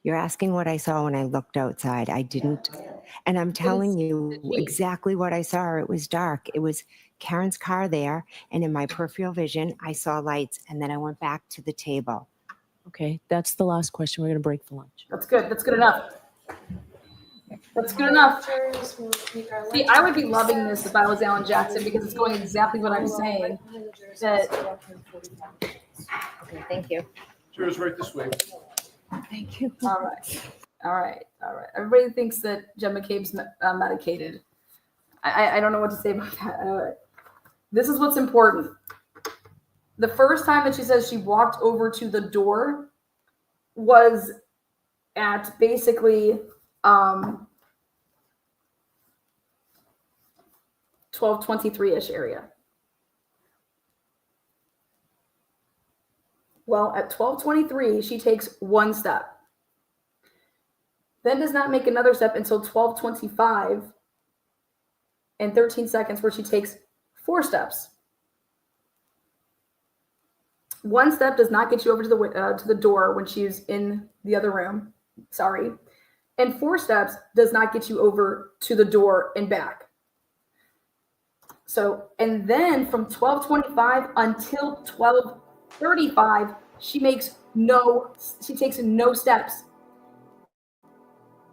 You're asking what I saw when I looked outside. I didn't, I am. and I'm telling the you Jeep. exactly what I saw. It was dark. It was Karen's car there, and in my peripheral vision, I saw lights, and then I went back to the table. Okay, that's the last question. We're going to break for lunch. That's good. That's good enough. That's good enough. See, I would be loving this if I was Alan Jackson because it's going exactly what I'm saying. That Okay, thank you. Chair's right this way. Thank you. all right. Everybody thinks that Jen McCabe's medicated. I don't know what to say about that. This is what's important. The first time that she says she walked over to the door was at basically 12:23-ish area. Well, at 12:23, she takes one step. Then does not make another step until 12:25 and 13 seconds, where she takes 4 steps. One step does not get you over to the door when she's in the other room. Sorry. And 4 steps does not get you over to the door and back. So, and then from 12:25 until 12:35, she takes no steps.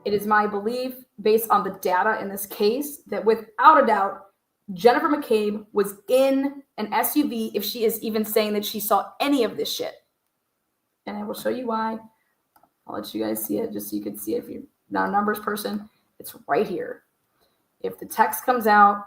It is my belief, based on the data in this case, that without a doubt, Jennifer McCabe was in an SUV if she is even saying that she saw any of this shit. And I will show you why. I'll let you guys see it just so you can see it if you're not a numbers person. It's right here. If the text comes out,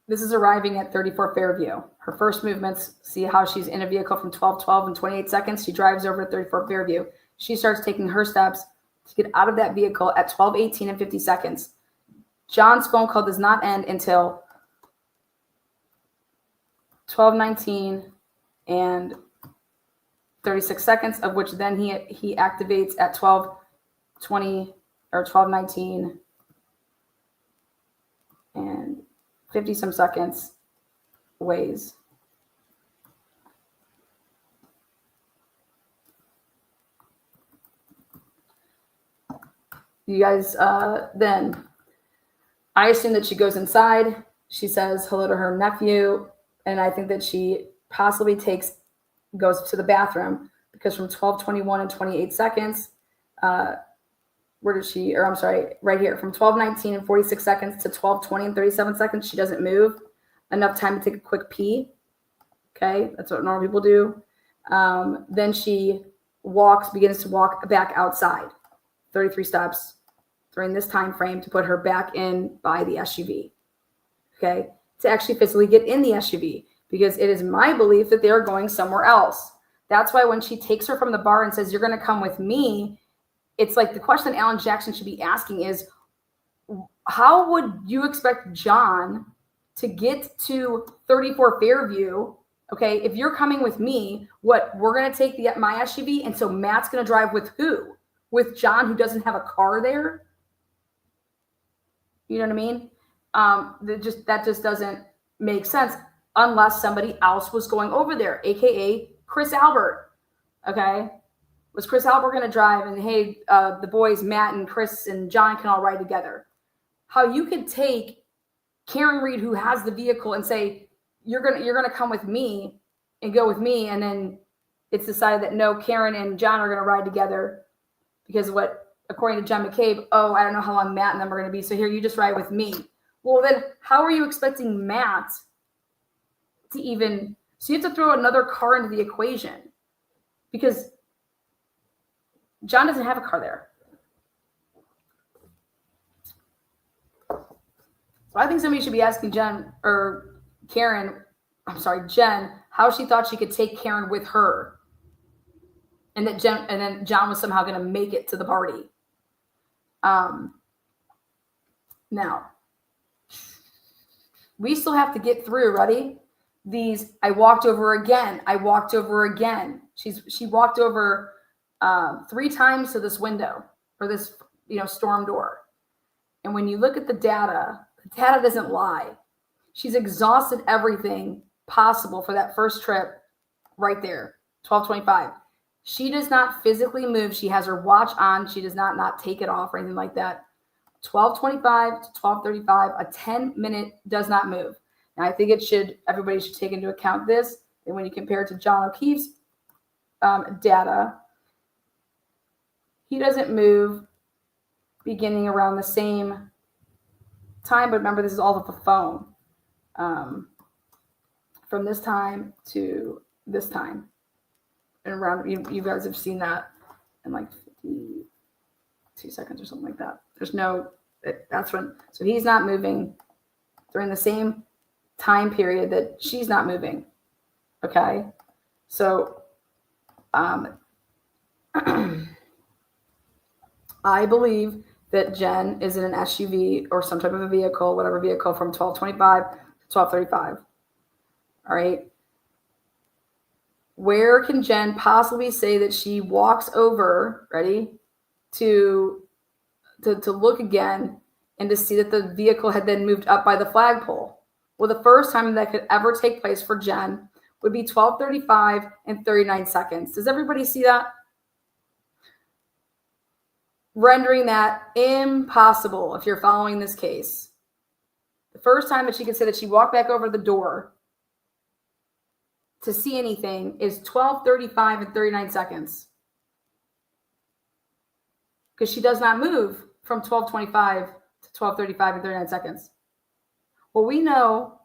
This is arriving at 34 Fairview. Her first movements, see how she's in a vehicle from 12:12 and 28 seconds. She drives over to 34 Fairview. She starts taking her steps to get out of that vehicle at 12:18 and 50 seconds. John's phone call does not end until 12:19 and 36 seconds, of which then he activates at 12:20 or 12:19 and 50 some seconds ways. You guys, then I assume that she goes inside. She says hello to her nephew. And I think that she possibly goes to the bathroom because from 12:21 and 28 seconds, where did she, or I'm sorry, right here, from 12:19 and 46 seconds to 12:20 and 37 seconds, she doesn't move. Enough time to take a quick pee. Okay, that's what normal people do. Then she begins to walk back outside, 33 steps during this time frame to put her back in by the SUV. Okay, to actually physically get in the SUV, because it is my belief that they are going somewhere else. That's why when she takes her from the bar and says, "You're going to come with me," it's like the question that Alan Jackson should be asking is, how would you expect John to get to 34 Fairview? Okay, if you're coming with me, we're going to take my SUV, and so Matt's going to drive with who? With John, who doesn't have a car there? You know what I mean? That just doesn't make sense unless somebody else was going over there, aka Chris Albert. Okay, was Chris Albert going to drive? And hey, the boys Matt and Chris and John can all ride together. How you could take Karen Reed, who has the vehicle, and say you're gonna come with me and go with me, and then it's decided that no, Karen and John are gonna ride together because according to John McCabe, I don't know how long Matt and them are gonna be, so here you just ride with me. Well, then how are you expecting Matt to even? So you have to throw another car into the equation because John doesn't have a car there. So I think somebody should be asking Jen, how she thought she could take Karen with her, and then John was somehow going to make it to the party. Now we still have to get through. Ready? These I walked over again. She walked over 3 times to this window or this storm door. And when you look at the data doesn't lie. She's exhausted everything possible for that first trip right there, 12:25. She does not physically move. She has her watch on. She does not take it off or anything like that. 12:25 to 12:35, a 10-minute does not move. Now, I think everybody should take into account this. And when you compare it to John O'Keefe's data, he doesn't move beginning around the same time, but remember, this is all with the phone. From this time to this time, and around you guys have seen that in like 52 seconds or something like that. That's when. So he's not moving during the same time period that she's not moving. Okay, so I believe that Jen is in an SUV or some type of a vehicle, whatever vehicle, from 12:25 to 12:35. All right. Where can Jen possibly say that she walks over, ready, to look again and to see that the vehicle had then moved up by the flagpole? Well, the first time that could ever take place for Jen would be 12:35 and 39 seconds. Does everybody see that? Rendering that impossible if you're following this case. The first time that she could say that she walked back over the door to see anything is 12:35 and 39 seconds. Because she does not move from 12:25 to 12:35 and 39 seconds. Well, we know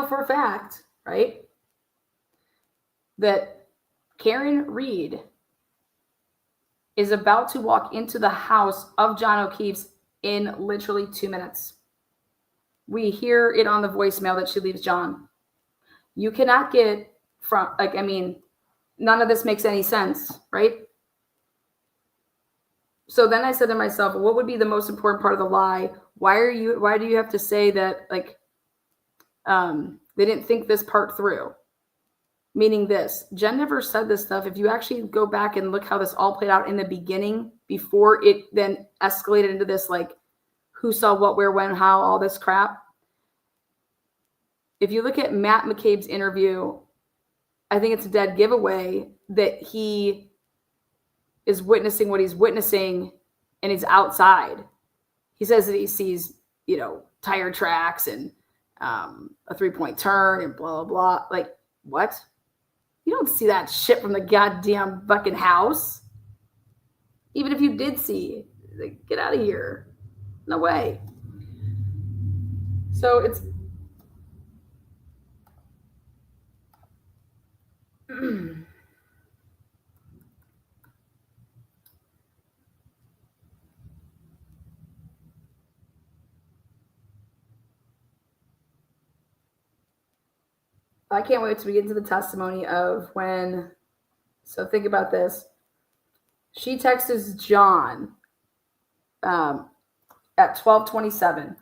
for a fact, right, that Karen Reed is about to walk into the house of John O'Keefe's in literally 2 minutes. We hear it on the voicemail that she leaves John. You cannot get from, like, I mean, none of this makes any sense, right? So then I said to myself, what would be the most important part of the lie? Why do you have to say that, like, they didn't think this part through? Meaning this, Jen never said this stuff. If you actually go back and look how this all played out in the beginning, before it then escalated into this, like, who saw what, where, when, how, all this crap. If you look at Matt McCabe's interview, I think it's a dead giveaway that he is witnessing what he's witnessing and he's outside. He says that he sees, tire tracks and a 3-point turn and blah, blah, blah. Like, what? You don't see that shit from the goddamn fucking house. Even if you did see, like, get out of here. No way. So it's I can't wait till we get into the testimony of when, so think about this. She texts John at 12:27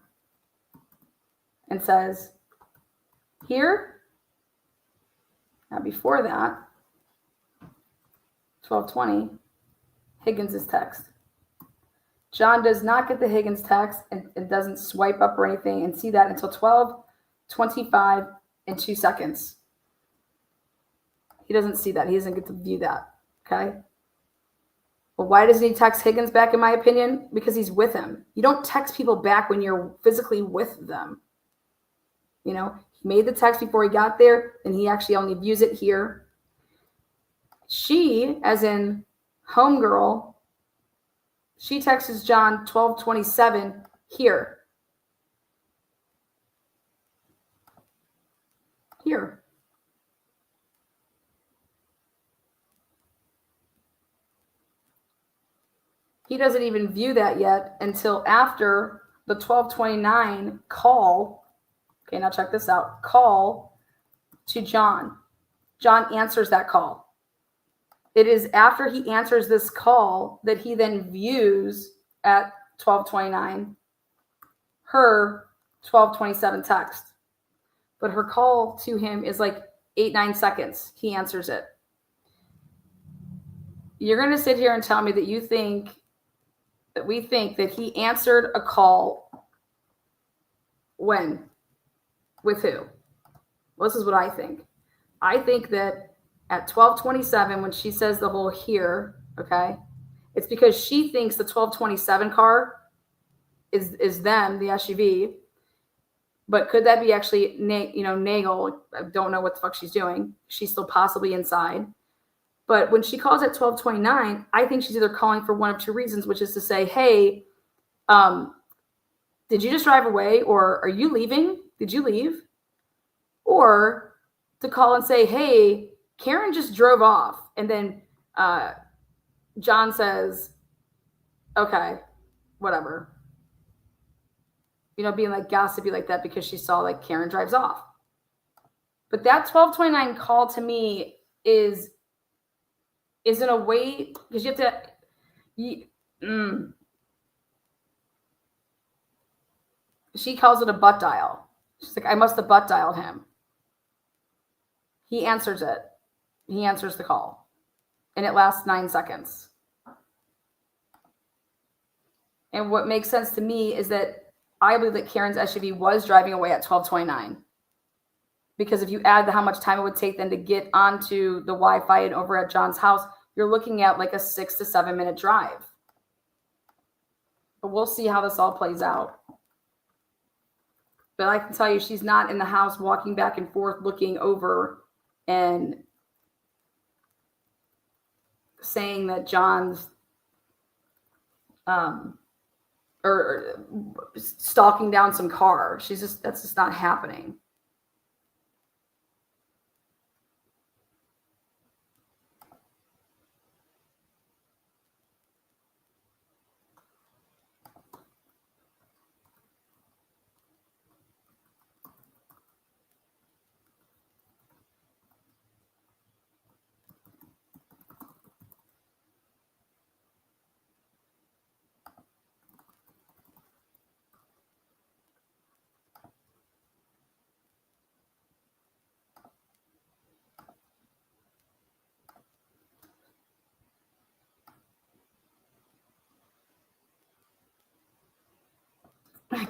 and says, here. Now before that, 12:20, Higgins' text. John does not get the Higgins text and doesn't swipe up or anything and see that until 12:25 and 2 seconds. He doesn't see that. He doesn't get to view that. Okay. Well, why doesn't he text Higgins back, in my opinion? Because he's with him. You don't text people back when you're physically with them. He made the text before he got there, and he actually only views it here. She, as in homegirl, she texts John 12:27 here. Here. He doesn't even view that yet until after the 12:29 call. Okay, now check this out. Call to John. John answers that call. It is after he answers this call that he then views at 12:29 her 12:27 text. But her call to him is like 8-9 seconds. He answers it. You're going to sit here and tell me that we think that he answered a call when? With who? Well, this is what I think. I think that at 12:27, when she says the whole here, okay, it's because she thinks the 12:27 car is them, the SUV. But could that be actually, Nagel? I don't know what the fuck she's doing. She's still possibly inside. But when she calls at 12:29, I think she's either calling for one of two reasons, which is to say, hey, did you just drive away? Or are you leaving? Did you leave? Or to call and say, hey, Karen just drove off. And then John says, okay, whatever. Being like gossipy like that because she saw like Karen drives off. But that 12:29 call to me is in a way, because you have to, she calls it a butt dial. She's like, I must have butt dialed him. He answers it. He answers the call. And it lasts 9 seconds. And what makes sense to me is that I believe that Karen's SUV was driving away at 12:29. Because if you add how much time it would take then to get onto the Wi-Fi and over at John's house, you're looking at like a 6 to 7 minute drive. But we'll see how this all plays out. But I can tell you, she's not in the house walking back and forth, looking over and saying that John's or stalking down some car. That's just not happening.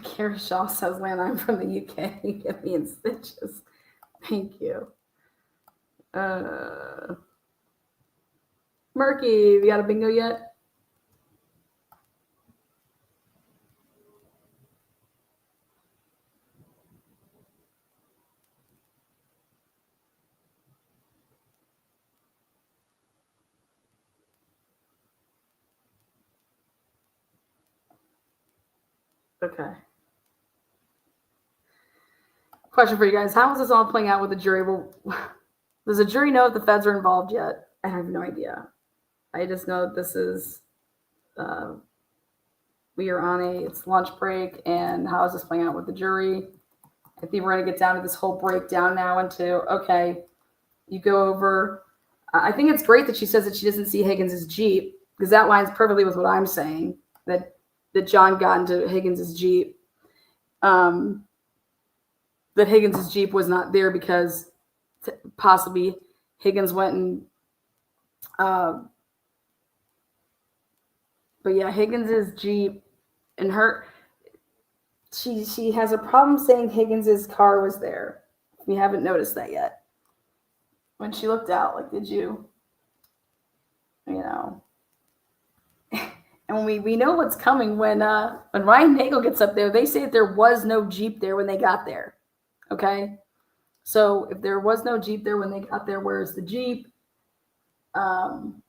Kara Shaw says, Lana, I'm from the UK. Get me in stitches. Thank you. Murky, you got a bingo yet? Okay. Question for you guys. How is this all playing out with the jury? Well, does the jury know if the feds are involved yet? I have no idea. I just know that this is, we are on it's lunch break, and how is this playing out with the jury? I think we're going to get down to this whole breakdown now into, okay, you go over. I think it's great that she says that she doesn't see Higgins's Jeep, because that lines perfectly with what I'm saying, that John got into Higgins's Jeep. That Higgins's Jeep was not there because possibly Higgins went and, but yeah, Higgins's Jeep and she has a problem saying Higgins's car was there. We haven't noticed that yet. When she looked out, like, did you know? And we know what's coming when Ryan Nagel gets up there. They say that there was no Jeep there when they got there. Okay, so if there was no Jeep there when they got there, where's the Jeep? Then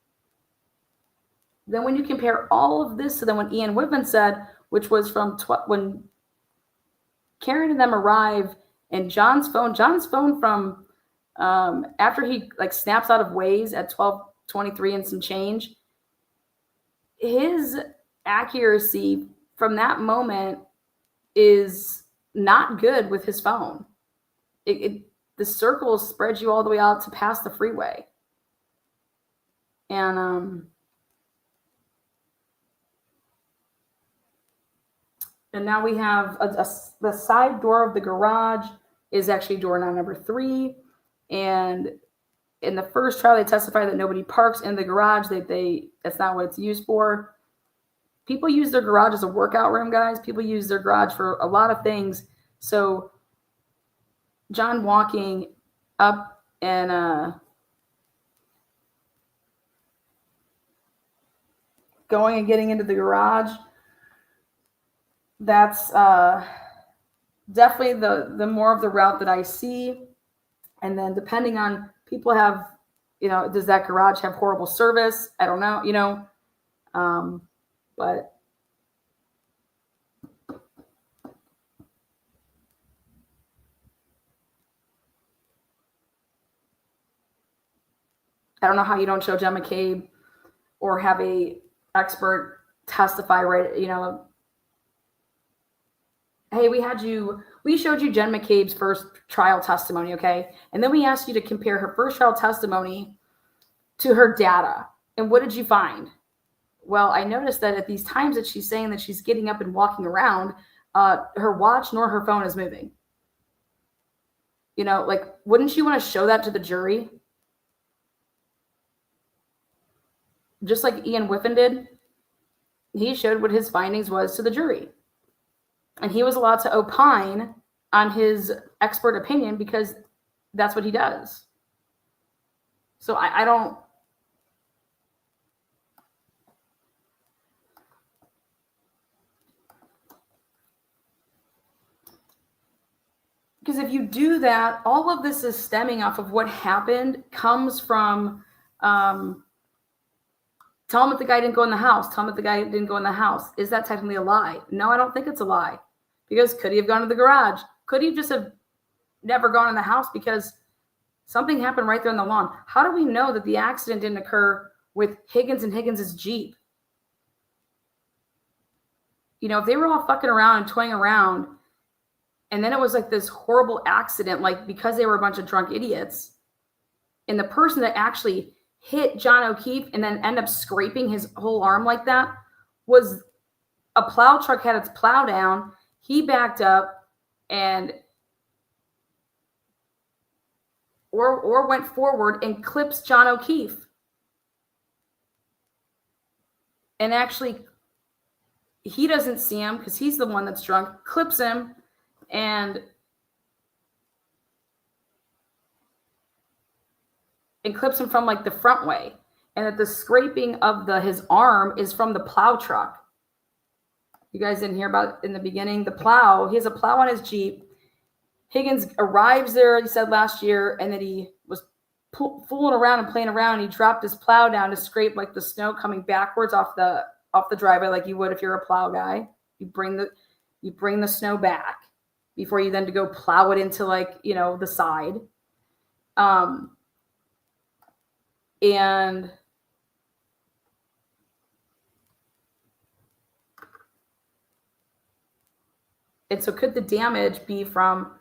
when you compare all of this to then when Ian Whitman said, which was from when Karen and them arrive, and John's phone from after he like snaps out of Waze at 12:23 and some change, his accuracy from that moment is not good with his phone. The circles spread you all the way out to past the freeway. And now we have the side door of the garage is actually door number 3. And in the first trial, they testified that nobody parks in the garage. That's not what it's used for. People use their garage as a workout room, guys. People use their garage for a lot of things. So John walking up and going and getting into the garage, that's definitely the more of the route that I see. And then depending on, people have, does that garage have horrible service? I don't know, but I don't know how you don't show Jen McCabe or have a expert testify, right? Hey, we showed you Jen McCabe's first trial testimony, okay? And then we asked you to compare her first trial testimony to her data. And what did you find? Well, I noticed that at these times that she's saying that she's getting up and walking around, her watch nor her phone is moving. Wouldn't you want to show that to the jury? Just like Ian Whiffen did, he showed what his findings was to the jury. And he was allowed to opine on his expert opinion because that's what he does. So I don't. Because if you do that, all of this is stemming off of what happened, comes from, tell him that the guy didn't go in the house. Tell him that the guy didn't go in the house. Is that technically a lie? No, I don't think it's a lie. Because could he have gone to the garage? Could he just have never gone in the house because something happened right there on the lawn? How do we know that the accident didn't occur with Higgins and Higgins's Jeep? If they were all fucking around and toying around, and then it was like this horrible accident, like because they were a bunch of drunk idiots, and the person that actually hit John O'Keefe and then end up scraping his whole arm like that was a plow truck had its plow down. He backed up and or went forward and clips John O'Keefe and actually he doesn't see him because he's the one that's drunk, clips him, and clips him from like the front way. And that the scraping of his arm is from the plow truck. You guys didn't hear about it in the beginning. The plow, he has a plow on his Jeep. Higgins arrives there, he said last year, and then he was fooling around and playing around. He dropped his plow down to scrape like the snow coming backwards off the driveway, like you would if you're a plow guy. You bring the snow back before you then to go plow it into like, the side. And so could the damage be from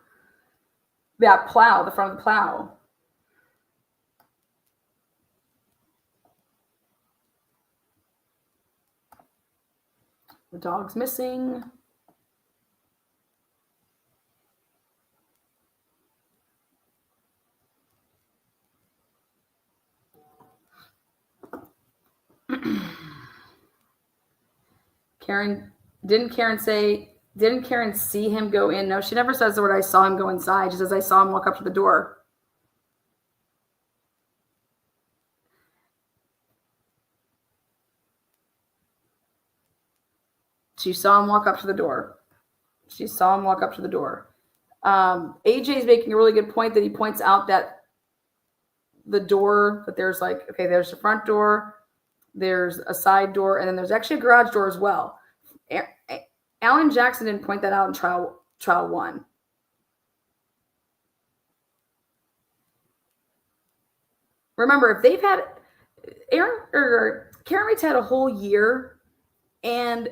that plow, the front of the plow? The dog's missing. Didn't Karen see him go in? No, she never says the word I saw him go inside. She says I saw him walk up to the door. She saw him walk up to the door. AJ's making a really good point that he points out that the door, that there's like, okay, there's the front door, there's a side door, and then there's actually a garage door as well. Alan Jackson didn't point that out in trial one. Remember, if they've had Karen Reed's had a whole year, and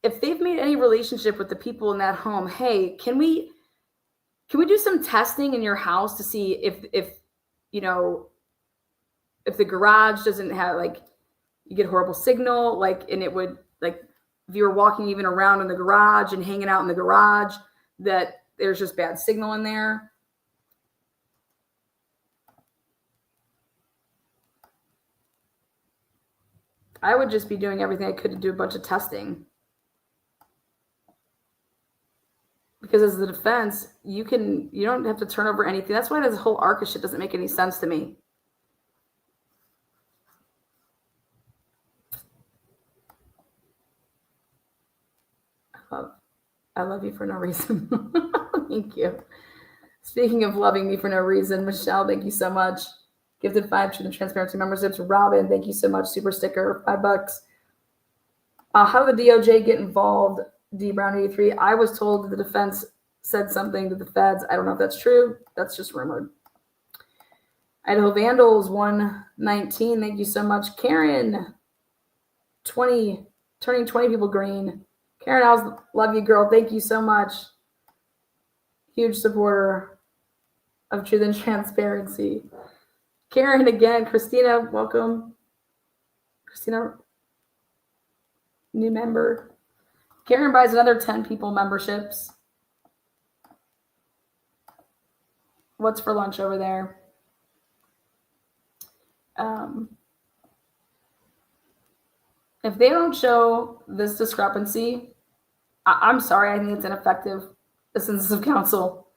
if they've made any relationship with the people in that home, hey, can we do some testing in your house to see if the garage doesn't have, like, you get horrible signal, like, and it would, like, if you were walking even around in the garage and hanging out in the garage, that there's just bad signal in there. I would just be doing everything I could to do a bunch of testing. Because as the defense, you don't have to turn over anything. That's why this whole ARCA shit doesn't make any sense to me. I love you for no reason. Thank you. Speaking of loving me for no reason, Michelle, thank you so much. Gifted 5 to the Transparency memberships. Robin, thank you so much. Super sticker, $5. How did the DOJ get involved? D Brown 83. I was told that the defense said something to the feds. I don't know if that's true. That's just rumored. Idaho Vandals 119. Thank you so much. Karen 20, turning 20 people green. Karen, I love you, girl. Thank you so much. Huge supporter of Truth and Transparency. Karen again. Christina, welcome. Christina, new member. Karen buys another 10 people memberships. What's for lunch over there? If they don't show this discrepancy, I'm sorry, I think it's ineffective assistance of counsel.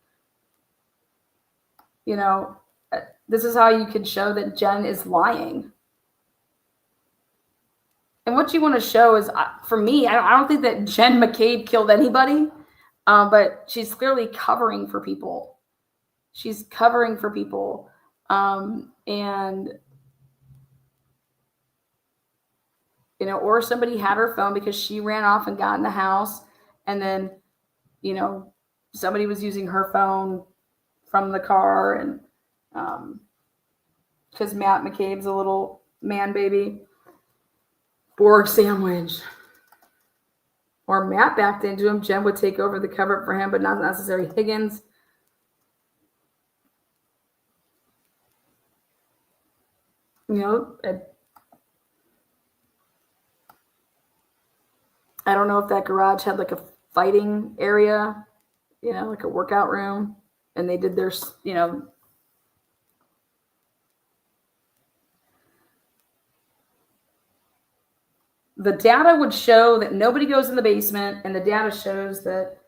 This is how you can show that Jen is lying. And what you want to show is, for me, I don't think that Jen McCabe killed anybody, but she's clearly covering for people. She's covering for people. Or somebody had her phone because she ran off and got in the house. And then, somebody was using her phone from the car. And because Matt McCabe's a little man baby. Borg sandwich. Or Matt backed into him. Jen would take over the cover for him, but not necessarily Higgins. I don't know if that garage had like a fighting area, like a workout room, and they did their, the data would show that nobody goes in the basement, and the data shows that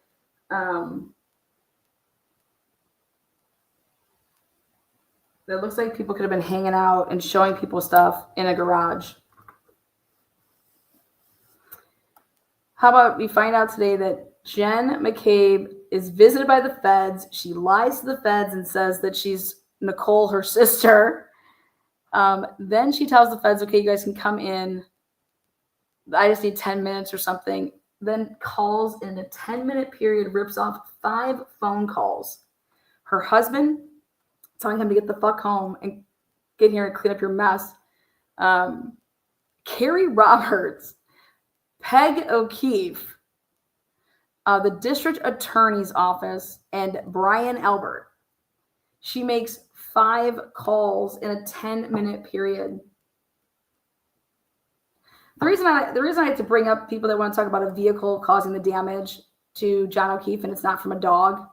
it looks like people could have been hanging out and showing people stuff in a garage. How about we find out today that Jen McCabe is visited by the feds. She lies to the feds and says that she's Nicole, her sister. Then she tells the feds, okay, you guys can come in. I just need 10 minutes or something. Then calls in a 10-minute period, rips off 5 phone calls. Her husband telling him to get the fuck home and get here and clean up your mess. Carrie Roberts, Peg O'Keefe, the district attorney's office, and Brian Albert. She makes 5 calls in a 10-minute period. The reason I have to bring up people that want to talk about a vehicle causing the damage to John O'Keefe and it's not from a dog,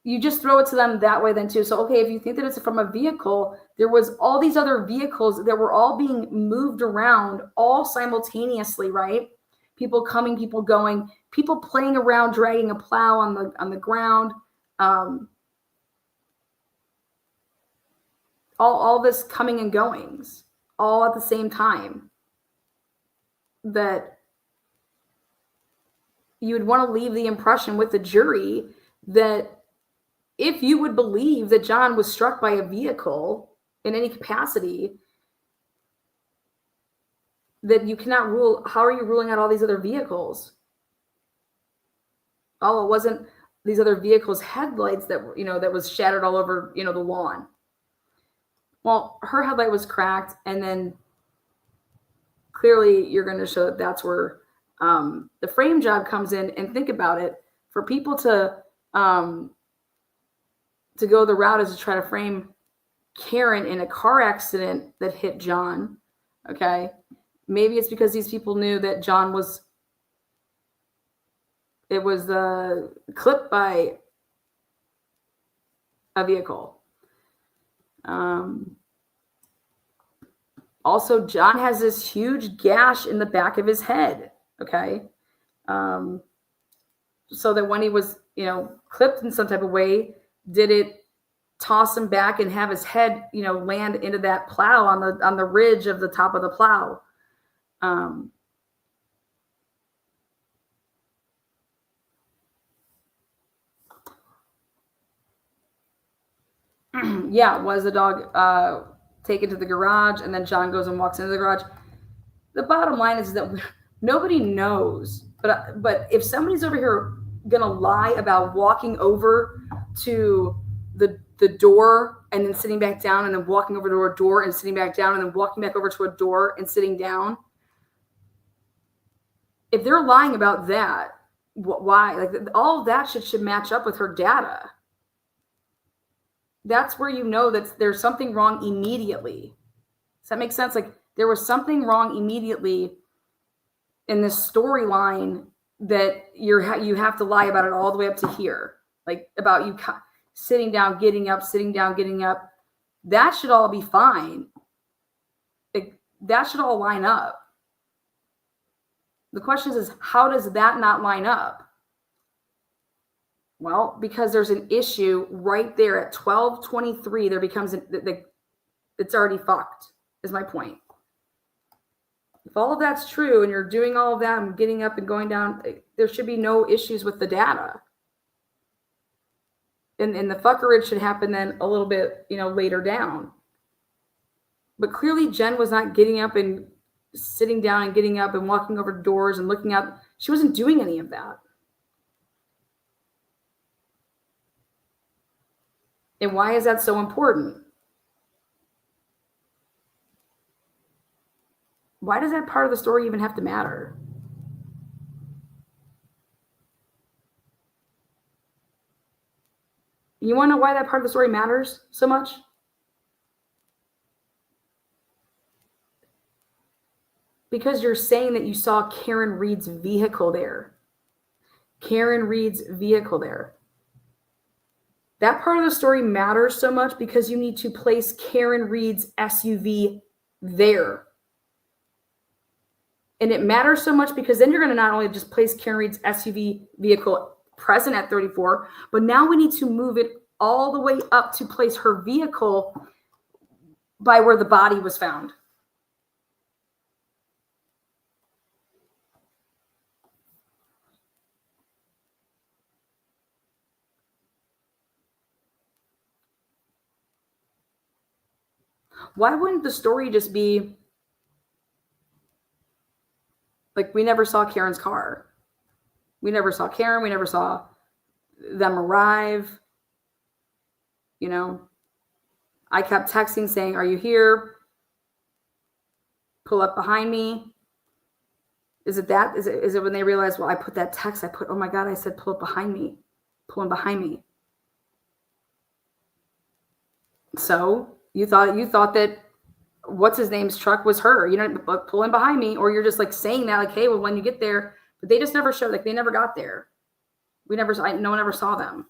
you just throw it to them that way then too. So, okay, if you think that it's from a vehicle, there was all these other vehicles that were all being moved around all simultaneously, right? People coming, people going, people playing around, dragging a plow on the ground. All this coming and goings all at the same time. That you would want to leave the impression with the jury that if you would believe that John was struck by a vehicle in any capacity, that you cannot rule. How are you ruling out all these other vehicles? Oh, it wasn't these other vehicles' headlights that were, that was shattered all over, the lawn. Well, her headlight was cracked, and then clearly you're going to show that that's where the frame job comes in. And think about it, for people to go the route is to try to frame Karen in a car accident that hit John. Okay. Maybe it's because these people knew that John was clipped by a vehicle. Also, John has this huge gash in the back of his head. Okay. So that when he was, clipped in some type of way, did it toss him back and have his head, land into that plow on the ridge of the top of the plow? Yeah, was the dog taken to the garage, and then John goes and walks into the garage? The bottom line is that nobody knows. But if somebody's over here gonna lie about walking over to the door and then sitting back down, and then walking over to a door and sitting back down, and then walking back over to a door and sitting down, if they're lying about that, why? Like, all of that should match up with her data. That's where you know that there's something wrong immediately. Does that make sense? Like, there was something wrong immediately in this storyline that you have to lie about it all the way up to here. Like, about you sitting down, getting up, sitting down, getting up. That should all be fine. That should all line up. The question is, how does that not line up? Well, because there's an issue right there at 12:23. There becomes it's already fucked, is my point. If all of that's true and you're doing all of that and getting up and going down, there should be no issues with the data. And the fuckerage should happen then a little bit, later down. But clearly Jen was not getting up and sitting down and getting up and walking over doors and looking up. She wasn't doing any of that. And why is that so important? Why does that part of the story even have to matter? You want to know why that part of the story matters so much? Because you're saying that you saw Karen Reed's vehicle there. Karen Reed's vehicle there. That part of the story matters so much because you need to place Karen Reed's SUV there. And it matters so much because then you're going to not only just place Karen Reed's SUV vehicle present at 34, but now we need to move it all the way up to place her vehicle by where the body was found. Why wouldn't the story just be like, we never saw Karen's car? We never saw Karen. We never saw them arrive. You know, I kept texting saying, "Are you here? Pull up behind me." Is it that? Is it when they realized, well, I put that text, oh my God, I said, pull up behind me. Pull in behind me. So you thought that what's his name's truck was her, you know, pull in behind me, or you're just like saying that, like, hey, well, when you get there, but they just never showed, like, they never got there. No one ever saw them.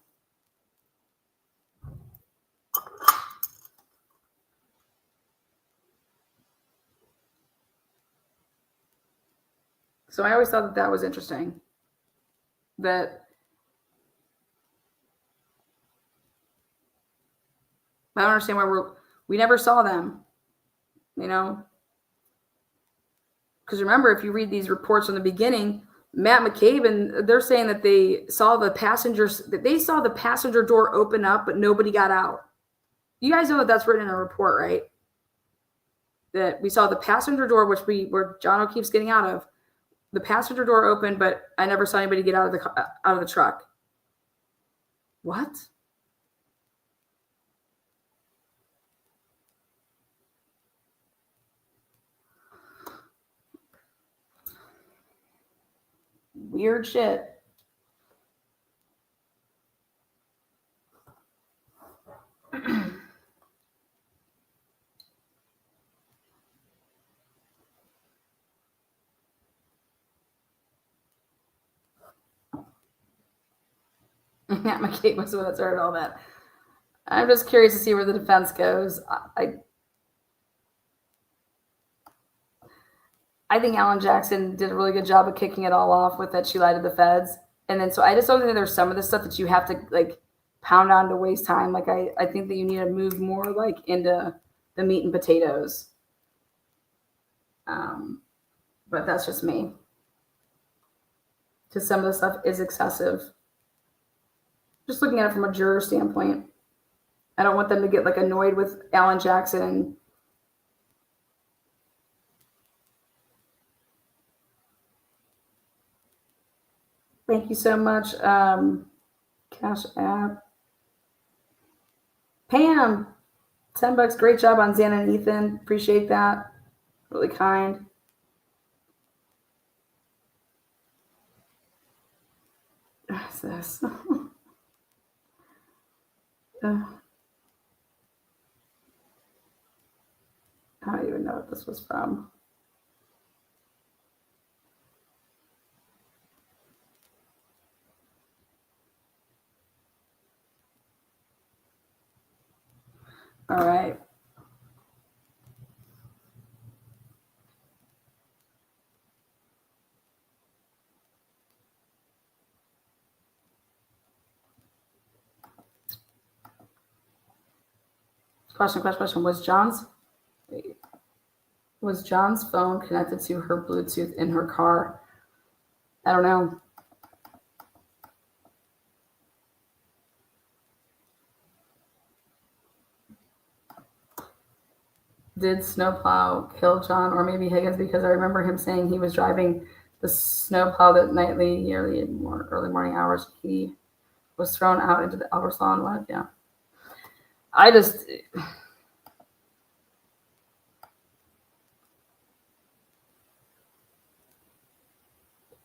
So I always thought that was interesting. That I don't understand why we never saw them, you know? Because remember, if you read these reports from the beginning, Matt McCabe, and they're saying that they saw the passenger door open up, but nobody got out. You guys know that that's written in a report, right? That we saw the passenger door, where John O'Keefe's getting out of. The passenger door opened, but I never saw anybody get out of the truck. What? Weird shit. Matt McCabe was the one that started all that. I'm just curious to see where the defense goes. I think Alan Jackson did a really good job of kicking it all off with that she lied to the feds. And then, so I just don't think there's some of the stuff that you have to like pound on to waste time. Like, I think that you need to move more like into the meat and potatoes. But that's just me. Because some of the stuff is excessive. Just looking at it from a juror standpoint. I don't want them to get like annoyed with Alan Jackson. Thank you so much. Cash App. Pam, $10. Great job on Xana and Ethan. Appreciate that. Really kind. What's this? I don't even know what this was from. All right. Question. Was John's phone connected to her Bluetooth in her car? I don't know. Did snowplow kill John or maybe Higgins? Because I remember him saying he was driving the snowplow that early morning hours. He was thrown out into the Elver's Lawn Web. Yeah.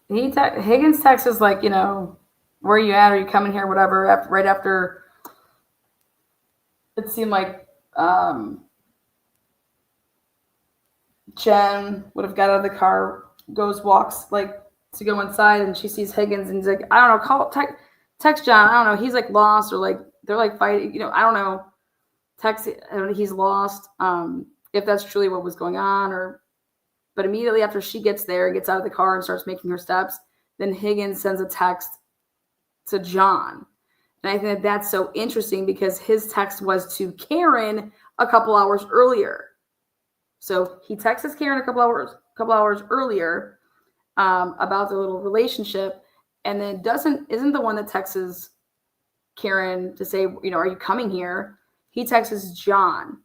Higgins text is like, you know, where are you at? Are you coming here? Whatever. Right after it seemed like Jen would have got out of the car, walks like to go inside, and she sees Higgins, and he's like, I don't know, text John. I don't know. He's like lost, or like they're like fighting. You know, I don't know. Text. He's lost. If that's truly what was going on, or But immediately after she gets there, gets out of the car and starts making her steps, then Higgins sends a text to John. And I think that that's so interesting because his text was to Karen a couple hours earlier. So he texts Karen a couple hours earlier about the little relationship, and then isn't the one that texts Karen to say, you know, are you coming here? He texts John.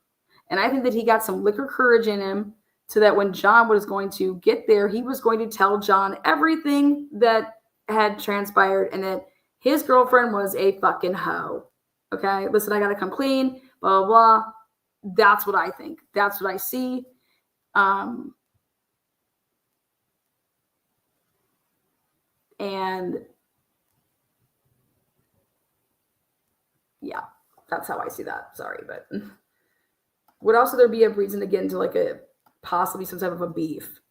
And I think that he got some liquor courage in him so that when John was going to get there, he was going to tell John everything that had transpired and that his girlfriend was a fucking hoe. Okay, listen, I got to come clean, blah, blah, blah. That's what I think. That's what I see. And yeah, that's how I see that. Sorry, but would also there be a reason to get into like a possibly some type of a beef?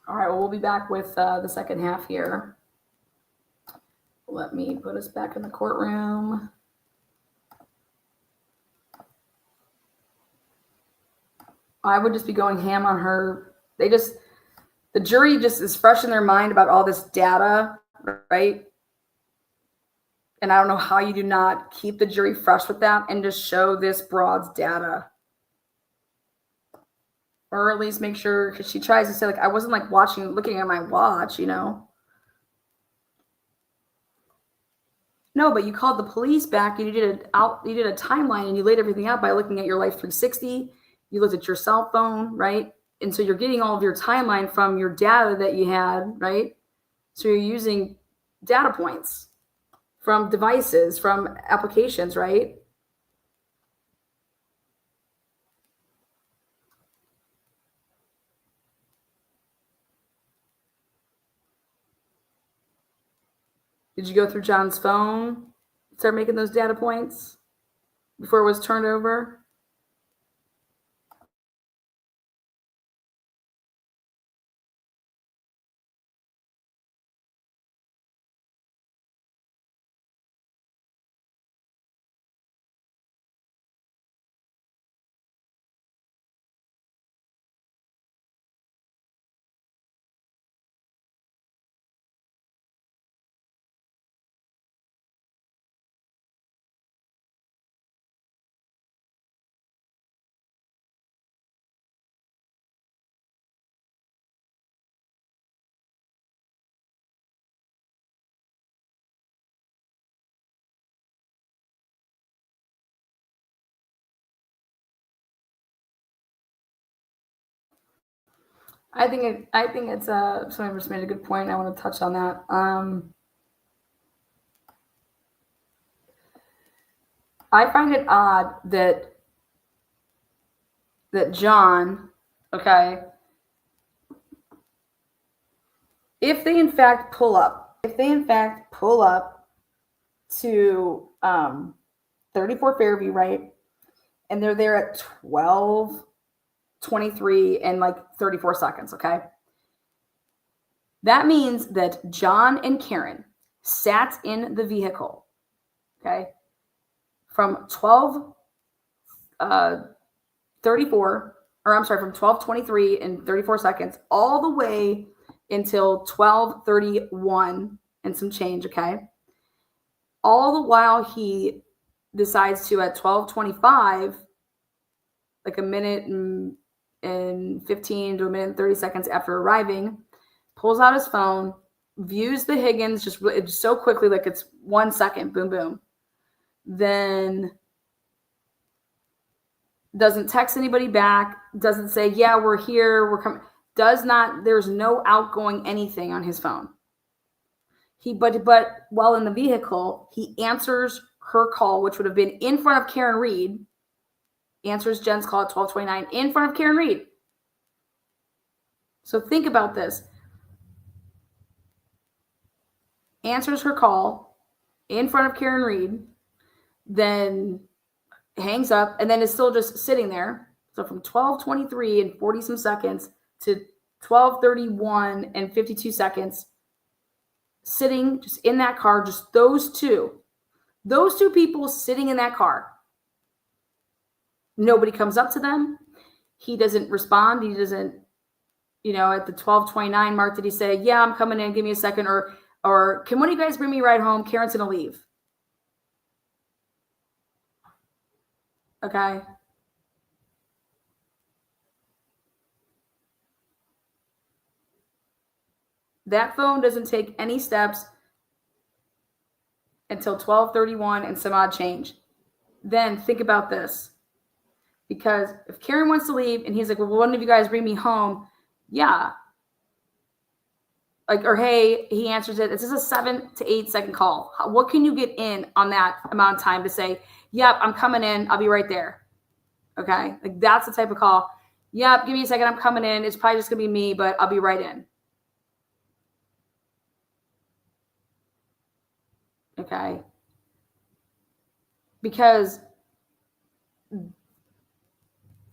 All right, well, we'll be back with the second half here. Let me put us back in the courtroom. I would just be going ham on her. The jury just is fresh in their mind about all this data, right? And I don't know how you do not keep the jury fresh with that and just show this broad's data. Or at least make sure, because she tries to say, like, I wasn't like looking at my watch, you know? No, but you called the police back and you did a timeline and you laid everything out by looking at your Life 360. You looked at your cell phone, right? And so you're getting all of your timeline from your data that you had, right? So you're using data points from devices, from applications, right? Did you go through John's phone, start making those data points before it was turned over? I think it's somebody just made a good point. I want to touch on that. I find it odd that John, okay, if they in fact pull up to 34 Fairview, right, and they're there at 12:23 and like 34 seconds, okay? That means that John and Karen sat in the vehicle, okay, from 12:23 and 34 seconds all the way until 12:31 and some change, okay? All the while he decides to at 12:25, like a minute and 15 to a minute and 30 seconds after arriving, pulls out his phone, views the Higgins just so quickly, like it's 1 second, boom, boom. Then doesn't text anybody back, doesn't say, yeah, we're here, we're coming. There's no outgoing anything on his phone. But while in the vehicle, he answers her call, which would have been in front of Karen Reed, answers Jen's call at 12:29 in front of Karen Reed. So think about this. Answers her call in front of Karen Reed, then hangs up, and then is still just sitting there. So from 12:23 and 40 some seconds to 12:31 and 52 seconds, sitting just in that car, just those two people sitting in that car. Nobody comes up to them. He doesn't respond. He doesn't, at the 12:29 mark, did he say, yeah, I'm coming in, give me a second, or can one of you guys bring me a ride home? Karen's gonna leave. Okay. That phone doesn't take any steps until 12:31 and some odd change. Then think about this. Because if Karen wants to leave and he's like, well, one of you guys bring me home? Yeah. Or hey, he answers it. This is a 7 to 8 second call. What can you get in on that amount of time to say, yep, I'm coming in. I'll be right there. Okay. Like that's the type of call. Yep. Give me a second. I'm coming in. It's probably just going to be me, but I'll be right in. Okay. Because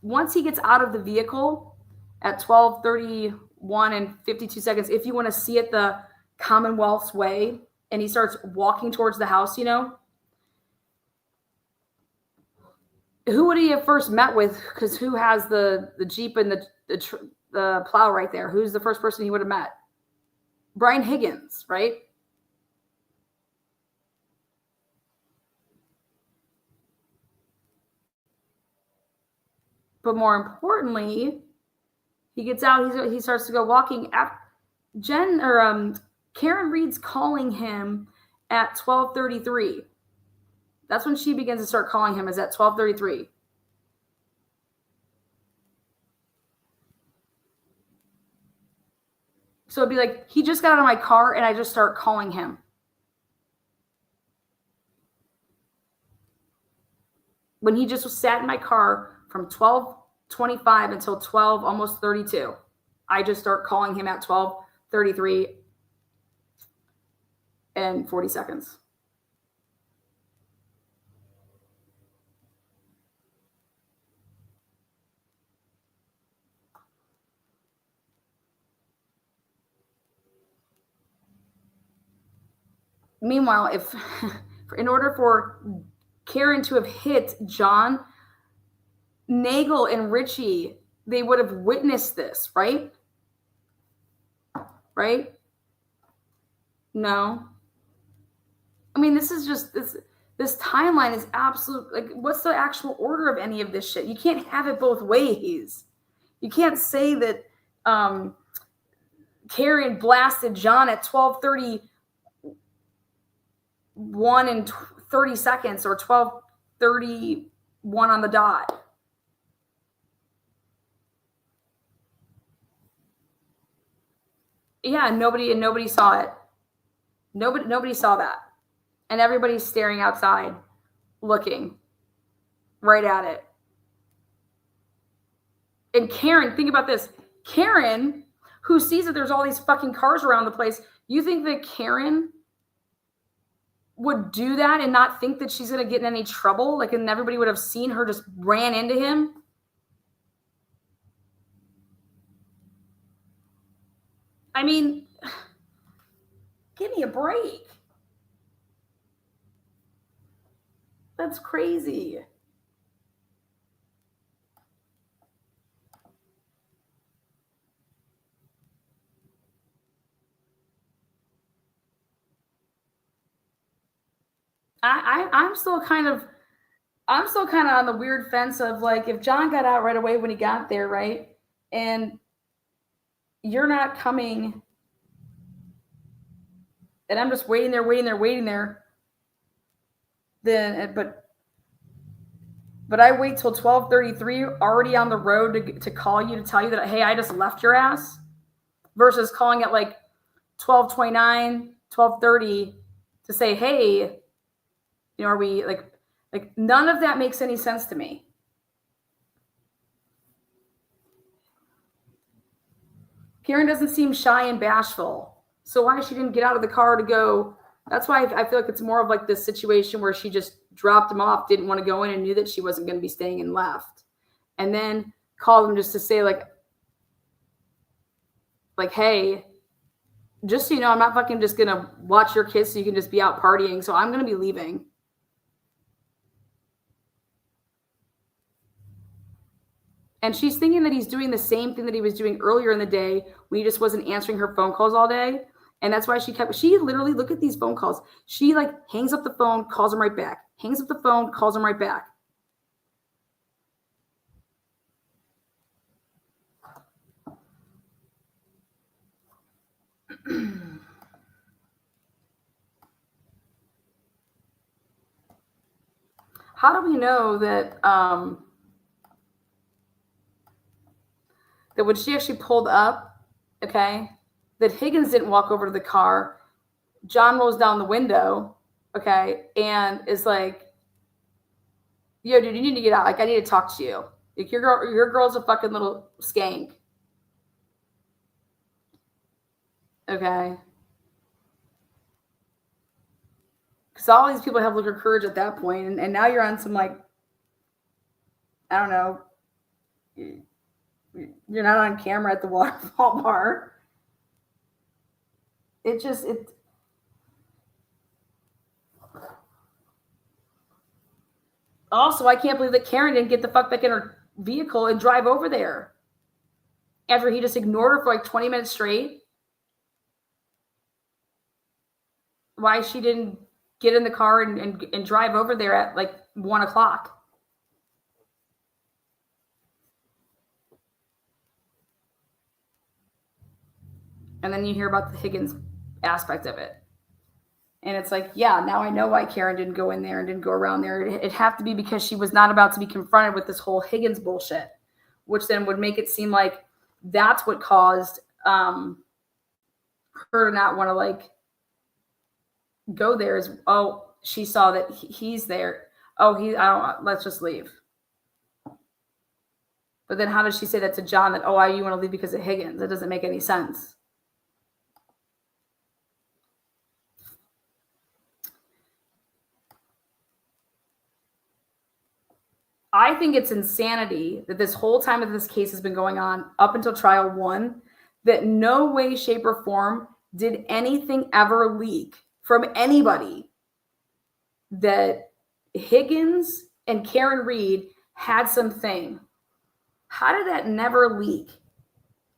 once he gets out of the vehicle at 12:31 and 52 seconds, if you want to see it the Commonwealth's way, and he starts walking towards the house, who would he have first met with? Because who has the Jeep and the plow right there? Who's the first person he would have met? Brian Higgins, right? But more importantly, he gets out. He starts to go walking. Karen Reed's calling him at 12:33. That's when she begins to start calling him. Is at 12:33. So it'd be like he just got out of my car and I just start calling him. When he just sat in my car from 12:25 until 12, almost 32. I just start calling him at 12:33 and 40 seconds. Meanwhile, in order for Karen to have hit John, Nagel and Richie, they would have witnessed this, right? Right? No. I mean, this is just this timeline is absolute. Like, what's the actual order of any of this shit? You can't have it both ways. You can't say that Karen blasted John at 12:31 and 30 seconds or 12:31 on the dot. Yeah, nobody saw it. Nobody saw that. And everybody's staring outside, looking right at it. And Karen, think about this. Karen, who sees that there's all these fucking cars around the place, you think that Karen would do that and not think that she's going to get in any trouble? Like, and everybody would have seen her just ran into him? I mean, give me a break. That's crazy. I'm still kind of on the weird fence of like, if John got out right away when he got there, right? And you're not coming, and I'm just waiting there. Then, but I wait till 12:33, already on the road to call you to tell you that, hey, I just left your ass, versus calling at like 12:29, 12:30 to say, hey, are we like none of that makes any sense to me. Karen doesn't seem shy and bashful. So why she didn't get out of the car to go? That's why I feel like it's more of like this situation where she just dropped him off, didn't want to go in, and knew that she wasn't going to be staying, and left. And then called him just to say like, hey, just so you know, I'm not fucking just going to watch your kids so you can just be out partying. So I'm going to be leaving. And she's thinking that he's doing the same thing that he was doing earlier in the day when he just wasn't answering her phone calls all day. And that's why she literally, look at these phone calls. She like hangs up the phone, calls him right back. Hangs up the phone, calls him right back. How do we know that that when she actually pulled up, okay, that Higgins didn't walk over to the car? John rolls down the window, okay, and is like, yo, dude, you need to get out. Like, I need to talk to you. Like, your girl's a fucking little skank. Okay. Because all these people have liquor courage at that point, and now you're on some, like, I don't know, you're not on camera at the waterfall bar. Also, I can't believe that Karen didn't get the fuck back in her vehicle and drive over there after he just ignored her for like 20 minutes straight. Why she didn't get in the car and drive over there at like 1 o'clock. And then you hear about the Higgins aspect of it. And it's like, yeah, now I know why Karen didn't go in there and didn't go around there. It'd have to be because she was not about to be confronted with this whole Higgins bullshit, which then would make it seem like that's what caused her to not want to like go there. Is, oh, she saw that he's there. Oh, let's just leave. But then how does she say that to John that, oh, you want to leave because of Higgins? That doesn't make any sense. I think it's insanity that this whole time that this case has been going on up until trial 1, that no way, shape, or form did anything ever leak from anybody that Higgins and Karen Reed had something. How did that never leak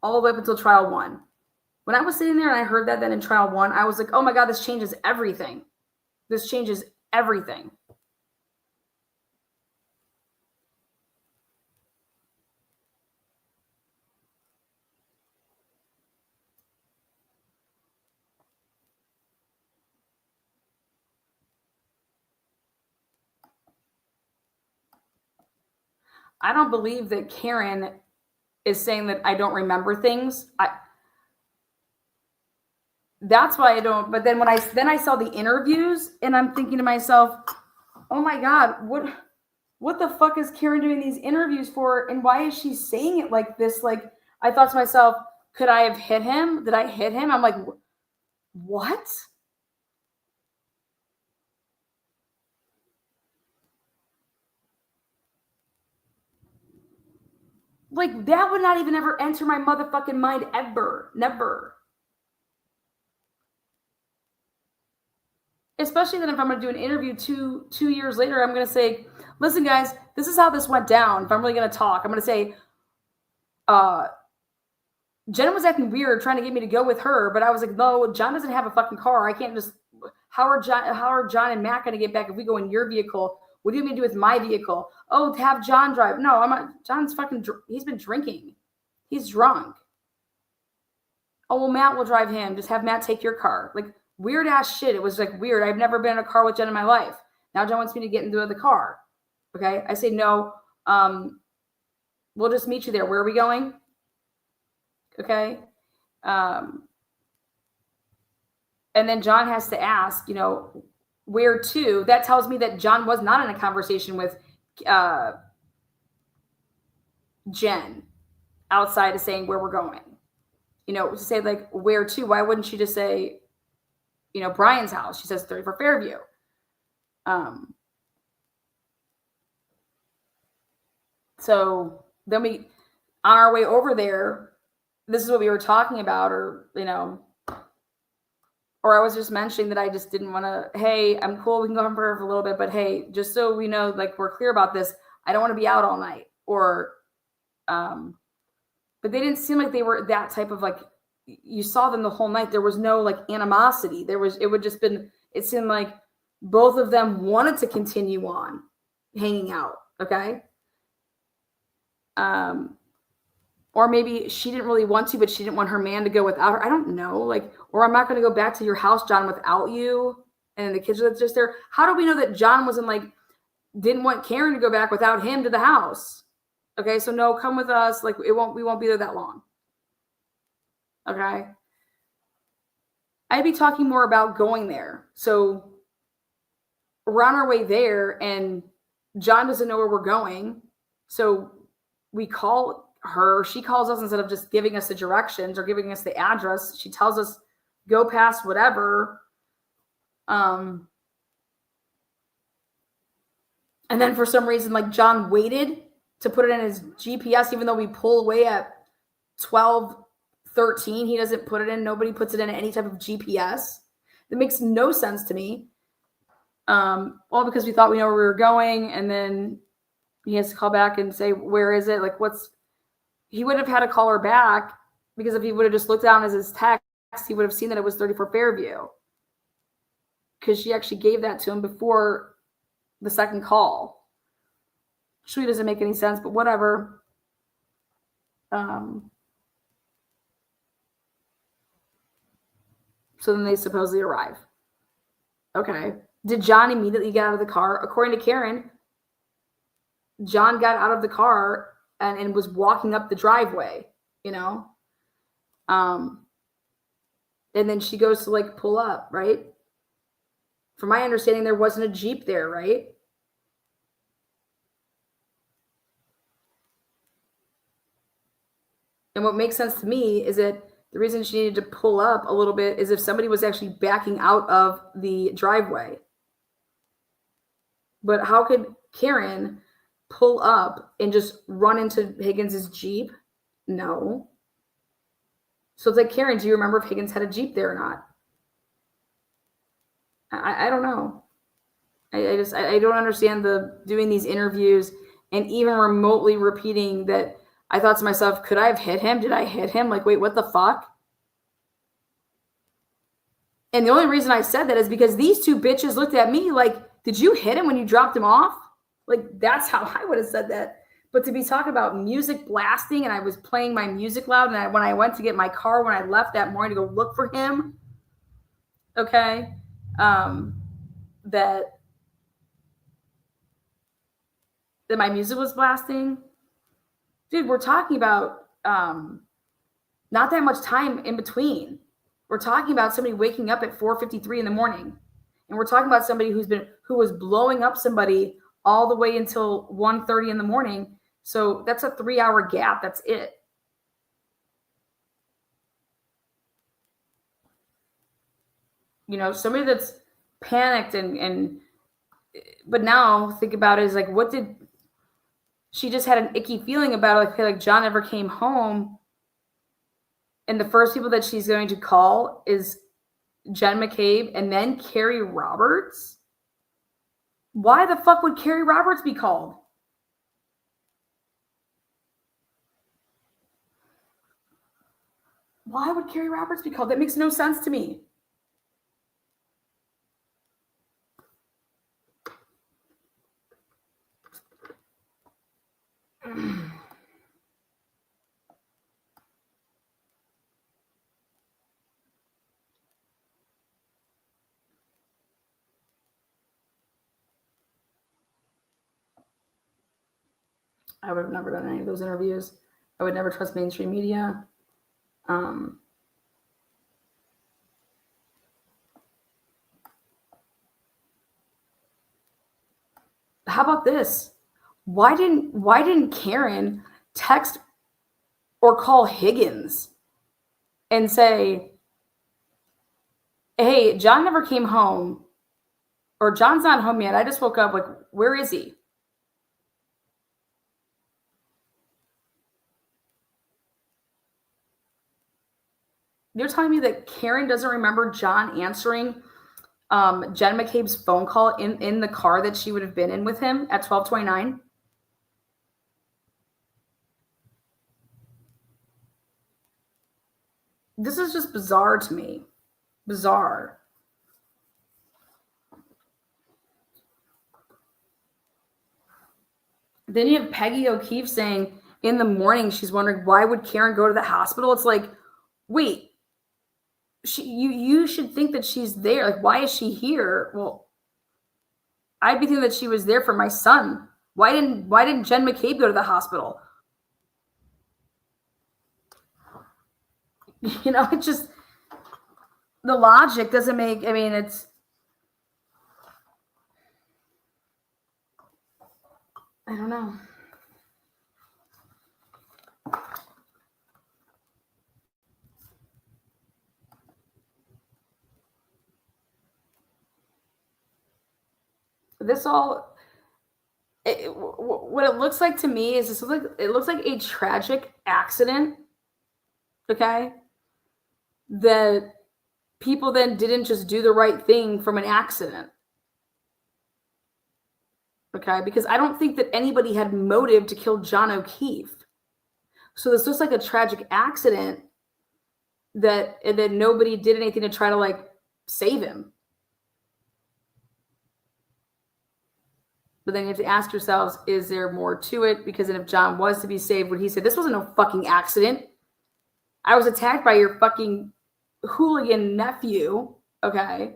all the way up until trial 1? When I was sitting there and I heard that then in trial 1, I was like, oh my God, this changes everything. This changes everything. I don't believe that Karen is saying that I don't remember things. That's why I don't. But then when I saw the interviews and I'm thinking to myself, oh my God, what the fuck is Karen doing these interviews for? And why is she saying it like this? Like, I thought to myself, could I have hit him? Did I hit him? I'm like, what? Like, that would not even ever enter my motherfucking mind ever. Never. Especially then if I'm going to do an interview two years later, I'm going to say, listen, guys, this is how this went down. If I'm really going to talk, I'm going to say, Jen was acting weird trying to get me to go with her. But I was like, no, John doesn't have a fucking car. I can't just, how are John and Matt going to get back if we go in your vehicle? What do you mean to do with my vehicle? Oh, to have John drive. No, I'm not. John's fucking, he's been drinking. He's drunk. Oh, well, Matt will drive him. Just have Matt take your car. Like, weird ass shit. It was like weird. I've never been in a car with Jen in my life. Now Jen wants me to get into the car. Okay. I say, no, we'll just meet you there. Where are we going? Okay. And then John has to ask, where to? That tells me that John was not in a conversation with Jen outside of saying where we're going. To say like where to? Why wouldn't she just say, Brian's house? She says 34 Fairview. So then on our way over there, this is what we were talking about, or, or I was just mentioning that I just didn't want to, hey, I'm cool. We can go home for a little bit, but hey, just so we know, like, we're clear about this, I don't want to be out all night. Or, but they didn't seem like they were that type of, like, you saw them the whole night. There was no like animosity. It seemed like both of them wanted to continue on hanging out. Okay. Or maybe she didn't really want to, but she didn't want her man to go without her. I don't know. Like, or I'm not going to go back to your house, John, without you. And the kids are just there. How do we know that John didn't want Karen to go back without him to the house? Okay. So no, come with us. Like, we won't be there that long. Okay. I'd be talking more about going there. So we're on our way there and John doesn't know where we're going. So we call her, she calls us instead of just giving us the directions or giving us the address. She tells us, go past whatever. And then for some reason, like, John waited to put it in his GPS, even though we pull away at 12:13. He doesn't put it in. Nobody puts it in any type of GPS. That makes no sense to me. All because we thought we know where we were going, and then he has to call back and say, where is it? Like, he would have had to call her back, because if he would have just looked down as his text, he would have seen that it was 34 Fairview, because she actually gave that to him before the second call. Which really doesn't make any sense, but whatever. So then they supposedly arrive. Okay. Did John immediately get out of the car? According to Karen, John got out of the car and was walking up the driveway, And then she goes to, like, pull up, right? From my understanding, there wasn't a Jeep there, right? And what makes sense to me is that the reason she needed to pull up a little bit is if somebody was actually backing out of the driveway. But how could Karen pull up and just run into Higgins's Jeep? No. So it's like, Karen, do you remember if Higgins had a Jeep there or not? I don't know. I don't understand doing these interviews and even remotely repeating that. I thought to myself, could I have hit him? Did I hit him? Like, wait, what the fuck? And the only reason I said that is because these two bitches looked at me like, did you hit him when you dropped him off? Like, that's how I would have said that. But to be talking about music blasting, and I was playing my music loud, and when I went to get my car when I left that morning to go look for him, okay, that my music was blasting. Dude, we're talking about not that much time in between. We're talking about somebody waking up at 4:53 in the morning. And we're talking about somebody who was blowing up somebody all the way until 1:30 in the morning. So that's a 3-hour gap. That's it. Somebody that's panicked but now think about it, is like, she just had an icky feeling about it. Like John never came home. And the first people that she's going to call is Jen McCabe and then Carrie Roberts. Why the fuck would Carrie Roberts be called? Why would Carrie Roberts be called? That makes no sense to me. I would have never done any of those interviews. I would never trust mainstream media. How about this? Why didn't Karen text or call Higgins and say, hey, John never came home, or John's not home yet. I just woke up. Like, where is he? You're telling me that Karen doesn't remember John answering Jen McCabe's phone call in the car that she would have been in with him at 12:29? This is just bizarre to me. Bizarre. Then you have Peggy O'Keefe saying in the morning she's wondering why would Karen go to the hospital? It's like, wait, you should think that she's there. Like, why is she here? Well, I'd be thinking that she was there for my son. Why didn't Jen McCabe go to the hospital? You know, it just, the logic doesn't make, I mean, it's, I don't know. This all, what it looks like to me is it looks like a tragic accident. Okay. That people then didn't just do the right thing from an accident. Okay. Because I don't think that anybody had motive to kill John O'Keefe. So this looks like a tragic accident that nobody did anything to try to like save him. But then you have to ask yourselves, is there more to it? Because then if John was to be saved, would he say, this wasn't no fucking accident? I was attacked by your fucking hooligan nephew. Okay.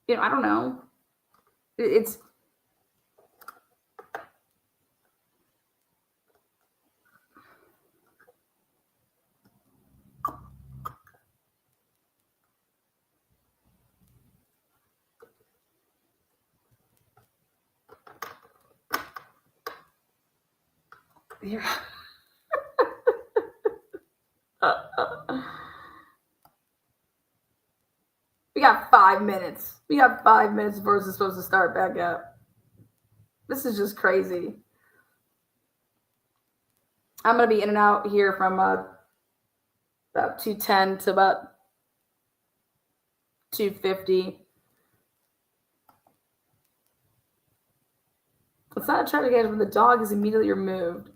You know, I don't know. It's, yeah. We got 5 minutes. We got 5 minutes before it's supposed to start back up. This is just crazy. I'm going to be in and out here from about 2:10 to about 2:50. It's not a tragic accident when the dog is immediately removed.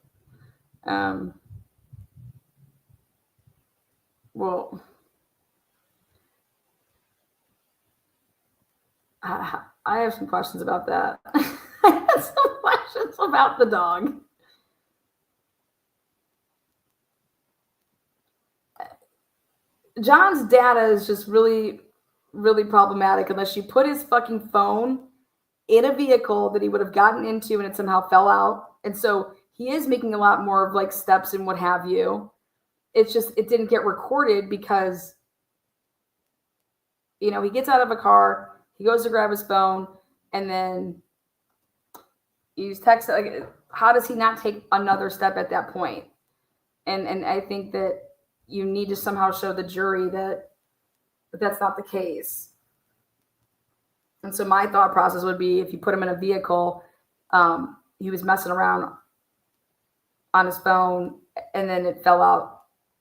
Well, I have some questions about that. I have some questions about the dog. John's data is just really, really problematic unless you put his fucking phone in a vehicle that he would have gotten into and it somehow fell out. And so he is making a lot more of like steps and what have you. It's just, it didn't get recorded because, you know, he gets out of a car, he goes to grab his phone, and then he's texting. Like, how does he not take another step at that point? And I think that you need to somehow show the jury that that's not the case. And so my thought process would be if you put him in a vehicle, he was messing around on his phone and then it fell out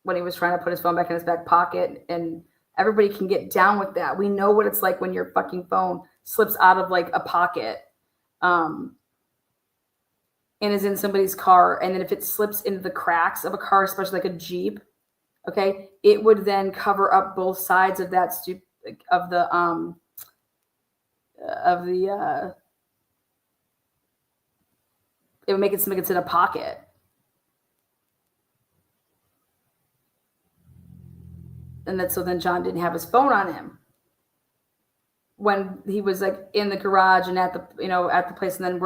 when he was trying to put his phone back in his back pocket. And everybody can get down with that. We know what it's like when your fucking phone slips out of like a pocket and is in somebody's car. And then if it slips into the cracks of a car, especially like a Jeep, okay, it would then cover up both sides of that it would make it seem like it's in a pocket. And that, so then John didn't have his phone on him when he was like in the garage and at the, you know, at the place, and then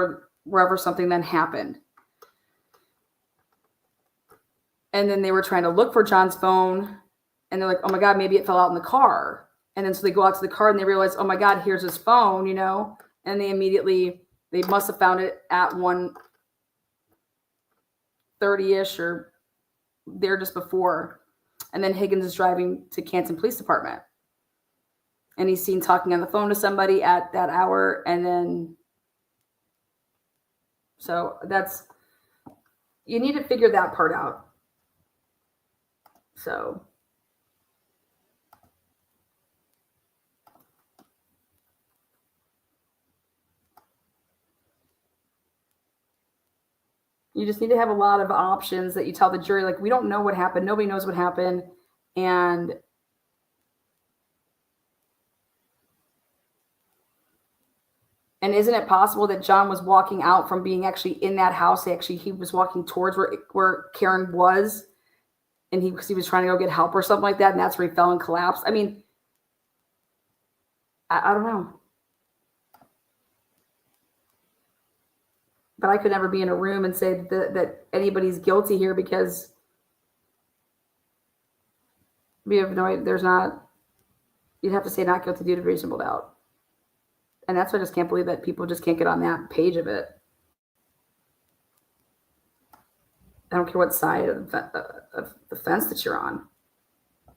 wherever something then happened. And then they were trying to look for John's phone and they're like, oh my God, maybe it fell out in the car. And then so they go out to the car and they realize, oh my God, here's his phone, you know, and they must have found it at 1:30-ish or there just before. And then Higgins is driving to Canton Police Department. And he's seen talking on the phone to somebody at that hour. And then, so you need to figure that part out. So you just need to have a lot of options that you tell the jury, like, we don't know what happened. Nobody knows what happened. And isn't it possible that John was walking out from being actually in that house? He was walking towards where Karen was, and because he was trying to go get help or something like that, and that's where he fell and collapsed. I mean, I don't know. But I could never be in a room and say that anybody's guilty here, because we have no idea. There's not, you'd have to say not guilty due to reasonable doubt. And that's why I just can't believe that people just can't get on that page of it. I don't care what side of the fence that you're on.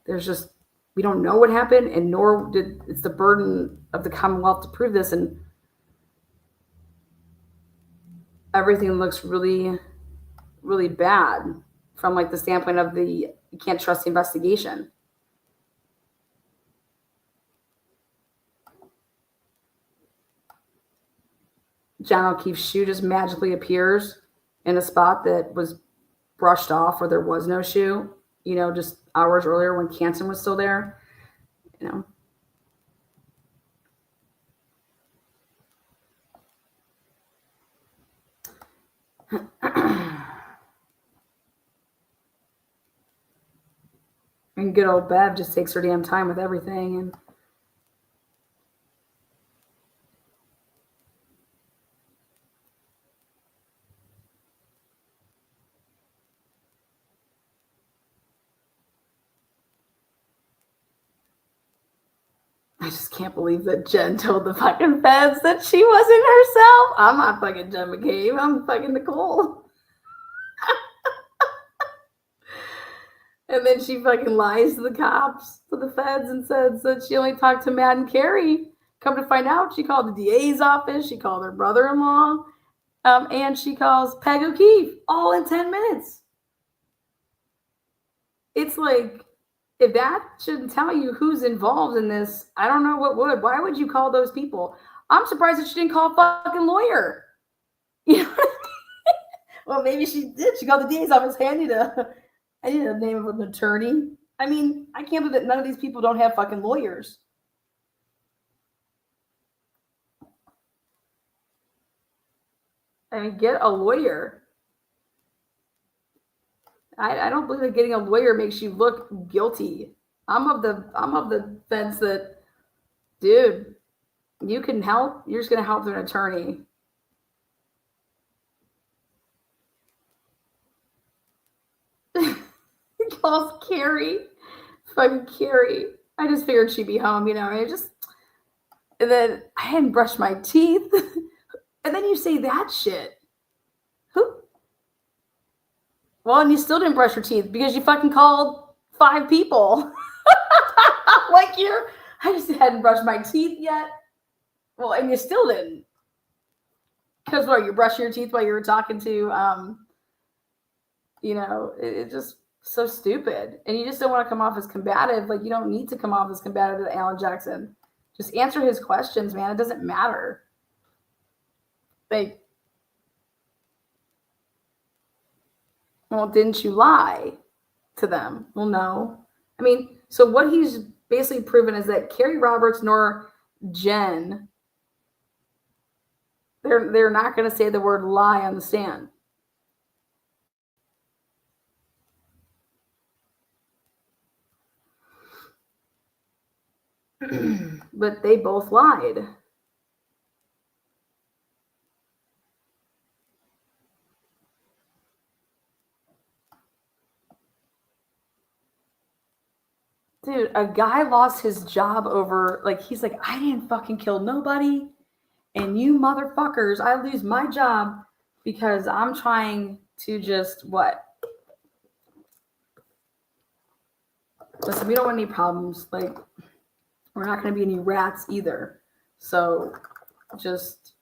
There's just, we don't know what happened, and nor did, it's the burden of the Commonwealth to prove this. And everything looks really, really bad from like the standpoint of you can't trust the investigation. John O'Keefe's shoe just magically appears in a spot that was brushed off where there was no shoe, just hours earlier when Canton was still there, And good old Bev just takes her damn time with everything. And I just can't believe that Jen told the fucking feds that she wasn't herself. I'm not fucking Jen McCabe. I'm fucking Nicole. And then she fucking lies to the cops, to the feds, and says that she only talked to Matt and Carrie. Come to find out, she called the DA's office, she called her brother-in-law, and she calls Peg O'Keefe, all in 10 minutes. It's like, if that shouldn't tell you who's involved in this, I don't know what would. Why would you call those people? I'm surprised that she didn't call a fucking lawyer. Well, maybe she did. She called the DA's office. Hey, I need a name of an attorney. I mean, I can't believe that none of these people don't have fucking lawyers. I mean, get a lawyer. I don't believe that getting a lawyer makes you look guilty. I'm of the fence that, dude, you can help. You're just gonna help through an attorney. He calls Carrie, fucking Carrie. I just figured she'd be home, and then I hadn't brushed my teeth, and then you say that shit. Who? Well, and you still didn't brush your teeth because you fucking called 5 people. Like I just hadn't brushed my teeth yet. Well, and you still didn't. Because what, you're brushing your teeth while you were talking to, it's just so stupid. And you just don't want to come off as combative. Like, you don't need to come off as combative to Alan Jackson. Just answer his questions, man. It doesn't matter. Like, well, didn't you lie to them? Well, no. I mean, so what he's basically proven is that Carrie Roberts nor Jen, they're not going to say the word lie on the stand. But they both lied. Dude, a guy lost his job over, like, he's like, I didn't fucking kill nobody. And you motherfuckers, I lose my job because I'm trying to just what? Listen, we don't want any problems. Like, we're not going to be any rats either. So just,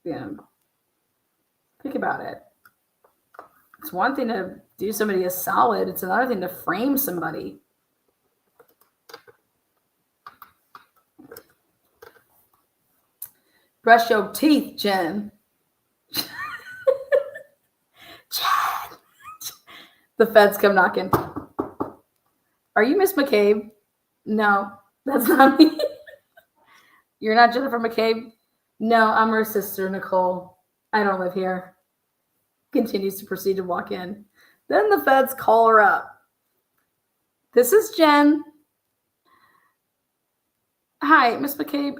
think about it. It's one thing to do somebody a solid. It's another thing to frame somebody. Brush your teeth, Jen. Jen. The feds come knocking. Are you Miss McCabe? No, that's not me. You're not Jennifer McCabe? No, I'm her sister, Nicole. I don't live here. Continues to proceed to walk in. Then the feds call her up. This is Jen. Hi, Miss McCabe.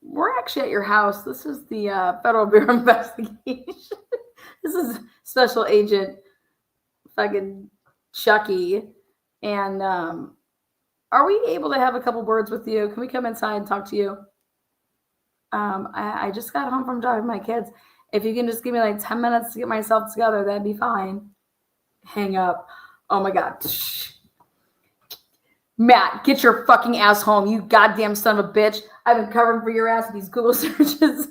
We're actually at your house. This is the Federal Bureau of Investigation. This is Special Agent fucking Chucky. And are we able to have a couple words with you? Can we come inside and talk to you? I just got home from driving my kids. If you can just give me like 10 minutes to get myself together, that'd be fine. Hang up. Oh my God. Shh. Matt, get your fucking ass home, you goddamn son of a bitch. I've been covering for your ass with these Google searches.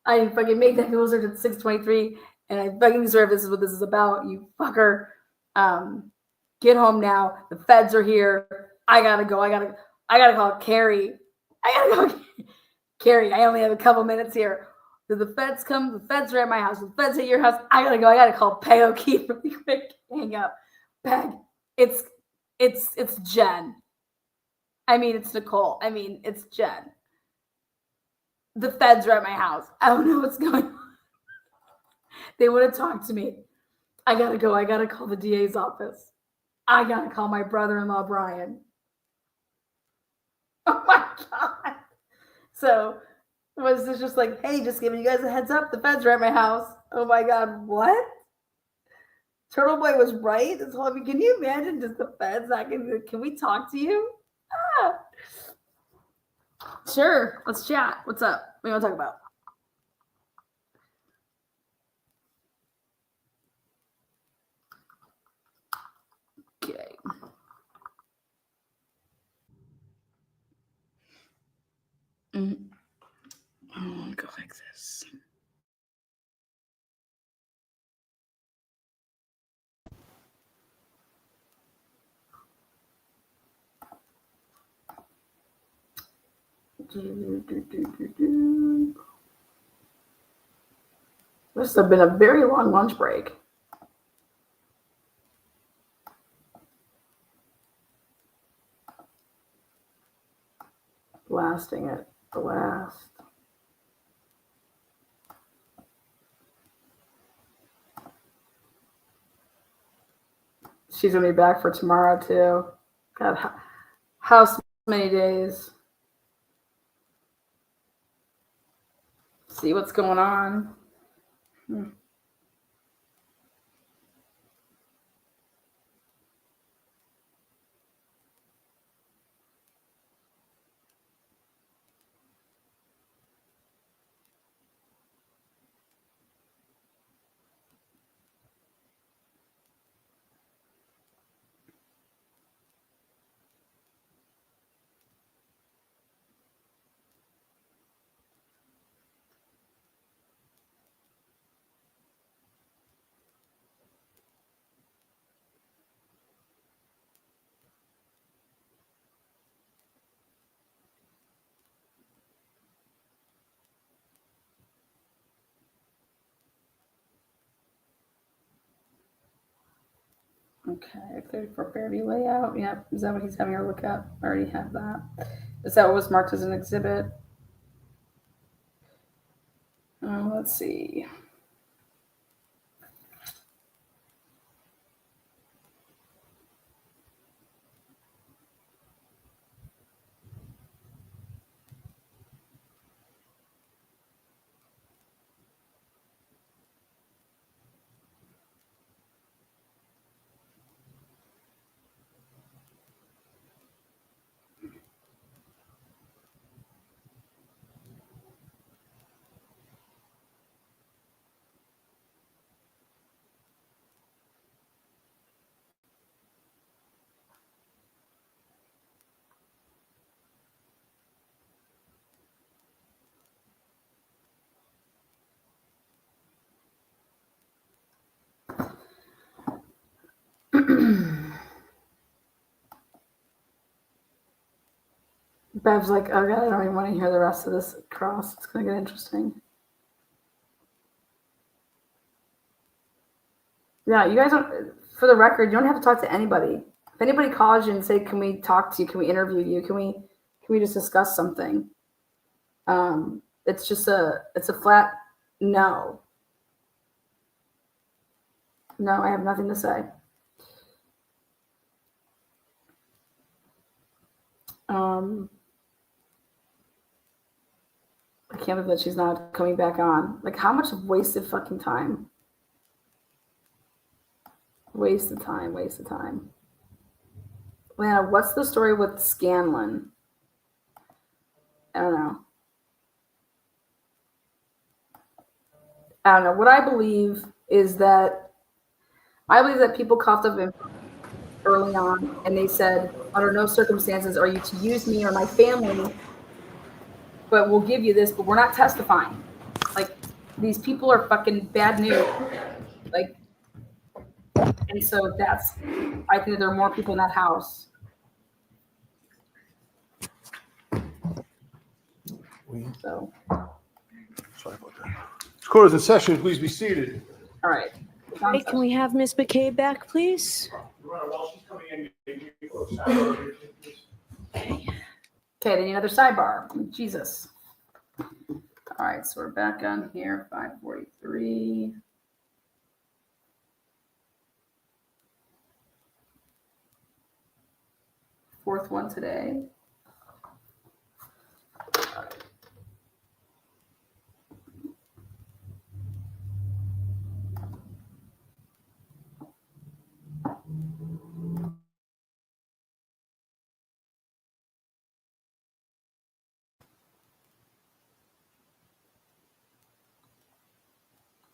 I fucking made that Google search at 6:23, and I fucking swear if this is what this is about, you fucker. Get home now. The feds are here. I gotta go. I gotta call Carrie. I gotta go. Carrie, I only have a couple minutes here. Did the feds come? The feds are at my house. The feds at your house. I gotta go. I gotta call Peg O'Keefe really quick. Hang up. Peg. It's Jen. I mean, it's Nicole. I mean, it's Jen. The feds are at my house. I don't know what's going on. They would have talked to me. I gotta go. I gotta call the DA's office. I gotta call my brother-in-law, Brian. Oh my God. So was this just like, hey, just giving you guys a heads up. The feds are at my house. Oh my God. What? Turtle Boy was right. This whole, can you imagine just the feds? Can we talk to you? Ah. Sure. Let's chat. What's up? What do you want to talk about? Okay. I'll go like this. This has been a very long lunch break. Blasting it. Blast. She's gonna be back for tomorrow too. God, how many days? See what's going on. Okay, 34 Fairview layout. Yep. Is that what he's having her look at? I already have that. Is that what was marked as an exhibit? Let's see. Bev's like, oh god, I don't even want to hear the rest of this cross. It's gonna get interesting. Yeah, you guys don't. For the record, you don't have to talk to anybody. If anybody calls you and say, "Can we talk to you? Can we interview you? Can we just discuss something?" It's just it's a flat no. No, I have nothing to say. I can't believe that she's not coming back on. Like, how much wasted fucking time? Wasted time, wasted time. Lana, what's the story with Scanlon? I don't know. What I believe is that people coughed up info early on and they said, under no circumstances are you to use me or my family, but we'll give you this, but we're not testifying. Like, these people are fucking bad news. Like, and so I think that there are more people in that house. So, Sorry about that. This court is in session. Please be seated. all right. Hey, can we have Ms. McCabe back, please? While she's coming in, Okay, then another sidebar. Jesus. All right, so we're back on here, 543. Fourth one today.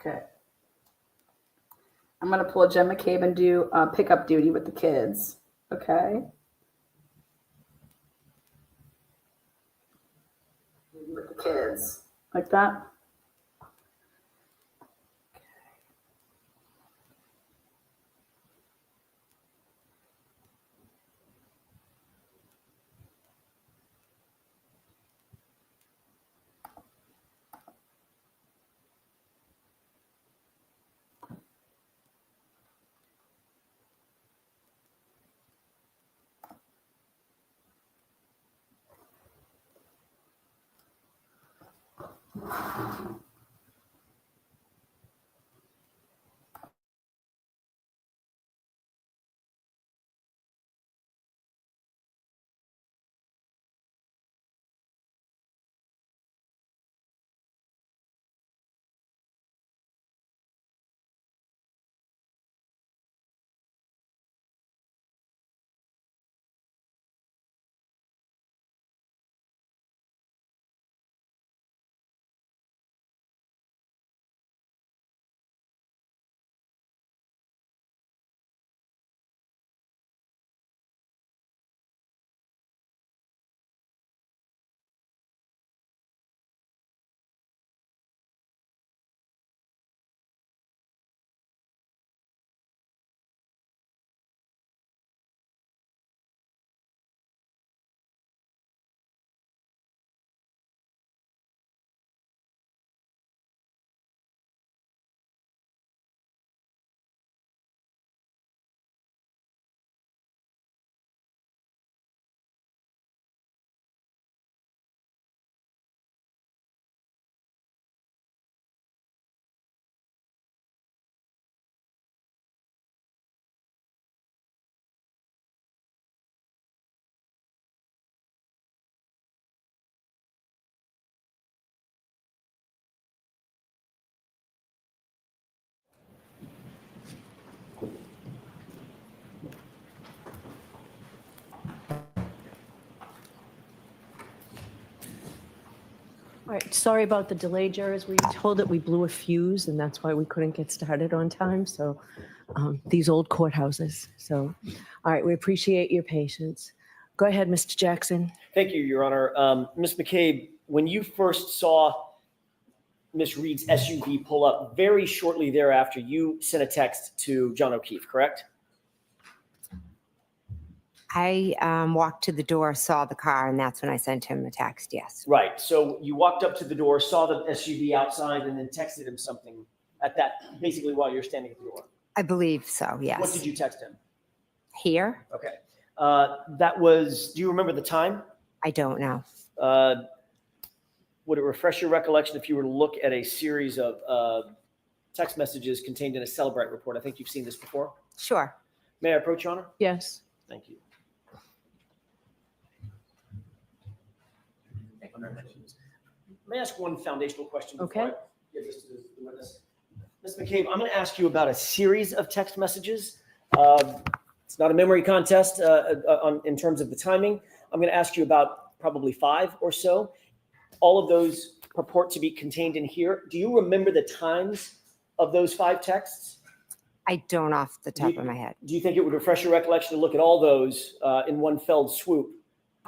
Okay. I'm going to pull a Jen McCabe and do pickup duty with the kids. Okay. With the kids. Like that. All right, sorry about the delay, jurors. We were told that we blew a fuse, and that's why we couldn't get started on time. So these old courthouses. So, all right, we appreciate your patience. Go ahead, Mr. Jackson. Thank you, Your Honor. Ms. McCabe, when you first saw Ms. Reed's SUV pull up, very shortly thereafter, you sent a text to John O'Keefe, correct? I walked to the door, saw the car, and that's when I sent him a text, yes. Right. So you walked up to the door, saw the SUV outside, and then texted him something at that, basically while you're standing at the door. I believe so, yes. What did you text him? Here? Okay. That was, do you remember the time? I don't know. Would it refresh your recollection if you were to look at a series of text messages contained in a Celebrite report? I think you've seen this before. Sure. May I approach, Your Honor? Yes. Thank you. May I ask one foundational question before Okay. I give this to the witness? Ms. McCabe, I'm going to ask you about a series of text messages. It's not a memory contest in terms of the timing. I'm going to ask you about probably 5 or so. All of those purport to be contained in here. Do you remember the times of those 5 texts? I don't off the top of my head. Do you think it would refresh your recollection to look at all those in one felled swoop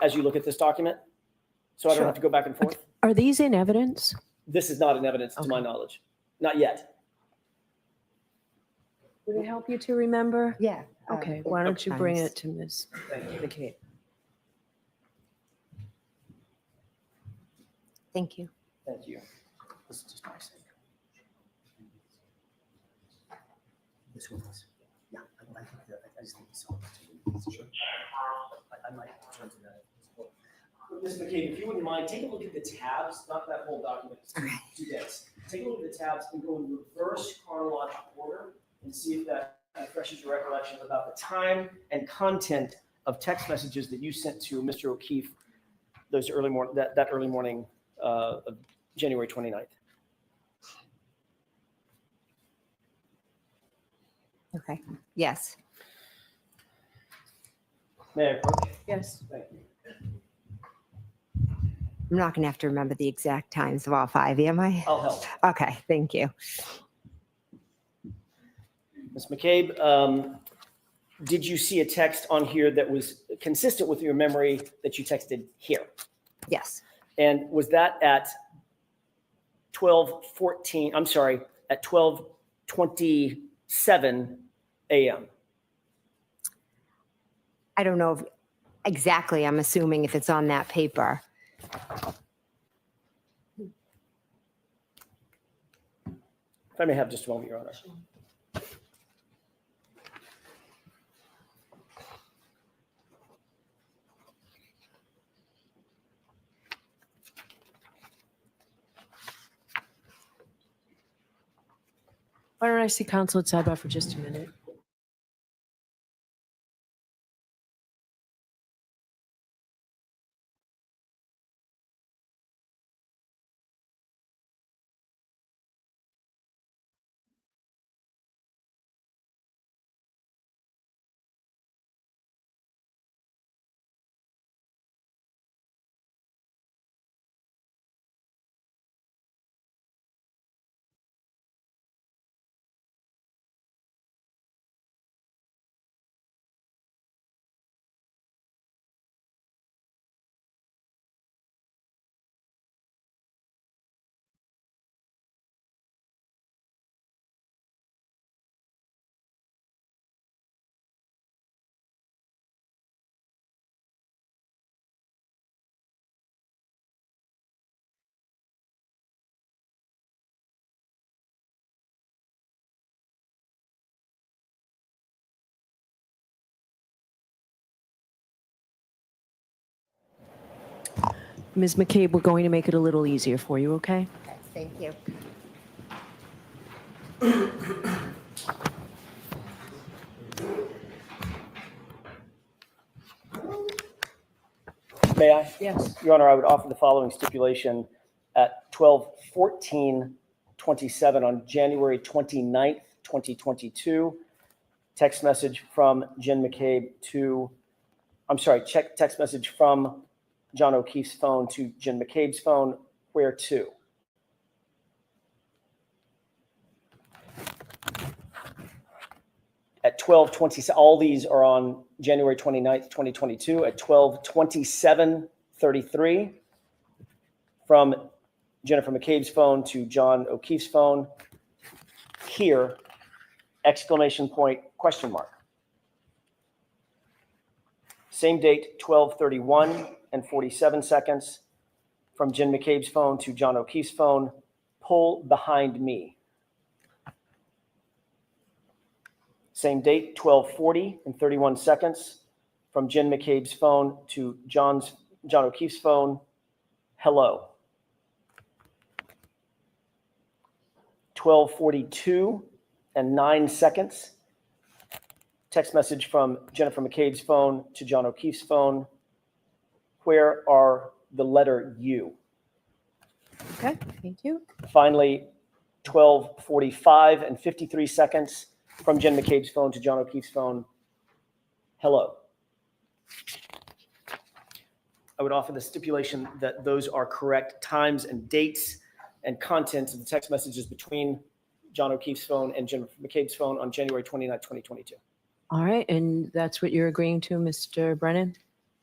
as you look at this document? So I don't Sure. have to go back and forth? Are these in evidence? This is not in evidence to my knowledge. Not yet. Would it help you to remember? Yeah. Okay, why don't you bring times. it to Ms. Thank you. McCabe? Thank you. Thank you. This is just my sake. This one is. Yeah, I think that, I just think so. I might turn to that. Ms. McCabe, if you wouldn't mind, take a look at the tabs, not that whole document, it's too dense. Take a look at the tabs and go in reverse chronological order and see if that refreshes your recollection about the time and content of text messages that you sent to Mr. O'Keefe those early that early morning of January 29th. Okay. Yes. May I approach? Yes. Thank you. I'm not going to have to remember the exact times of all 5, am I? I'll help. Okay, thank you. Ms. McCabe, did you see a text on here that was consistent with your memory that you texted here? Yes. And was that at 12:14, I'm sorry, at 12:27 a.m.? I don't know exactly. I'm assuming if it's on that paper. If I may have just a moment, Your Honor. Why don't I see counsel at sidebar for just a minute? Ms. McCabe, we're going to make it a little easier for you, okay? Okay, thank you. May I? Yes. Your Honor, I would offer the following stipulation at 12:14:27 on January 29th, 2022. Text message from Jen McCabe to, I'm sorry, text message from John O'Keefe's phone to Jen McCabe's phone, where to? At 12:20, all these are on January 29th, 2022 at 12:27:33 from Jennifer McCabe's phone to John O'Keefe's phone. Here, exclamation point, question mark. Same date, 12:31 and 47 seconds. From Jen McCabe's phone to John O'Keefe's phone, pull behind me. Same date, 12:40 and 31 seconds. From Jen McCabe's phone to John O'Keefe's phone, hello. 12:42 and 9 seconds. Text message from Jennifer McCabe's phone to John O'Keefe's phone. Where are the letter U? Okay, thank you. Finally, 12:45 and 53 seconds from Jen McCabe's phone to John O'Keefe's phone. Hello. I would offer the stipulation that those are correct times and dates and contents of the text messages between John O'Keefe's phone and Jen McCabe's phone on January 29, 2022. All right, and that's what you're agreeing to, Mr. Brennan?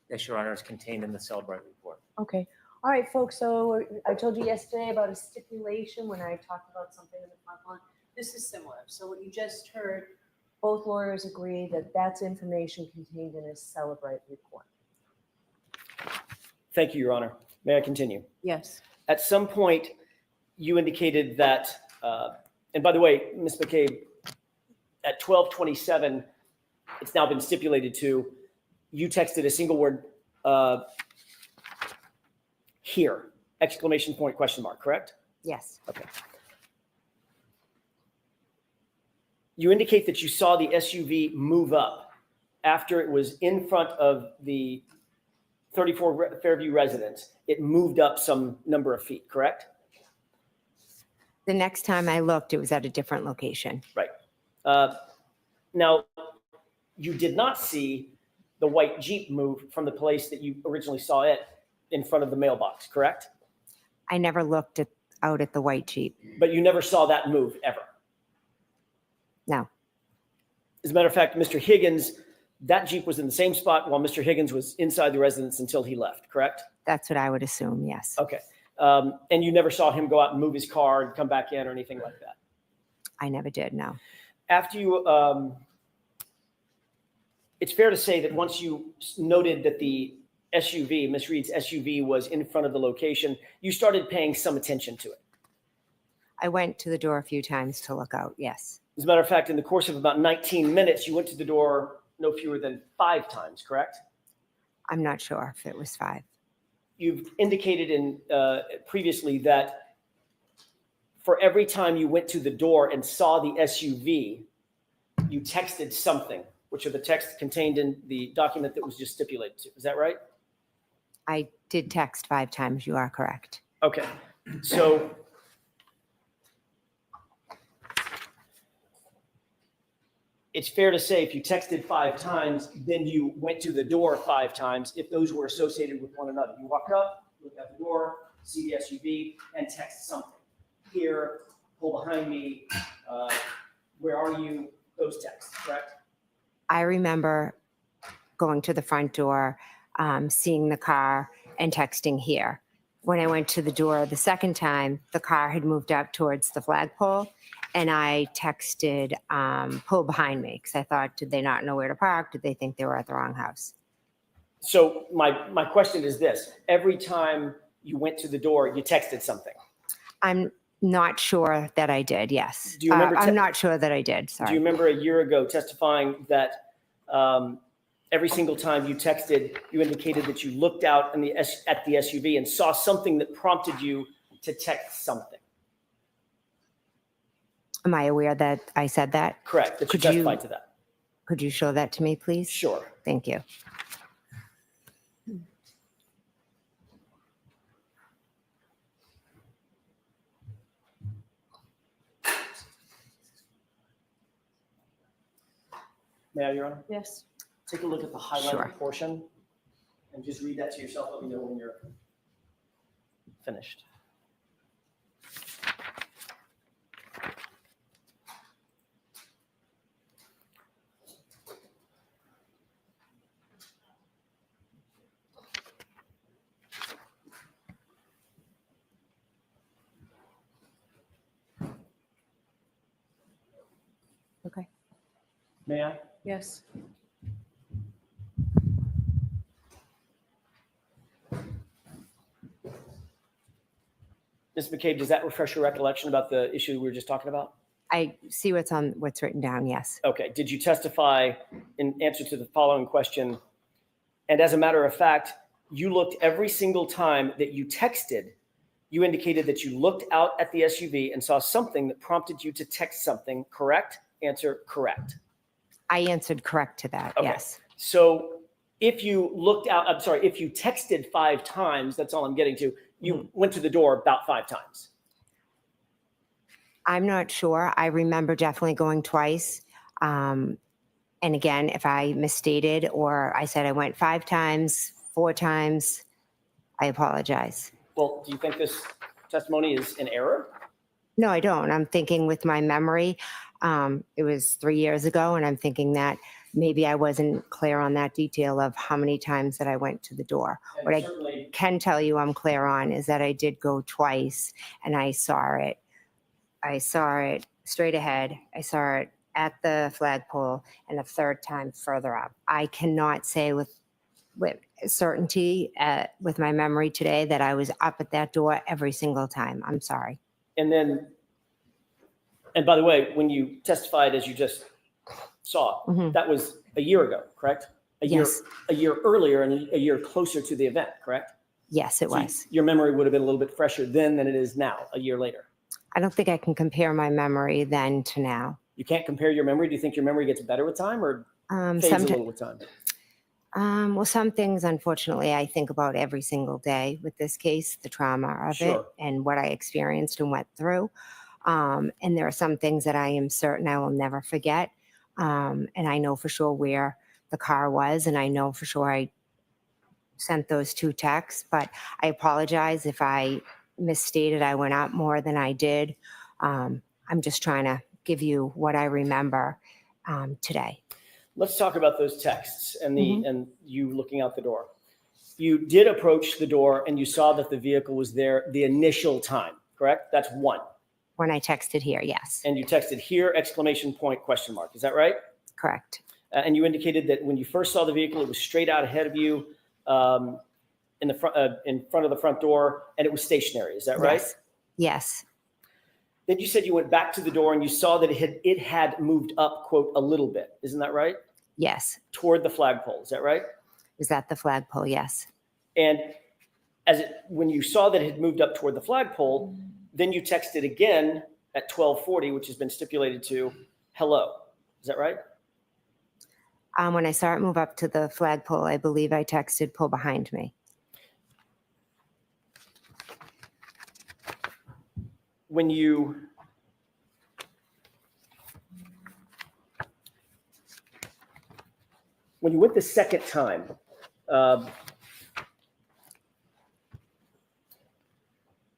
Yes, Your Honor, is contained in the Celebrate report. Okay. All right, folks, so I told you yesterday about a stipulation when I talked about something in the front line. This is similar. So what you just heard, both lawyers agree that that's information contained in a Celebrate report. Thank you, Your Honor. May I continue? Yes. At some point, you indicated that, and by the way, Ms. McCabe, at 12:27, it's now been stipulated to, you texted a single word, here, exclamation point, question mark, correct? Yes. Okay. You indicate that you saw the SUV move up after it was in front of the 34 Fairview residence. It moved up some number of feet, correct? The next time I looked, it was at a different location. Right. Now, you did not see the white Jeep move from the place that you originally saw it in front of the mailbox, correct? I never looked out at the white Jeep. But you never saw that move ever? No. As a matter of fact, Mr. Higgins, that Jeep was in the same spot while Mr. Higgins was inside the residence until he left, correct? That's what I would assume, yes. Okay. And you never saw him go out and move his car and come back in or anything like that? I never did, no. After you, it's fair to say that once you noted that the SUV, Ms. Reed's SUV, was in front of the location, you started paying some attention to it. I went to the door a few times to look out, yes. As a matter of fact, in the course of about 19 minutes, you went to the door no fewer than 5 times, correct? I'm not sure if it was 5. You've indicated in previously that for every time you went to the door and saw the SUV, you texted something, which are the texts contained in the document that was just stipulated to. Is that right? I did text 5 times, you are correct. Okay, so it's fair to say if you texted 5 times, then you went to the door 5 times, if those were associated with one another. You walk up, look at the door, see the SUV, and text something. Here, pull behind me, where are you? Those texts, correct? I remember going to the front door, seeing the car and texting here. When I went to the door the second time, the car had moved up towards the flagpole and I texted, pull behind me because I thought, did they not know where to park? Did they think they were at the wrong house? So my question is this. Every time you went to the door, you texted something. I'm not sure that I did, yes. Do you remember I'm not sure that I did, sorry. Do you remember a year ago testifying that every single time you texted, you indicated that you looked out at the SUV and saw something that prompted you to text something? Am I aware that I said that? Correct, that you Could you- testified to that. Could you show that to me, please? Sure. Thank you. May I, Your Honor? Yes. Take a look at the highlighted Sure. portion and just read that to yourself. Let me know when you're finished. Okay. May I? Yes. Ms. McCabe, does that refresh your recollection about the issue we were just talking about? I see what's written down, yes. Okay. Did you testify in answer to the following question? And as a matter of fact, you looked every single time that you texted, you indicated that you looked out at the SUV and saw something that prompted you to text something, correct? Answer, correct. I answered correct to that, Okay. yes. So if you looked out, I'm sorry, if you texted 5 times, that's all I'm getting to, you went to the door about 5 times. I'm not sure. I remember definitely going twice. And again, if I misstated or I said I went 5 times, 4 times, I apologize. Well, do you think this testimony is in error? No, I don't. I'm thinking with my memory, it was 3 years ago, and I'm thinking that maybe I wasn't clear on that detail of how many times that I went to the door. And What I certainly, can tell you I'm clear on is that I did go twice, and I saw it. I saw it straight ahead. I saw it at the flagpole, and a third time further up. I cannot say with certainty with my memory today that I was up at that door every single time. I'm sorry. and then, and by the way, when you testified, as you just saw, Mhm. that was a year ago, correct? Yes. A year earlier and a year closer to the event, correct? Yes, it So was. your memory would have been a little bit fresher then than it is now, a year later. I don't think I can compare my memory then to now. You can't compare your memory. Do you think your memory gets better with time or fades a Sometimes, little with time? well, some things, unfortunately, I think about every single day with this case, the trauma of it Sure. and what I experienced and went through. And there are some things that I am certain I will never forget. And I know for sure where the car was, and I know for sure I sent those 2 texts, but I apologize if I misstated. I went up more than I did. I'm just trying to give you what I remember today. Let's talk about those texts and Mhm. and you looking out the door. You did approach the door and you saw that the vehicle was there the initial time, correct? That's 1. When I texted here, yes, And you texted here, exclamation point, question mark. Is that right? correct. And you indicated that when you first saw the vehicle, it was straight out ahead of you in front of the front door, and it was stationary. Is that right? Yes. Yes, Then you said you went back to the door and you saw that it had moved up, quote, a little bit. Isn't that right? yes. Toward the flagpole. Is that right? Was that the flagpole? Yes. And when you saw that it had moved up toward the flagpole, then you texted again at 12:40, which has been stipulated to hello. Is that right? When I saw it move up to the flagpole, I believe I texted pull behind me. When you went the second time,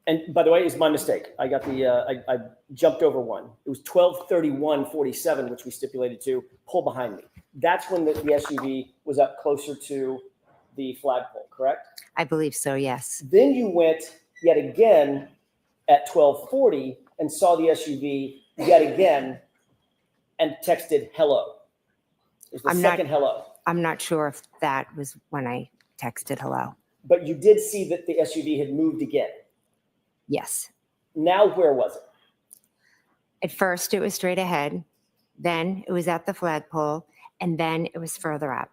and by the way, it's my mistake. I got I jumped over one. It was 12:31:47, which we stipulated to pull behind me. That's when the SUV was up closer to the flagpole, correct? I believe so, yes. Then you went yet again at 12:40 and saw the SUV yet again and texted hello. It was the second hello. I'm not sure if that was when I texted hello. But you did see that the SUV had moved again. Yes. Now, where was it? At first, it was straight ahead. Then it was at the flagpole. And then it was further up.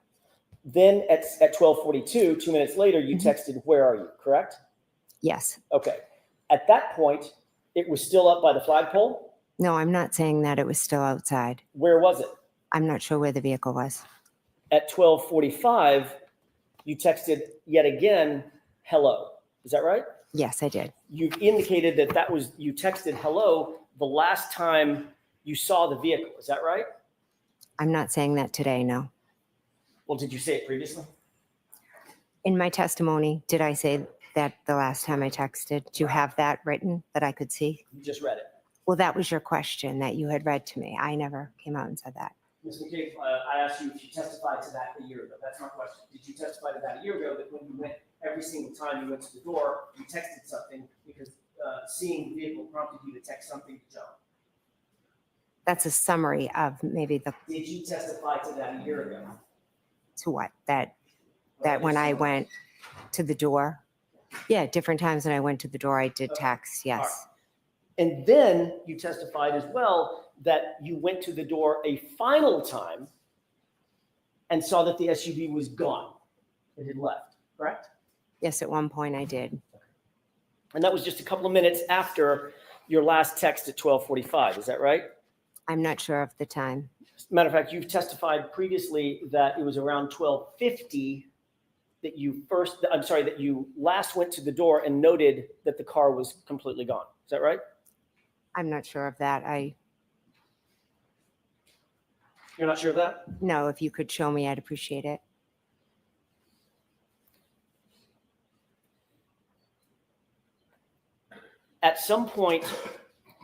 Then at 12:42, 2 minutes later, you texted, where are you, correct? Yes. Okay. At that point, it was still up by the flagpole? No, I'm not saying that it was still outside. Where was it? I'm not sure where the vehicle was. At 12:45, you texted yet again, hello. Is that right? Yes, I did. You've indicated that was, you texted hello the last time you saw the vehicle. Is that right? I'm not saying that today, no. Well, did you say it previously? In my testimony, did I say that the last time I texted? Do you have that written that I could see? You just read it. Well, that was your question that you had read to me. I never came out and said that. Ms. McCabe, I asked you if you testified to that a year ago. That's my question. Did you testify to that a year ago, that when you went, every single time you went to the door, you texted something because seeing the vehicle prompted you to text something to John? That's a summary of maybe the, Did you testify to that a year ago? to what? That when I went to the door, Yeah, different times when I went to the door, I did text, All right. yes. And then you testified as well that you went to the door a final time and saw that the SUV was gone. It had left, correct? Yes, at one point I did. And that was just a couple of minutes after your last text at 12:45, is that right? I'm not sure of the time. Matter of fact, you've testified previously that it was around 12:50 that you last went to the door and noted that the car was completely gone. Is that right? I'm not sure of that. You're not sure of that? No, if you could show me, I'd appreciate it. At some point,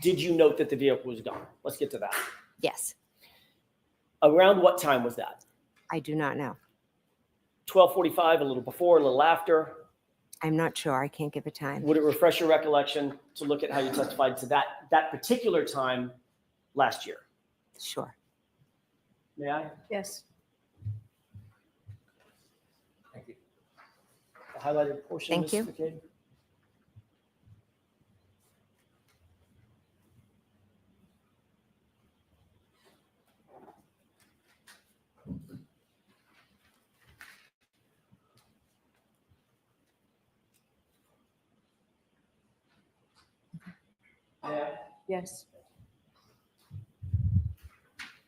did you note that the vehicle was gone? Let's get to that. Yes, Around what time was that? I do not know. 12:45, a little before, a little after? I'm not sure. I can't give a time. Would it refresh your recollection to look at how you testified to that particular time last year? Sure. May I? Yes. Thank you. The highlighted portion, Thank you. Ms. McCabe? Yeah. Yes.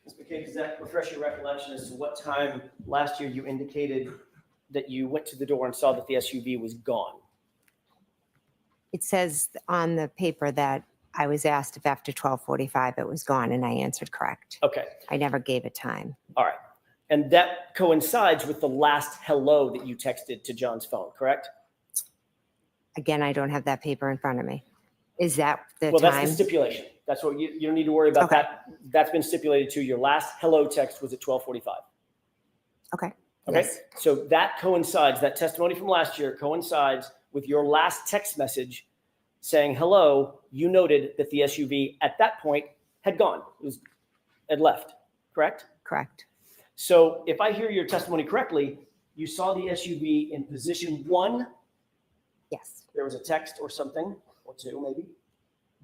Ms. McCabe, does that refresh your recollection as to what time last year you indicated that you went to the door and saw that the SUV was gone? It says on the paper that I was asked if after 12:45 it was gone, and I answered correct. Okay, I never gave a time. all right. And that coincides with the last hello that you texted to John's phone, correct? Again, I don't have that paper in front of me. Is that the Well, time? that's the stipulation. That's what you don't need to worry about Okay. that. That's been stipulated to. Your last hello text was at 12:45. Okay. Okay, Yes. so that coincides, that testimony from last year coincides with your last text message saying hello. You noted that the SUV at that point had gone, had left, correct? Correct. So if I hear your testimony correctly, you saw the SUV in position 1. Yes. There was a text or something, or 2 maybe.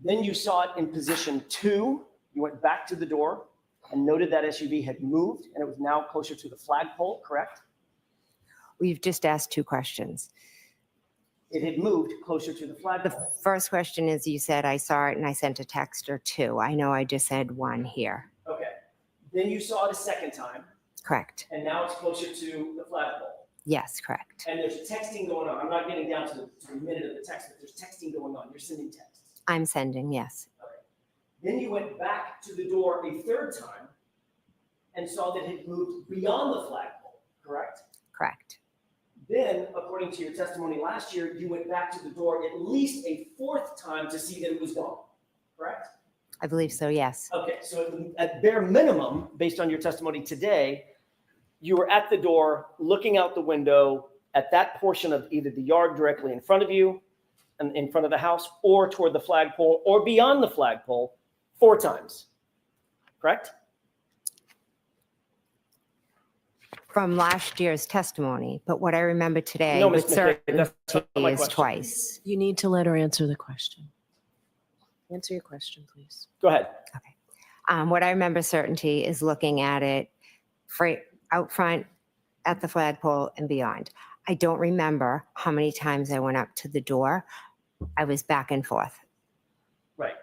Then you saw it in position 2. You went back to the door and noted that SUV had moved and it was now closer to the flagpole, correct? We've just asked 2 questions. It had moved closer to the The flagpole. first question is, you said I saw it and I sent a text or 2. I know I just said 1 here. Okay. Then you saw it a second time, Correct. and now it's closer to the flagpole. Yes, correct. And there's texting going on. I'm not getting down to the minute of the text, but there's texting going on. You're sending texts. I'm sending, yes. Okay. Then you went back to the door a third time and saw that it had moved beyond the flagpole, correct? Correct. Then, according to your testimony last year, you went back to the door at least a 4th time to see that it was gone, correct? I believe so, yes. Okay, so at bare minimum, based on your testimony today, you were at the door, looking out the window at that portion of either the yard directly in front of you, and in front of the house, or toward the flagpole, or beyond the flagpole 4 times, correct? From last year's testimony, but what I remember today No, with Ms. McCabe, that's certainty not my is question. twice. You need to let her answer the question. Answer your question, please. Go ahead. What I remember certainty is looking at it out front, at the flagpole, and beyond. I don't remember how many times I went up to the door. I was back and forth. Right,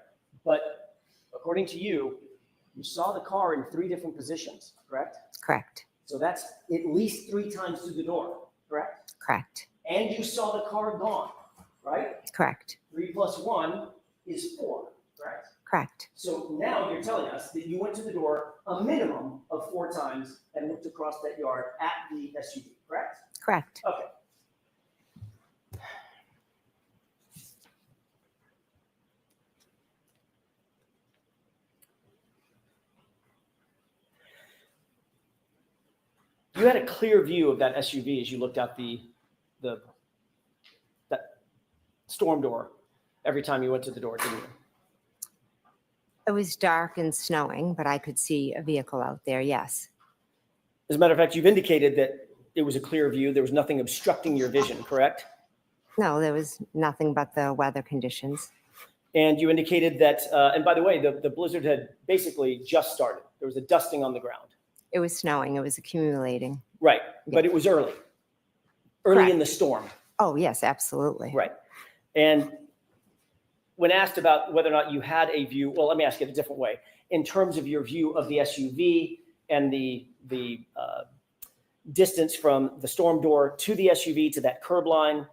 but according to you, you saw the car in 3 different positions, correct? Correct. So that's at least 3 times to the door, correct? Correct. And you saw the car gone, right? Correct. 3 plus 1 is 4, correct? Correct. So now you're telling us that you went to the door a minimum of 4 times and looked across that yard at the SUV, correct? Correct. Okay. You had a clear view of that SUV as you looked out that storm door every time you went to the door, didn't you? It was dark and snowing, but I could see a vehicle out there, yes. As a matter of fact, you've indicated that it was a clear view. There was nothing obstructing your vision, correct? No, there was nothing but the weather conditions. And you indicated that, and by the way, the blizzard had basically just started. There was a dusting on the ground. It was snowing. It was accumulating. Right, but it was early in the storm. Oh, yes, absolutely. Right. And when asked about whether or not you had a view, well, let me ask it a different way. In terms of your view of the SUV and the distance from the storm door to the SUV to that curb line,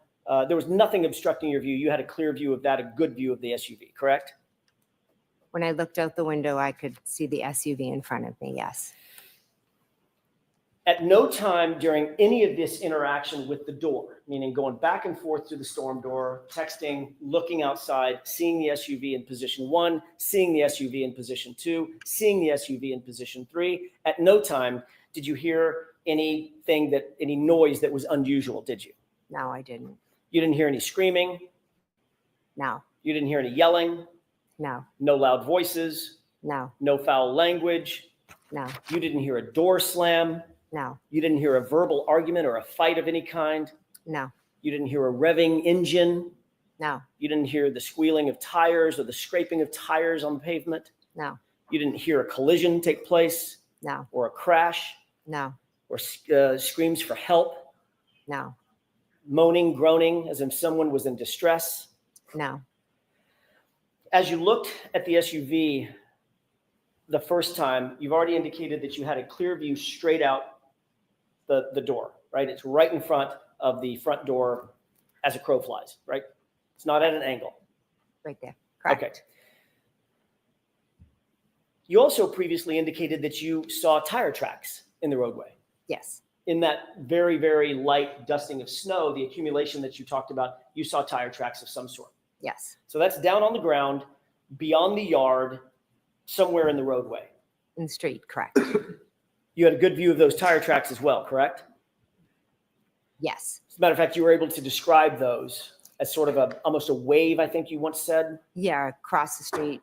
there was nothing obstructing your view. You had a clear view of that, a good view of the SUV, correct? When I looked out the window, I could see the SUV in front of me, yes. At no time during any of this interaction with the door, meaning going back and forth through the storm door, texting, looking outside, seeing the SUV in position 1, seeing the SUV in position 2, seeing the SUV in position 3, at no time did you hear any noise that was unusual, did you? No, I didn't. You didn't hear any screaming? No, You didn't hear any yelling? no, No loud voices? no, No foul language? no, You didn't hear a door slam? no, You didn't hear a verbal argument or a fight of any kind? no, You didn't hear a revving engine? no, You didn't hear the squealing of tires or the scraping of tires on the pavement? no, You didn't hear a collision take place no, or a crash no, or screams for help, no, moaning, groaning as if someone was in distress? no. As you looked at the SUV the first time, you've already indicated that you had a clear view straight out the door, right? It's right in front of the front door as a crow flies, right? It's not at an angle. Right there. Correct. Okay. You also previously indicated that you saw tire tracks in the roadway. Yes, In that very, very light dusting of snow, the accumulation that you talked about, you saw tire tracks of some sort. yes, So that's down on the ground, beyond the yard, somewhere in the roadway. in the street, correct. You had a good view of those tire tracks as well, correct? Yes, As a matter of fact, you were able to describe those as sort of almost a wave, I think you once said. yeah, across the street.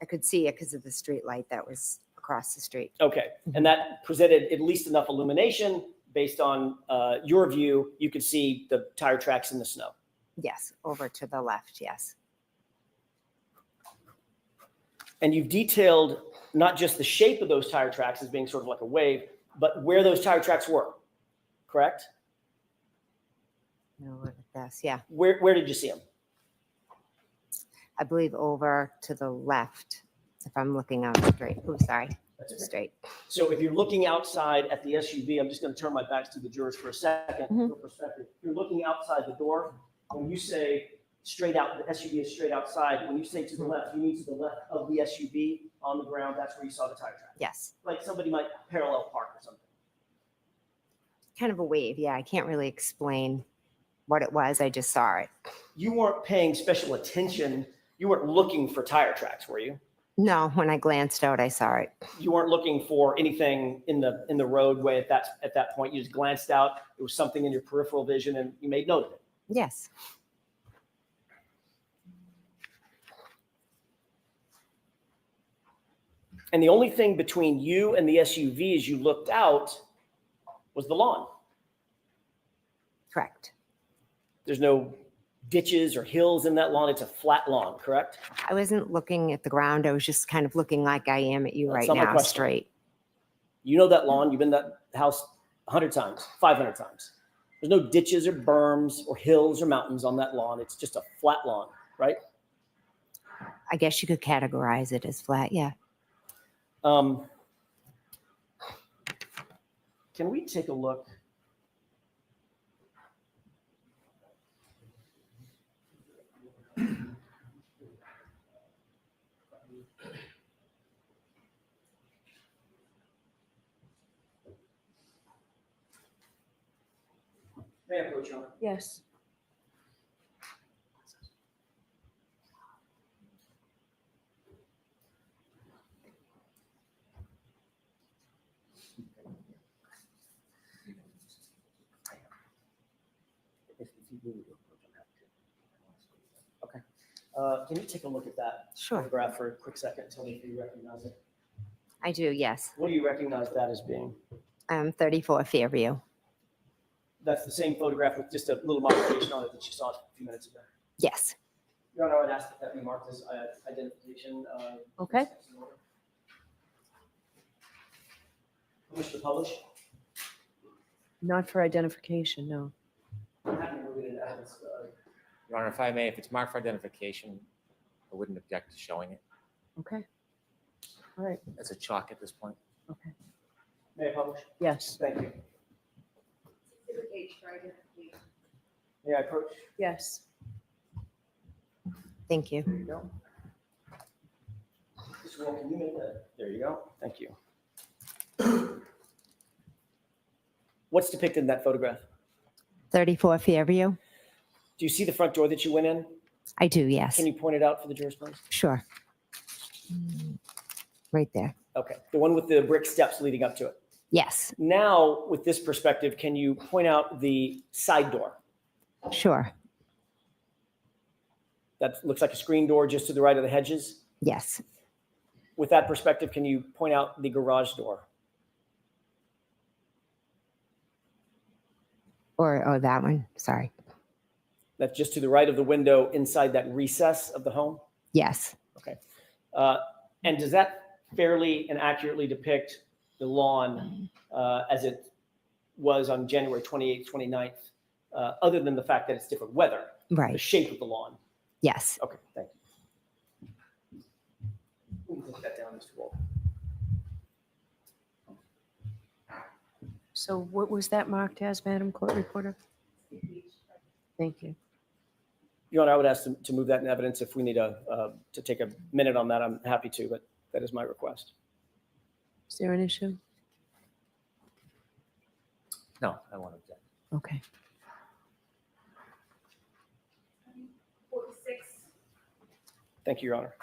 I could see it because of the street light that was across the street. Okay, and that presented at least enough illumination based on your view. You could see the tire tracks in the snow. Yes, over to the left, yes. And you've detailed not just the shape of those tire tracks as being sort of like a wave, but where those tire tracks were, correct? No, look at this, yeah. Where did you see them? I believe over to the left, if I'm looking out straight. Oh, sorry, straight. So if you're looking outside at the SUV, I'm just going to turn my back to the jurors for a second. Mhm. For perspective, you're looking outside the door. When you say straight out, the SUV is straight outside. When you say to the left, you mean to the left of the SUV on the ground. That's where you saw the tire track. Yes, Like somebody might parallel park or something. kind of a wave, yeah. I can't really explain what it was. I just saw it. You weren't paying special attention. You weren't looking for tire tracks, were you? No, when I glanced out, I saw it. You weren't looking for anything in the roadway at that point. You just glanced out. There was something in your peripheral vision, and you made note of it. Yes, And the only thing between you and the SUV as you looked out was the lawn. correct. There's no ditches or hills in that lawn. It's a flat lawn, correct? I wasn't looking at the ground. I was just kind of looking like I am at you That's right not my now, question. straight. You know that lawn. You've been to that house 100 times, 500 times. There's no ditches or berms or hills or mountains on that lawn. It's just a flat lawn, right? I guess you could categorize it as flat, yeah. Can we take a look? May I approach, Your Honor? Yes. Okay. Can you take a look at that Sure, photograph for a quick second and tell me if you recognize it? I do, yes. What do you recognize that as being? 34 Fairview. that's the same photograph with just a little modification on it that you saw a few minutes ago. Yes. Your Honor, I would ask that be marked as identification. Okay. Wish to publish? Not for identification, no. I'm happy to move it into evidence. Your Honor, if I may, if it's marked for identification, I wouldn't object to showing it. Okay. All right. It's a chalk at this point. Okay. May I publish? Yes. Thank you. May I approach? Yes. Thank you. There you go. Mr. Wall, can you make that? There you go. Thank you. What's depicted in that photograph? 34 Fairview? Do you see the front door that you went in? I do, yes. Can you point it out for the jurors, please? Sure. Right there. Okay, the one with the brick steps leading up to it. Yes, Now, with this perspective, can you point out the side door? sure. That looks like a screen door just to the right of the hedges. Yes, With that perspective, can you point out the garage door? or that one, sorry. That's just to the right of the window inside that recess of the home? Yes, And does that fairly and accurately depict the lawn as it was on January 28th, 29th, other than the fact that it's different weather, the right. shape of the lawn? Yes, Okay, thank you. We can take that down, Mr. Wall. So what was that marked as, Madam Court Reporter? Thank you. Your Honor, I would ask to move that in evidence. If we need to take a minute on that, I'm happy to, but that is my request. Is there an issue? No, I won't object. Okay. Thank you, Your Honor.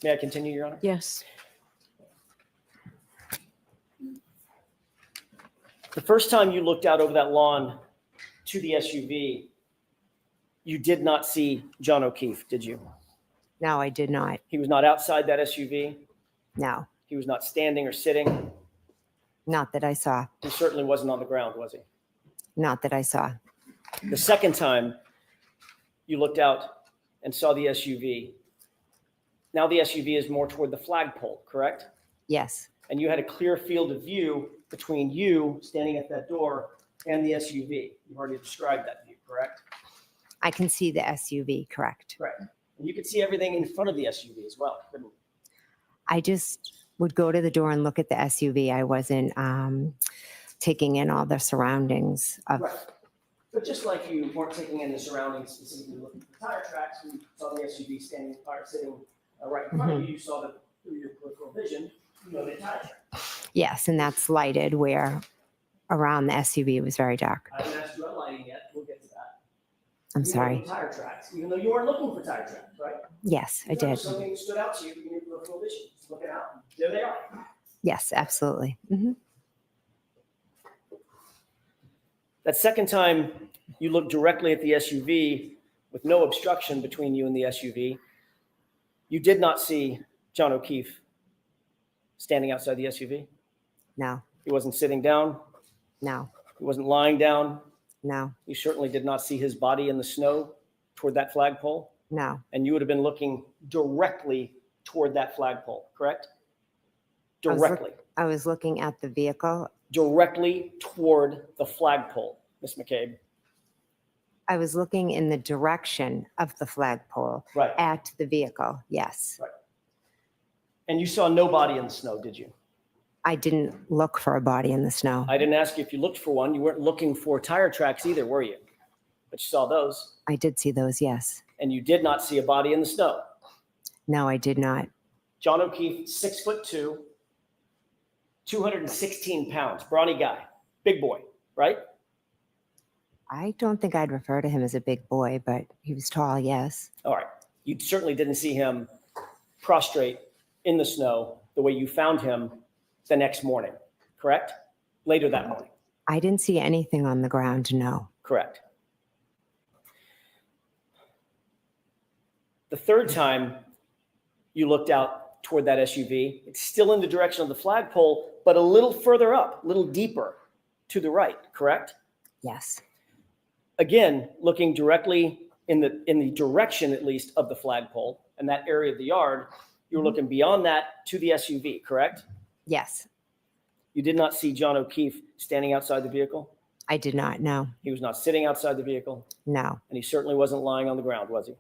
May I continue, Your Honor? Yes. The first time you looked out over that lawn to the SUV, you did not see John O'Keefe, did you? no, I did not. He was not outside that SUV. No, He was not standing or sitting. not that I saw. He certainly wasn't on the ground, was he? Not that I saw. The second time you looked out and saw the SUV, now the SUV is more toward the flagpole, correct? Yes, And you had a clear field of view between you standing at that door and the SUV. You've already described that view, correct? I can see the SUV, correct. Correct. And you could see everything in front of the SUV as well, couldn't you? I just would go to the door and look at the SUV. I wasn't taking in all the surroundings of, Right. But just like you weren't taking in the surroundings, specifically looking for tire tracks, you saw the SUV standing or sitting right in front of you, you saw that through your peripheral vision, you know, the tire track. yes, and that's lighted where around the SUV was very dark. I haven't asked you about lighting yet. We'll get to that. I'm You know, sorry. the tire tracks, even though you weren't looking for tire tracks, right? Yes, I You know, did. Something stood out to you in your peripheral vision. Just looking out. There they are. Yes, absolutely. Hmm. That second time you looked directly at the SUV with no obstruction between you and the SUV, you did not see John O'Keefe standing outside the SUV. No, He wasn't sitting down. no, He wasn't lying down. no, You certainly did not see his body in the snow toward that flagpole. no. And you would have been looking directly toward that flagpole, correct? I was look- Directly, I was looking at the vehicle. directly toward the flagpole, Ms. McCabe. I was looking in the direction of the flagpole Right. at the vehicle. Yes. And you saw no body in the snow, did you? I didn't look for a body in the snow. I didn't ask you if you looked for one. You weren't looking for tire tracks either, were you? But you saw those. I did see those. Yes. And you did not see a body in the snow. No, I did not. John O'Keefe, 6'2", 216 pounds, brawny guy, big boy, right? I don't think I'd refer to him as a big boy, but he was tall. Yes. All right. You certainly didn't see him prostrate in the snow the way you found him the next morning, correct? Later that morning, I didn't see anything on the ground. No. correct? The third time you looked out toward that SUV. It's still in the direction of the flagpole, but a little further up, a little deeper to the right, correct? Yes. Again, looking directly in the direction, at least, of the flagpole and that area of the yard, you're looking beyond that to the SUV, correct? Yes. You did not see John O'Keefe standing outside the vehicle? I did not know. He was not sitting outside the vehicle, No, and he certainly wasn't lying on the ground, was he?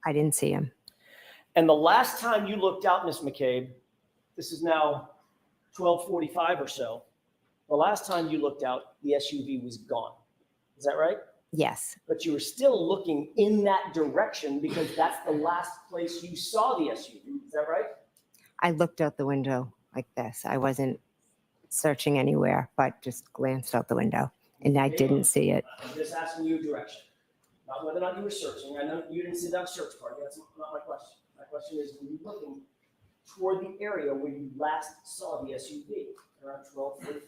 I didn't see him. And the last time you looked out, Miss McCabe, this is now 12:45 or so. The last time you looked out, the SUV was gone. Is that right? Yes. But you were still looking in that direction because that's the last place you saw the SUV. Is that right? I looked out the window like this. I wasn't searching anywhere, but just glanced out the window and I didn't see it. I'm just asking you a direction, not whether or not you were searching. I know you didn't see that search party. That's not my question. My question is, were you looking toward the area where you last saw the SUV around 12:45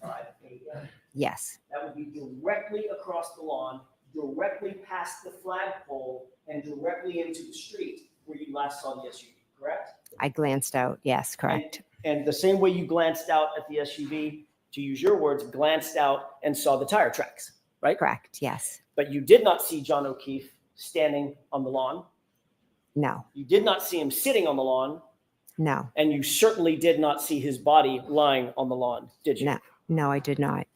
a.m.? Yes. That would be directly across the lawn, directly past the flagpole, and directly into the street where you last saw the SUV, correct? I glanced out. Yes, correct. And the same way you glanced out at the SUV, to use your words, glanced out and saw the tire tracks, right? Correct. Yes. But you did not see John O'Keefe standing on the lawn. No. You did not see him sitting on the lawn. No. And you certainly did not see his body lying on the lawn, did you? No. No, I did not.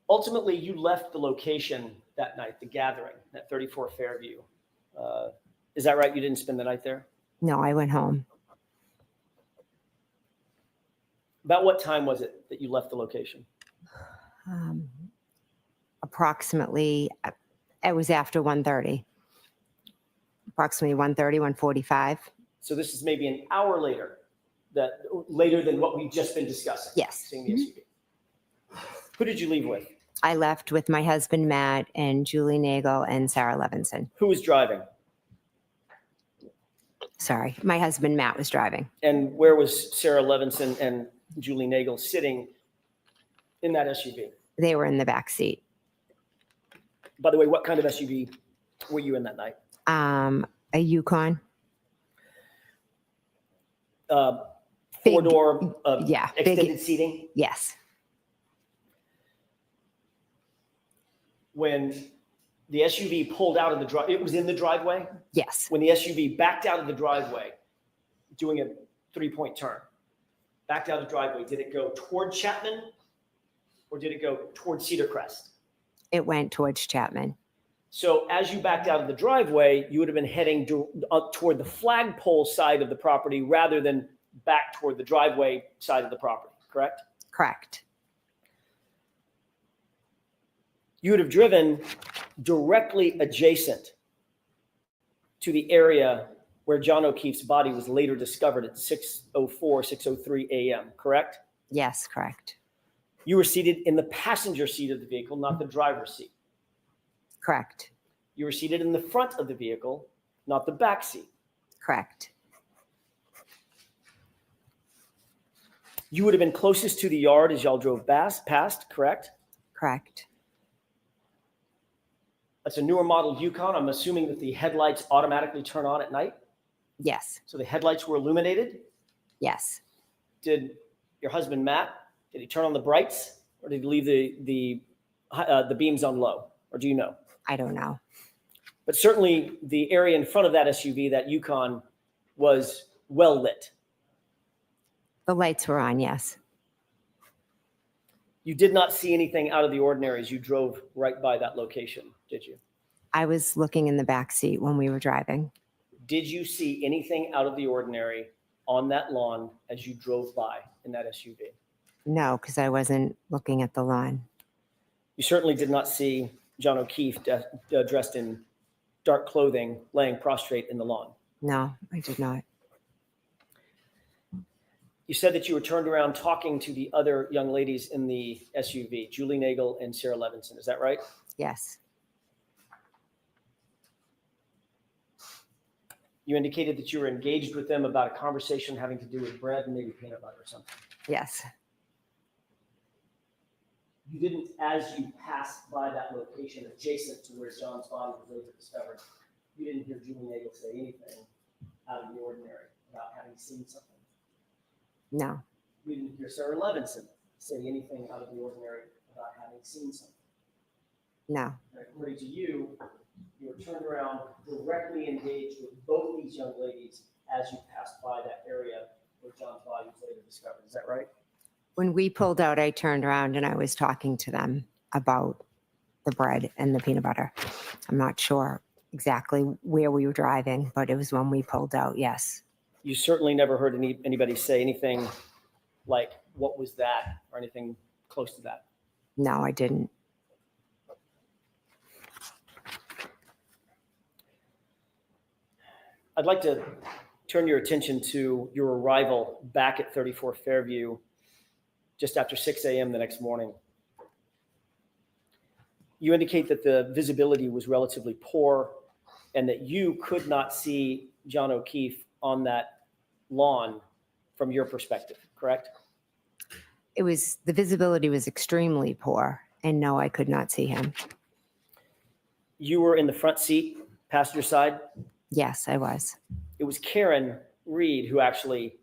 Ultimately, you left the location that night, the gathering at 34 Fairview. Is that right? You didn't spend the night there? No, I went home. About what time was it that you left the location? Approximately, it was after 1:30. Approximately 1:30, 1:45. So this is maybe an hour later, later than what we've just been discussing. Yes. Seeing the SUV. Who did you leave with? I left with my husband, Matt, and Julie Nagel and Sarah Levinson. Who was driving? Sorry, my husband, Matt, was driving. And where was Sarah Levinson and Julie Nagel sitting in that SUV? They were in the back seat. By the way, what kind of SUV were you in that night? A Yukon. Four-door, yeah, extended big, seating? Yes. When the SUV pulled out of the drive, it was in the driveway? Yes. When the SUV backed out of the driveway, doing a three-point turn, backed out of the driveway, did it go toward Chapman or did it go toward Cedar Crest? It went towards Chapman. So as you backed out of the driveway, you would have been heading toward the flagpole side of the property rather than back toward the driveway side of the property, correct? Correct. You would have driven directly adjacent to the area where John O'Keefe's body was later discovered at 6:04, 6:03 a.m., correct? Yes, correct. You were seated in the passenger seat of the vehicle, not the driver's seat. Correct. You were seated in the front of the vehicle, not the back seat. Correct. You would have been closest to the yard as y'all drove past, correct? Correct. That's a newer model Yukon. I'm assuming that the headlights automatically turn on at night. Yes. So the headlights were illuminated. Yes. Did your husband, Matt, did he turn on the brights or did he leave the beams on low? Or do you know? I don't know. But certainly the area in front of that SUV, that Yukon, was well lit. The lights were on, yes. You did not see anything out of the ordinary as you drove right by that location, did you? I was looking in the back seat when we were driving. Did you see anything out of the ordinary on that lawn as you drove by in that SUV? No, because I wasn't looking at the lawn. You certainly did not see John O'Keefe dressed in dark clothing laying prostrate in the lawn. No, I did not. You said that you were turned around talking to the other young ladies in the SUV, Julie Nagel and Sarah Levinson. Is that right? Yes. You indicated that you were engaged with them about a conversation having to do with bread and maybe peanut butter or something. Yes. you didn't, as you passed by that location adjacent to where John's body was later discovered, you didn't hear Julie Nagel say anything out of the ordinary about having seen something. No, You didn't hear Sarah Levinson say anything out of the ordinary about having seen something. no, And according to you, you were turned around, directly engaged with both these young ladies as you passed by that area where John's body was later discovered. Is that right? when we pulled out, I turned around and I was talking to them about the bread and the peanut butter. I'm not sure exactly where we were driving, but it was when we pulled out, yes. You certainly never heard anybody say anything like, what was that, or anything close to that. No, I didn't. I'd like to turn your attention to your arrival back at 34 Fairview just after 6 a.m. the next morning. You indicate that the visibility was relatively poor and that you could not see John O'Keefe on that lawn from your perspective, correct? The visibility was extremely poor, and no, I could not see him. You were in the front seat, passenger side. Yes, I was. It was Karen Reed who actually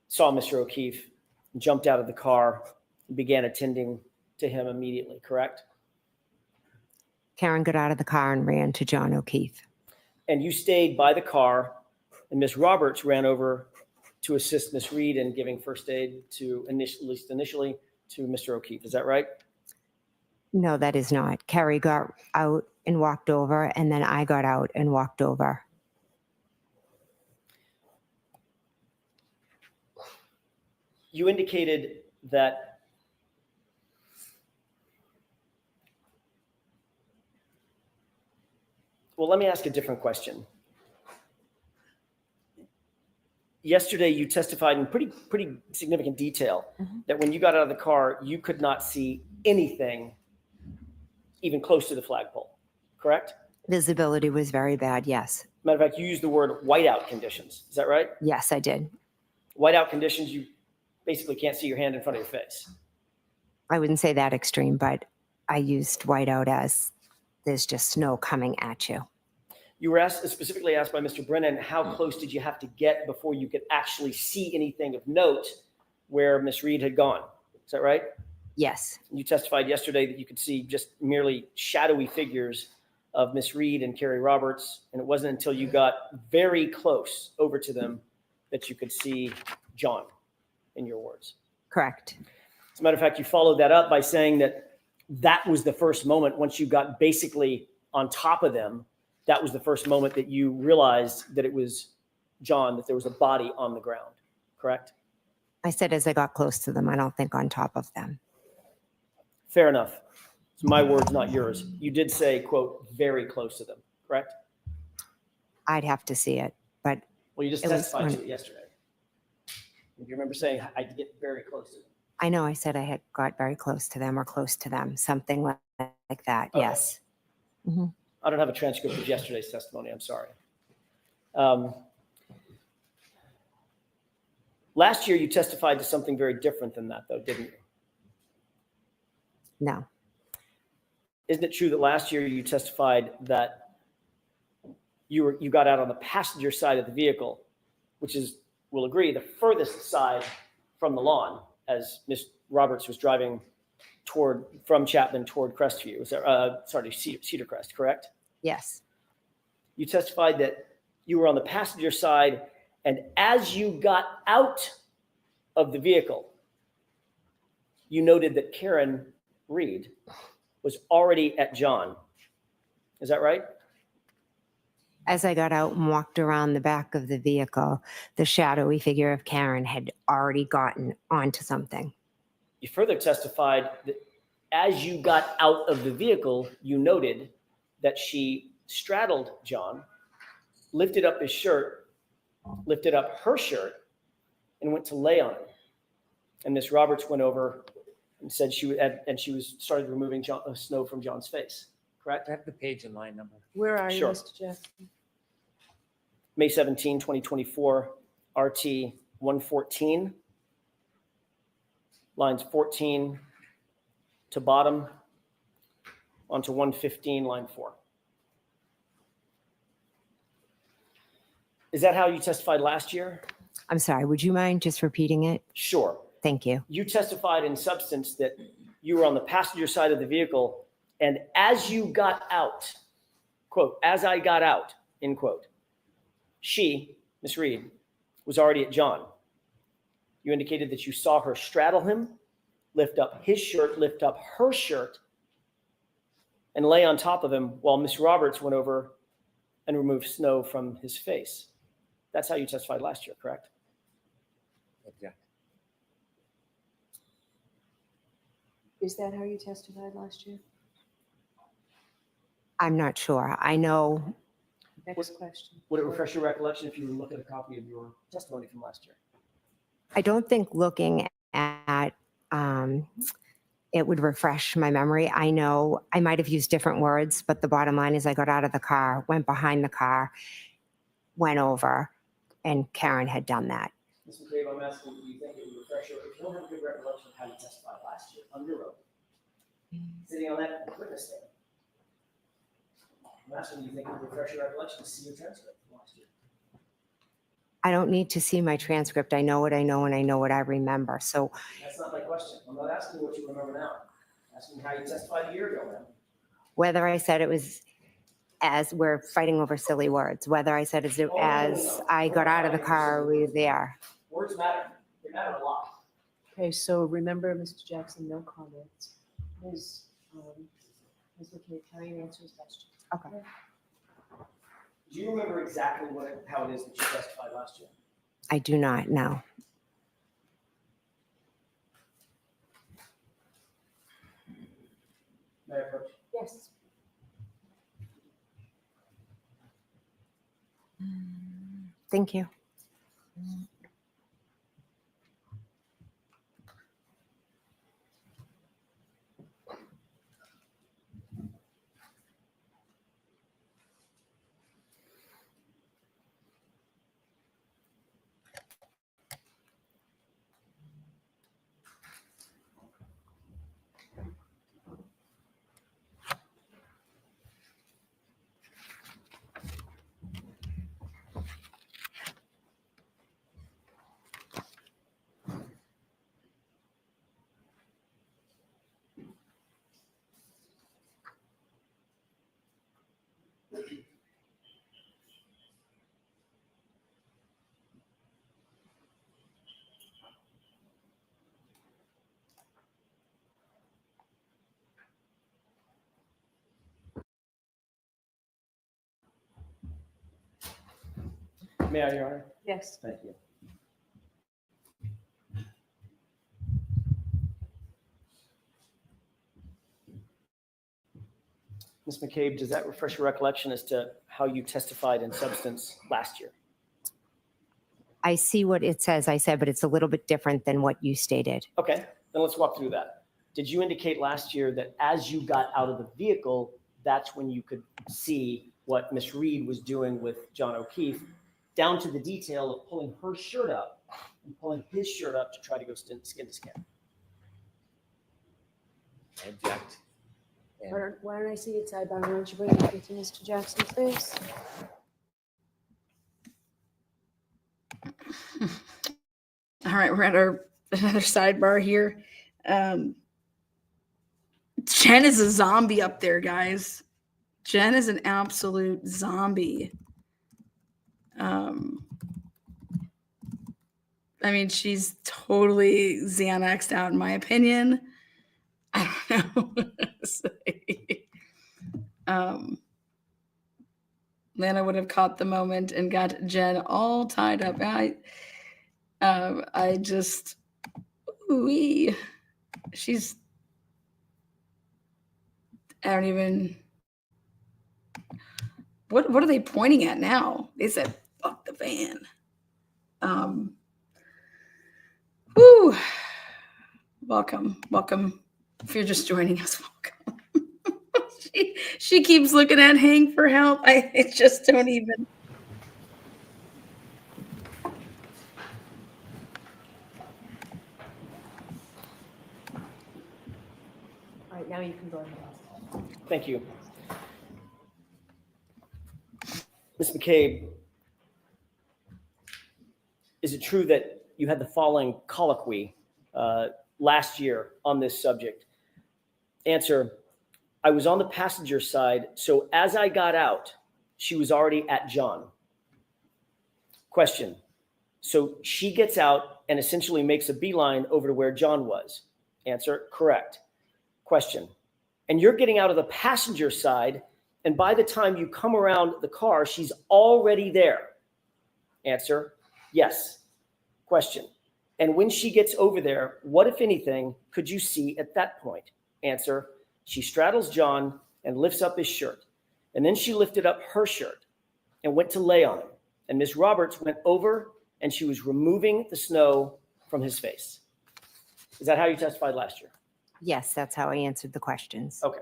saw Mr. O'Keefe, jumped out of the car, and began attending to him immediately, correct? Karen got out of the car and ran to John O'Keefe. And you stayed by the car, and Miss Roberts ran over to assist Miss Reed in giving first aid to, at least initially, to Mr. O'Keefe. Is that right? No, that is not. Carrie got out and walked over, and then I got out and walked over. You indicated that well, let me ask a different question. Yesterday, you testified in pretty significant detail that when you got out of the car, you could not see anything even close to the flagpole, correct? Visibility was very bad, yes. Matter of fact, you used the word whiteout conditions. Is that right? Yes, I did. Whiteout conditions, you basically can't see your hand in front of your face. I wouldn't say that extreme, but I used whiteout as there's just snow coming at you. You were specifically asked by Mr. Brennan, how close did you have to get before you could actually see anything of note where Miss Reed had gone? Is that right? Yes. You testified yesterday that you could see just merely shadowy figures of Miss Reed and Carrie Roberts, and it wasn't until you got very close over to them that you could see John, in your words. Correct. As a matter of fact, you followed that up by saying that that was the first moment, once you got basically on top of them, that was the first moment that you realized that it was John, that there was a body on the ground, correct? I said as I got close to them, I don't think on top of them. Fair enough. It's my words, not yours. You did say, quote, very close to them, correct? I'd have to see it, but Well, you just It was testified to when- it yesterday. Do you remember saying, I get very close to them? I know I said I had got very close to them or close to them, something like that, Okay. yes. Mhm. I don't have a transcript of yesterday's testimony. I'm sorry. Last year, you testified to something very different than that, though, didn't you? No, Isn't it true that last year you testified that you got out on the passenger side of the vehicle, which is, we'll agree, the furthest side from the lawn, as Ms. Roberts was driving from Chapman toward Crestview, Cedar Crest, correct? yes, You testified that you were on the passenger side, and as you got out of the vehicle, you noted that Karen Reed was already at John. Is that right? as I got out and walked around the back of the vehicle, the shadowy figure of Karen had already gotten onto something. You further testified that as you got out of the vehicle, you noted that she straddled John, lifted up his shirt, lifted up her shirt, and went to lay on him. And Miss Roberts went over and said started removing snow from John's face. Correct? I have the page and line number. Where are you, Sure. Mr. Jackson? May 17, 2024, RT 114, lines 14 to bottom onto 115, line 4. Is that how you testified last year? I'm sorry, would you mind just repeating it? Sure. Thank you. You testified in substance that you were on the passenger side of the vehicle, and as you got out, quote, as I got out, end quote, she, Miss Reed, was already at John. You indicated that you saw her straddle him, lift up his shirt, lift up her shirt, and lay on top of him while Miss Roberts went over and removed snow from his face. That's how you testified last year, correct? Object. Is that how you testified last year? I'm not sure. I know, Next question. Would it refresh your recollection if you would look at a copy of your testimony from last year? I don't think looking at it would refresh my memory. I know I might have used different words, but the bottom line is I got out of the car, went behind the car, went over, and Karen had done that. Ms. McCabe, I'm asking, do you think it would refresh your, if you don't have a good recollection of how you testified last year on your own, sitting on that witness stand? I'm asking, do you think it would refresh your recollection to see your transcript from last year? I don't need to see my transcript. I know what I know and I know what I remember. So That's not my question. I'm not asking what you remember now. I'm asking how you testified a year ago, man. whether I said it was as we're fighting over silly words, whether I said as I got out of the car, we were there. Words matter. They matter a lot. Okay, so remember, Mr. Jackson, no comments. Ms. McKay, try and answer his question. Okay. Do you remember exactly how it is that you testified last year? I do not know. May I approach? Yes. Thank you. May I, Your Honor? Yes. Thank you. Ms. McCabe, does that refresh your recollection as to how you testified in substance last year? I see what it says I said, but it's a little bit different than what you stated. Okay, then let's walk through that. Did you indicate last year that as you got out of the vehicle, that's when you could see what Ms. Reed was doing with John O'Keefe, down to the detail of pulling her shirt up and pulling his shirt up to try to go skin to skin? I object. And Why don't I see it sidebar? Why don't you bring it into Mr. Jackson, please? All right, we're at our another sidebar here. Jen is a zombie up there, guys. Jen is an absolute zombie. I mean, she's totally Xanaxed out, in my opinion. I don't know what to say. Lana would have caught the moment and got Jen all tied up. I just, ooh-wee. She's, I don't even, what are they pointing at now? They said, fuck the van. Woo. Welcome. If you're just joining us, welcome. she keeps looking at Hank for help. I just don't even. now you can go ahead. Thank you. Ms. McCabe, is it true that you had the following colloquy last year on this subject? Answer, I was on the passenger side, so as I got out, she was already at John. Question, so she gets out and essentially makes a beeline over to where John was. Answer, correct. Question, and you're getting out of the passenger side, and by the time you come around the car, she's already there. Answer, yes. Question, and when she gets over there, what, if anything, could you see at that point? Answer, she straddles John and lifts up his shirt. And then she lifted up her shirt and went to lay on him. And Ms. Roberts went over and she was removing the snow from his face. Is that how you testified last year? Yes, that's how I answered the questions. Okay.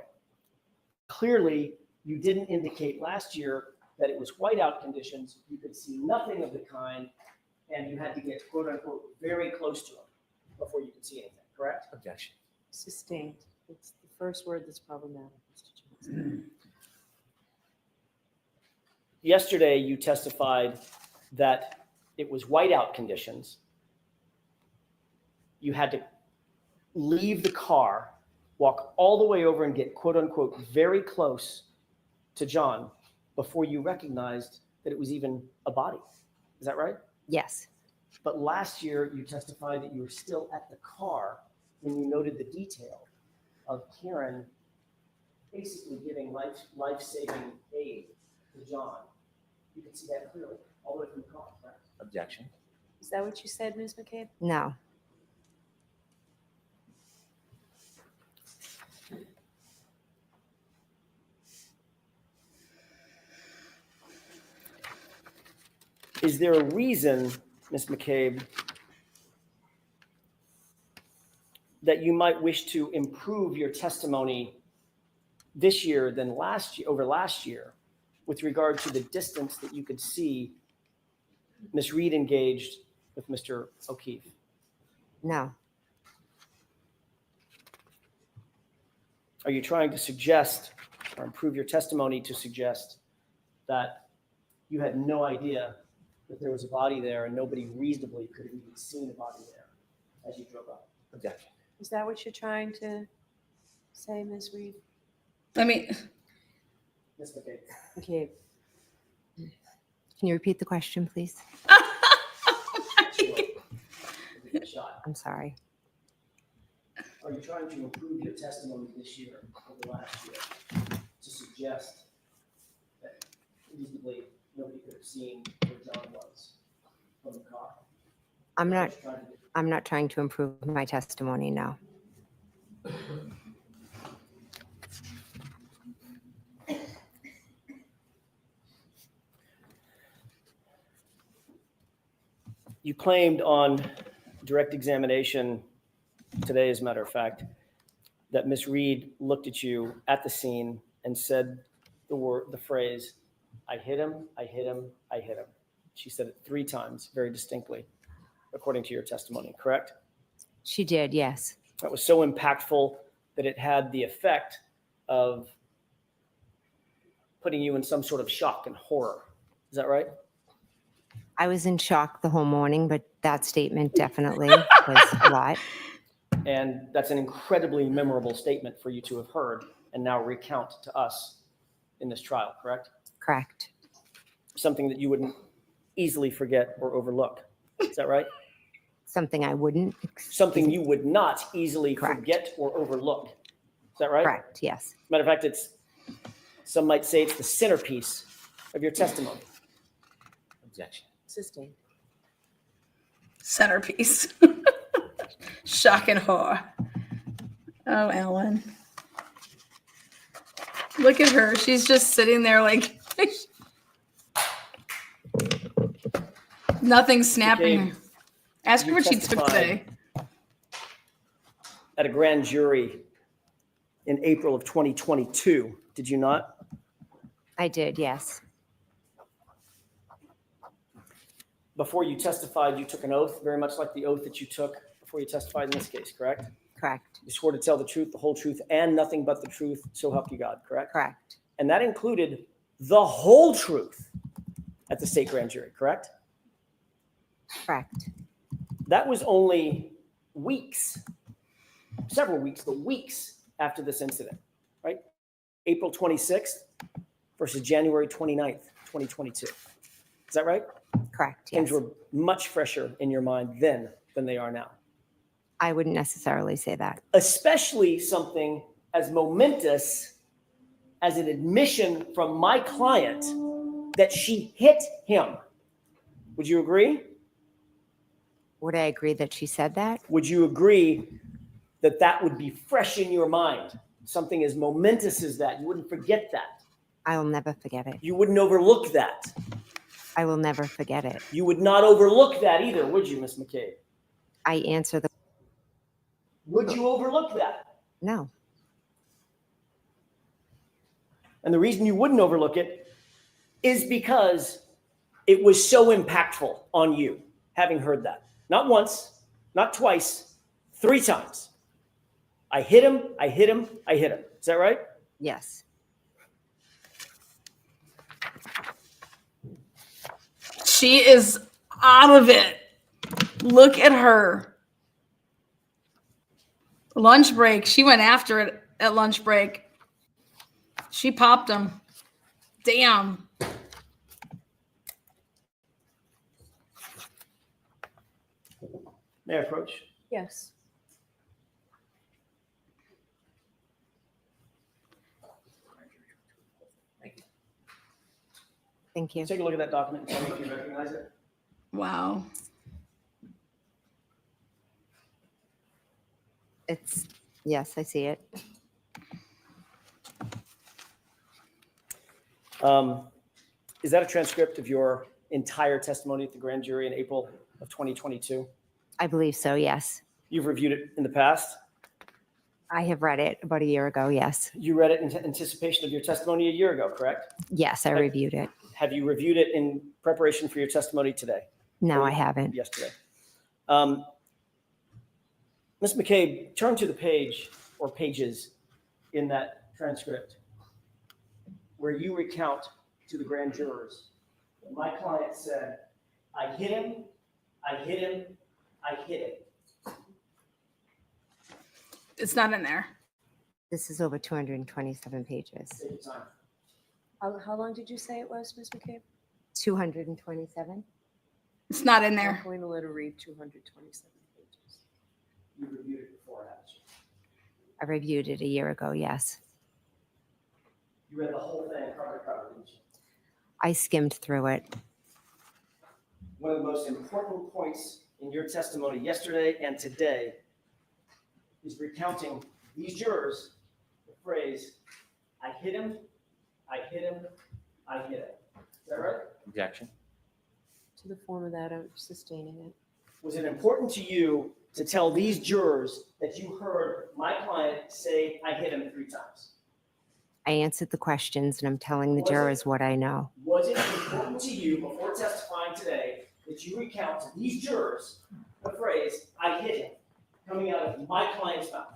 Clearly, you didn't indicate last year that it was whiteout conditions. You could see nothing of the kind, and you had to get, quote unquote, very close to him before you could see anything, correct? Objection. Sustained. It's the first word that's problematic, Mr. Johnson. Yesterday, you testified that it was whiteout conditions. You had to leave the car, walk all the way over and get, quote unquote, very close to John before you recognized that it was even a body. Is that right? Yes. But last year, you testified that you were still at the car when you noted the detail of Karen basically giving life-saving aid to John. You can see that clearly, all the way from the car, right? Objection. Is that what you said, Ms. McCabe? No. Is there a reason, Ms. McCabe, that you might wish to improve your testimony this year than last year, over last year, with regard to the distance that you could see Ms. Reed engaged with Mr. O'Keefe? No. Are you trying to suggest or improve your testimony to suggest that you had no idea that there was a body there and nobody reasonably could have even seen a body there as you drove up? Objection. Is that what you're trying to say, Ms. Reed? I mean, Ms. McCabe. McCabe. Can you repeat the question, please? Shot. I'm sorry. Are you trying to improve your testimony this year over last year to suggest that reasonably nobody could have seen where John was from the car? I'm not trying to improve my testimony, no. You claimed on direct examination today, as a matter of fact, that Ms. Reed looked at you at the scene and said the phrase, I hit him, I hit him, I hit him. She said it 3 times, very distinctly, according to your testimony, correct? She did, yes. That was so impactful that it had the effect of putting you in some sort of shock and horror. Is that right? I was in shock the whole morning, but that statement definitely was a lot. And that's an incredibly memorable statement for you to have heard and now recount to us in this trial, correct? Correct. Something that you wouldn't easily forget or overlook. Is that right? Something I wouldn't. Something you would not easily Correct. forget or overlook. Is that right? Correct, yes. Matter of fact, some might say it's the centerpiece of your testimony. Objection. Sustained. centerpiece. Shock and horror. Oh, Ellen. Look at her. She's just sitting there like nothing's snapping. Okay. Ask her You what she took today. At a grand jury in April of 2022, did you not? I did, yes. Before you testified, you took an oath, very much like the oath that you took before you testified in this case, correct? Correct. You swore to tell the truth, the whole truth, and nothing but the truth, so help you God, correct? Correct. And that included the whole truth at the state grand jury, correct? Correct. That was only weeks, several weeks, but weeks after this incident, right? April 26th versus January 29th, 2022. Is that right? Correct. Things Yes. were much fresher in your mind then than they are now. I wouldn't necessarily say that. Especially something as momentous as an admission from my client that she hit him. Would you agree? Would I agree that she said that? Would you agree that that would be fresh in your mind? Something as momentous as that. You wouldn't forget that. I will never forget it. You wouldn't overlook that. I will never forget it. You would not overlook that either, would you, Ms. McCabe? I answer the Would you overlook that? no. And the reason you wouldn't overlook it is because it was so impactful on you, having heard that. Not once, not twice, 3 times. I hit him, I hit him, I hit him. Is that right? Yes. She is out of it. Look at her. Lunch break. She went after it at lunch break. She popped him. Damn. May I approach? Yes. Thank you. Take a look at that document and tell me if you recognize it. Wow. It's, yes, I see it. Is that a transcript of your entire testimony at the grand jury in April of 2022? I believe so, yes. You've reviewed it in the past? I have read it about a year ago, yes. You read it in anticipation of your testimony a year ago, correct? Yes, I reviewed it. Have you reviewed it in preparation for your testimony today? No, Or I haven't. Yesterday. Ms. McCabe, turn to the page or pages in that transcript where you recount to the grand jurors that my client said, I hit him, I hit him, I hit him. It's not in there. This is over 227 pages. Take your time. How long did you say it was, Ms. McCabe? 227? It's not in I'm there. going to let her read 227 pages. You reviewed it before, haven't you? I reviewed it a year ago, yes. You read the whole thing cover to cover, didn't you? I skimmed through it. One of the most important points in your testimony yesterday and today is recounting these jurors the phrase, I hit him, I hit him, I hit him. Is that right? Objection. To the form of that, I'm sustaining it. Was it important to you to tell these jurors that you heard my client say, I hit him 3 times? I answered the questions and I'm telling the jurors what I know. Was it important to you before testifying today that you recount to these jurors the phrase, I hit him, coming out of my client's mouth?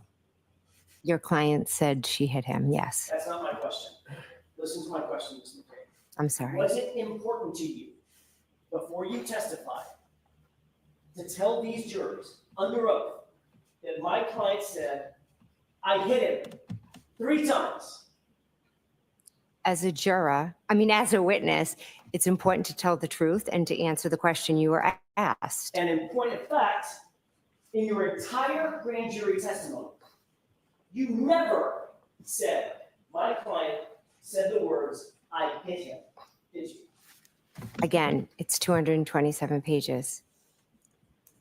Your client said she hit him, yes. That's not my question. Listen to my question, Ms. McCabe. I'm sorry. Was it important to you before you testified to tell these jurors under oath that my client said, I hit him 3 times? As a juror, as a witness, it's important to tell the truth and to answer the question you were asked. And in point of fact, in your entire grand jury testimony, you never said, my client said the words, I hit him, did you? Again, it's 227 pages.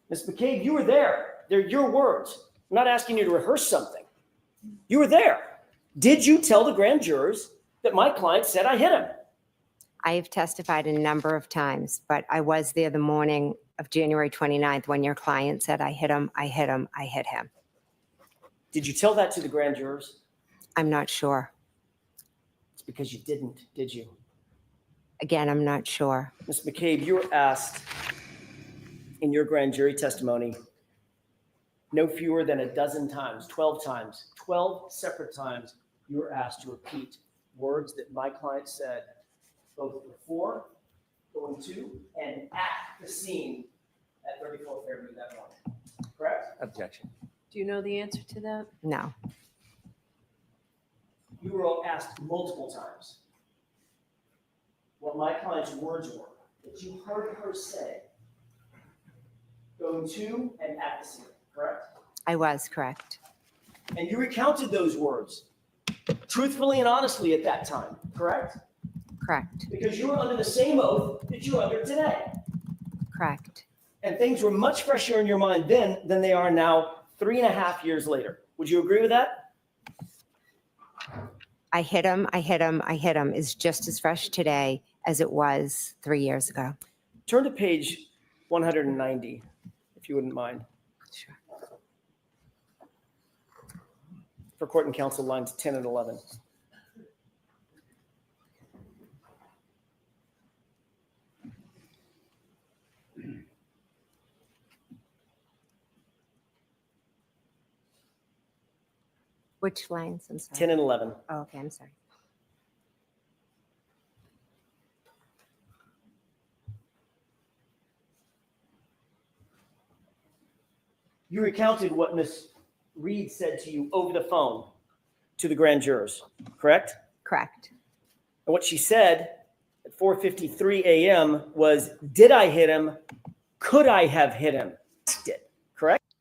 Ms. McCabe, you were there. They're your words. I'm not asking you to rehearse something. You were there. Did you tell the grand jurors that my client said I hit him? I have testified a number of times, but I was there the morning of January 29th when your client said, I hit him, I hit him, I hit him. Did you tell that to the grand jurors? I'm not sure. It's because you didn't, did you? Again, I'm not sure. Ms. McCabe, you were asked in your grand jury testimony, no fewer than a dozen times, 12 times, 12 separate times, you were asked to repeat words that my client said both before, going to, and at the scene at 34 Fairview that morning. Correct? Objection. Do you know the answer to that? No. You were asked multiple times what my client's words were that you heard her say going to and at the scene, correct? I was correct. And you recounted those words truthfully and honestly at that time, correct? Correct. Because you were under the same oath that you're under today. Correct. And things were much fresher in your mind then than they are now 3.5 years later. Would you agree with that? I hit him is just as fresh today as it was 3 years ago. Turn to page 190, if you wouldn't mind. Sure. For court and counsel lines 10 and 11. Which lines? I'm sorry. 10 and 11. Oh, okay, I'm sorry. You recounted what Ms. Reed said to you over the phone to the grand jurors, correct? Correct. And what she said at 4:53 a.m. was, did I hit him? Could I have hit him? Did, correct?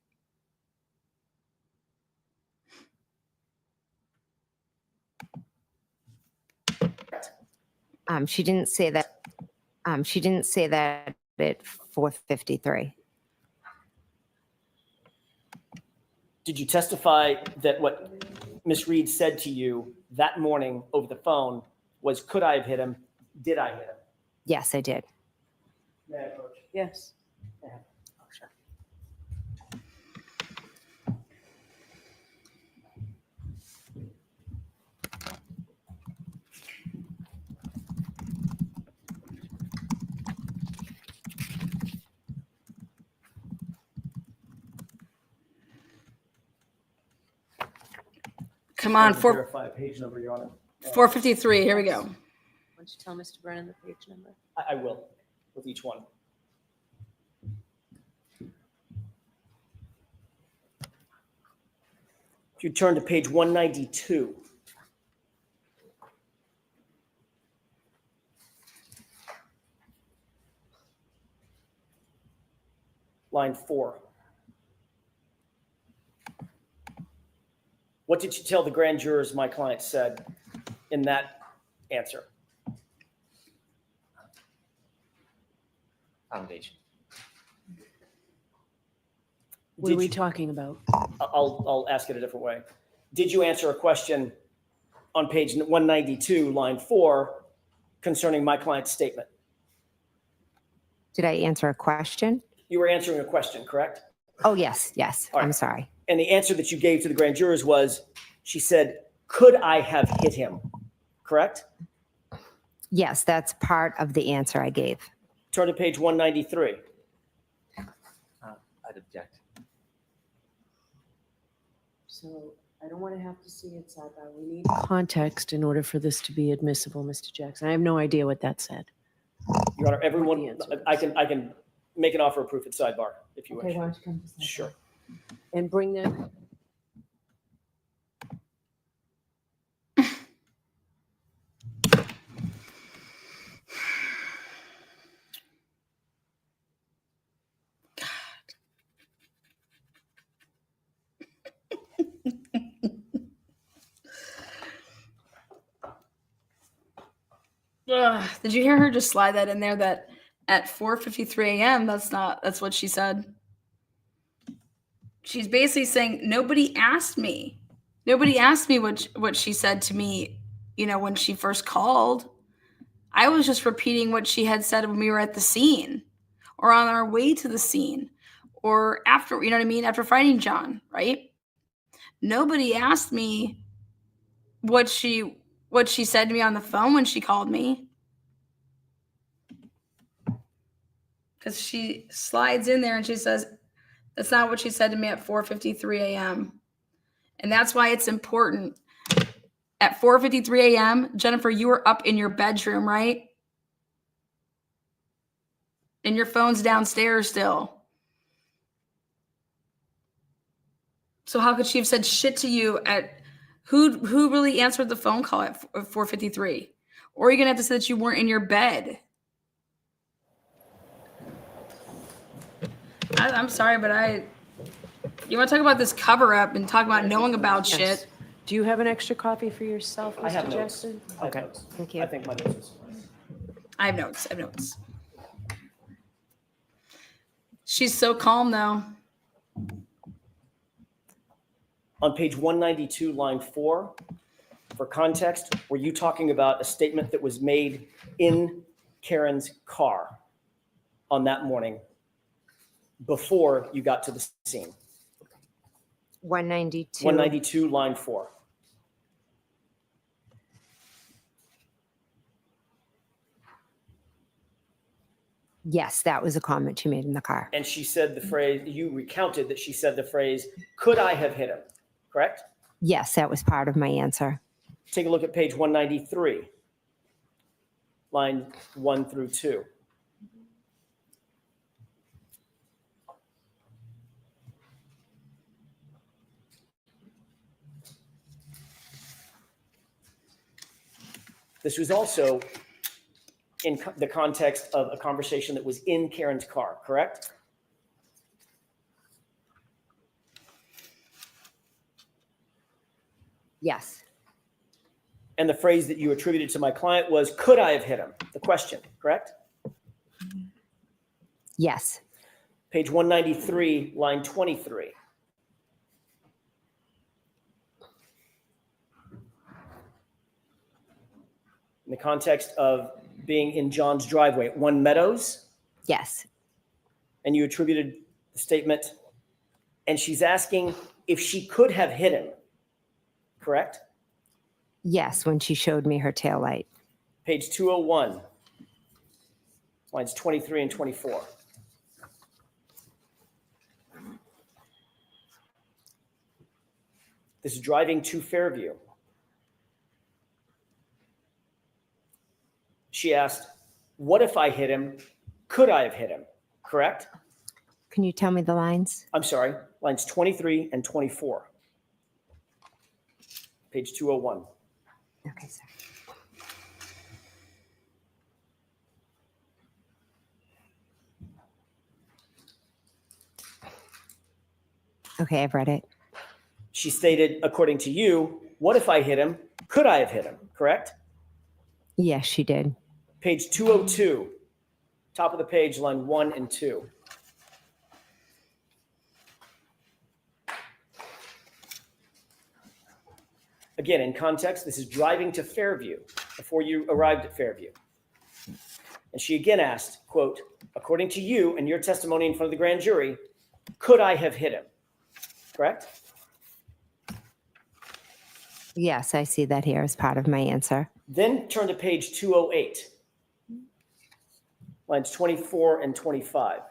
She didn't say that. She didn't say that at 4:53. Did you testify that what Ms. Reed said to you that morning over the phone was, could I have hit him? Did I hit him? Yes, I did. May I approach? Yes. Oh, sure. Come on, Verify a page number, Your Honor. 453. Here we go. Why don't you tell Mr. Brennan the page number? I will, with each one. If you turn to page 192. Line 4. What did you tell the grand jurors my client said in that answer? Foundation. What Did are we you- talking about? I'll ask it a different way. Did you answer a question on page 192, line 4, concerning my client's statement? Did I answer a question? You were answering a question, correct? Oh, yes, yes. All right. I'm sorry. And the answer that you gave to the grand jurors was, she said, could I have hit him? Correct? Yes, that's part of the answer I gave. Turn to page 193. I'd object. So I don't want to have to see it sidebar. We need context in order for this to be admissible, Mr. Jackson. I have no idea what that said. Your Honor, everyone, The answer is- I can make an offer of proof at sidebar if you Okay, wish. why don't you come to sidebar? Sure. And bring them. Ugh, did you hear her just slide that in there that at 4:53 a.m. that's what she said. She's basically saying nobody asked me. Nobody asked me what she said to me, when she first called. I was just repeating what she had said when we were at the scene or on our way to the scene or after, you know what I mean? After finding John, right? Nobody asked me what she said to me on the phone when she called me. Because she slides in there and she says, That's not what she said to me at 4:53 a.m. And that's why it's important. At 4:53 a.m., Jennifer, you were up in your bedroom, right? And your phone's downstairs still. So how could she have said shit to you at who really answered the phone call at 4:53? Or are you gonna have to say that you weren't in your bed? I'm sorry, but you want to talk about this cover up and talk about knowing about Yes. shit? Do you have an extra copy for yourself, I have Mr. notes. Jackson? I have Okay, notes. thank you. I think my notes is. I have notes. She's so calm though. On page 192, line 4, for context, were you talking about a statement that was made in Karen's car on that morning before you got to the scene? 192. 192, line 4. Yes, that was a comment she made in the car. And she said the phrase, you recounted that she said the phrase, could I have hit him? Correct? Yes, that was part of my answer. Take a look at page 193, line 1 through 2. This was also in the context of a conversation that was in Karen's car, correct? Yes. And the phrase that you attributed to my client was, could I have hit him? The question, correct? Yes. Page 193, line 23. In the context of being in John's driveway at One Meadows, Yes. and you attributed the statement, and she's asking if she could have hit him, correct? Yes, when she showed me her taillight. Page 201, lines 23 and 24. This is driving to Fairview. She asked, what if I hit him? Could I have hit him? Correct? Can you tell me the lines? I'm sorry, lines 23 and 24. Page 201. Okay, sorry. Okay, I've read it. She stated, according to you, what if I hit him? Could I have hit him? Correct? Yes, she did. Page 202, top of the page, line 1 and 2. Again, in context, this is driving to Fairview before you arrived at Fairview. And she again asked, quote, according to you and your testimony in front of the grand jury, could I have hit him? Correct? Yes, I see that here as part of my answer. Then turn to page 208, lines 24 and 25.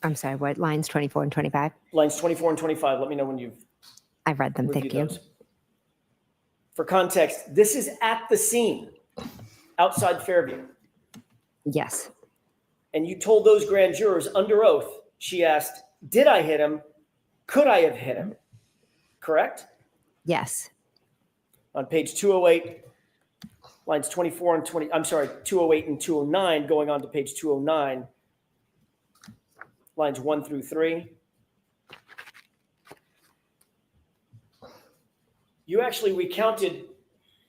I'm sorry, what lines 24 and 25? Lines 24 and 25, let me know when you've I've read them, thank reviewed you. those. For context, this is at the scene outside Fairview. Yes. And you told those grand jurors under oath, she asked, did I hit him? Could I have hit him? Correct? Yes. On page 208, lines 24 and 20, I'm sorry, 208 and 209, going on to page 209, lines 1 through 3. You actually recounted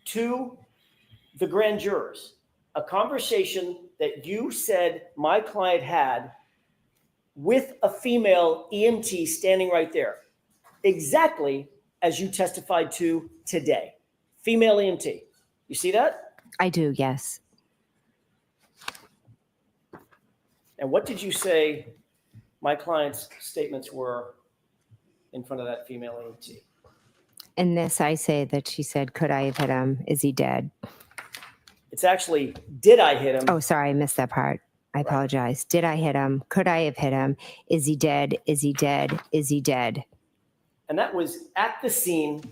to the grand jurors a conversation that you said my client had with a female EMT standing right there, exactly as you testified to today. Female EMT. You see that? I do, yes. And what did you say my client's statements were in front of that female EMT? In this, I say that she said, could I have hit him? Is he dead? It's actually, did I hit him? Oh, sorry, I missed that part. I apologize. Did I hit him? Could I have hit him? Is he dead? Is he dead? Is he dead? And that was at the scene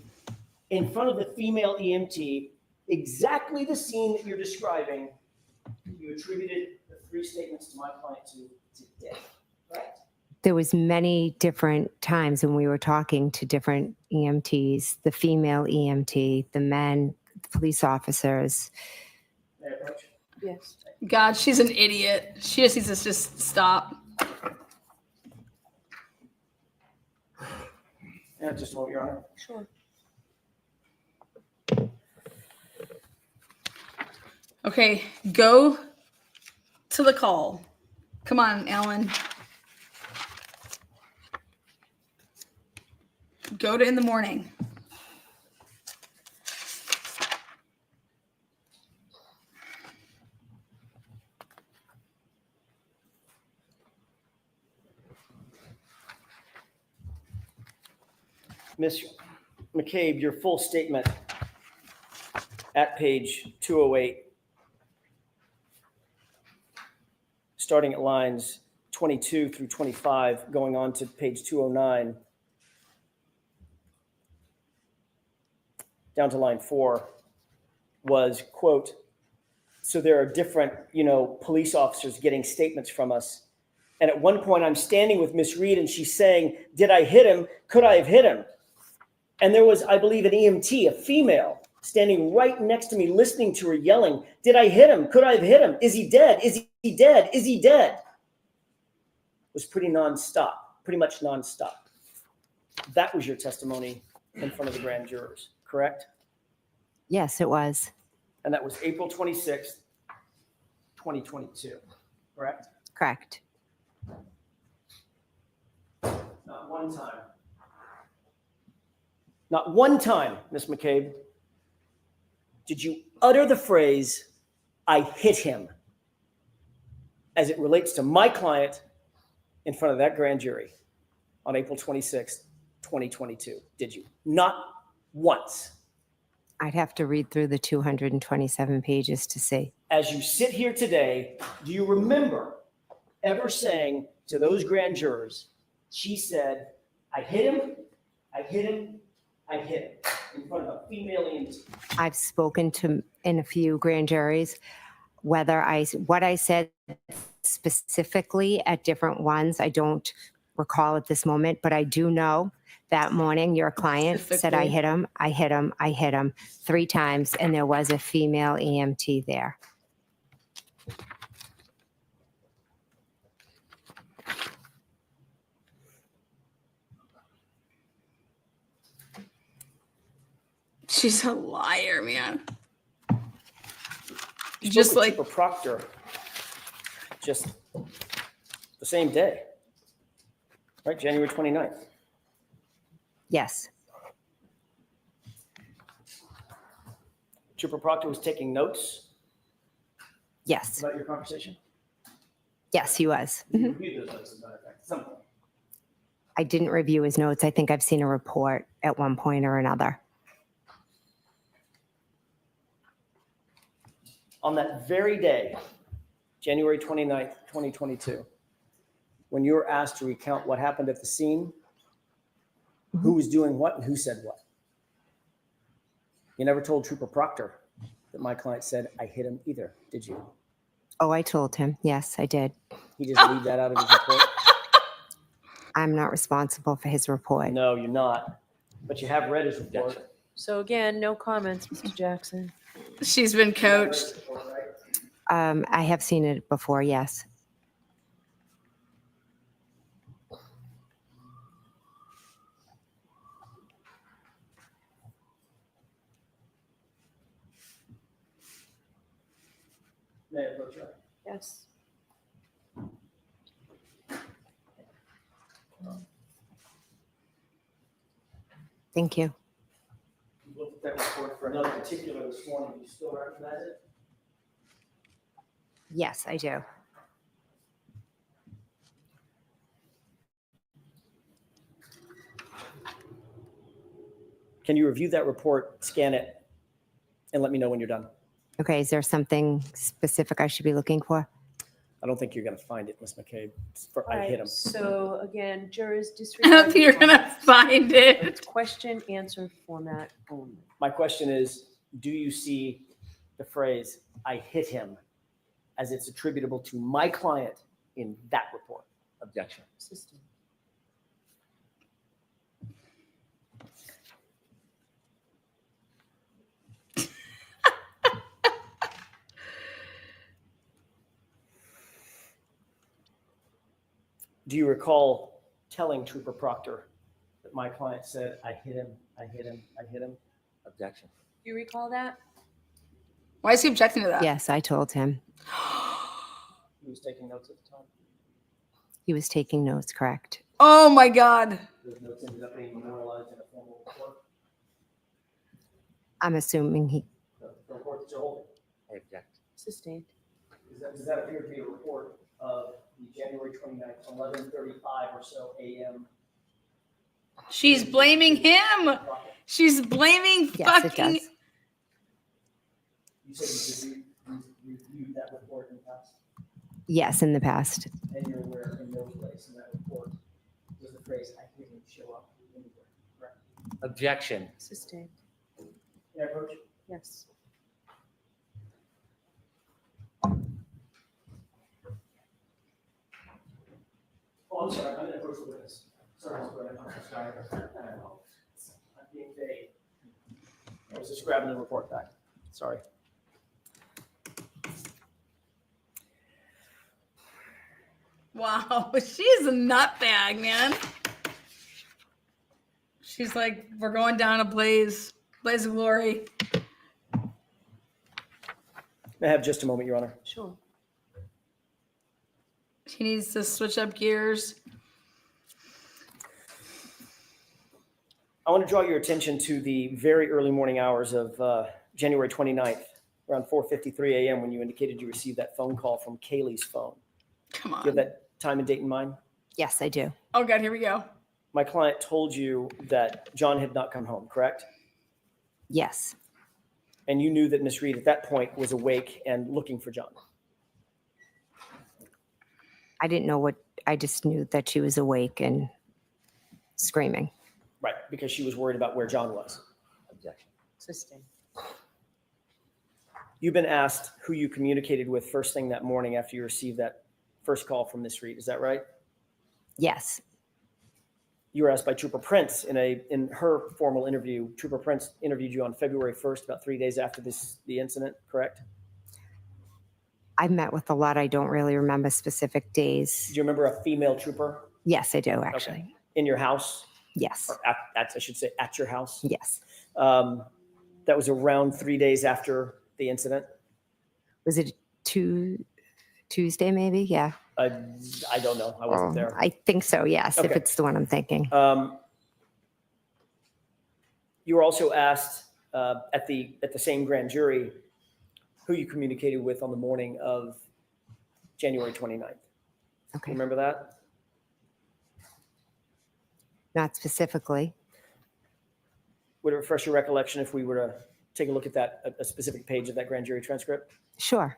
in front of the female EMT, exactly the scene that you're describing. You attributed the 3 statements to my client to death, right? There was many different times when we were talking to different EMTs, the female EMT, the men, the police officers. May I approach? Yes. God, she's an idiot. She just needs to just stop. Yeah, just a moment, Your Honor. Sure. Okay, go to the call. Come on, Alan. Go to in the morning. Ms. McCabe, your full statement at page 208, starting at lines 22 through 25, going on to page 209, down to line 4, was, quote, so there are different, police officers getting statements from us. And at one point I'm standing with Miss Reed and she's saying, did I hit him? Could I have hit him? And there was, I believe, an EMT, a female, standing right next to me, listening to her yelling, did I hit him? Could I have hit him? Is he dead? Is he dead? Is he dead? It was pretty much nonstop. That was your testimony in front of the grand jurors, correct? Yes, it was. And that was April 26th, 2022, correct? Correct. Not one time, Ms. McCabe, did you utter the phrase, I hit him, as it relates to my client in front of that grand jury on April 26th, 2022, did you? Not once. I'd have to read through the 227 pages to see. As you sit here today, do you remember ever saying to those grand jurors, she said, I hit him, I hit him, I hit him, in front of a female EMT? I've spoken to in a few grand juries, what I said specifically at different ones, I don't recall at this moment, but I do know that morning your client said, I hit him, I hit him, I hit him 3 times, and there was a female EMT there. She's a liar, man. You Just spoke with like Trooper Proctor just the same day, right? January 29th. Yes. Trooper Proctor was taking notes Yes. about your conversation? Yes, he was. You reviewed those notes, as a matter of fact, at some point. I didn't review his notes. I think I've seen a report at one point or another. On that very day, January 29th, 2022, when you were asked to recount what happened at the scene, who was doing what and who said what, you never told Trooper Proctor that my client said, I hit him either, did you? Oh, I told him. Yes, I did. He just leave that out of his report? I'm not responsible for his report. No, you're not. But you have read his report. So again, no comments, Mr. Jackson. she's been coached. I have seen it before, yes. May I approach you? Yes. Thank you. You looked at that report for another particular this morning. You still recognize it? Yes, I do. Can you review that report, scan it, and let me know when you're done? Okay, is there something specific I should be looking for? I don't think you're going to find it, Ms. McCabe. I Alright, hit him. So again, jurors I disregard. don't think you're gonna find It's it. question answer format only. My question is, do you see the phrase, "I hit him," as it's attributable to my client in that report? Objection. System. Do you recall telling Trooper Proctor that my client said, "I hit him, I hit him, I hit him"? Objection. Do you recall that? Why is he objecting to that? Yes, I told him. He was taking notes at the time. He was taking notes, correct? Oh my God. Those notes ended up being memorialized in a formal report. I'm assuming he, The report that you're holding. I object. Sustained. Does that appear to be a report of the January 29th, 11:35 or so a.m.? She's blaming him. She's blaming yes, it fucking. does. You said you reviewed that report in the past, Yes, in the past. and you're aware in no place in that report does the phrase "I hit him" show up anywhere, correct? Objection. Sustained. Can I approach? Yes. Oh, I'm sorry, I'm going to approach the witness. Sorry, Mr. Brennan, I'm sorry. I'm being vague. I was just grabbing the report back. Sorry. Wow, she's a nutbag, man. She's like, we're going down a blaze of glory. May I have just a moment, Your Honor? Sure. She needs to switch up gears. I want to draw your attention to the very early morning hours of January 29th, around 4:53 a.m. when you indicated you received that phone call from Kaylee's phone. Come Do you have on. that time and date in mind? Yes, I do. Oh God, here we go. My client told you that John had not come home, correct? Yes. And you knew that Miss Reed at that point was awake and looking for John. I didn't know what, I just knew that she was awake and screaming. Right, because she was worried about where John was. Objection. Sustained. You've been asked who you communicated with first thing that morning after you received that first call from Miss Reed. Is that right? Yes. You were asked by Trooper Prince in her formal interview. Trooper Prince interviewed you on February 1st, about 3 days after the incident, correct? I've met with a lot. I don't really remember specific days. Do you remember a female trooper Yes, I do, actually. in your house? Yes. Or I should say at your house? Yes. That was around 3 days after the incident? Was it Tuesday, maybe? Yeah. I don't know. I wasn't there. I think so, yes, if Okay. it's the one I'm thinking. You were also asked at the same grand jury who you communicated with on the morning of January 29th. Okay. Remember that? Not specifically. Would it refresh your recollection if we were to take a look at that, a specific page of that grand jury transcript? Sure.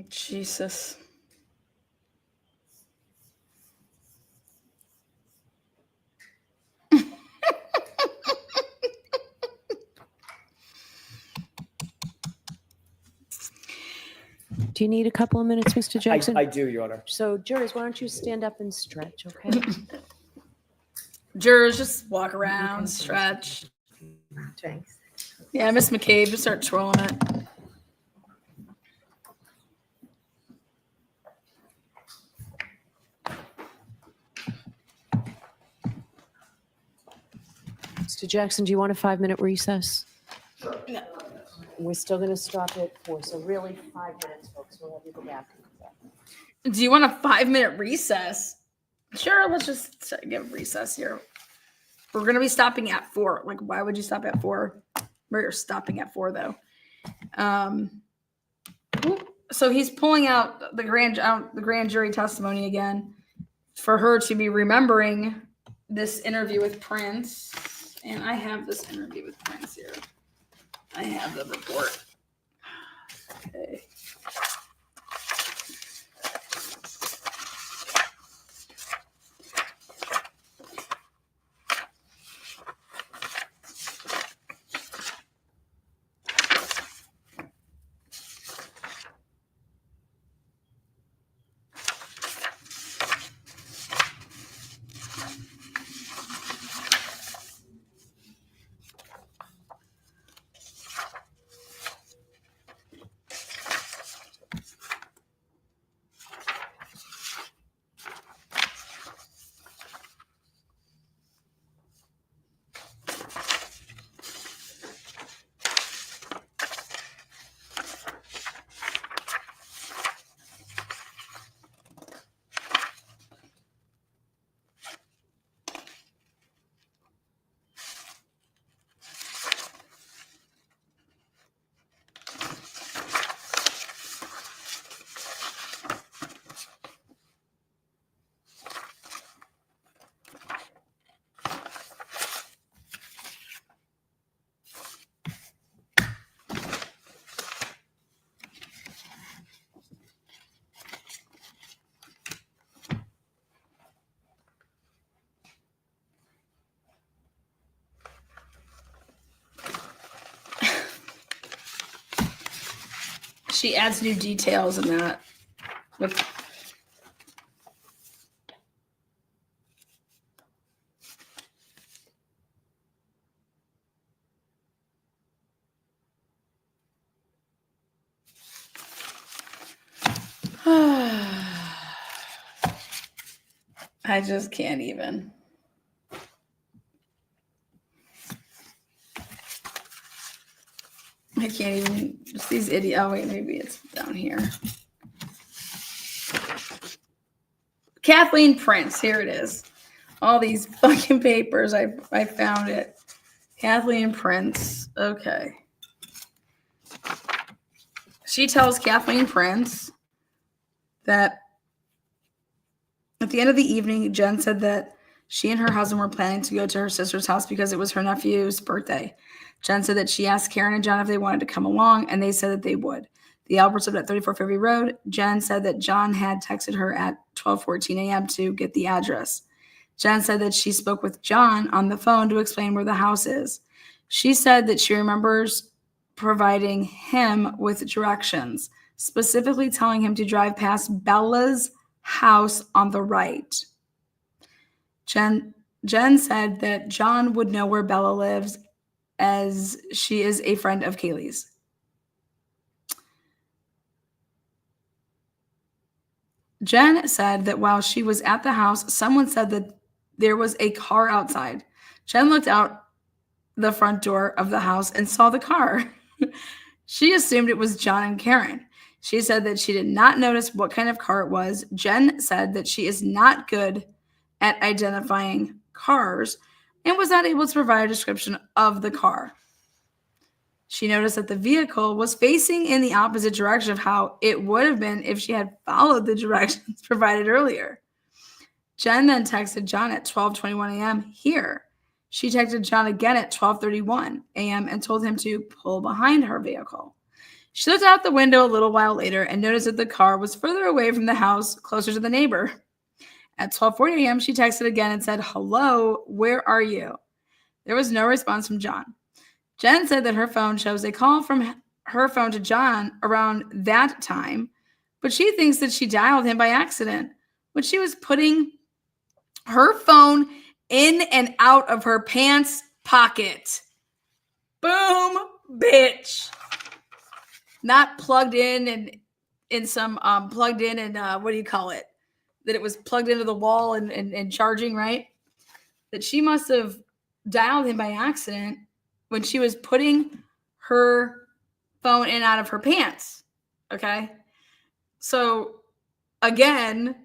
Jesus. Do you need a couple of minutes, Mr. Jackson? I do, Your Honor. So jurors, why don't you stand up and stretch, okay? Jurors, just walk around, stretch. Thanks. Yeah, Miss McCabe, just start twirling it. Mr. Jackson, do you want a 5-minute recess? No. We're still going to stop at 4, so really 5 minutes, folks. We'll have you go back. Do you want a 5-minute recess? Sure, let's just give recess here. We're going to be stopping at 4. Like, why would you stop at 4? We're stopping at 4, though. So he's pulling out the grand jury testimony again for her to be remembering this interview with Prince. And I have this interview with Prince here. I have the report. Okay. She adds new details in that. With I just can't even. I can't even. Just these idiots. Oh, wait, maybe it's down here. Kathleen Prince. Here it is. All these fucking papers. I found it. Kathleen Prince. Okay. She tells Kathleen Prince that at the end of the evening, Jen said that she and her husband were planning to go to her sister's house because it was her nephew's birthday. Jen said that she asked Karen and John if they wanted to come along, and they said that they would. The Alberts lived at 34 Fairview Road. Jen said that John had texted her at 12:14 a.m. to get the address. Jen said that she spoke with John on the phone to explain where the house is. She said that she remembers providing him with directions, specifically telling him to drive past Bella's house on the right. Jen said that John would know where Bella lives, as she is a friend of Kaylee's. Jen said that while she was at the house, someone said that there was a car outside. Jen looked out the front door of the house and saw the car. She assumed it was John and Karen. She said that she did not notice what kind of car it was. Jen said that she is not good at identifying cars and was not able to provide a description of the car. She noticed that the vehicle was facing in the opposite direction of how it would have been if she had followed the directions provided earlier. Jen then texted John at 12:21 a.m. here. She texted John again at 12:31 a.m. and told him to pull behind her vehicle. She looked out the window a little while later and noticed that the car was further away from the house, closer to the neighbor. At 12:40 a.m., she texted again and said, "Hello, where are you?" There was no response from John. Jen said that her phone shows a call from her phone to John around that time, but she thinks that she dialed him by accident when she was putting her phone in and out of her pants pocket. Boom, bitch. Not plugged in and in some plugged in and what do you call it? That it was plugged into the wall and charging, right? That she must have dialed him by accident when she was putting her phone in and out of her pants. Okay. So again,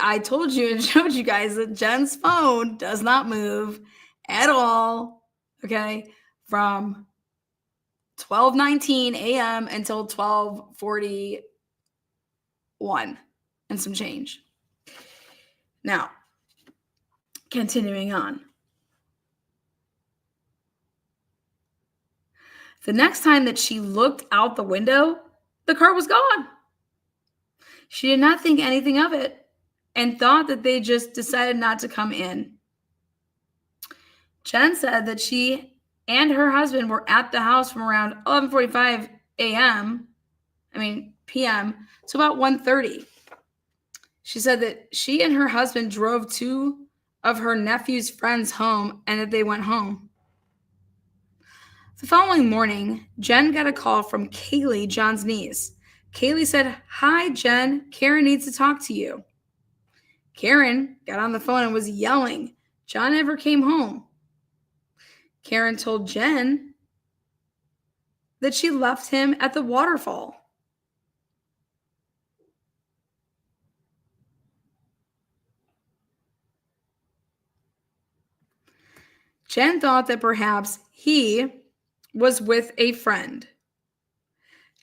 I told you and showed you guys that Jen's phone does not move at all. Okay, from 12:19 a.m. until 12:41 and some change. Now, continuing on. The next time that she looked out the window, the car was gone. She did not think anything of it and thought that they just decided not to come in. Jen said that she and her husband were at the house from around 11:45 p.m. to about 1:30. She said that she and her husband drove two of her nephew's friends home and that they went home. The following morning, Jen got a call from Kaylee, John's niece. Kaylee said, "Hi, Jen. Karen needs to talk to you." Karen got on the phone and was yelling. John never came home. Karen told Jen that she left him at the waterfall. Jen thought that perhaps he was with a friend.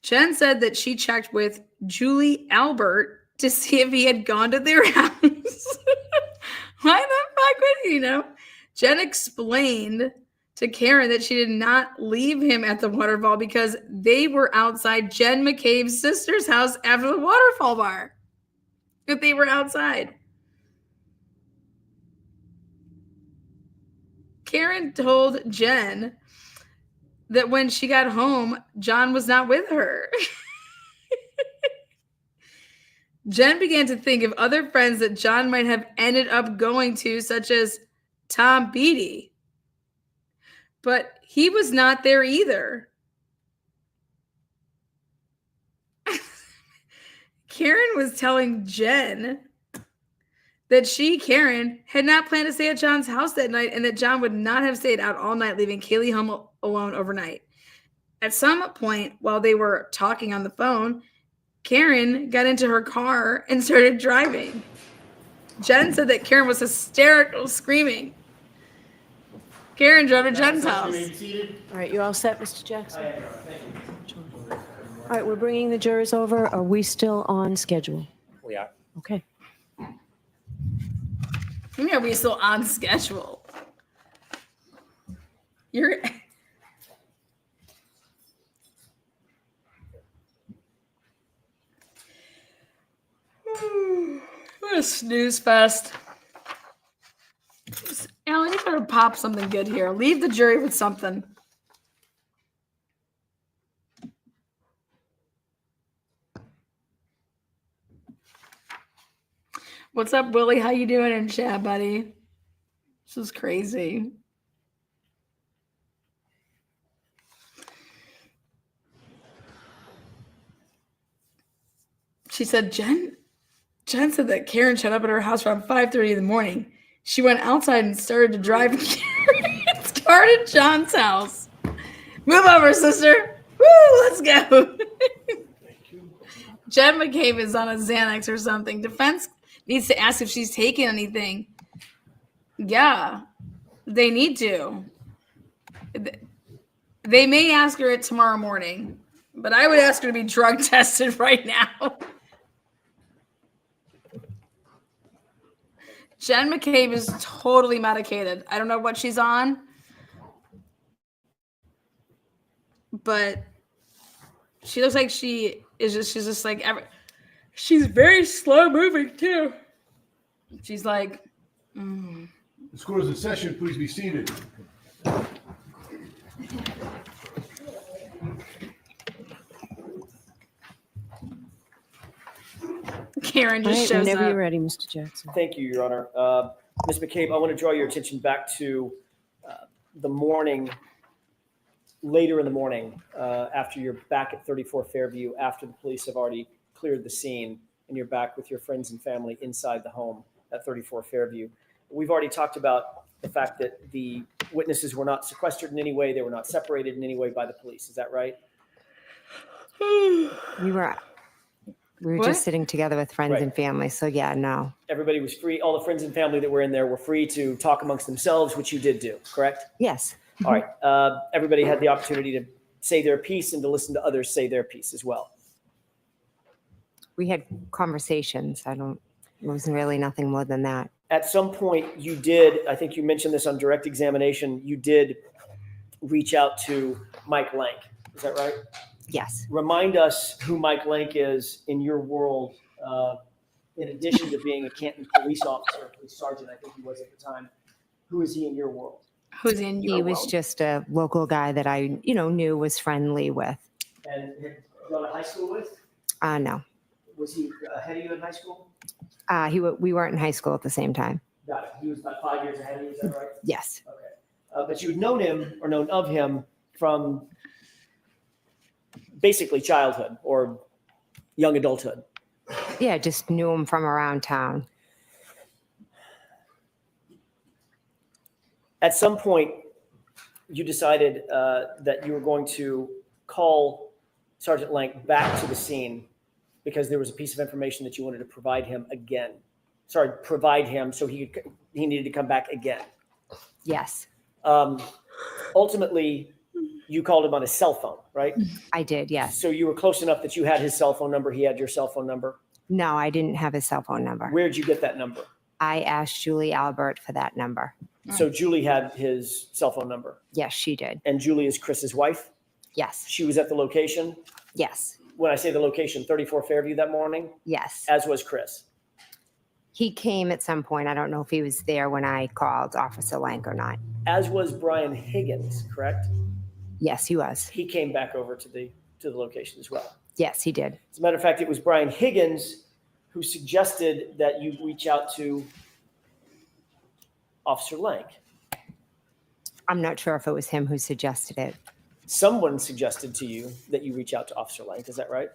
Jen said that she checked with Julie Albert to see if he had gone to their house. Why the fuck would he know? Jen explained to Karen that she did not leave him at the waterfall because they were outside Jen McCabe's sister's house after the waterfall bar. That they were outside. Karen told Jen that when she got home, John was not with her. Jen began to think of other friends that John might have ended up going to, such as Tom Beatty. But he was not there either. Karen was telling Jen that she, Karen, had not planned to stay at John's house that night and that John would not have stayed out all night, leaving Kaylee home alone overnight. At some point, while they were talking on the phone, Karen got into her car and started driving. Jen said that Karen was hysterical, screaming. Karen drove to Jen's house. All right, you all set, Mr. Jackson? All right, we're bringing the jurors over. Are we still on schedule? We are. Okay. Are we still on schedule? You're... What a snooze fest. Alan, you better pop something good here. Leave the jury with something. What's up, Willie? How you doing in chat, buddy? This is crazy. She said, Jen said that Karen showed up at her house around 5:30 in the morning. She went outside and started to drive Karen's car to John's house. Move over, sister. Woo, let's go. Jen McCabe is on a Xanax or something. Defense needs to ask if she's taken anything. Yeah, they need to. They may ask her it tomorrow morning, but I would ask her to be drug tested right now. Jen McCabe is totally medicated. I don't know what she's on, but she looks like she's just like, she's very slow moving too. She's like, The school is in session. Please be seated. Karen All just right, shows whenever up. you're ready, Mr. Jackson. Thank you, Your Honor. Ms. McCabe, I want to draw your attention back to the morning, later in the morning, after you're back at 34 Fairview, after the police have already cleared the scene, and you're back with your friends and family inside the home at 34 Fairview. We've already talked about the fact that the witnesses were not sequestered in any way. They were not separated in any way by the police. Is that right? We were We were What? just sitting together with friends Right. and family. So yeah, no. Everybody was free. All the friends and family that were in there were free to talk amongst themselves, which you did do, correct? Yes. All right. Everybody had the opportunity to say their piece and to listen to others say their piece as well. We had conversations. It was really nothing more than that. At some point, you did, I think you mentioned this on direct examination, you did reach out to Mike Lank. Is that right? Yes. Remind us who Mike Lank is in your world, in addition to being a Canton police officer, police sergeant, I think he was at the time. Who is he in your world? Who's in your He was world? just a local guy that I, knew was friendly with. And had gone to high school with? No. Was he ahead of you in high school? We weren't in high school at the same time. Got it. He was about 5 years ahead of you, is that right? Yes. Okay. But you had known him or known of him from basically childhood or young adulthood. Yeah, just knew him from around town. At some point, you decided that you were going to call Sergeant Lank back to the scene because there was a piece of information that you wanted to provide him again. Provide him so he needed to come back again. Yes, Ultimately, you called him on his cell phone, right? I did. Yes. So you were close enough that you had his cell phone number. He had your cell phone number. No, I didn't have his cell phone number. Where'd you get that number? I asked Julie Albert for that number. So Julie had his cell phone number. Yes, she did. And Julie is Chris's wife. Yes. She was at the location. Yes. When I say the location, 34 Fairview that morning, Yes. as was Chris. He came at some point. I don't know if he was there when I called Officer Lank or not. As was Brian Higgins, correct? Yes, he was. He came back over to the location as well. Yes, he did. As a matter of fact, it was Brian Higgins who suggested that you reach out to Officer Lank. I'm not sure if it was him who suggested it. Someone suggested to you that you reach out to Officer Lank. Is that right?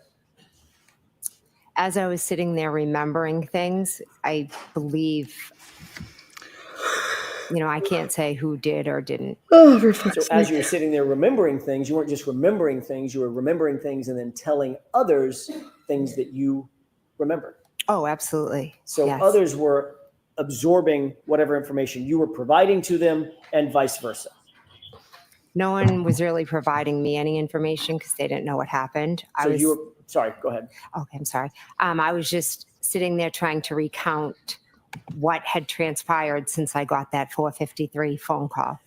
As I was sitting there remembering things, I believe, I can't say who did or didn't. Oh, for So fuck's as sake. you were sitting there remembering things, you weren't just remembering things, you were remembering things and then telling others things that you remembered. Oh, absolutely. So Yes. others were absorbing whatever information you were providing to them and vice versa. No one was really providing me any information because they didn't know what happened. So you were, sorry, go ahead. Okay, I'm sorry. I was just sitting there trying to recount what had transpired since I got that 4:53 phone call.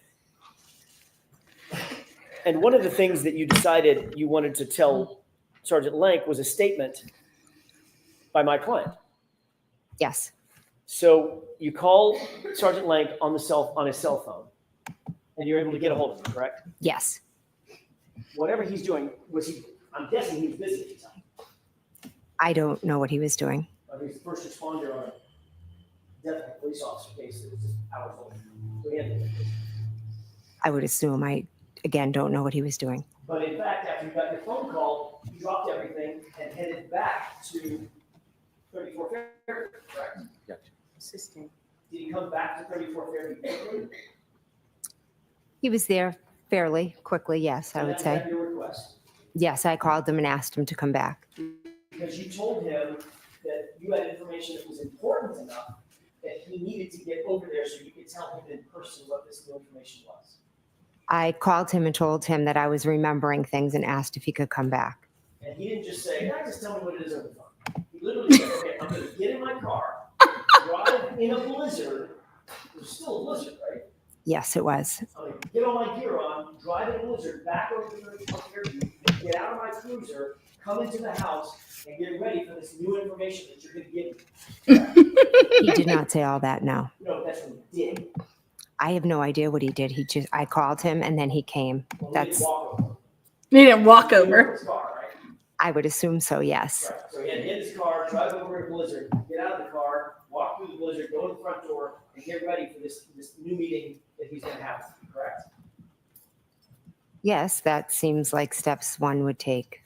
And one of the things that you decided you wanted to tell Sergeant Lank was a statement by my client. Yes. So you call Sergeant Lank on his cell phone and you're able to get a hold of him, correct? Yes. Whatever he's doing, I'm guessing he was busy at the time. I don't know what he was doing. He's the first responder on a death of a police officer case that was just hours old. So he had to- I would assume. I, again, don't know what he was doing. But in fact, after you got your phone call, you dropped everything and headed back to 34 Fairview, correct? Assisting. Did he come back to 34 Fairview quickly? He was there fairly quickly, yes, I would And say. at your request, Yes, I called him and asked him to come back. because you told him that you had information that was important enough that he needed to get over there so you could tell him in person what this new information was. I called him and told him that I was remembering things and asked if he could come back. And he didn't just say, "Yeah, just tell me what it is over the phone." He literally said, "Okay, I'm going to get in my car, drive in a blizzard." There's still a blizzard, right? Yes, it was. I'm going to get all my gear on, drive in a blizzard back over to the Fairview, get out of my cruiser, come into the house, and get ready for this new information that you're going to give me. He did not say all that, no. No, that's what he did. I have no idea what he did. I called him and then he came. Well, That's, he walked over. He didn't walk He over. drove his car, right? I would assume so, yes. Right. So he had to get in his car, drive over a blizzard, get out of the car, walk through the blizzard, go to the front door, and get ready for this new meeting that he's going to have, correct? Yes, that seems like steps one would take.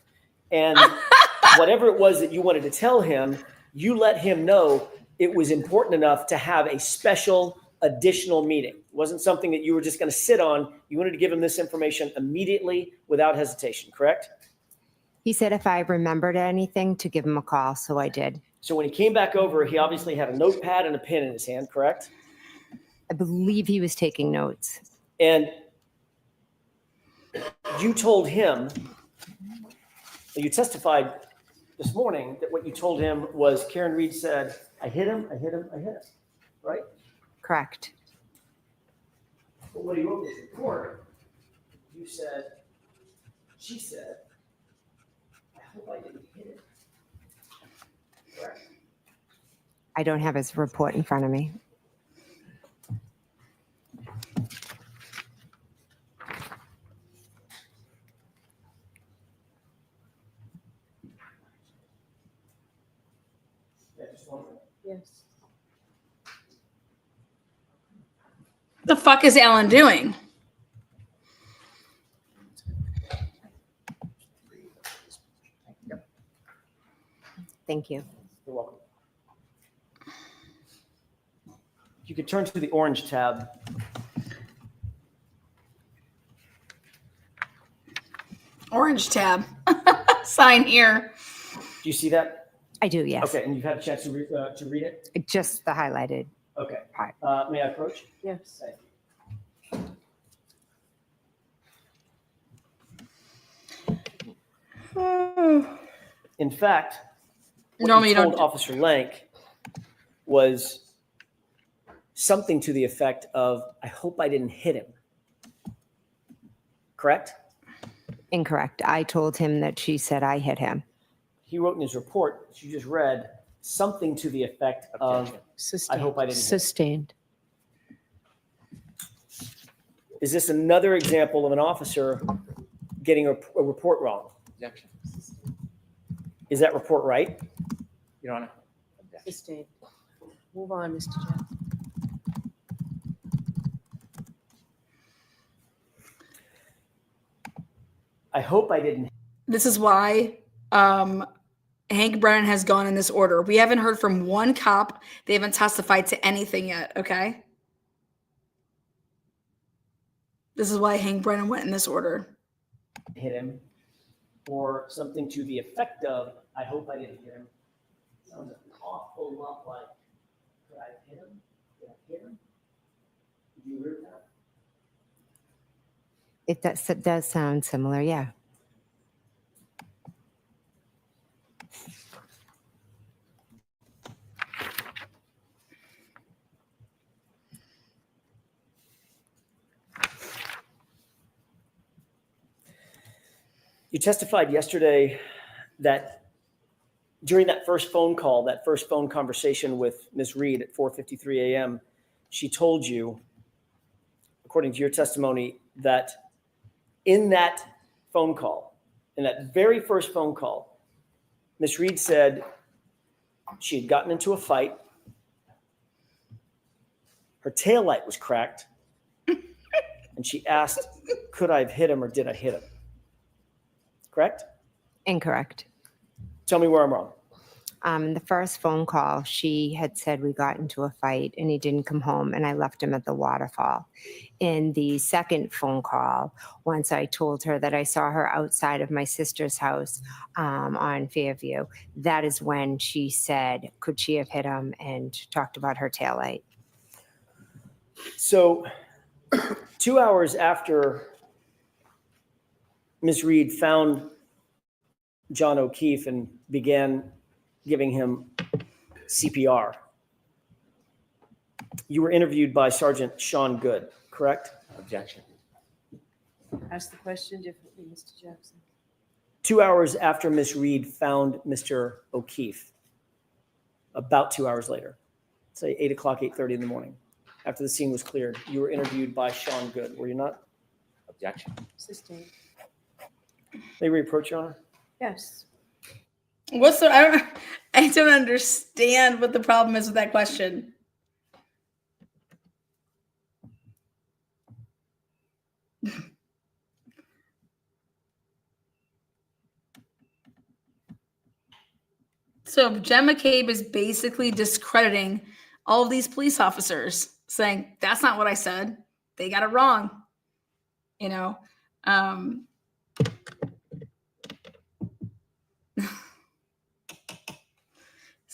And whatever it was that you wanted to tell him, you let him know it was important enough to have a special additional meeting. It wasn't something that you were just going to sit on. You wanted to give him this information immediately without hesitation, correct? He said if I remembered anything to give him a call, so I did. So when he came back over, he obviously had a notepad and a pen in his hand, correct? I believe he was taking notes. And you told him, you testified this morning that what you told him was Karen Reed said, I hit him, I hit him, I hit him, right? Correct. But when he wrote this report, you said, she said, I hope I didn't hit him. Correct? I don't have his report in front of me. Yes. The fuck is Alan doing? Thank you. You're welcome. You could turn to the orange tab. Orange tab. Sign here. Do you see that? I do, yes. Okay, and you've had a chance to read it? Just the highlighted Okay. part. May I approach? Yes. Thank you. In fact, what Normally you you told don't. Officer Lank was something to the effect of, I hope I didn't hit him. Correct? Incorrect. I told him that she said I hit him. He wrote in his report, that you just read, something to the effect of, Sustained. I hope I didn't hit him. Sustained. Is this another example of an officer getting a report wrong? Objection. Is that report right? Your Honor. Objection. Sustained. Move on, Mr. Jackson. I hope I didn't. This is why Hank Brennan has gone in this order. We haven't heard from one cop. They haven't testified to anything yet, okay? This is why Hank Brennan went in this order. Hit him, or something to the effect of, I hope I didn't hit him. Sounds an awful lot like, could I hit him? Did I hit him? Did you agree with that? It does sound similar, yeah. You testified yesterday that during that first phone call, that first phone conversation with Ms. Reed at 4:53 a.m., she told you, according to your testimony, that in that phone call, in that very first phone call, Ms. Reed said she had gotten into a fight, her taillight was cracked, and she asked, could I have hit him or did I hit him? Correct? Incorrect. Tell me where I'm wrong. In the first phone call, she had said we got into a fight and he didn't come home and I left him at the waterfall. In the second phone call, once I told her that I saw her outside of my sister's house on Fairview, that is when she said, could she have hit him, and talked about her taillight. So 2 hours after Ms. Reed found John O'Keefe and began giving him CPR, you were interviewed by Sergeant Sean Good, correct? Objection. Ask the question differently, Mr. Jackson. 2 hours after Ms. Reed found Mr. O'Keefe, about 2 hours later, say 8 o'clock, 8:30 in the morning, after the scene was cleared, you were interviewed by Sean Good, were you not? Objection. Sustained. May we approach, Your Honor? Yes. What's the I don't understand what the problem is with that question. So Jen McCabe is basically discrediting all of these police officers, saying that's not what I said. They got it wrong. You know,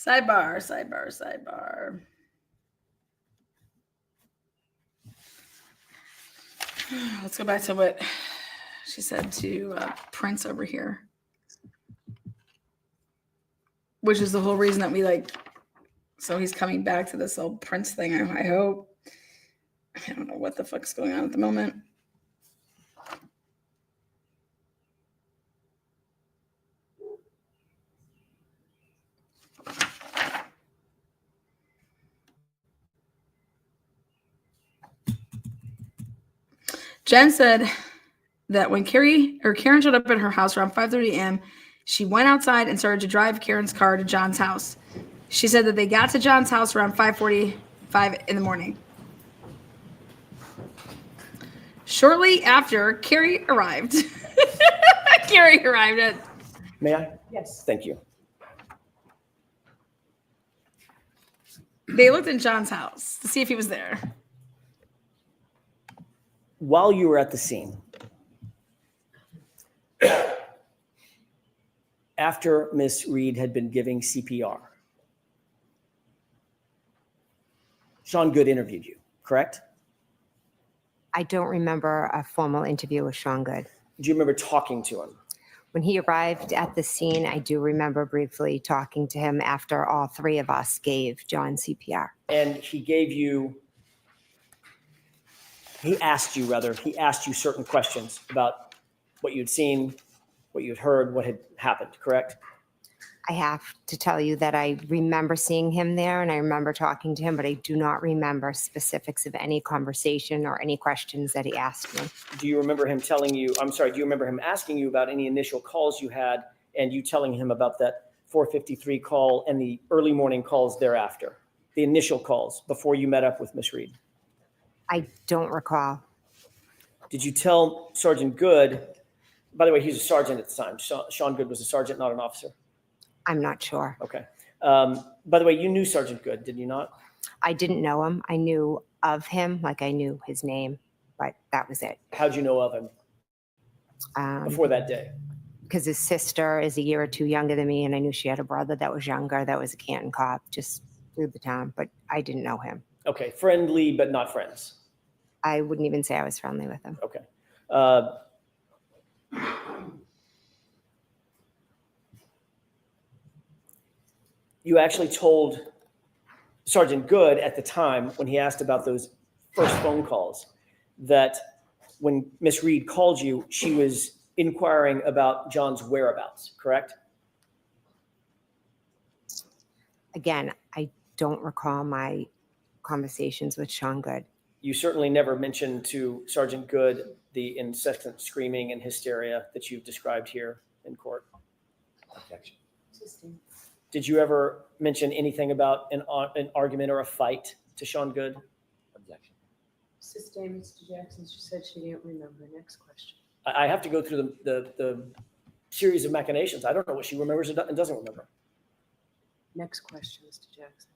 Sidebar. Let's go back to what she said to Prince over here, which is the whole reason that we like. So he's coming back to this old Prince thing. I hope. I don't know what the fuck's going on at the moment. Jen said that when Karen showed up at her house around 5:30 a.m., she went outside and started to drive Karen's car to John's house. She said that they got to John's house around 5:45 in the morning. Shortly after, Carrie arrived. Carrie arrived at. May I? Yes. Thank you. They looked in John's house to see if he was there. While you were at the scene, after Miss Reed had been giving CPR, Sean Good interviewed you, correct? I don't remember a formal interview with Sean Good. Do you remember talking to him? When he arrived at the scene, I do remember briefly talking to him after all three of us gave John CPR. And he asked you certain questions about what you'd seen, what you'd heard, what had happened, correct? I have to tell you that I remember seeing him there and I remember talking to him, but I do not remember specifics of any conversation or any questions that he asked me. Do you remember him asking you about any initial calls you had and you telling him about that 4:53 call and the early morning calls thereafter, the initial calls before you met up with Miss Reed? I don't recall. Did you tell Sergeant Good, by the way, he was a sergeant at the time. Sean Good was a sergeant, not an officer. I'm not sure. Okay. By the way, you knew Sergeant Good, did you not? I didn't know him. I knew of him, like I knew his name, but that was it. How'd you know of him before that day? Because his sister is a year or two younger than me, and I knew she had a brother that was younger, that was a Canton cop, just through the town, but I didn't know him. Okay, friendly but not friends. I wouldn't even say I was friendly with him. Okay. You actually told Sergeant Good at the time when he asked about those first phone calls that when Miss Reed called you, she was inquiring about John's whereabouts, correct? Again, I don't recall my conversations with Sean Good. You certainly never mentioned to Sergeant Good the incessant screaming and hysteria that you've described here in court. Objection. Did you ever mention anything about an argument or a fight to Sean Good? Objection. Sustained, Mr. Jackson. She said she didn't remember. Next question. I have to go through the series of machinations. I don't know what she remembers and doesn't remember. Next question, Mr. Jackson.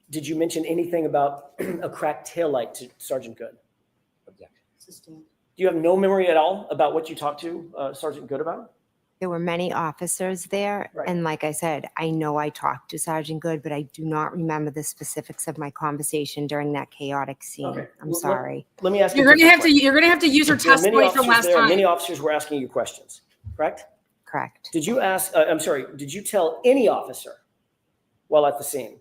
Did you mention anything about a cracked taillight to Sergeant Good? Objection. Sustained. Do you have no memory at all about what you talked to Sergeant Good about? There were many officers there, Right. and like I said, I know I talked to Sergeant Good, but I do not remember the specifics of my conversation during that chaotic scene. Okay. I'm Well, sorry. Let me ask you. You're gonna have to use her There are many testimony from officers last there, and Many time. officers were asking you questions, correct? Correct. Did you did you tell any officer while at the scene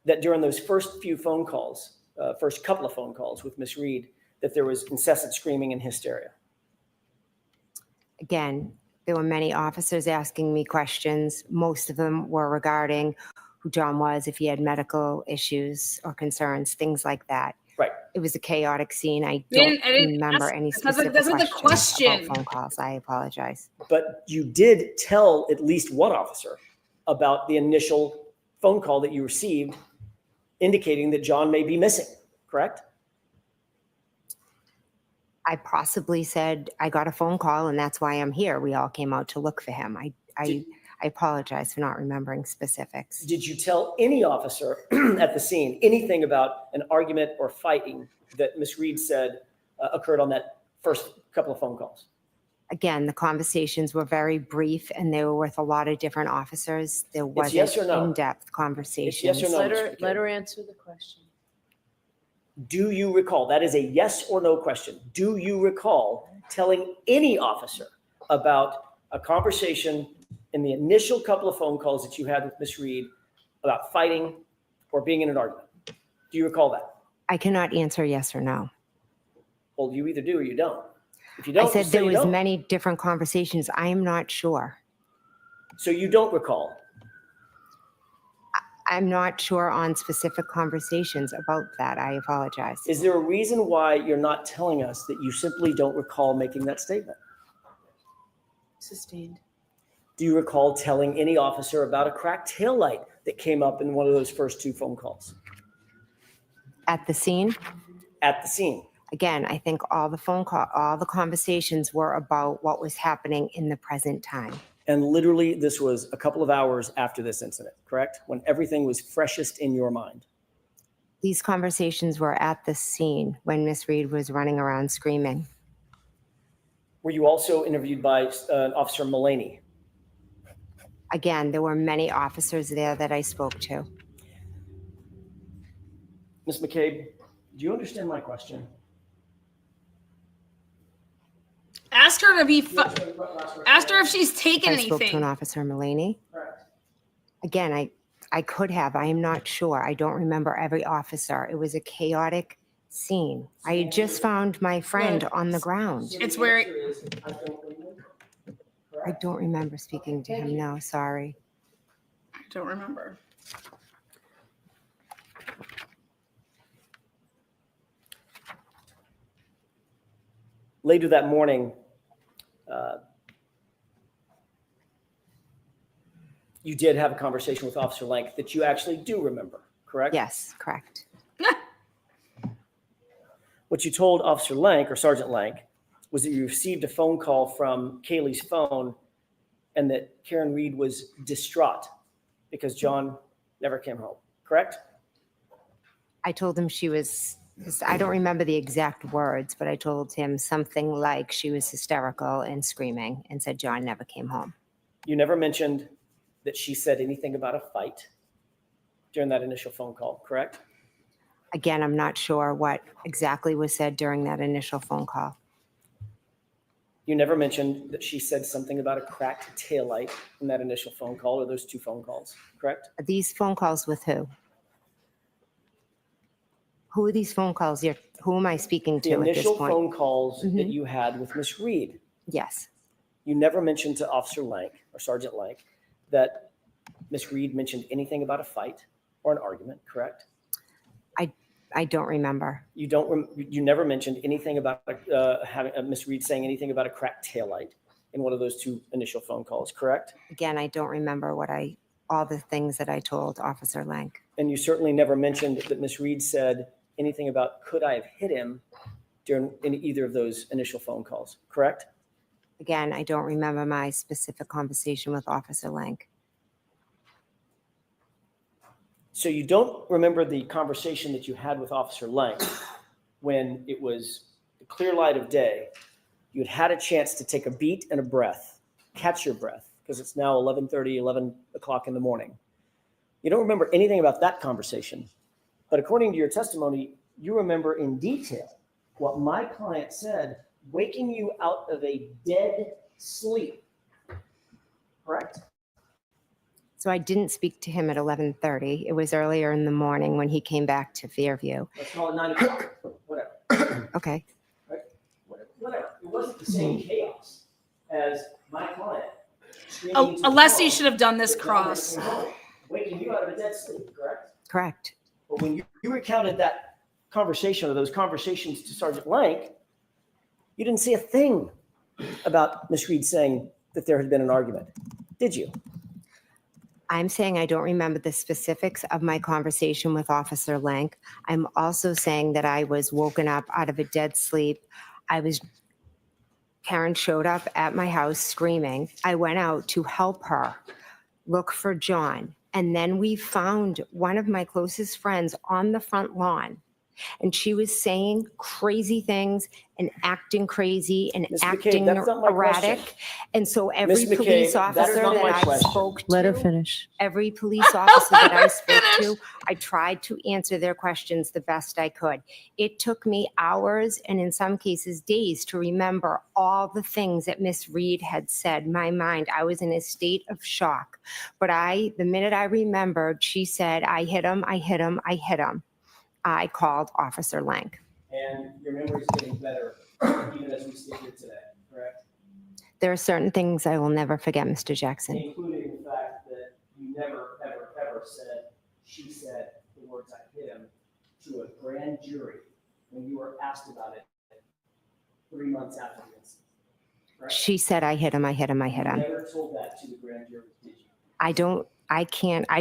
that during those first few phone calls, first couple of phone calls with Miss Reed, that there was incessant screaming and hysteria? Again, there were many officers asking me questions. Most of them were regarding who John was, if he had medical issues or concerns, things like that. Right. It was a chaotic scene. I didn't don't remember ask- any that's not the- specific that's not the questions question. about phone calls. I apologize. But you did tell at least one officer about the initial phone call that you received indicating that John may be missing, correct? I possibly said, I got a phone call and that's why I'm here. We all came out to look for him. I apologize for not remembering specifics. Did you tell any officer at the scene anything about an argument or fighting that Miss Reed said occurred on that first couple of phone calls? Again, the conversations were very brief and they were with a lot of different officers. There wasn't yes or no? in-depth It's conversations. yes or no? Let Mr. her, McCabe? let her answer the question. Do you recall? That is a yes or no question. Do you recall telling any officer about a conversation in the initial couple of phone calls that you had with Ms. Reed about fighting or being in an argument? Do you recall that? I cannot answer yes or no. Well, you either do or you don't. If you I don't, said just say there you was don't. many different conversations. I am not sure. So you don't recall. I'm not sure on specific conversations about that. I apologize. Is there a reason why you're not telling us that you simply don't recall making that statement? Sustained. Do you recall telling any officer about a cracked taillight that came up in one of those first two phone calls? At the scene, At the scene. again, I think all the conversations were about what was happening in the present time. And literally, this was a couple of hours after this incident, correct? When everything was freshest in your mind. These conversations were at the scene when Miss Reed was running around screaming. Were you also interviewed by Officer Mullaney? Again, there were many officers there that I spoke to. Ms. McCabe, do you understand my question? Ask her to be. Ask her if she's taken I spoke to an anything. officer, Mullaney. Correct. Again, I could have. I am not sure. I don't remember every officer. It was a chaotic scene. I had just found my friend on the ground. It's where. I don't remember speaking to him. No, sorry. I don't remember. Later that morning, you did have a conversation with Officer Lank that you actually do remember, correct? Yes, correct. What you told Officer Lank or Sergeant Lank was that you received a phone call from Kaylee's phone and that Karen Reed was distraught because John never came home, correct? I told him she was, I don't remember the exact words, but I told him something like she was hysterical and screaming and said John never came home. You never mentioned that she said anything about a fight during that initial phone call, correct? Again, I'm not sure what exactly was said during that initial phone call. You never mentioned that she said something about a cracked taillight in that initial phone call or those two phone calls, correct? These phone calls with who? Who are these phone calls? Who am I speaking The to at this initial point? phone calls that Mhm. you had with Miss Reed, Yes. you never mentioned to Officer Lank or Sergeant Lank that Miss Reed mentioned anything about a fight or an argument, correct? I don't remember. You never mentioned anything about having Miss Reed saying anything about a cracked taillight in one of those two initial phone calls, correct? Again, I don't remember all the things that I told Officer Lank. And you certainly never mentioned that Miss Reed said anything about could I have hit him in either of those initial phone calls, correct? Again, I don't remember my specific conversation with Officer Lank. So you don't remember the conversation that you had with Officer Lank when it was the clear light of day. You'd had a chance to take a beat and a breath, catch your breath, because it's now 11:30, 11 o'clock in the morning. You don't remember anything about that conversation, but according to your testimony, you remember in detail what my client said, waking you out of a dead sleep, correct? So I didn't speak to him at 11:30. It was earlier in the morning when he came back to Fairview. Let's call it 9 o'clock, whatever. Okay. Whatever. It wasn't the same chaos as my client. screaming into the Alessi phone, should have done this cross. waking you out of a dead sleep, correct? Correct. But when you recounted that conversation or those conversations to Sergeant Lank, you didn't see a thing about Miss Reed saying that there had been an argument, did you? I'm saying I don't remember the specifics of my conversation with Officer Lank. I'm also saying that I was woken up out of a dead sleep. Karen showed up at my house screaming. I went out to help her look for John. And then we found one of my closest friends on the front lawn And she was saying crazy things and acting crazy and Ms. McCabe, acting that's not my erratic. question. And so every Ms. McCabe, police that is officer not that my I question. spoke Let her to, finish. every police officer that I spoke to, I tried to answer their questions the best I could. It took me hours and in some cases days to remember all the things that Miss Reed had said. My mind, I was in a state of shock. But the minute I remembered, she said, I hit him, I hit him, I hit him. I called Officer Lank. And your memory's getting better even as we sit here today, correct? There are certain things I will never forget, Mr. Jackson. Including the fact that you never, ever, ever said, she said the words I hit him to a grand jury when you were asked about it 3 months after the incident, correct? She said, I hit him, I hit him, I hit him. You never told that to the grand jury, did you? I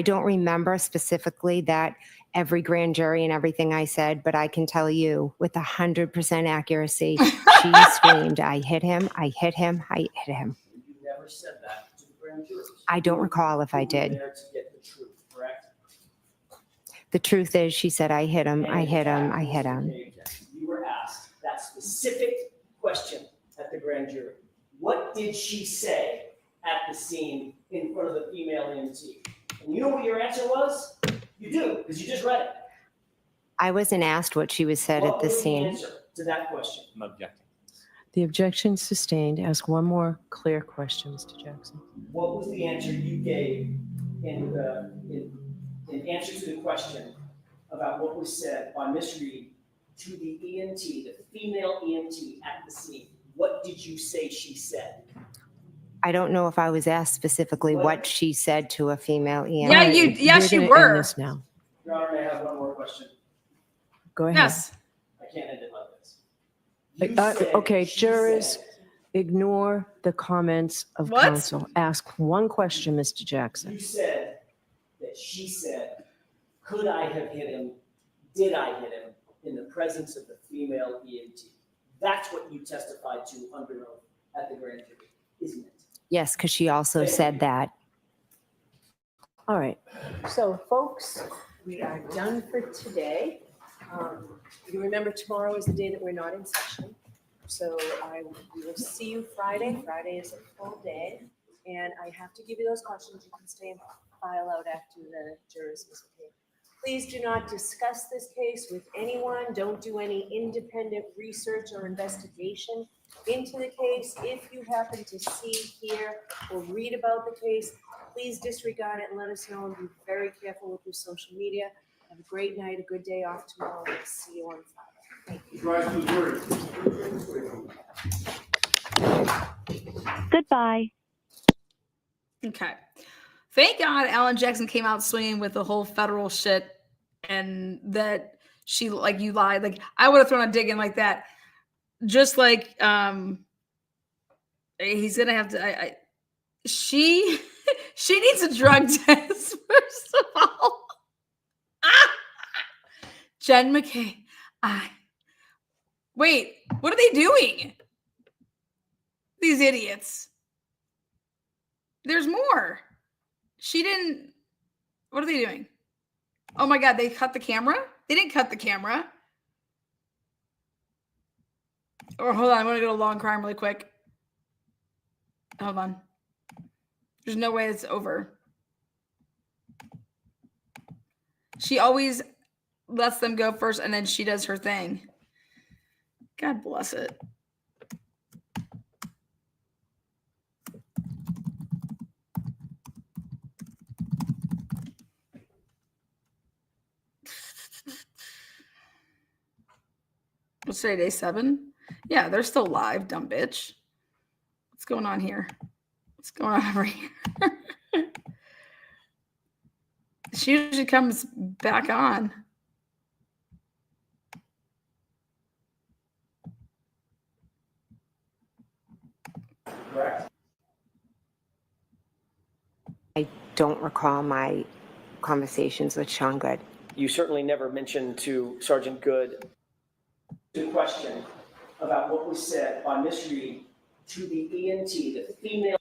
don't remember specifically that every grand jury and everything I said, but I can tell you with 100% accuracy, she screamed, I hit him, I hit him, I hit him. You never said that to the grand jury. I don't recall if I You were did. there to get the truth, correct? The truth is, she said, I hit him, I hit him, I hit him. You were asked that specific question at the grand jury. What did she say at the scene in front of the female EMT? And you know what your answer was? You do, because you just read it. I wasn't asked what she was said at What the was the scene. answer to that question? I'm objecting. The objection sustained. Ask one more clear question, Mr. Jackson. What was the answer you gave in answer to the question about what was said by Miss Reed to the EMT, the female EMT at the scene? What did you say she said? I don't know if I was asked specifically what she said to a female EMT. Yeah, yes, you We're gonna were. end this now. Your Honor, may I have one more question? Go ahead. Yes. I can't end it like this. You said, Okay, she jurors, said, ignore the comments of What? counsel. Ask one question, Mr. Jackson. You said that she said, could I have hit him? Did I hit him in the presence of the female EMT? That's what you testified to under oath at the grand jury, isn't it? Yes, because she also said that. All right. So folks, we are done for today. You remember tomorrow is the day that we're not in session. So we will see you Friday. Friday is a full day. And I have to give you those questions. You can stay and file out after the jurors. Please do not discuss this case with anyone. Don't do any independent research or investigation into the case. If you happen to see, hear, or read about the case, please disregard it and let us know, and be very careful with your social media. Have a great night, a good day off tomorrow. We'll see you on Friday. Thank you. Goodbye. Okay. Thank God Alan Jackson came out swinging with the whole federal shit, and that she, like, you lied. Like, I would have thrown a dig in like that. Just like he's gonna have to. She needs a drug test first of all. Jen McKay. Wait. What are they doing? These idiots. There's more. She didn't. What are they doing? Oh my God, they cut the camera? They didn't cut the camera. Or hold on, I want to go to long crime really quick. Hold on. There's no way it's over. She always lets them go first and then she does her thing. God bless it. What's today, day 7? Yeah, they're still live, dumb bitch. What's going on here? What's going on over here? She usually comes back on. I don't recall my conversations with Sean Good. You certainly never mentioned to Sergeant Good The question about what was said by Miss Reed to the EMT, the female.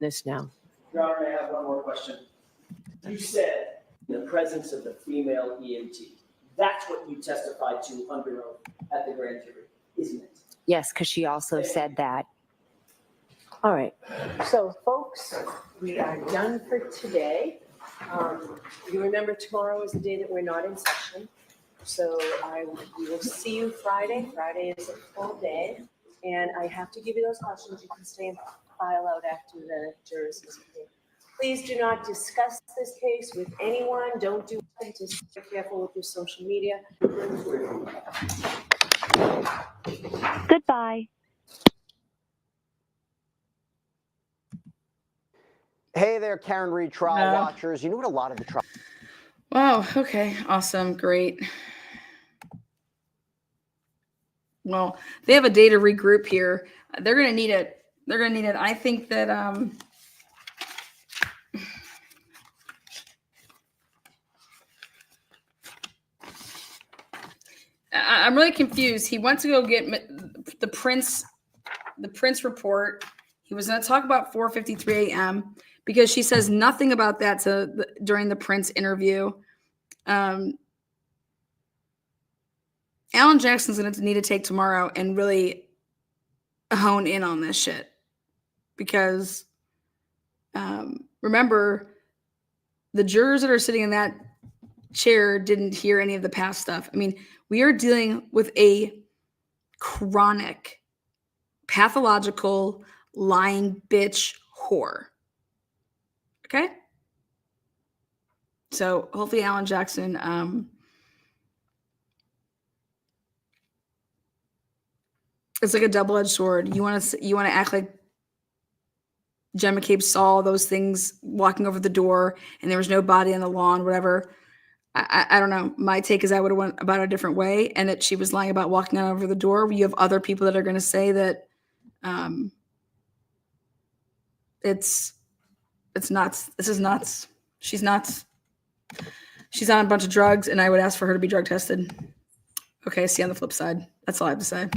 This now. Your Honor, may I have one more question? You said in the presence of the female EMT. That's what you testified to under oath at the grand jury, isn't it? Yes, because she also said that. All right, so folks, we are done for today. You remember tomorrow is the day that we're not in session. So we will see you Friday. Friday is a full day. And I have to give you those questions. You can stay and file out after the jurors. Please do not discuss this case with anyone. Don't do it. Just be careful with your social media. Goodbye. Hey there, Karen Reed trial Wow. watchers. You know what a lot of the trial. Wow. Okay. Awesome. Great. Well, they have a day to regroup here. They're going to need it. They're going to need it. I think that, I'm really confused. He went to go get the Prince report. He was going to talk about 4:53 a.m. because she says nothing about that during the Prince interview. Alan Jackson's going to need to take tomorrow and really hone in on this shit because remember, the jurors that are sitting in that chair didn't hear any of the past stuff. I mean, we are dealing with a chronic, pathological, lying bitch whore. Okay? So hopefully Alan Jackson it's like a double-edged sword. You want to act like Jen McCabe saw those things walking over the door and there was no body on the lawn, whatever. I don't know. My take is I would have went about it a different way and that she was lying about walking on over the door. You have other people that are going to say that it's nuts. This is nuts. She's nuts. She's on a bunch of drugs and I would ask for her to be drug tested. Okay, see you on the flip side. That's all I have to say.